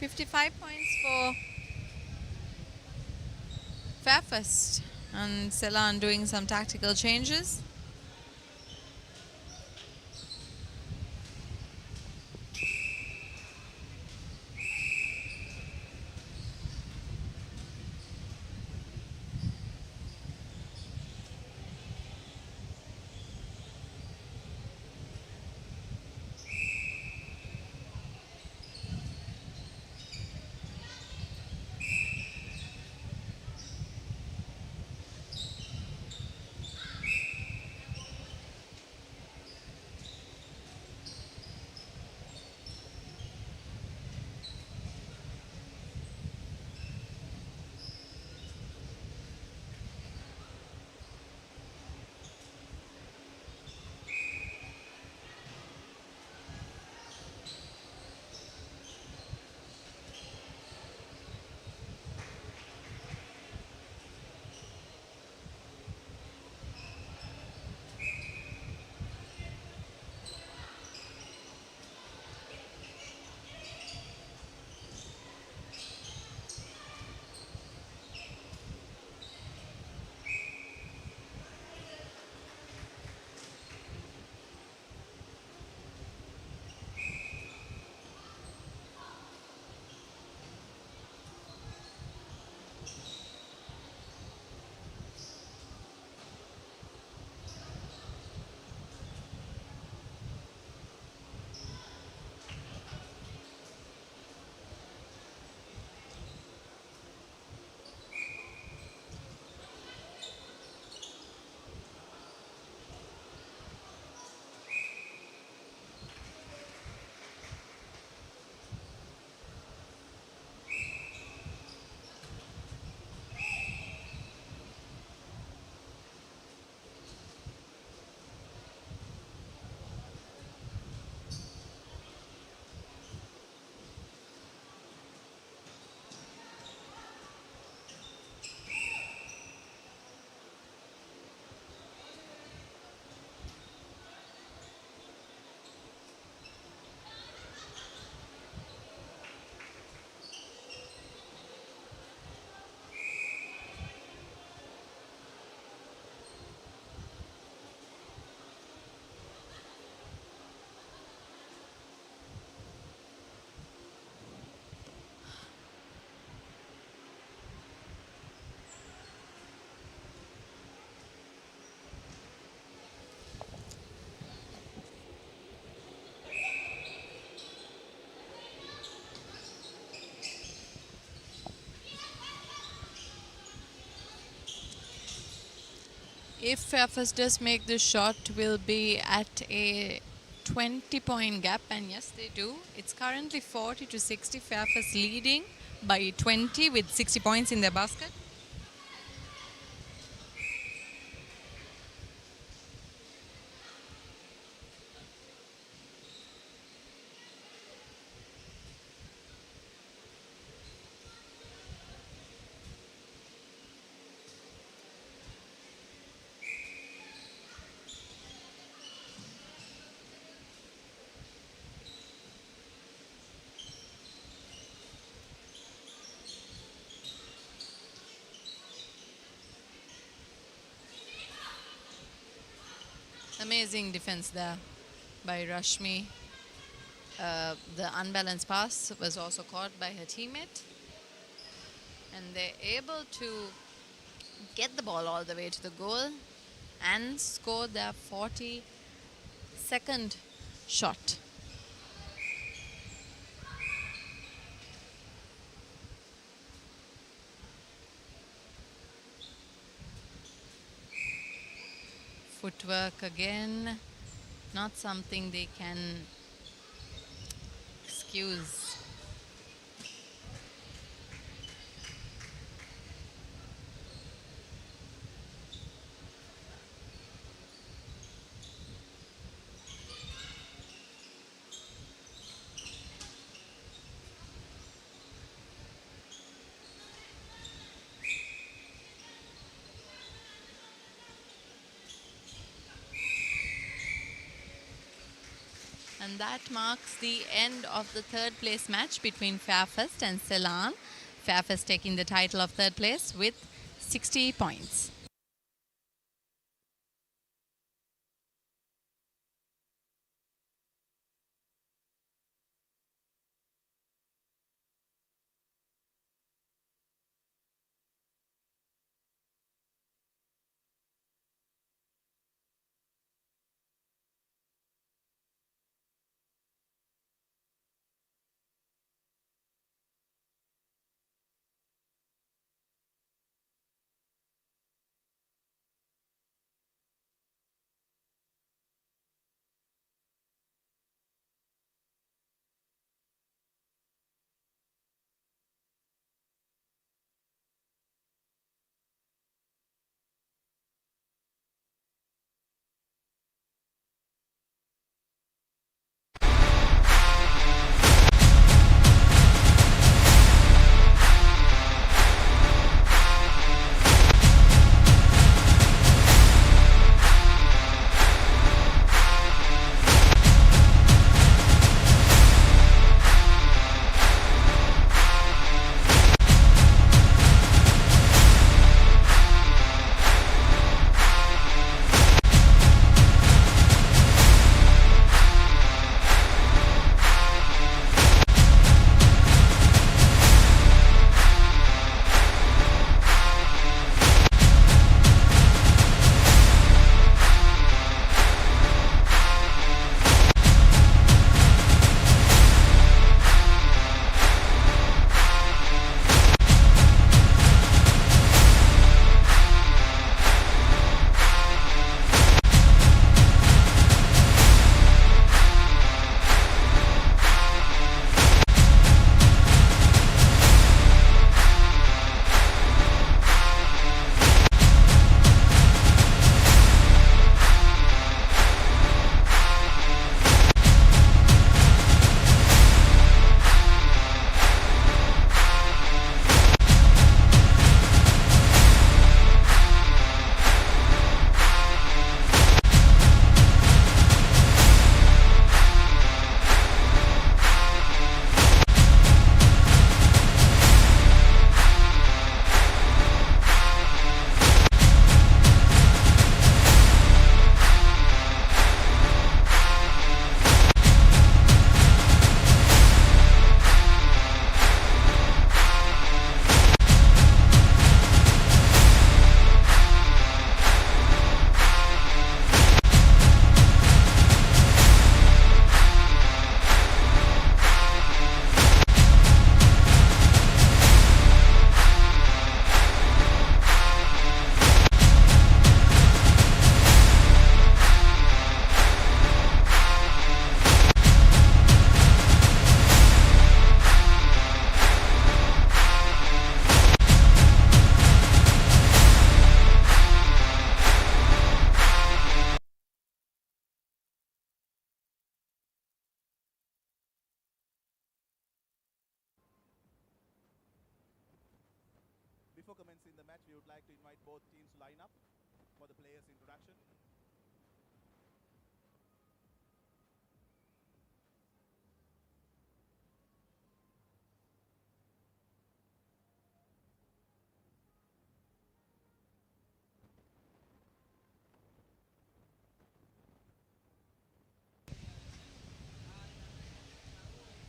$55 for Fairfirst, and Ceylon doing some tactical changes. If Fairfax does make the shot, will be at a 20-point gap, and yes, they do. It's currently 40 to 60. Fairfax leading by 20 with 60 points in their basket. Amazing defense there by Rashmi. The unbalanced pass was also caught by her teammate. And they're able to get the ball all the way to the goal and score their 42nd shot. Footwork again, not something they can excuse. And that marks the end of the third place match between Fairfax and Ceylon. Fairfax taking the title of third place with 60 points. before commencing the match, we would like to invite both teams to line up for the players' introduction.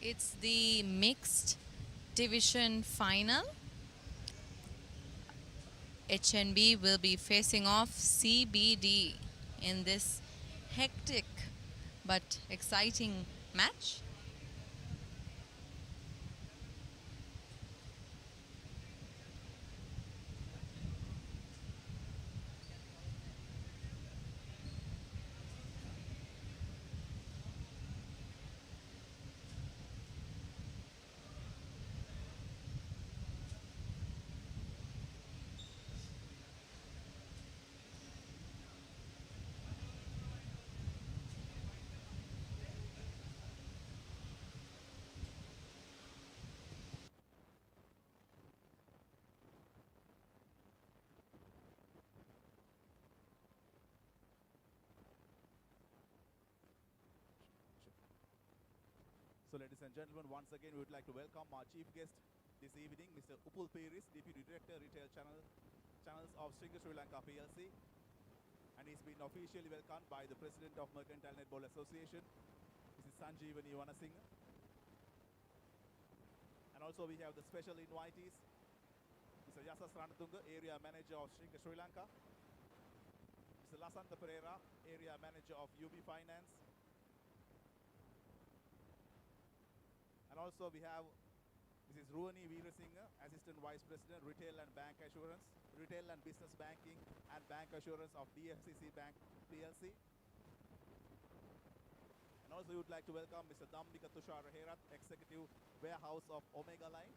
It's the mixed division final. HNB will be facing off CBD in this hectic but exciting match. So ladies and gentlemen, once again, we would like to welcome our chief guest this evening, Mr. Upul Piris, Deputy Director, Retail Channels of Sri Lanka PLC. And he's been officially welcomed by the President of Mercantile Netball Association, Mrs. Sanjeevani Wanasinghe. And also we have the special invitees, Mr. Yasas Ranatunga, Area Manager of Sri Lanka, Mr. Lasantha Pereira, Area Manager of UB Finance. And also we have Mrs. Ruani Veerasinghe, Assistant Vice President, Retail and Bank Assurance, Retail and Business Banking and Bank Assurance of DFCC Bank PLC. And also we would like to welcome Mr. Dhammika Tushara Herath, Executive Warehouse of Omega Line.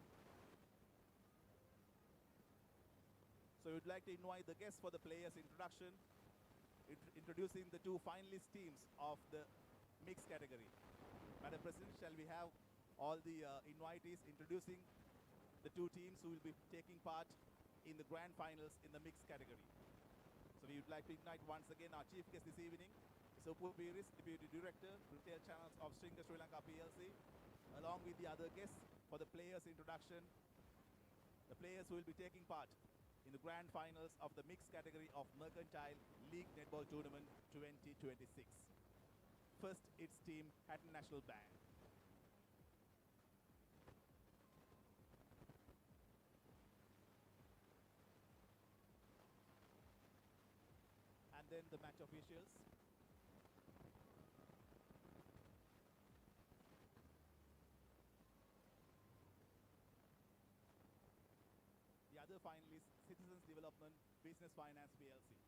So we would like to invite the guests for the players' introduction, introducing the two finalist teams of the mixed category. Madam President, shall we have all the invitees introducing the two teams who will be taking part in the grand finals in the mixed category. So we would like to invite once again our chief guest this evening, Mr. Upul Piris, Deputy Director, Retail Channels of Sri Lanka PLC, along with the other guests for the players' introduction, the players who will be taking part in the grand finals of the mixed category of Mercantile League Netball Tournament 2026. First, it's Team Hatton National Bank. And then the match officials. The other finalist, Citizens Development Business Finance PLC.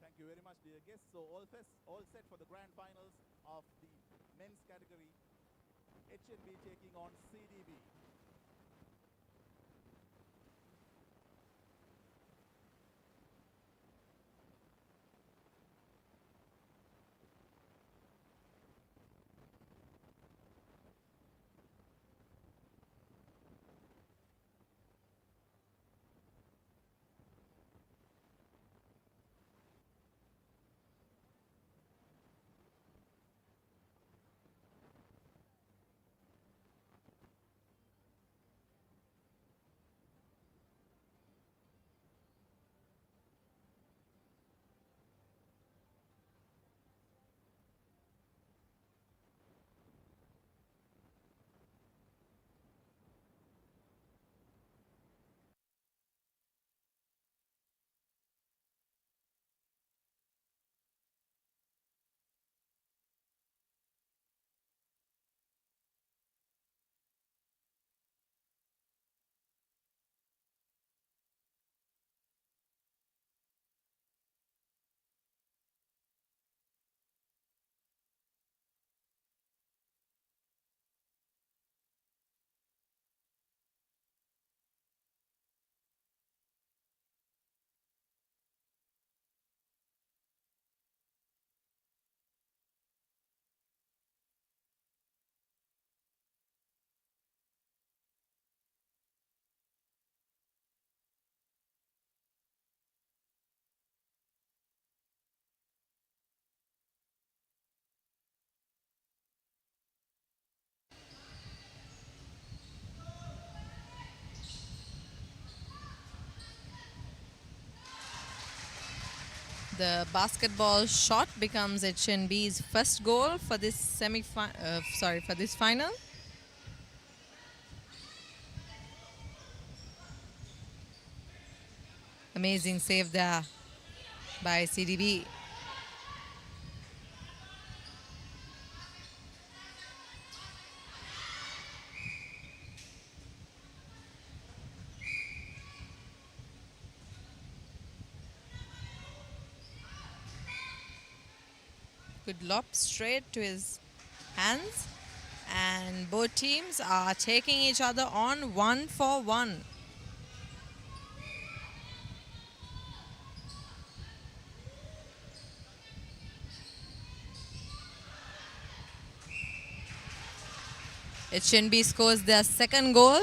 Thank you very much, dear guests. So all set for the grand finals of the men's category. HNB taking on CDB. The basketball shot becomes HNB's first goal for this for this final. Amazing save there by CDB. Good lob straight to his hands, and both teams are taking each other on 1-for-1. HNB scores their second goal.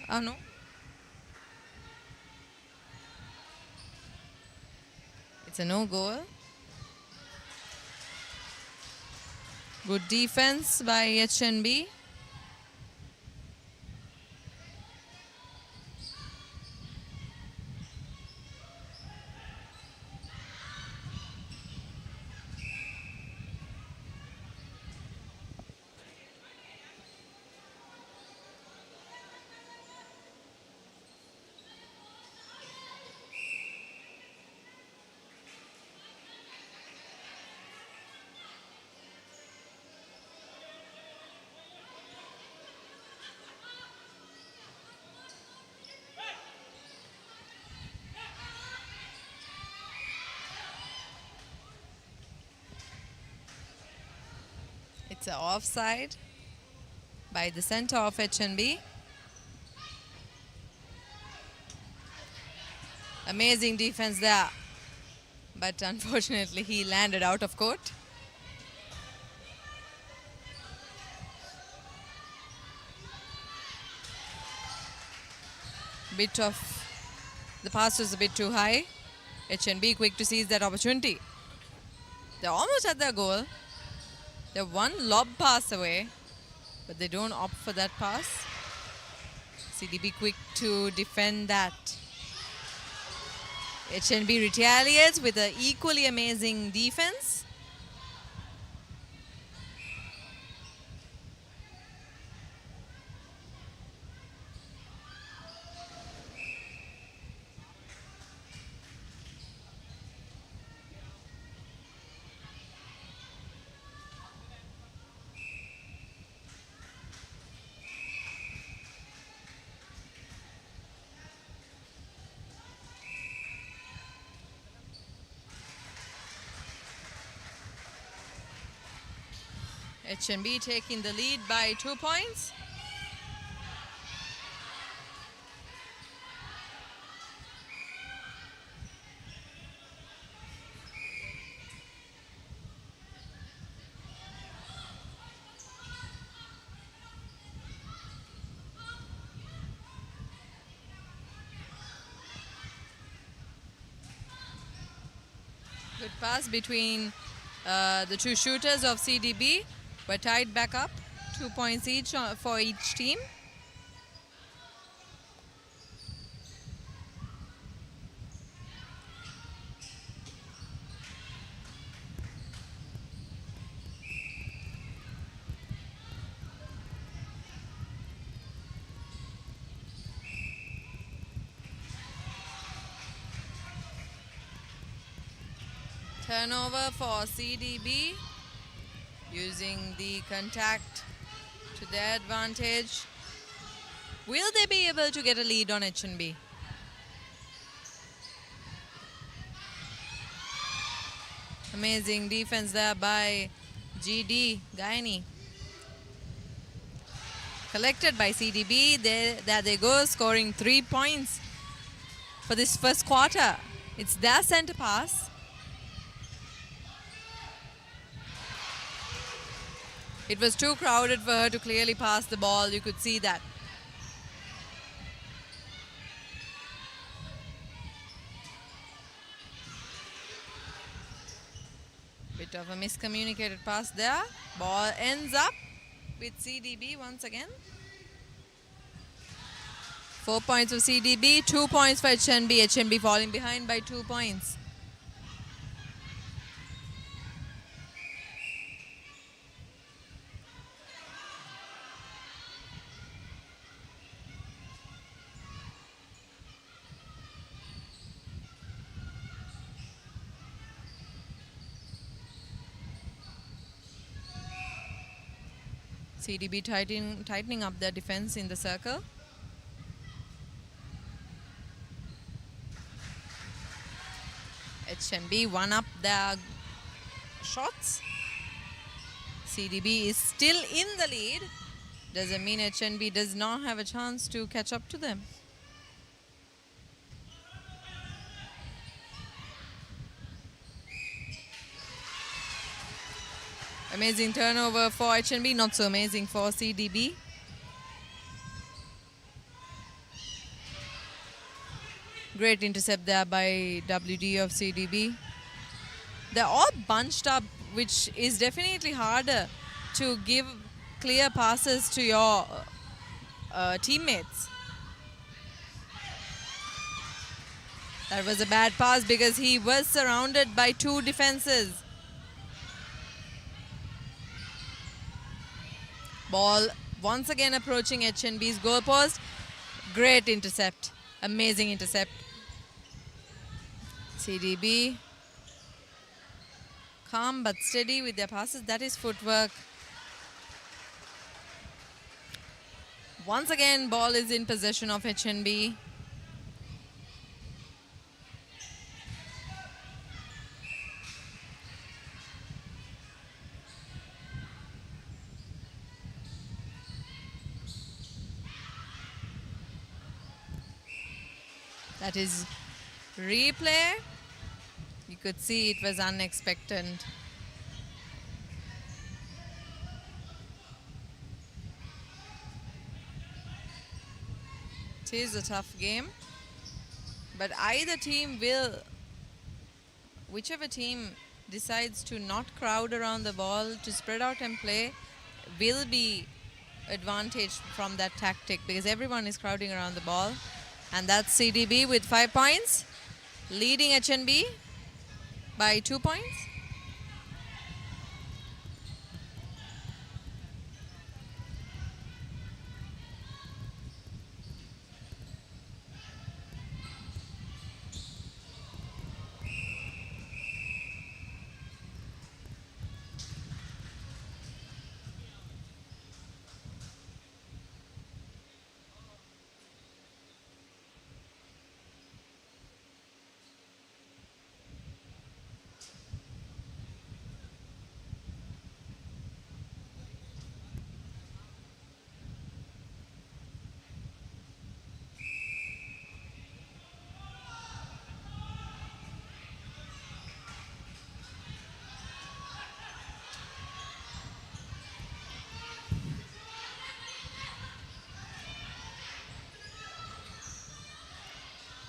Oh no. It's a no goal. Good defense by HNB. It's an offside by the center of HNB. Amazing defense there, but unfortunately he landed out of court. The pass was a bit too high. HNB quick to seize that opportunity. They're almost at their goal. They're one lob pass away, but they don't opt for that pass. CDB quick to defend that. HNB retaliates with an equally amazing defense. HNB taking the lead by 2 points. Good pass between the two shooters of CDB. We're tied back up, 2 points each for each team. Turnover for CDB. Using the contact to their advantage. Will they be able to get a lead on HNB? Amazing defense there by GD Gaini. Collected by CDB. There they go, scoring 3 points for this first quarter. It's their center pass. It was too crowded for her to clearly pass the ball. You could see that. Bit of a miscommunicated pass there. Ball ends up with CDB once again. 4 points for CDB, 2 points for HNB. HNB falling behind by 2 points. CDB tightening up their defense in the circle. HNB one up their shots. CDB is still in the lead. Doesn't mean HNB does not have a chance to catch up to them. Amazing turnover for HNB, not so amazing for CDB. Great intercept there by WD of CDB. They're all bunched up, which is definitely harder to give clear passes to your teammates. That was a bad pass because he was surrounded by two defenses. Ball once again approaching HNB's goal post. Great intercept. Amazing intercept. CDB calm but steady with their passes. That is footwork. Once again, ball is in possession of HNB. That is replay. You could see it was unexpected. It is a tough game, but either team will, whichever team decides to not crowd around the ball, to spread out and play, will be advantaged from that tactic because everyone is crowding around the ball. And that's CDB with 5 points, leading HNB by 2 points.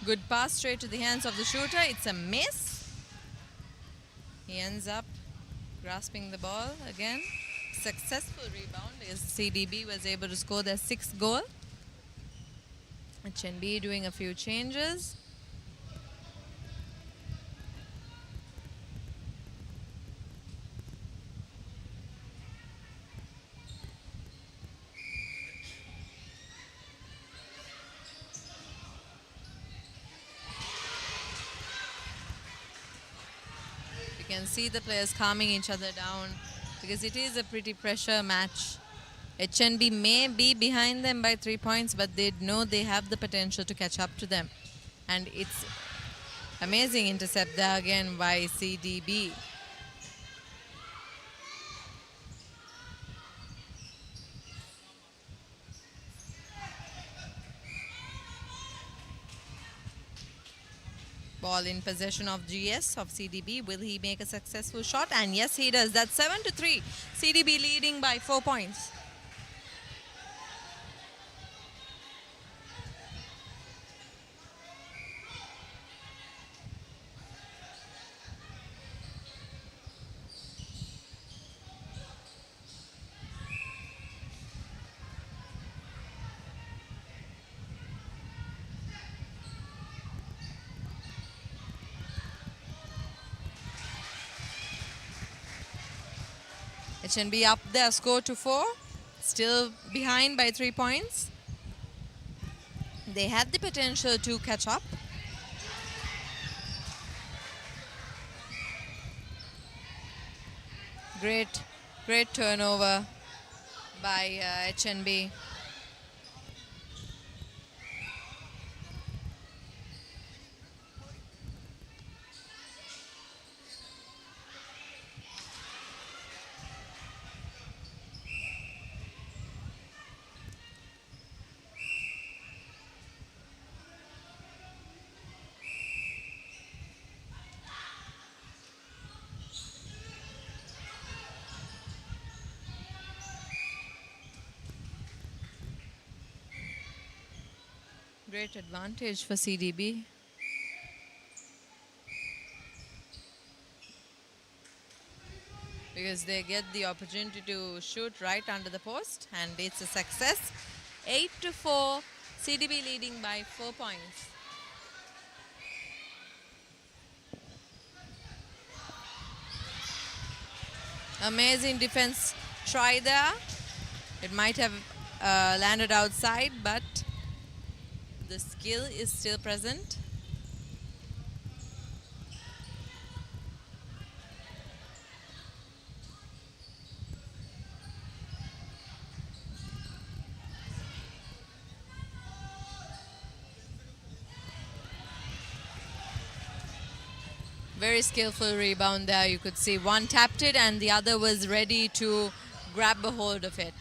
Good pass straight to the hands of the shooter. It's a miss. He ends up grasping the ball again. Successful rebound as CDB was able to score their 6th goal. HNB doing a few changes. You can see the players calming each other down because it is a pretty pressure match. HNB may be behind them by 3 points, but they know they have the potential to catch up to them. And it's amazing intercept there again by CDB. Ball in possession of GS of CDB. Will he make a successful shot? And yes, he does. That's 7-3. CDB leading by 4 points. HNB up their score to 4, still behind by 3 points. They had the potential to catch up. Great turnover by HNB. Great advantage for CDB. Because they get the opportunity to shoot right under the post, and it's a success. 8-4, CDB leading by 4 points. Amazing defense try there. It might have landed outside, but the skill is still present. Very skillful rebound there. You could see one tapped it and the other was ready to grab a hold of it.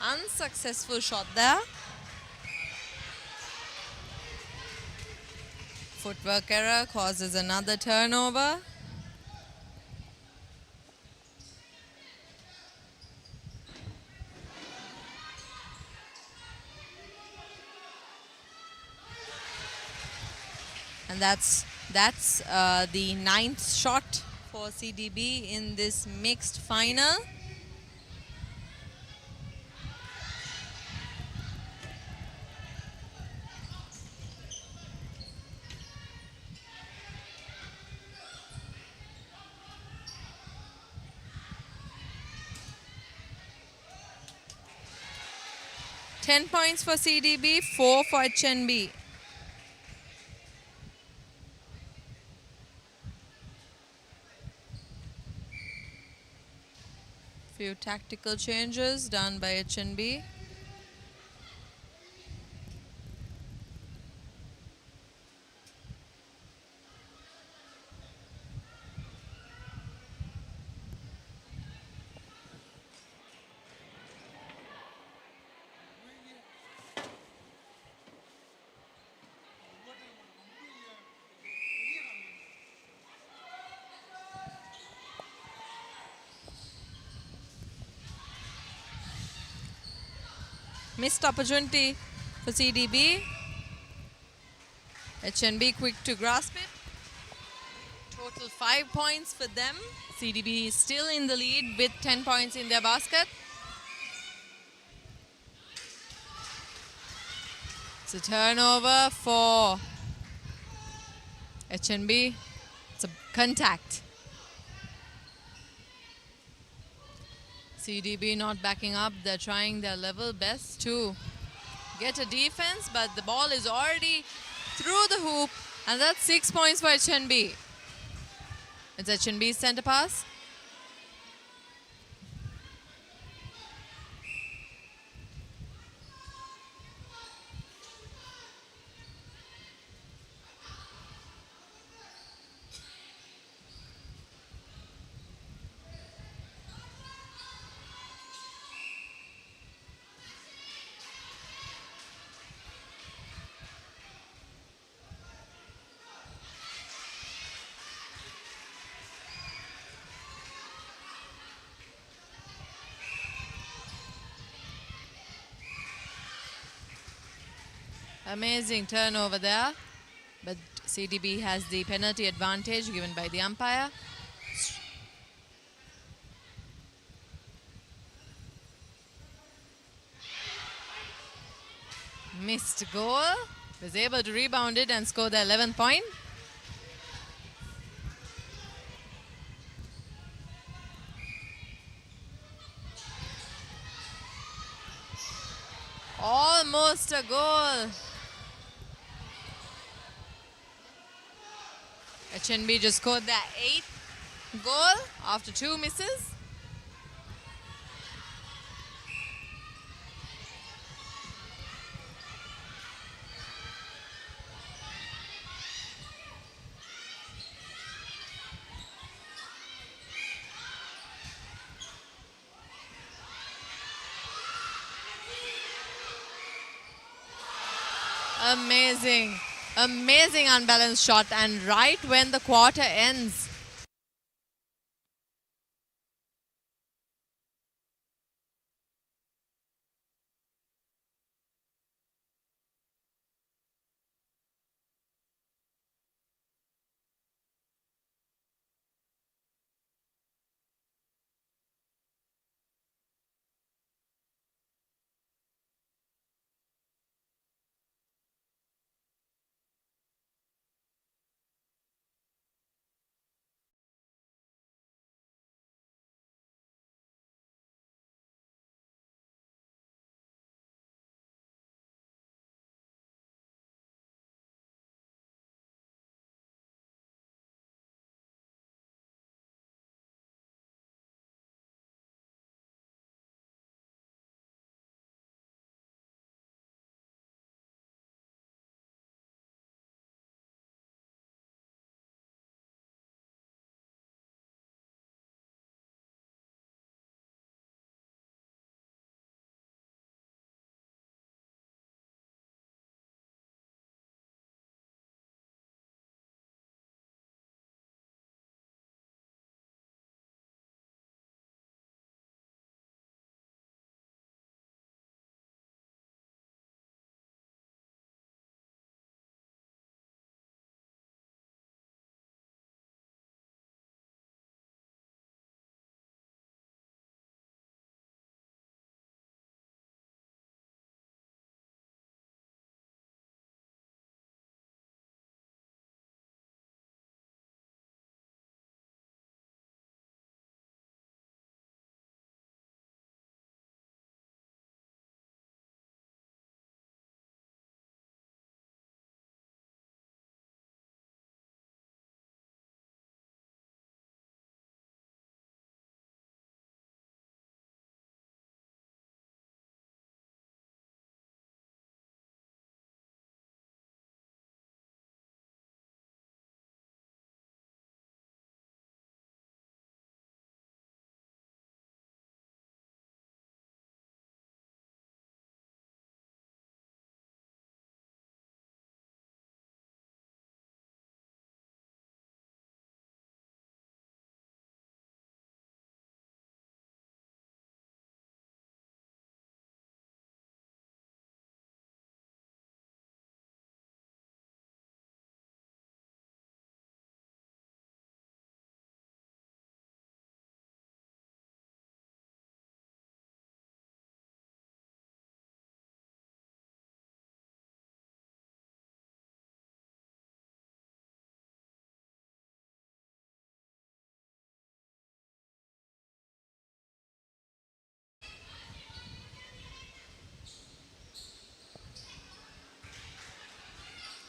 Unsuccessful shot there. Footwork error causes another turnover. And that's the 9th shot for CDB in this mixed final. Ten points for CDB, 4 for HNB. Few tactical changes done by HNB. Missed opportunity for CDB. HNB quick to grasp it. Total 5 points for them. CDB is still in the lead with 10 points in their basket. It's a turnover for HNB. It's a contact. CDB not backing up. They're trying their level best to get a defense, but the ball is already through the hoop, and that's 6 points for HNB. It's HNB's center pass. Amazing turnover there, but CDB has the penalty advantage given by the umpire. Missed goal, was able to rebound it and score the 11th point. Almost a goal. HNB just scored their 8th goal after 2 misses. Amazing, amazing unbalanced shot, and right when the quarter ends.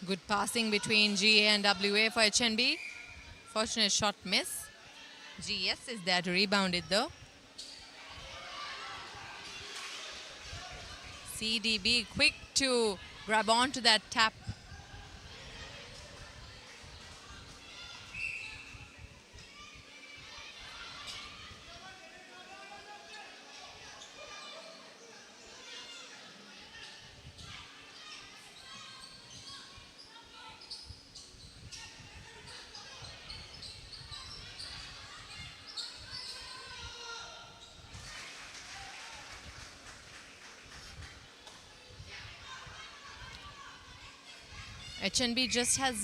Good passing between GA and WA for HNB. Fortunate shot miss. GS is there to rebound it though. CDB quick to grab onto that tap. HNB just has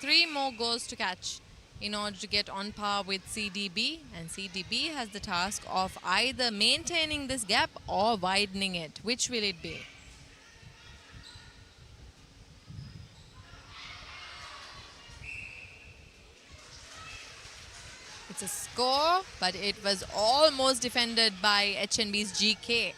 3 more goals to catch in order to get on par with CDB, and CDB has the task of either maintaining this gap or widening it. Which will it be? It's a score, but it was almost defended by HNB's GK.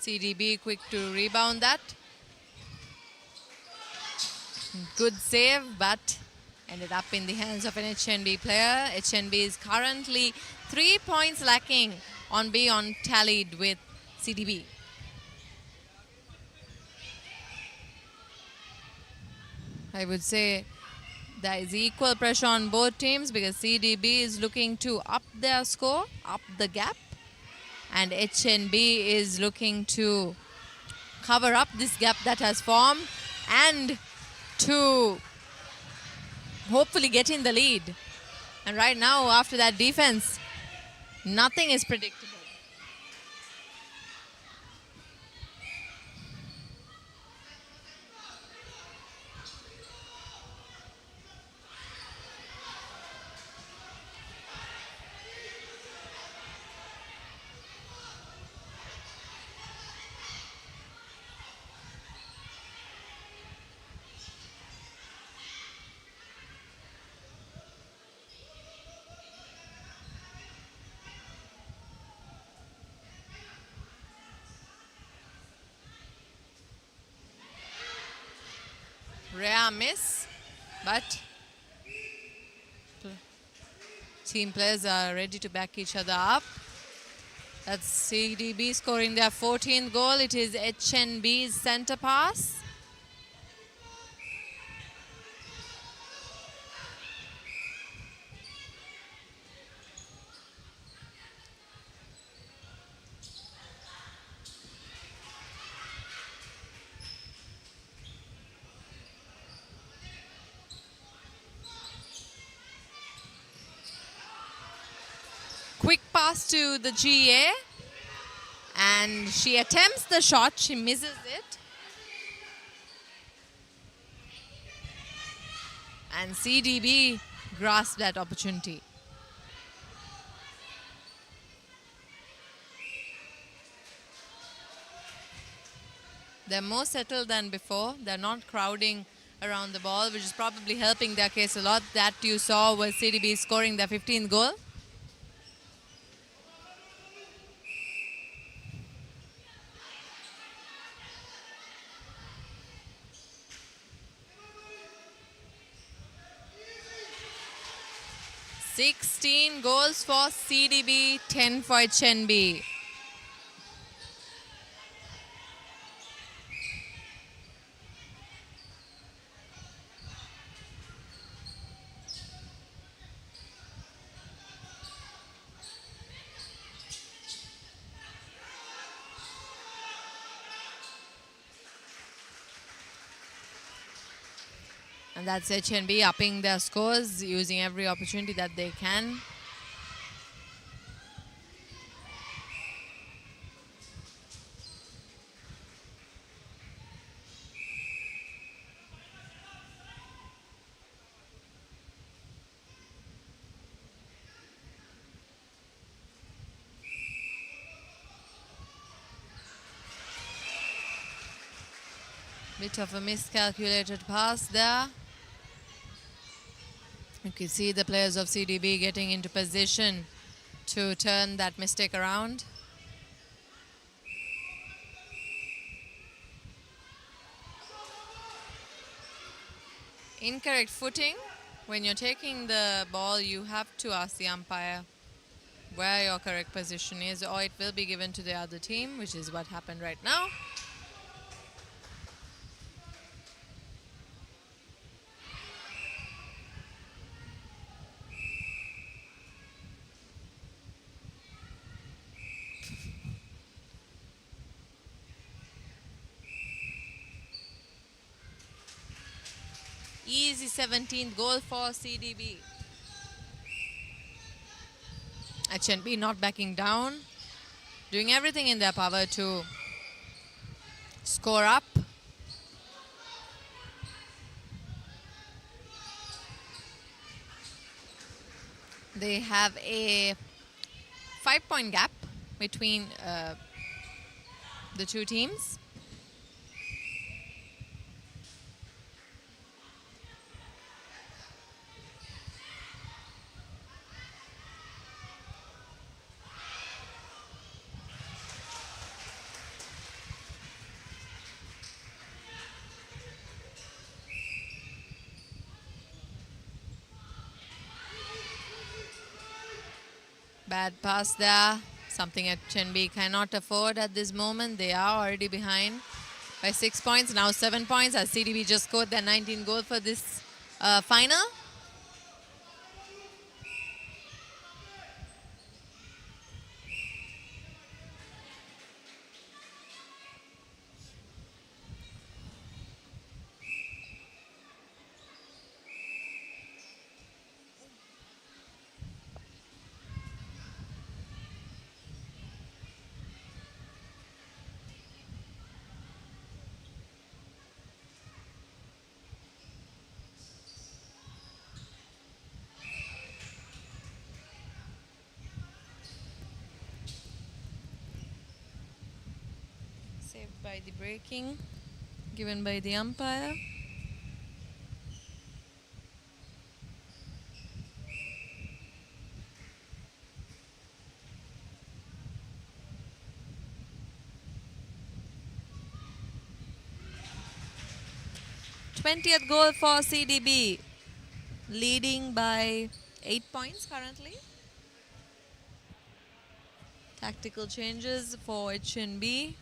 CDB quick to rebound that. Good save, but ended up in the hands of an HNB player. HNB is currently 3 points lacking on B on tallied with CDB. I would say there is equal pressure on both teams because CDB is looking to up their score, up the gap, and HNB is looking to cover up this gap that has formed and to hopefully get in the lead. And right now, after that defense, nothing is predictable. Rare miss, but team players are ready to back each other up. That's CDB scoring their 14th goal. It is HNB's center pass. Quick pass to the GA, and she attempts the shot, she misses it. And CDB grasps that opportunity. They're more settled than before. They're not crowding around the ball, which is probably helping their case a lot. That you saw was CDB scoring their 15th goal. "16 goals for CDB, 10 for HNB. And that's HNB upping their scores, using every opportunity that they can. Bit of a miscalculated pass there. You can see the players of CDB getting into position to turn that mistake around. Incorrect footing. When you're taking the ball, you have to ask the umpire where your correct position is, or it will be given to the other team, which is what happened right now. Easy 17th goal for CDB. HNB not backing down, doing everything in their power to score up. They have a 5-point gap between the two teams. Bad pass there. Something at Chenbi cannot afford at this moment. They are already behind by 6 points. Now 7 points as CDB just scored their 19th goal for this final. Saved by the breaking given by the umpire. th goal for CDB, leading by 8 points currently. Tactical changes for HNB.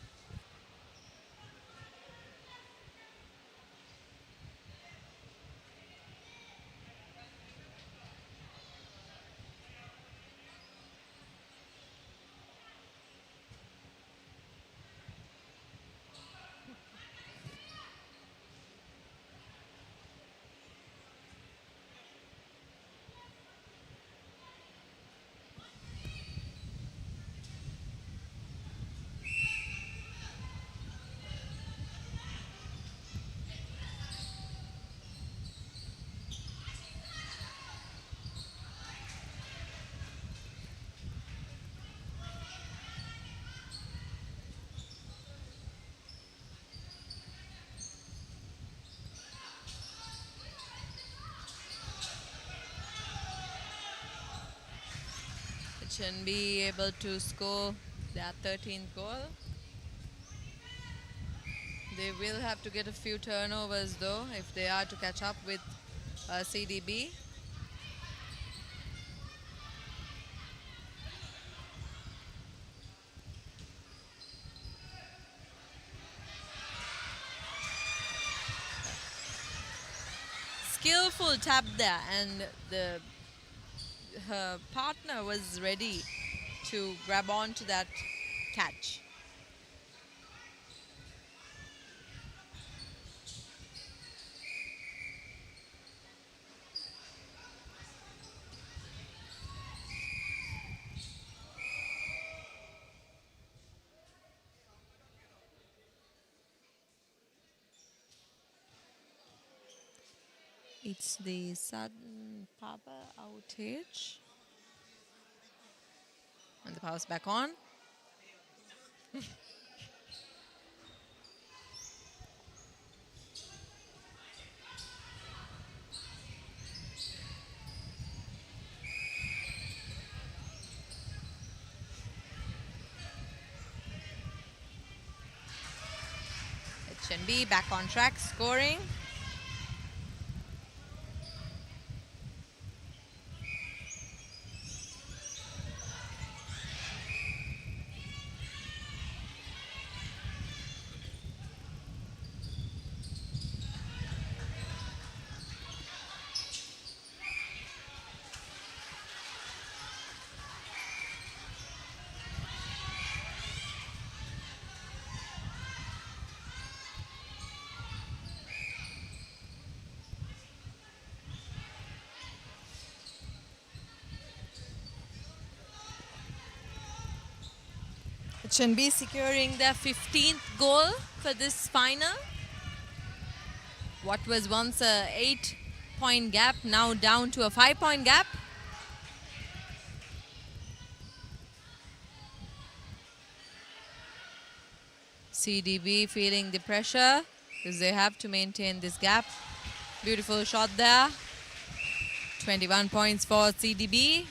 HNB able to score their 13th goal. They will have to get a few turnovers though if they are to catch up with CDB. Skillful tap there, and her partner was ready to grab onto that catch. It's the sudden power outage. And the power's back on. HNB back on track, scoring. HNB securing their 15th goal for this final. What was once a 8-point gap, now down to a 5-point gap. CDB feeling the pressure because they have to maintain this gap. Beautiful shot there. 21 points for CDB.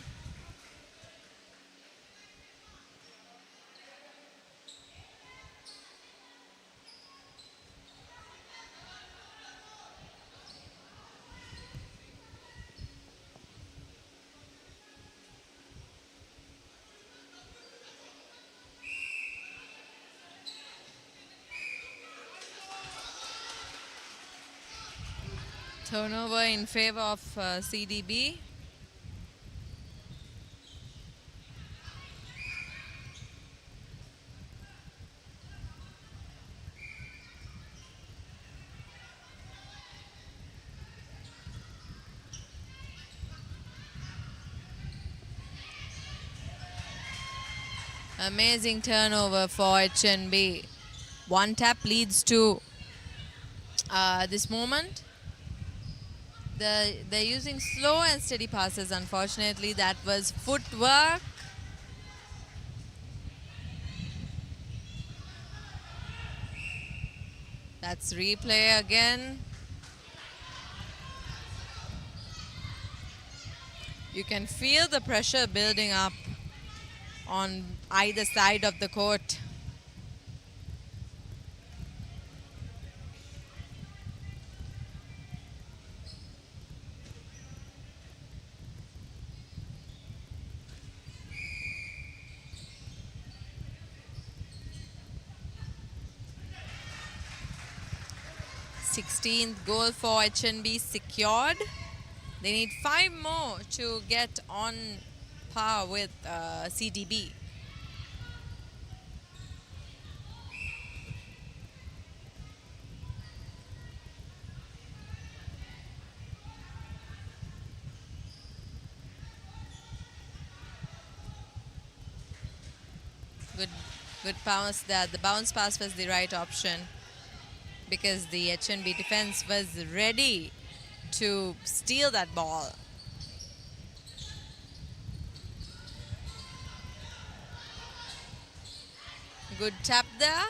Turnover in favor of CDB. Amazing turnover for HNB. One tap leads to this moment. They're using slow and steady passes. Unfortunately, that was footwork. That's replay again. You can feel the pressure building up on either side of the court. Sixteenth goal for HNB secured. They need 5 more to get on par with CDB. Good bounce there. The bounce pass was the right option because the HNB defense was ready to steal that ball. Good tap there.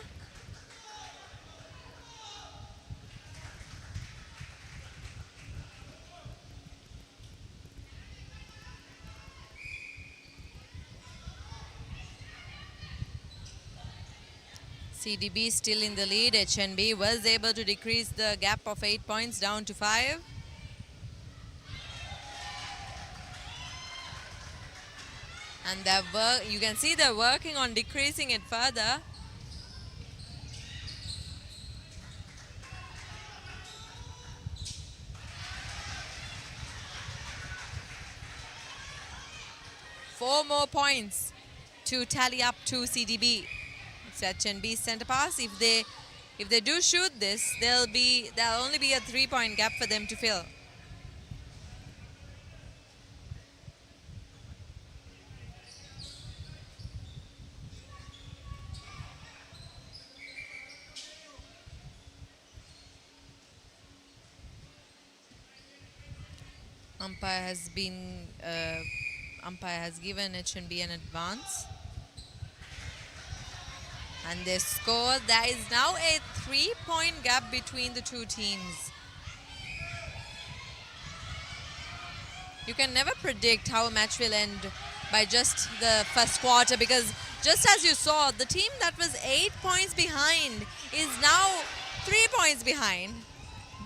CDB still in the lead. HNB was able to decrease the gap of 8 points down to 5. And you can see they're working on decreasing it further. Four more points to tally up to CDB. It's HNB center pass. If they do shoot this, there'll only be a 3-point gap for them to fill. Umpire has given HNB an advance. And they score. There is now a 3-point gap between the two teams. You can never predict how a match will end by just the first quarter, because just as you saw, the team that was 8 points behind is now 3 points behind.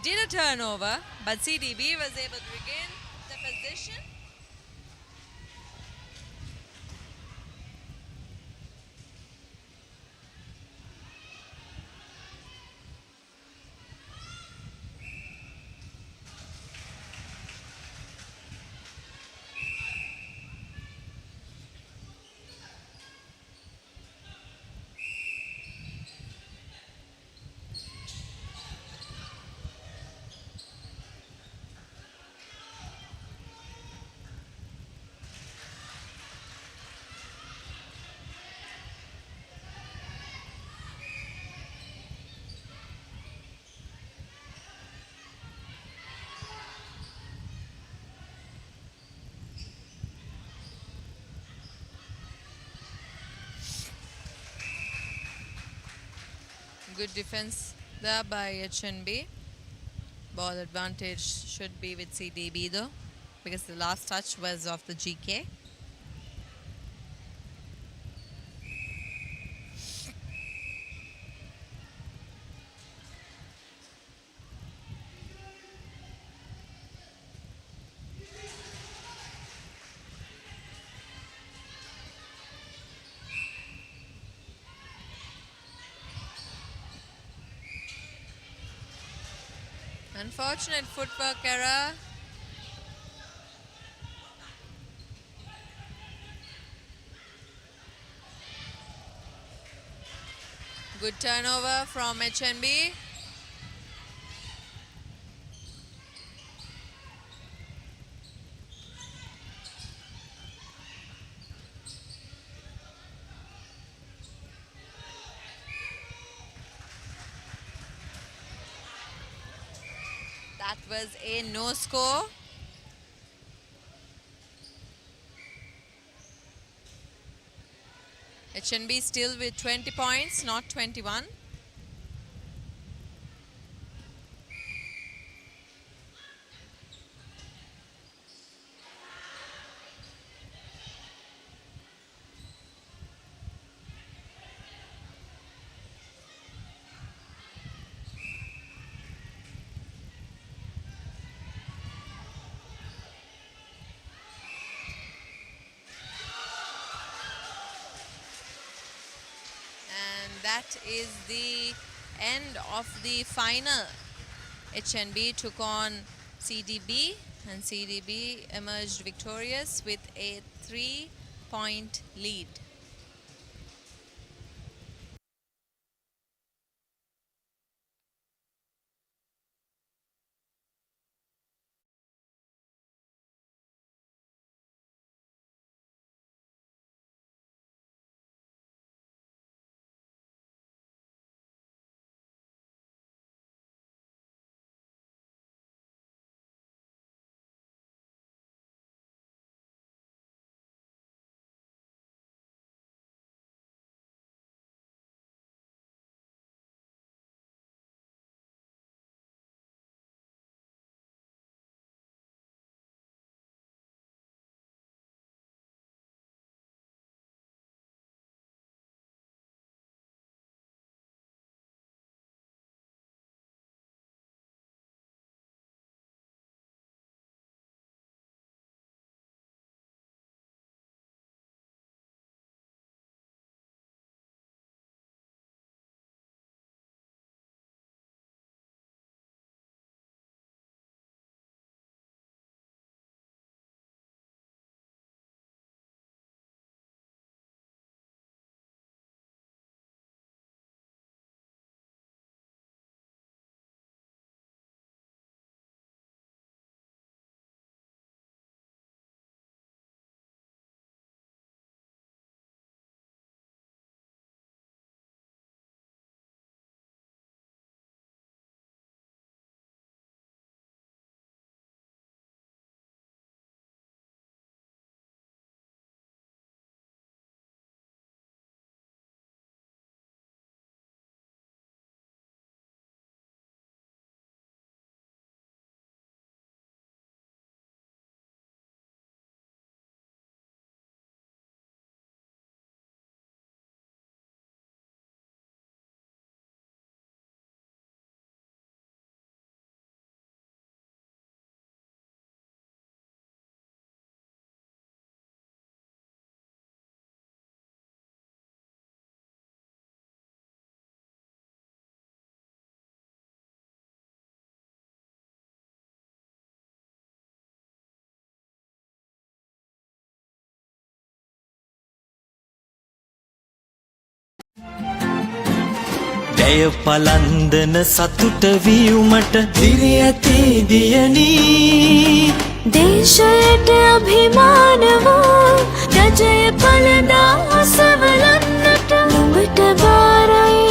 Did a turnover, but CDB was able to regain the position. Good defense there by HNB. Ball advantage should be with CDB though, because the last touch was of the GK. Unfortunate footwork error. Good turnover from HNB. That was a no score. HNB still with 20 points, not 21. That is the end of the final. HNB took on CDB and CDB emerged victorious with a 3-point lead. ජය පලන්දන සතුට වීමට දිරි ඇති දියනී දේශයට අභිමාන වූ රජය පළඳා අසවලන්නට නුඹට බාරයි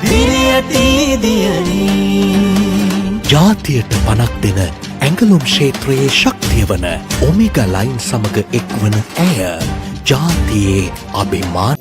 දිරි ඇති දියනී ජාතියට පනක් දෙන ඇඟලුම් ක්ෂේත්‍රයේ ශක්තිය වන ඔමේගා ලයින් සමග එක්වන ඇය ජාතියේ අභිමාන